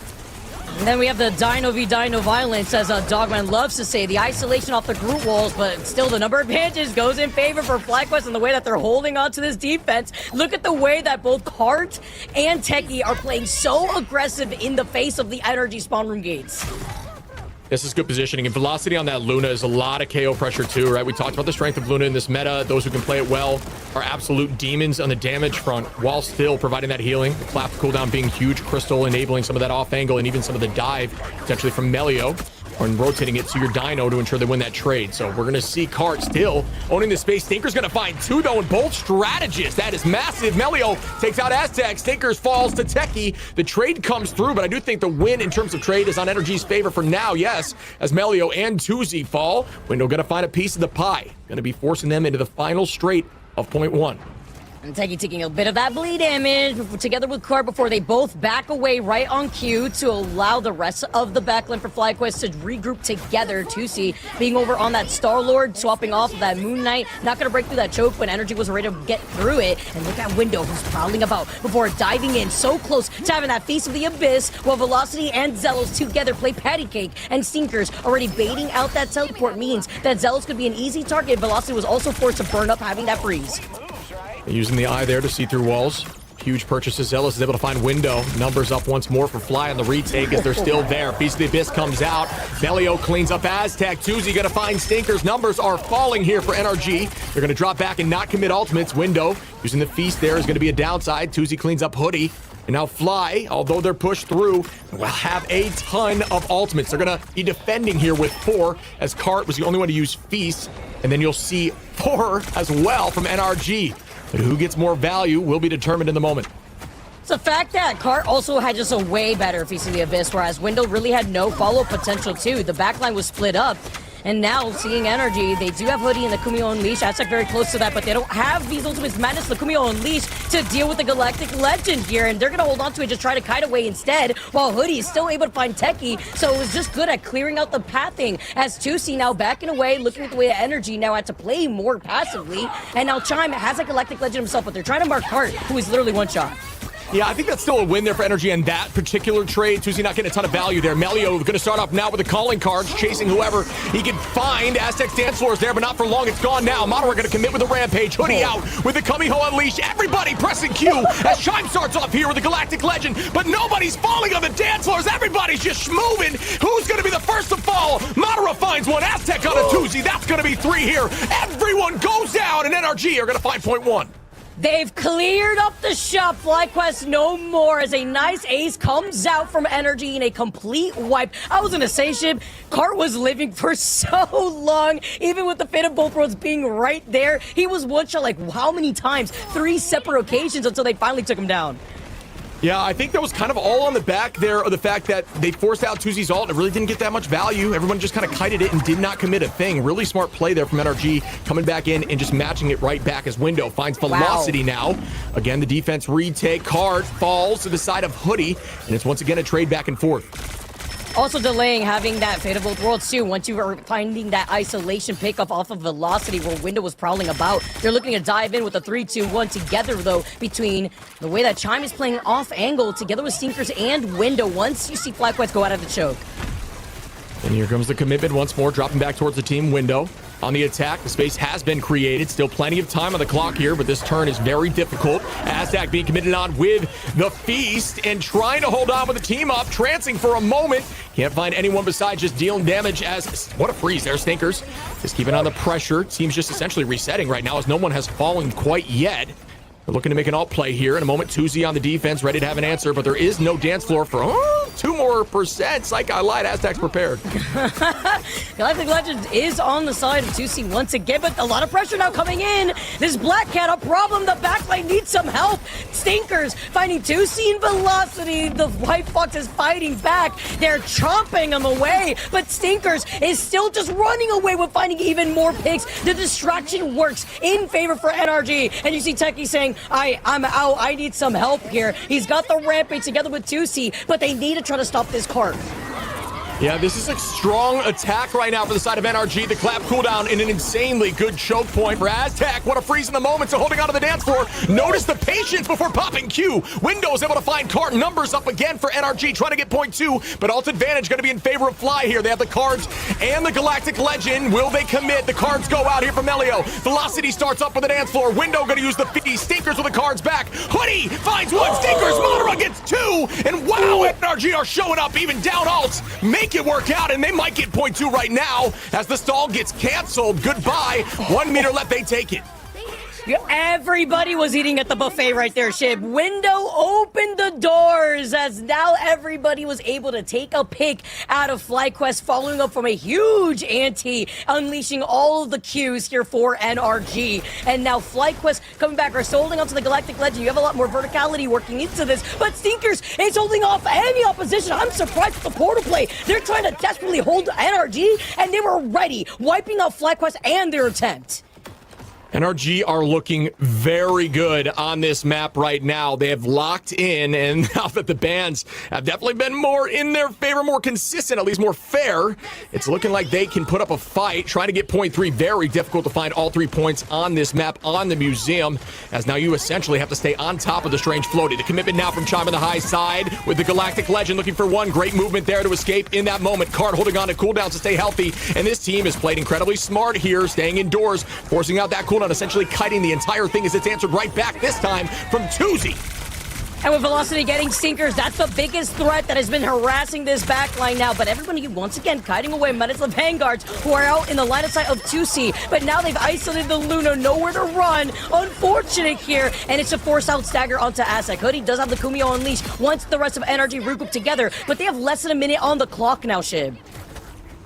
And then we have the Dino v Dino violence, as Dogman loves to say. The isolation off the group walls, but still the number of advantages goes in favor for FlyQuest and the way that they're holding on to this defense. Look at the way that both Cart and Techie are playing so aggressive in the face of the energy spawn room gates. This is good positioning, and velocity on that Luna is a lot of KO pressure too, right? We talked about the strength of Luna in this meta. Those who can play it well are absolute demons on the damage front, while still providing that healing. The clap cooldown being huge, Crystal enabling some of that off angle, and even some of the dive potentially from Melio, or rotating it to your Dino to ensure they win that trade. So we're gonna see Cart still owning the space. Stinker's gonna find two though, and both strategists. That is massive. Melio takes out Aztec. Stinkers falls to Techie. The trade comes through, but I do think the win in terms of trade is on Energy's favor for now, yes, as Melio and Tuzi fall. Window gonna find a piece of the pie. Gonna be forcing them into the final straight of point one. And Techie taking a bit of that bleed damage together with Cart before they both back away right on cue to allow the rest of the backline for FlyQuest to regroup together. Tusi being over on that Star-Lord, swapping off of that Moon Knight, not going to break through that choke when Energy was ready to get through it. And look at Window, who's prowling about before diving in so close to having that Feast of the Abyss, while Velocity and Zelos together play patty cake. And Stinkers already baiting out that teleport means that Zelos could be an easy target. Velocity was also forced to burn up having that freeze. Using the eye there to see through walls. Huge purchases. Zealous is able to find Window. Numbers up once more for Fly on the retake as they're still there. Feast of the Abyss comes out. Melio cleans up Aztec. Tuzi gonna find Stinkers. Numbers are falling here for NRG. They're gonna drop back and not commit ultimates. Window using the Feast there is gonna be a downside. Tuzi cleans up Hoodie. And now Fly, although they're pushed through, will have a ton of ultimates. They're gonna be defending here with 4, as Cart was the only one to use Feast. And then you'll see 4 as well from NRG. But who gets more value will be determined in the moment. It's the fact that Cart also had just a way better Feast of the Abyss, whereas Window really had no follow-up potential too. The backline was split up. And now, seeing Energy, they do have Hoodie and the Kumio Unleash. Aztec very close to that, but they don't have these Ultimates Madness, the Kumio Unleash, to deal with the Galactic Legend here. And they're going to hold on to it, just try to kite away instead, while Hoodie is still able to find Techie. So it was just good at clearing out the pathing, as Tusi now backing away, looking at the way that Energy now had to play more passively. And now Chime has a Galactic Legend himself, but they're trying to mark Cart, who is literally one shot. Yeah, I think that's still a win there for Energy on that particular trade. Tuzi not getting a ton of value there. Melio going to start off now with the calling cards, chasing whoever he can find. Aztec's dance floor is there, but not for long. It's gone now. Madara going to commit with a Rampage. Hoodie out with the Kamiho Unleash. Everybody pressing Q as Chime starts off here with the Galactic Legend, but nobody's falling on the dance floors. Everybody's just moving. Who's going to be the first to fall? Madara finds one. Aztec on a Tuzi. That's going to be 3 here. Everyone goes down, and NRG are going to find point 1. They've cleared up the shop. FlyQuest no more, as a nice ace comes out from Energy in a complete wipe. I was gonna say, Shib, Cart was living for so long, even with the Fate of Both Worlds being right there. He was one shot like how many times? 3 separate occasions until they finally took him down. Yeah, I think that was kind of all on the back there of the fact that they forced out Tuzi's ult and it really didn't get that much value. Everyone just kind of kited it and did not commit a thing. Really smart play there from NRG, coming back in and just matching it right back as Window finds Velocity now. Again, the defense retake. Card falls to the side of Hoodie, and it's once again a trade back and forth. Also delaying having that Fate of Both Worlds too, once you were finding that isolation pickup off of Velocity where Window was prowling about. They're looking to dive in with a 3-2-1 together though, between the way that Chime is playing off angle together with Stinkers and Window once you see FlyQuest go out of the choke. And here comes the commitment once more, dropping back towards the team. Window on the attack. The space has been created. Still plenty of time on the clock here, but this turn is very difficult. Aztec being committed on with the Feast and trying to hold on with the team up, trancing for a moment. Can't find anyone besides just dealing damage as... What a freeze there, Stinkers. Just keeping on the pressure. Team's just essentially resetting right now as no one has fallen quite yet. They're looking to make an alt play here. In a moment, Tuzi on the defense, ready to have an answer, but there is no dance floor for 2% more. Psych, I lied. Aztec's prepared. Galactic Legends is on the side of Tusi once again, but a lot of pressure now coming in. This Black Cat, a problem. The backline needs some help. Stinkers finding Tusi and Velocity. The White Fox is fighting back. They're chomping them away, but Stinkers is still just running away with finding even more picks. The distraction works in favor for NRG, and you see Techie saying, I'm out. I need some help here. He's got the Rampage together with Tusi, but they need to try to stop this cart. Yeah, this is a strong attack right now for the side of NRG. The clap cooldown in an insanely good choke point for Aztec. What a freeze in the moment, so holding onto the dance floor. Notice the patience before popping Q. Windows able to find cart numbers up again for NRG, trying to get point 2, but alt advantage going to be in favor of Fly here. They have the cards and the Galactic Legend. Will they commit? The cards go out here from Melio. Velocity starts up for the dance floor. Window going to use the fee. Stinkers with the cards back. Hoodie finds one. Stinkers. Monora gets 2. And wow, NRG are showing up even down alts. Make it work out, and they might get point 2 right now as the stall gets canceled. Goodbye. 1 meter left. They take it. Everybody was eating at the buffet right there, Shib. Window opened the doors as now everybody was able to take a pick out of FlyQuest, following up from a huge ante, unleashing all of the Qs here for NRG. And now FlyQuest coming back are holding onto the Galactic Legend. You have a lot more verticality working into this, but Stinkers is holding off any opposition. I'm surprised with the portal play. They're trying to desperately hold NRG, and they were ready, wiping out FlyQuest and their attempt. NRG are looking very good on this map right now. They have locked in, and now that the bans have definitely been more in their favor, more consistent, at least more fair, it's looking like they can put up a fight, trying to get point 3. Very difficult to find all 3 points on this map on the museum, as now you essentially have to stay on top of the Strange Floaty. The commitment now from Chime on the high side with the Galactic Legend looking for one. Great movement there to escape in that moment. Card holding on to cooldowns to stay healthy, and this team has played incredibly smart here, staying indoors, forcing out that cooldown, essentially kiting the entire thing as it's answered right back this time from Tuzi. And with Velocity getting Stinkers, that's the biggest threat that has been harassing this backline now. But everybody once again kiting away Medislav Vanguards, who are out in the line of sight of 2C. But now they've isolated the Luna, nowhere to run. Unfortunate here, and it's a force out stagger onto Aztec. Hoodie does have the Kumio unleashed once the rest of NRG regroup together, but they have less than a minute on the clock now, Shib.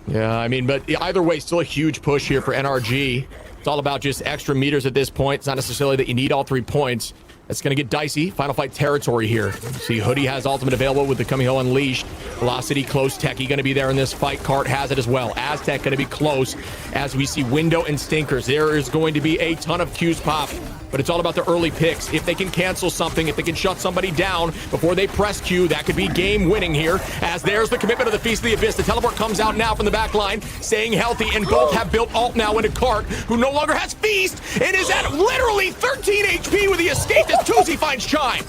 Yeah, I mean, but either way, still a huge push here for NRG. It's all about just extra meters at this point. It's not necessarily that you need all 3 points. It's going to get dicey. Final fight territory here. See, Hoodie has ultimate available with the Kumiho unleashed. Velocity close. Techie going to be there in this fight. Cart has it as well. Aztec going to be close as we see Window and Stinkers. There is going to be a ton of Qs pop, but it's all about the early picks. If they can cancel something, if they can shut somebody down before they press Q, that could be game winning here, as there's the commitment of the Feast of the Abyss. The teleport comes out now from the back line, staying healthy, and both have built ult now into Cart, who no longer has Feast and is at literally 13 HP with the escape as Tuzi finds Chime.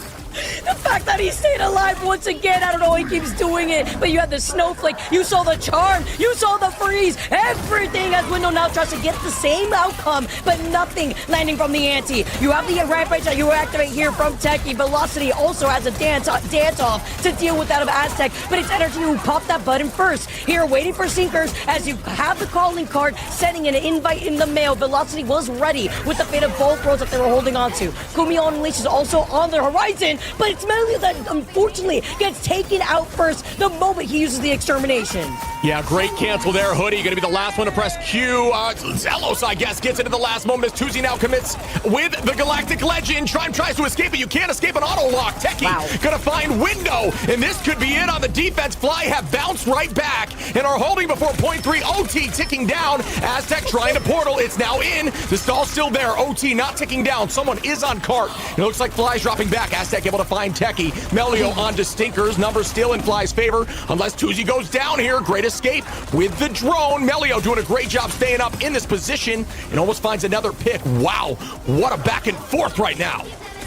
The fact that he stayed alive once again, I don't know how he keeps doing it, but you had the Snowflake, you saw the Charm, you saw the Freeze, everything as Window now tries to get the same outcome, but nothing landing from the ante. You have the Rampage that you activate here from Techie. Velocity also has a dance off to deal with that of Aztec, but it's NRG who popped that button first. Here, waiting for Stinkers as you have the calling card, sending an invite in the mail. Velocity was ready with the fate of both roads that they were holding on to. Kumio Unleashed is also on the horizon, but it's Melio that unfortunately gets taken out first the moment he uses the extermination. Yeah, great cancel there. Hoodie going to be the last one to press Q. Zelos, I guess, gets into the last moment as Tuzi now commits with the Galactic Legend. Chime tries to escape, but you can't escape an auto lock. Techie going to find Window, and this could be it on the defense. Fly have bounced right back and are holding before point 3. OT ticking down. Aztec trying to portal. It's now in. The stall's still there. OT not ticking down. Someone is on cart. It looks like Fly's dropping back. Aztec able to find Techie. Melio onto Stinkers. Numbers still in Fly's favor unless Tuzi goes down here. Great escape with the drone. Melio doing a great job staying up in this position and almost finds another pick. Wow, what a back and forth right now.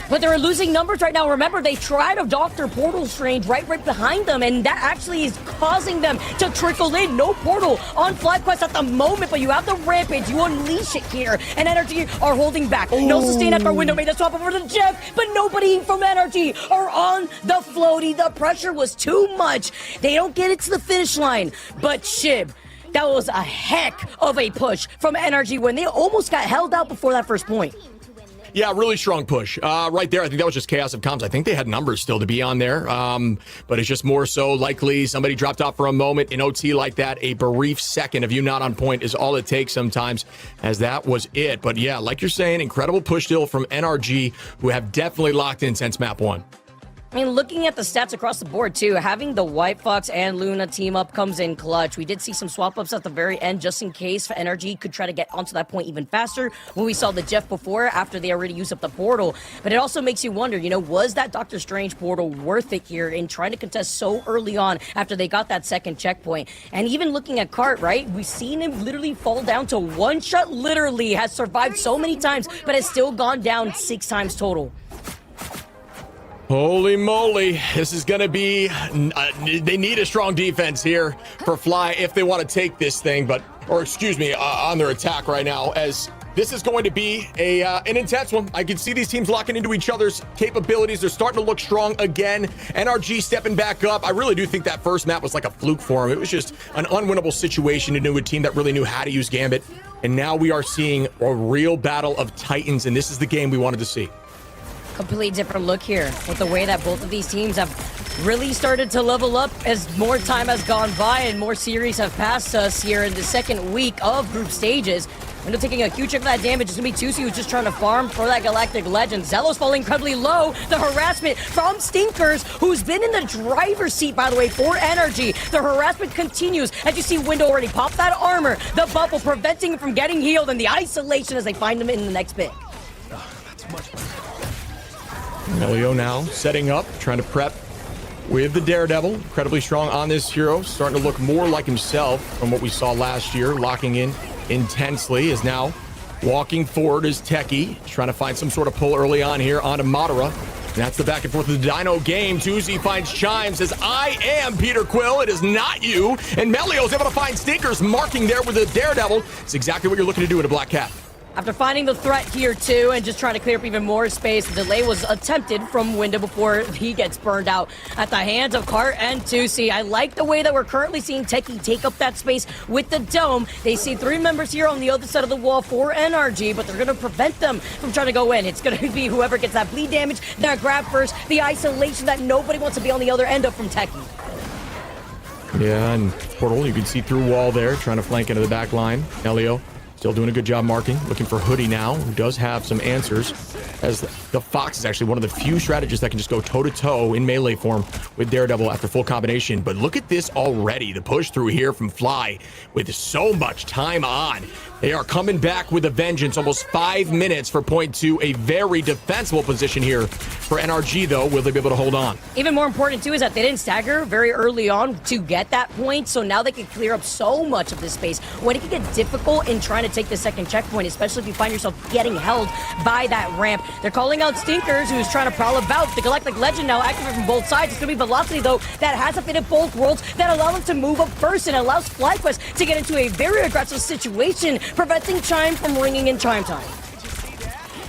But they're losing numbers right now. Remember, they tried a Dr. Portal Strange right behind them, and that actually is causing them to trickle in. No portal on FlyQuest at the moment, but you have the Rampage. You unleash it here, and NRG are holding back. No sustain after Window made the swap over to Jeff, but nobody from NRG are on the floaty. The pressure was too much. They don't get it to the finish line, but Shib, that was a heck of a push from NRG when they almost got held out before that first point. Yeah, really strong push. Right there, I think that was just Chaos of Comms. I think they had numbers still to be on there, but it's just more so likely somebody dropped off for a moment in OT like that. A brief second of you not on point is all it takes sometimes, as that was it. But yeah, like you're saying, incredible push still from NRG, who have definitely locked in since map 1. I mean, looking at the stats across the board, too, having the White Fox and Luna team up comes in clutch. We did see some swap-ups at the very end, just in case NRG could try to get onto that point even faster when we saw the Jeff before, after they already used up the portal. But it also makes you wonder, you know, was that Doctor Strange portal worth it here in trying to contest so early on after they got that second checkpoint? And even looking at Cart, right, we've seen him literally fall down to one shot, literally, has survived so many times, but has still gone down 6 times total. Holy moly, this is going to be, they need a strong defense here for Fly if they want to take this thing, on their attack right now, as this is going to be an intense one. I can see these teams locking into each other's capabilities. They're starting to look strong again. NRG stepping back up. I really do think that first map was like a fluke for them. It was just an unwinnable situation into a team that really knew how to use Gambit. And now we are seeing a real battle of titans, and this is the game we wanted to see. Completely different look here with the way that both of these teams have really started to level up as more time has gone by and more series have passed us here in the second week of group stages. Window taking a huge chunk of that damage. It's going to be TuSi who's just trying to farm for that Galactic Legend. Zealous falling incredibly low. The harassment from Stinkers, who's been in the driver's seat, by the way, for NRG. The harassment continues as you see Window already pop that armor. The bubble preventing him from getting healed, and the isolation as they find him in the next pick. That's much better. Melio now setting up, trying to prep with the Daredevil. Incredibly strong on this hero, starting to look more like himself from what we saw last year. Locking in intensely, is now walking forward as Techie, trying to find some sort of pull early on here onto Madara. And that's the back and forth of the Dino game. TuSi finds Chime, says, I am Peter Quill, it is not you. And Melio's able to find Stinkers, marking there with the Daredevil. It's exactly what you're looking to do in a Black Cat. After finding the threat here too and just trying to clear up even more space, the delay was attempted from Window before he gets burned out at the hands of Cart and TuSi. I like the way that we're currently seeing Techie take up that space with the dome. They see 3 members here on the other side of the wall for NRG, but they're going to prevent them from trying to go in. It's going to be whoever gets that bleed damage, that grab first, the isolation that nobody wants to be on the other end of from Techie. Yeah, and Portal, you can see through wall there, trying to flank into the back line. Elio still doing a good job marking, looking for Hoodie now, who does have some answers, as the Fox is actually one of the few strategists that can just go toe-to-toe in melee form with Daredevil after full combination. But look at this already, the push through here from Fly with so much time on. They are coming back with a vengeance, almost 5 minutes for point 2, a very defensible position here for NRG, though. Will they be able to hold on? Even more important, too, is that they didn't stagger very early on to get that point, so now they can clear up so much of this space when it can get difficult in trying to take the second checkpoint, especially if you find yourself getting held by that ramp. They're calling out Stinkers, who's trying to prowl about. The Galactic Legend now active from both sides. It's going to be Velocity, though, that has a fit of both worlds that allow them to move up first and allows FlyQuest to get into a very aggressive situation, preventing Chime from ringing in Chime time.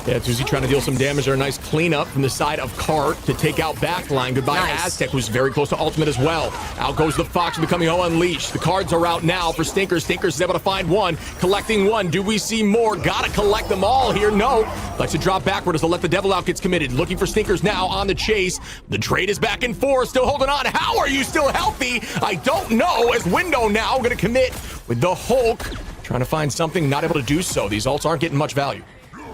Yeah, TuSi trying to deal some damage there. A nice cleanup from the side of Cart to take out backline. Goodbye, nice. Aztec, who's very close to ultimate as well. Out goes the Fox becoming unleashed. The cards are out now for Stinkers. Stinkers is able to find one, collecting one. Do we see more? Gotta collect them all here. No. Likes to drop backward as the Let the Devil Out gets committed. Looking for Stinkers now on the chase. The trade is back and forth, still holding on. How are you still healthy? I don't know, as Window now going to commit with the Hulk. Trying to find something, not able to do so. These ults aren't getting much value.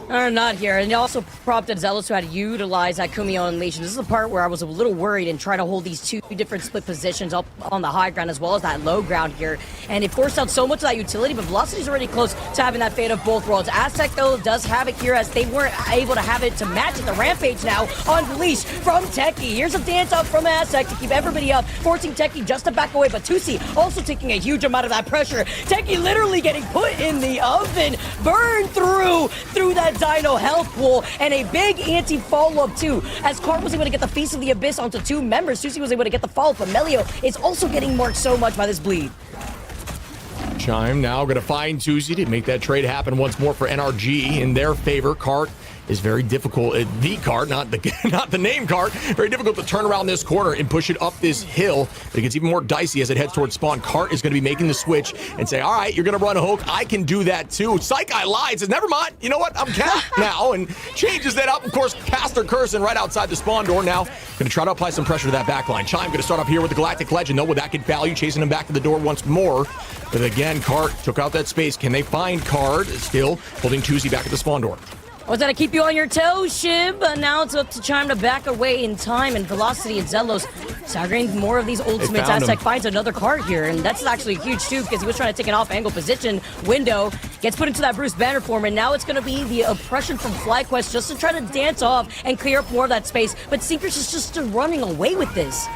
Not here. And it also prompted Zealous to utilize that Kumio Unleash. This is the part where I was a little worried and trying to hold these 2 different split positions up on the high ground as well as that low ground here. And it forced out so much of that utility, but Velocity's already close to having that fate of both worlds. Aztec, though, does have it here as they weren't able to have it to match it. The Rampage now unleashed from Techie. Here's a dance up from Aztec to keep everybody up, forcing Techie just to back away. But TuSi also taking a huge amount of that pressure. Techie literally getting put in the oven, burned through that Dino health pool, and a big anti-follow-up too, as Cart was able to get the Feast of the Abyss onto 2 members. TuSi was able to get the follow-up, but Melio is also getting marked so much by this bleed. Chime now going to find TuSi to make that trade happen once more for NRG in their favor. Cart is very difficult. The cart, not the name cart, very difficult to turn around this corner and push it up this hill. But it gets even more dicey as it heads towards spawn. Cart is going to be making the switch and say, all right, you're going to run Hook. I can do that too. Psych Guy lies, says, never mind. You know what? I'm capped now, and changes that up. Of course, Caster Curson right outside the spawn door now. Going to try to apply some pressure to that back line. Chime going to start up here with the Galactic Legend, though. Will that get value? Chasing him back to the door once more. But again, Cart took out that space. Can they find Card? Still holding Tuesday back at the spawn door. I was gonna keep you on your toes, Shib. Now it's up to Chime to back away in time, and Velocity and Zelos staggering more of these ultimates. Aztec finds another card here, and that's actually huge too, because he was trying to take an off-angle position. Window gets put into that Bruce Banner form, and now it's gonna be the oppression from FlyQuest just to try to dance off and clear up more of that space. But Stinkers is just running away with this.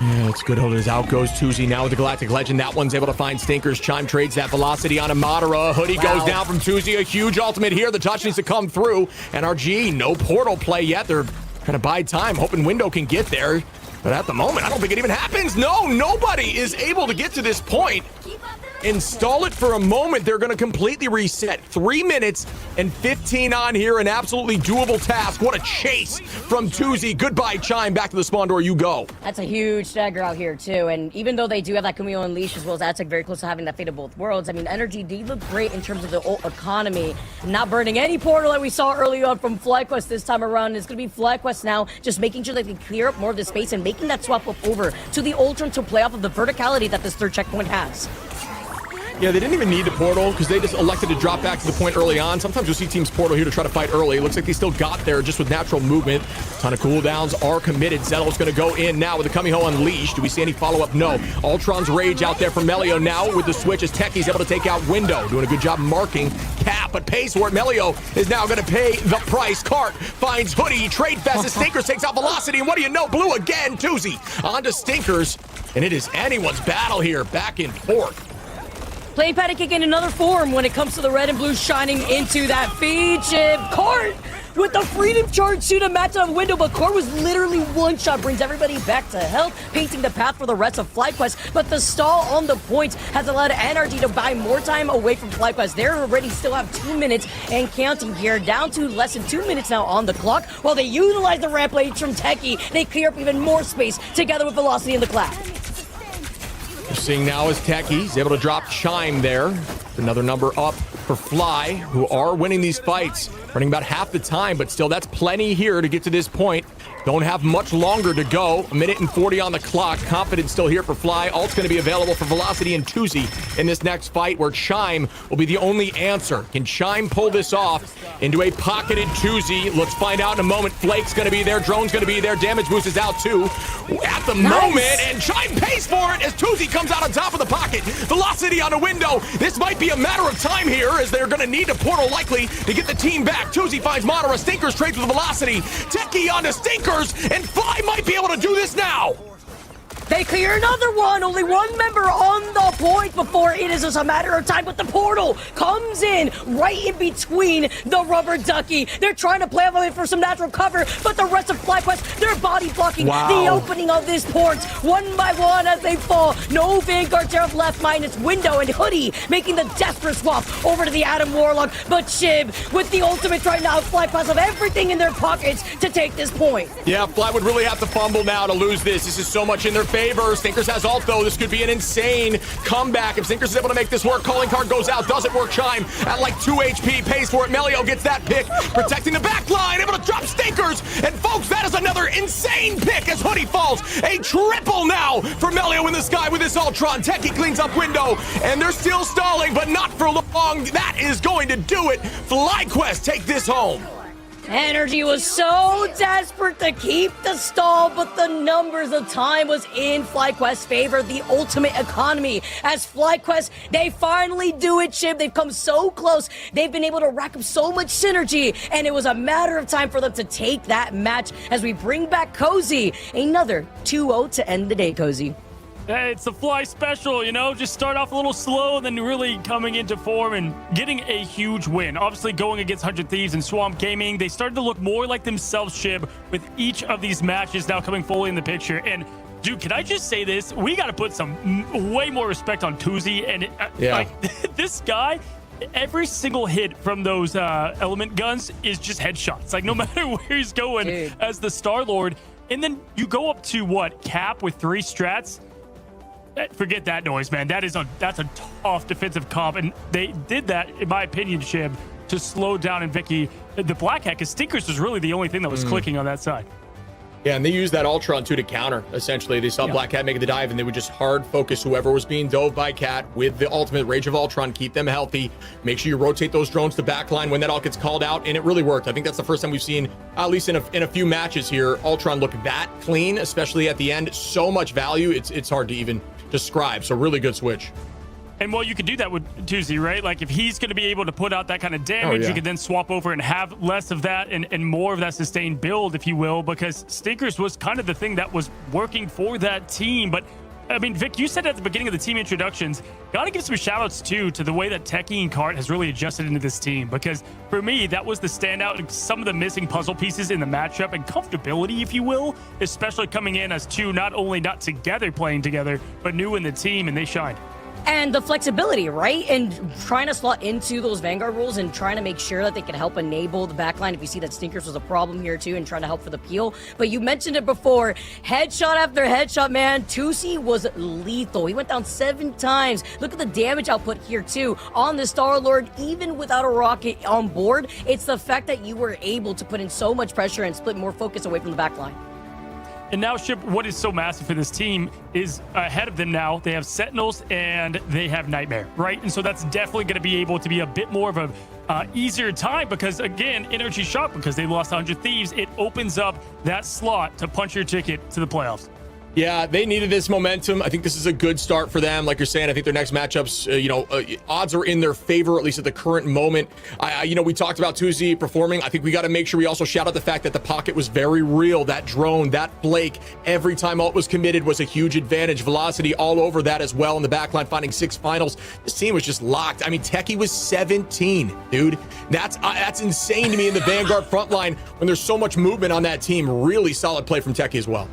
Yeah, it's good holders. Out goes Tuesday now with the Galactic Legend. That one's able to find Stinkers. Chime trades that velocity on a Madara. Hoodie goes down from Tuesday. A huge ultimate here. The touch needs to come through. NRG, no portal play yet. They're trying to buy time, hoping Window can get there. But at the moment, I don't think it even happens. No, nobody is able to get to this point. Install it for a moment. They're going to completely reset. 3 minutes and 15 on here. An absolutely doable task. What a chase from Tuesday. Goodbye, Chime. Back to the spawn door you go. That's a huge stagger out here, too. And even though they do have that Camille Unleash as well as Aztec very close to having that Fate of Both Worlds, I mean, Energy did look great in terms of the ult economy. Not burning any portal that we saw early on from FlyQuest this time around. It's going to be FlyQuest now just making sure that they clear up more of the space and making that swap up over to the Ultron to play off of the verticality that this third checkpoint has. Yeah, they didn't even need the portal because they just elected to drop back to the point early on. Sometimes you'll see teams portal here to try to fight early. It looks like they still got there just with natural movement. Ton of cooldowns are committed. Zettle's going to go in now with the Kamiho Unleashed. Do we see any follow-up? No. Ultron's Rage out there for Melio now with the switch as Techie's able to take out Window. Doing a good job marking Cap, but pays for it. Melio is now going to pay the price. Cart finds Hoodie. Trade fast as Stinkers takes out Velocity. And what do you know? Blue again. Tuesday on to Stinkers. And it is anyone's battle here. Back and forth. Playing Patty Kick in another form when it comes to the red and blue shining into that feed chip. Cart with the Freedom Charge suit to match on Window, but Cart was literally one shot, brings everybody back to health, painting the path for the rest of FlyQuest. But the stall on the points has allowed NRG to buy more time away from FlyQuest. They already still have 2 minutes and counting here, down to less than 2 minutes now on the clock. While they utilize the Rampage from Techie, they clear up even more space together with Velocity in the cloud. We're seeing now is Techie's able to drop Chime there. Another number up for Fly, who are winning these fights. Running about half the time, but still that's plenty here to get to this point. Don't have much longer to go. 1 minute and 40 on the clock. Confidence still here for Fly. Ult's going to be available for Velocity and Tuesday in this next fight where Chime will be the only answer. Can Chime pull this off into a pocketed Tuesday? Let's find out in a moment. Flake's going to be there. Drone's going to be there. Damage boost is out too at the moment. And Chime pays for it as Tuesday comes out on top of the pocket. Velocity on a Window. This might be a matter of time here as they're going to need a portal likely to get the team back. Tuesday finds Madara. Stinkers trades with Velocity. Techie on to Stinkers. And Fly might be able to do this now. They clear another one. Only one member on the point before it is just a matter of time. But the portal comes in right in between the rubber ducky. They're trying to play off of it for some natural cover, but the rest of FlyQuest, they're body blocking the opening of this port one by one as they fall. No Vanguard Sheriff left minus Window and Hoodie making the desperate swap over to the Adam Warlock. But Shib with the ultimate right now, FlyQuest have everything in their pockets to take this point. Yeah, Fly would really have to fumble now to lose this. This is so much in their favor. Stinkers has ult though. This could be an insane comeback if Stinkers is able to make this work. Calling card goes out. Doesn't work. Chime at like 2 HP. Pays for it. Melio gets that pick. Protecting the back line. Able to drop Stinkers. And folks, that is another insane pick as Hoodie falls. A triple now for Melio in the sky with this Ultron. Techie cleans up Window. And they're still stalling, but not for long. That is going to do it. FlyQuest take this home. Energy was so desperate to keep the stall, but the numbers of time was in FlyQuest's favor. The ultimate economy as FlyQuest, they finally do it, Chib. They've come so close. They've been able to rack up so much synergy, and it was a matter of time for them to take that match as we bring back Cozy. Another 2-0 to end the day, Cozy. Hey, it's the Fly special, you know? Just start off a little slow, then really coming into form and getting a huge win. Obviously, going against 100 Thieves and Swamp Gaming, they started to look more like themselves, Shib, with each of these matches now coming fully in the picture. And, dude, can I just say this? We got to put some way more respect on Tuesday. And, like, this guy, every single hit from those element guns is just headshots. Like no matter where he's going as the Star-Lord. And then you go up to what, Cap with 3 strats? Forget that noise, man. That's a tough defensive comp. And they did that, in my opinion, Shib, to slow down and Vicky the Black Hat, because Stinkers was really the only thing that was clicking on that side. Yeah, and they used that Ultron too to counter, essentially. They saw Black Cat making the dive, and they would just hard focus whoever was being dove by Cat with the ultimate Rage of Ultron, keep them healthy, make sure you rotate those drones to backline when that all gets called out, and it really worked. I think that's the first time we've seen, at least in a few matches here, Ultron look that clean, especially at the end. So much value, it's hard to even describe, so really good switch. And well, you could do that with Tuzi, right? Like if he's going to be able to put out that kind of damage, you could then swap over and have less of that and more of that sustained build, if you will, because Stinkers was kind of the thing that was working for that team. But I mean, Vic, you said at the beginning of the team introductions, got to give some shout outs too to the way that Techie and Cart has really adjusted into this team, because for me, that was the standout and some of the missing puzzle pieces in the matchup and comfortability, if you will, especially coming in as two, not only not together playing together, but new in the team, and they shined. And the flexibility, right? And trying to slot into those Vanguard rules and trying to make sure that they can help enable the backline if you see that Stinkers was a problem here too and trying to help for the peel. But you mentioned it before, headshot after headshot, man. Tusi was lethal. He went down 7 times. Look at the damage output here too on the Star-Lord, even without a rocket on board. It's the fact that you were able to put in so much pressure and split more focus away from the backline. And now, Ship, what is so massive for this team is ahead of them now. They have Sentinels and they have Nightmare, right? And so that's definitely going to be able to be a bit more of a easier time because, again, Energy Shock, because they lost 100 Thieves, it opens up that slot to punch your ticket to the playoffs. Yeah, they needed this momentum. I think this is a good start for them. Like you're saying, I think their next matchups, odds are in their favor, at least at the current moment. We talked about Tuzi performing. I think we got to make sure we also shout out the fact that the pocket was very real. That drone, that Blake, every time ult was committed was a huge advantage. Velocity all over that as well in the backline, finding 6 finals. This team was just locked. I mean, Techie was 17, dude. That's insane to me in the Vanguard front line when there's so much movement on that team. Really solid play from Techie as well.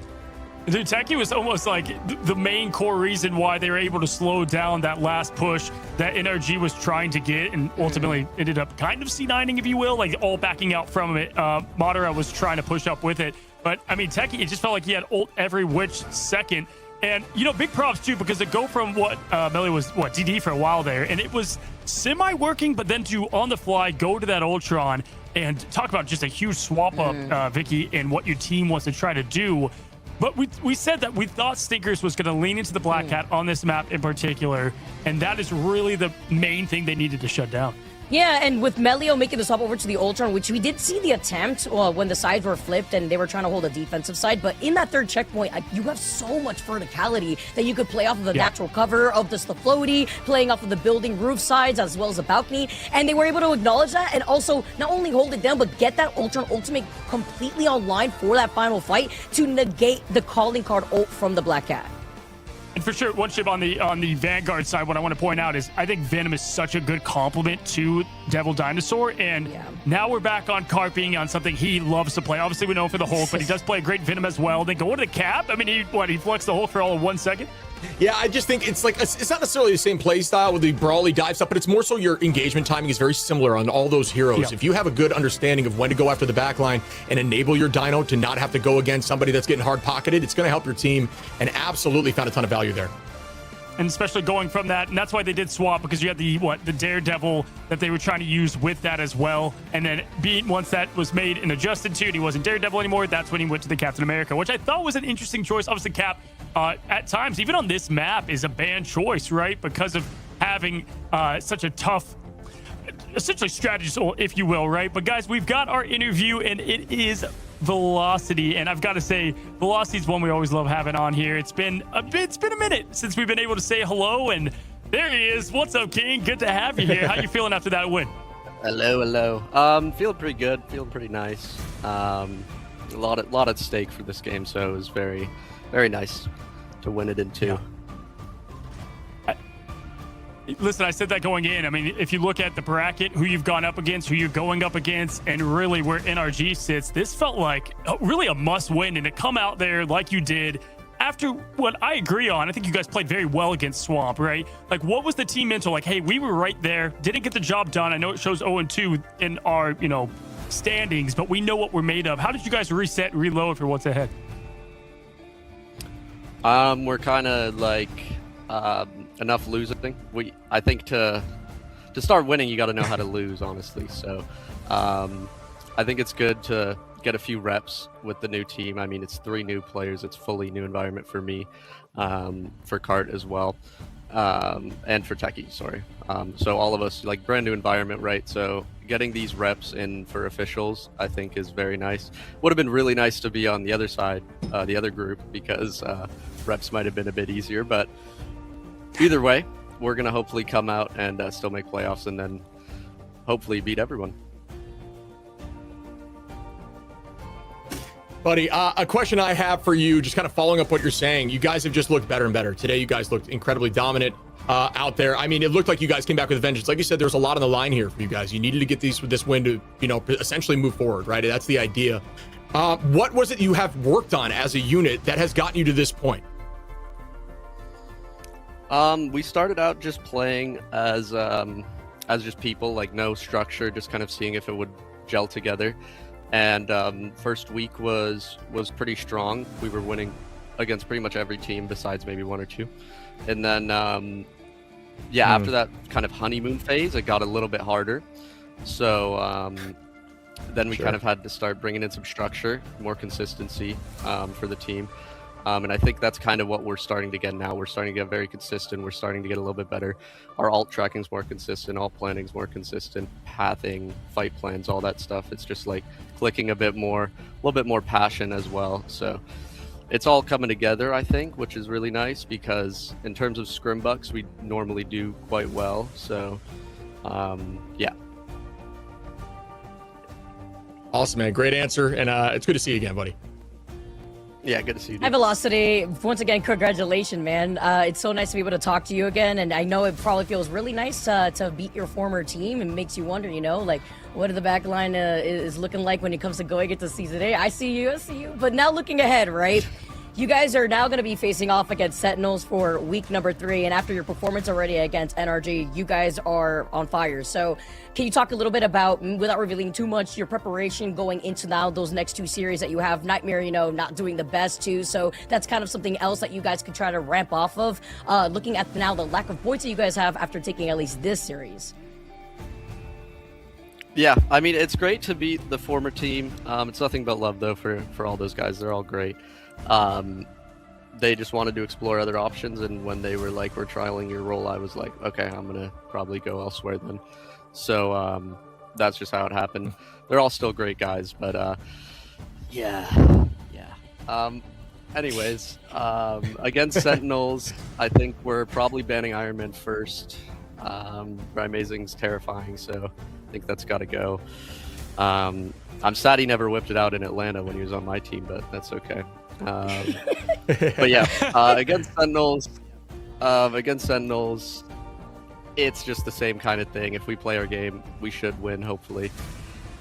Dude, Techie was almost like the main core reason why they were able to slow down that last push that NRG was trying to get and ultimately ended up kind of C9ing, if you will, like all backing out from it. Madara was trying to push up with it. But, I mean, Techie, it just felt like he had ult every which second. And, big props, too, because to go from Melee was, DD for a while there, and it was semi-working, but then to, on the fly, go to that Ultron and talk about just a huge swap-up, Vicky, and what your team wants to try to do. But we said that we thought Stinkers was going to lean into the Black Hat on this map in particular, and that is really the main thing they needed to shut down. Yeah, and with Melio making the swap over to the Ultron, which we did see the attempt when the sides were flipped and they were trying to hold a defensive side, but in that third checkpoint, you have so much verticality that you could play off of the natural cover of the floaty, playing off of the building roof sides as well as the balcony, and they were able to acknowledge that and also not only hold it down, but get that Ultron ultimate completely online for that final fight to negate the calling card ult from the Black Cat. And for sure, one chip on the Vanguard side, what I want to point out is I think Venom is such a good complement to Devil Dinosaur. And now we're back on Cart being on something he loves to play. Obviously, we know him for the Hulk, but he does play a great Venom as well. Then go to the Cap. I mean, he flexed the Hulk for all of 1 second? Yeah, I just think it's like it's not necessarily the same play style with the brawly dive stuff, but it's more so your engagement timing is very similar on all those heroes. Yeah. If you have a good understanding of when to go after the backline and enable your Dino to not have to go against somebody that's getting hard pocketed, it's going to help your team, and absolutely found a ton of value there. And especially going from that, and that's why they did swap, because you had the Daredevil that they were trying to use with that as well. And then once that was made and adjusted to, and he wasn't Daredevil anymore, that's when he went to the Captain America, which I thought was an interesting choice. Obviously, Cap, at times, even on this map, is a banned choice, right? Because of having such a tough, essentially strategist, if you will, right? But guys, we've got our interview, and it is Velocity, and I've got to say, Velocity is one we always love having on here. It's been a minute since we've been able to say hello, and there he is. What's up, King? Good to have you here. How you feeling after that win? Hello. Feeling pretty good. Feeling pretty nice. A lot at stake for this game, so it was very, very nice to win it in 2. Yeah. Listen, I said that going in. I mean, if you look at the bracket, who you've gone up against, who you're going up against, and really where NRG sits, this felt like really a must win. And to come out there like you did after what I agree on, I think you guys played very well against Swamp, right? Like, what was the team mental? Like, hey, we were right there, didn't get the job done. I know it shows 0-2 in our, standings, but we know what we're made of. How did you guys reset and reload for what's ahead? We're kind of like enough losing. I think to start winning, you got to know how to lose, honestly. So I think it's good to get a few reps with the new team. I mean, it's 3 new players. It's fully new environment for me, for Cart as well, and for Techie, sorry. So all of us, like, brand new environment, right? So getting these reps in for officials, I think, is very nice. Would have been really nice to be on the other side, the other group, because reps might have been a bit easier. But either way, we're going to hopefully come out and still make playoffs and then hopefully beat everyone. Buddy, a question I have for you, just kind of following up what you're saying. You guys have just looked better and better. Today, you guys looked incredibly dominant out there. I mean, it looked like you guys came back with a vengeance. Like you said, there's a lot on the line here for you guys. You needed to get this win to, essentially move forward, right? That's the idea. What was it you have worked on as a unit that has gotten you to this point? We started out just playing as just people, like no structure, just kind of seeing if it would gel together. And first week was pretty strong. We were winning against pretty much every team besides maybe 1 or 2. And then after that kind of honeymoon phase, it got a little bit harder. So then we kind of had to start bringing in some structure, more consistency for the team. And I think that's kind of what we're starting to get now. We're starting to get very consistent. We're starting to get a little bit better. Our alt tracking's more consistent. Alt planning's more consistent. Pathing, fight plans, all that stuff. It's just like clicking a bit more, a little bit more passion as well. So it's all coming together, I think, which is really nice because in terms of scrim bucks, we normally do quite well. So, yeah. Awesome, man. Great answer. And it's good to see you again, buddy. Yeah, good to see you. Hi, Velocity. Once again, congratulations, man. It's so nice to be able to talk to you again. And I know it probably feels really nice to beat your former team and makes you wonder, like, what the back line is looking like when it comes to going into Season 8. I see you. But now looking ahead, right? You guys are now going to be facing off against Sentinels for week number 3. And after your performance already against NRG, you guys are on fire. So can you talk a little bit about, without revealing too much, your preparation going into now those next 2 series that you have? Nightmare, not doing the best too. So that's kind of something else that you guys could try to ramp off of. Looking at now the lack of points that you guys have after taking at least this series. Yeah, I mean, it's great to beat the former team. It's nothing but love, though, for all those guys. They're all great. They just wanted to explore other options, and when they were like, we're trialing your role, I was like, okay, I'm gonna probably go elsewhere then. So that's just how it happened. They're all still great guys, but yeah. Anyways, against Sentinels, I think we're probably banning Iron Man first. Amazing's terrifying, so I think that's got to go. I'm sad he never whipped it out in Atlanta when he was on my team, but that's okay. But yeah, against Sentinels, it's just the same kind of thing. If we play our game, we should win, hopefully.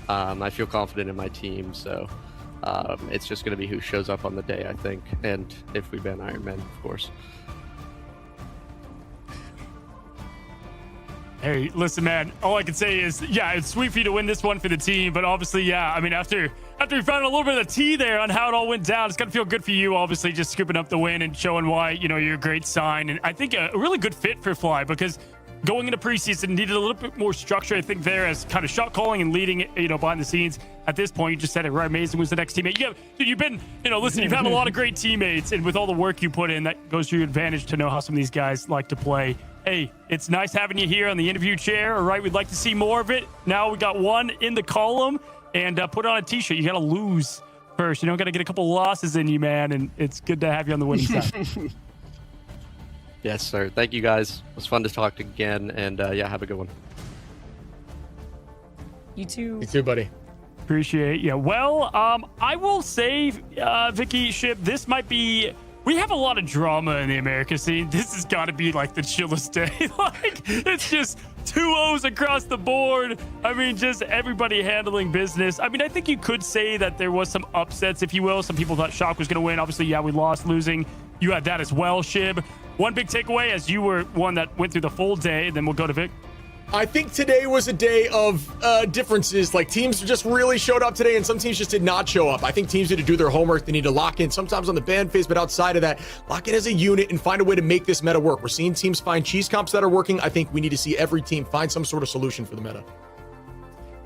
I feel confident in my team, so it's just going to be who shows up on the day, I think, and if we ban Iron Man, of course. Hey, listen, man, all I can say is, yeah, it's sweet for you to win this one for the team, but obviously, yeah, I mean, after we found a little bit of the tea there on how it all went down, it's got to feel good for you, obviously, just scooping up the win and showing why, you're a great sign. And I think a really good fit for Fly, because going into preseason needed a little bit more structure, I think, there as kind of shot calling and leading, behind the scenes. At this point, you just said it right. Amazing was the next teammate. You've been, listen, you've had a lot of great teammates, and with all the work you put in, that goes to your advantage to know how some of these guys like to play. Hey, it's nice having you here on the interview chair. All right, we'd like to see more of it. Now we got one in the column, and put on a t-shirt. You got to lose first. Got to get a couple losses in you, man, and it's good to have you on the winning side. Yes, sir. Thank you, guys. It was fun to talk again, and yeah, have a good one. You too. You too, buddy. Appreciate you. Well, I will say, Vicky, Ship, this might be... We have a lot of drama in the America scene. This has got to be like the chillest day. It's just 2 O's across the board. I mean, just everybody handling business. I mean, I think you could say that there was some upsets, if you will. Some people thought Shock was going to win. Obviously, yeah, we lost, losing you had that as well, Shib. One big takeaway, as you were one that went through the full day, then we'll go to Vic. I think today was a day of differences. Like, teams just really showed up today, and some teams just did not show up. I think teams need to do their homework. They need to lock in sometimes on the ban phase, but outside of that, lock in as a unit and find a way to make this meta work. We're seeing teams find cheese comps that are working. I think we need to see every team find some sort of solution for the meta.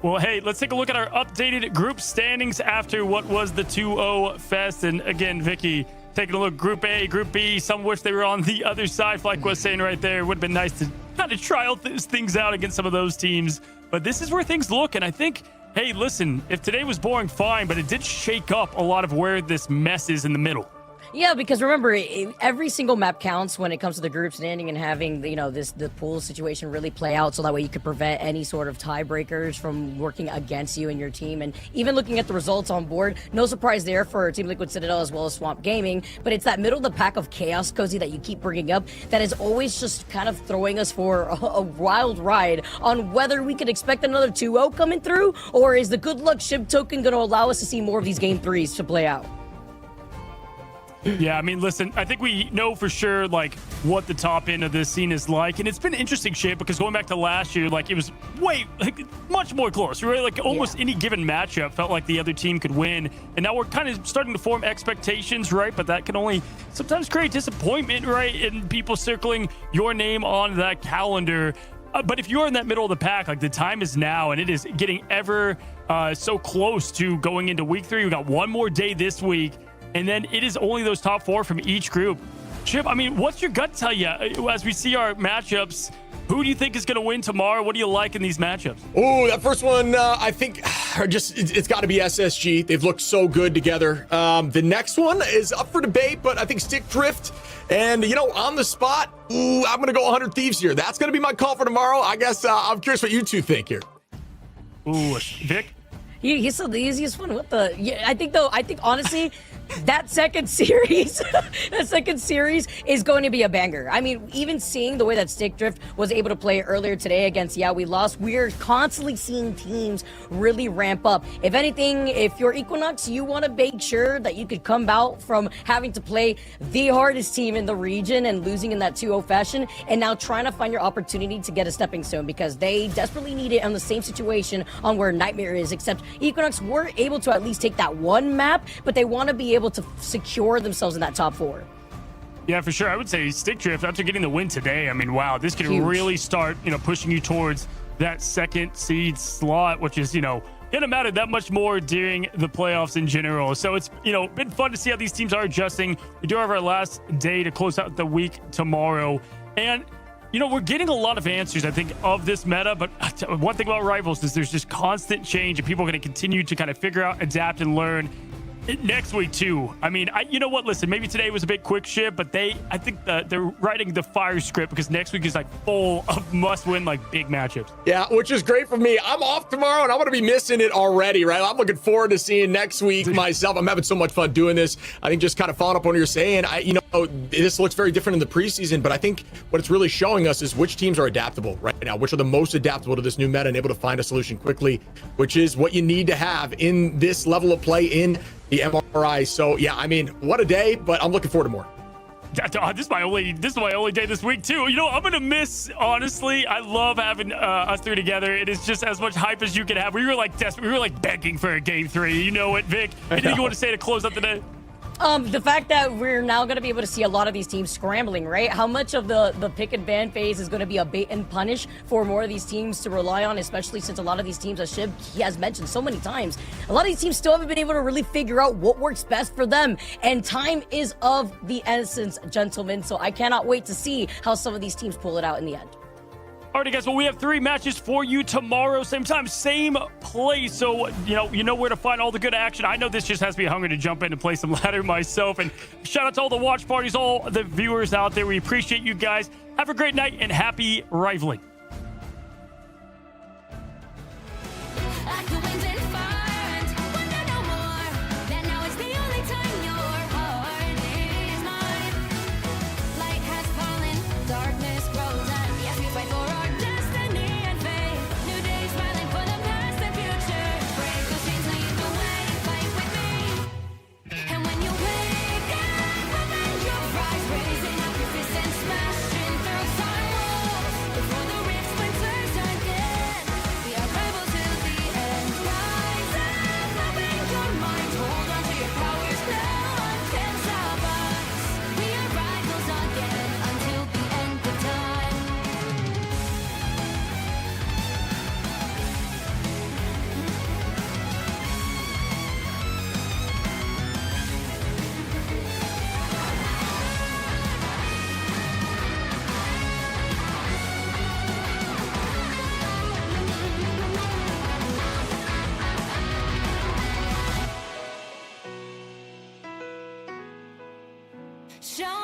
Well, hey, let's take a look at our updated group standings after what was the 2-0 fest. And again, Vicky, taking a look, Group A, Group B, some wish they were on the other side. Like was saying right there, it would have been nice to kind of try out things out against some of those teams. But this is where things look. And I think, hey, listen, if today was boring, fine, but it did shake up a lot of where this mess is in the middle. Yeah, because remember, every single map counts when it comes to the group standing and having, you know, the pool situation really play out, so that way you could prevent any sort of tiebreakers from working against you and your team. And even looking at the results on board, no surprise there for Team Liquid Citadel as well as Swamp Gaming, but it's that middle of the pack of chaos, Cozy, that you keep bringing up that is always just kind of throwing us for a wild ride on whether we could expect another 2-0 coming through, or is the good luck Shib token going to allow us to see more of these game threes to play out? Yeah, I mean, listen, I think we know for sure, like, what the top end of this scene is like. And it's been interesting, Shib, because going back to last year, like, it was much more close, right? Like, almost any given matchup felt like the other team could win. And now we're kind of starting to form expectations, right? But that can only sometimes create disappointment, right? And people circling your name on that calendar. But if you're in that middle of the pack, like, the time is now, and it is getting ever so close to going into week 3. We got one more day this week. And then it is only those top 4 from each group. Chip, I mean, what's your gut tell you as we see our matchups? Who do you think is going to win tomorrow? What do you like in these matchups? Oh, that first one, I think it's got to be SSG. They've looked so good together. The next one is up for debate, but I think Stick Drift. And, you know, on the spot, I'm going to go 100 Thieves here. That's going to be my call for tomorrow. I guess I'm curious what you two think here. Ooh, Vic? He said the easiest one. What the? Yeah, I think honestly, that second series is going to be a banger. I mean, even seeing the way that Stick Drift was able to play earlier today against We Lost, we're constantly seeing teams really ramp up. If anything, if you're Equinox, you want to make sure that you could come out from having to play the hardest team in the region and losing in that 2-0 fashion, and now trying to find your opportunity to get a stepping stone, because they desperately need it on the same situation on where Nightmare is, except Equinox were able to at least take that one map, but they want to be able to secure themselves in that top 4. Yeah, for sure. I would say Stick Drift, after getting the win today, I mean, wow, this could really start, you know, pushing you towards that second seed slot, which is, you know, going to matter that much more during the playoffs in general. So it's, you know, been fun to see how these teams are adjusting. We do have our last day to close out the week tomorrow. And, you know, we're getting a lot of answers, I think, of this meta. But one thing about Rivals is there's just constant change, and people are going to continue to kind of figure out, adapt, and learn. Next week too. I mean, you know what? Listen, maybe today was a bit quick shit, but I think they're writing the fire script, because next week is like full of must-win, like big matchups. Yeah, which is great for me. I'm off tomorrow, and I'm going to be missing it already, right? I'm looking forward to seeing next week myself. I'm having so much fun doing this. I think just kind of following up on what you're saying, this looks very different in the preseason, but I think what it's really showing us is which teams are adaptable right now, which are the most adaptable to this new meta and able to find a solution quickly, which is what you need to have in this level of play in the MRI. So yeah, I mean, what a day, but I'm looking forward to more. This is my only day this week too. You know, I'm gonna miss, honestly. I love having us 3 together. It is just as much hype as you can have. We were like desperate. We were like begging for a game 3. You know what, Vic? Anything you want to say to close out the day? The fact that we're now going to be able to see a lot of these teams scrambling, right? How much of the pick and ban phase is going to be a bait and punish for more of these teams to rely on, especially since a lot of these teams, as Shib has mentioned so many times, a lot of these teams still haven't been able to really figure out what works best for them. And time is of the essence, gentlemen. So I cannot wait to see how some of these teams pull it out in the end. Alrighty, guys, well, we have 3 matches for you tomorrow, same time, same place. So, you know where to find all the good action. I know this just has me hungry to jump in and play some ladder myself. And shout out to all the watch parties, all the viewers out there. We appreciate you guys. Have a great night and happy rivaling. And when you wake up, remember your Show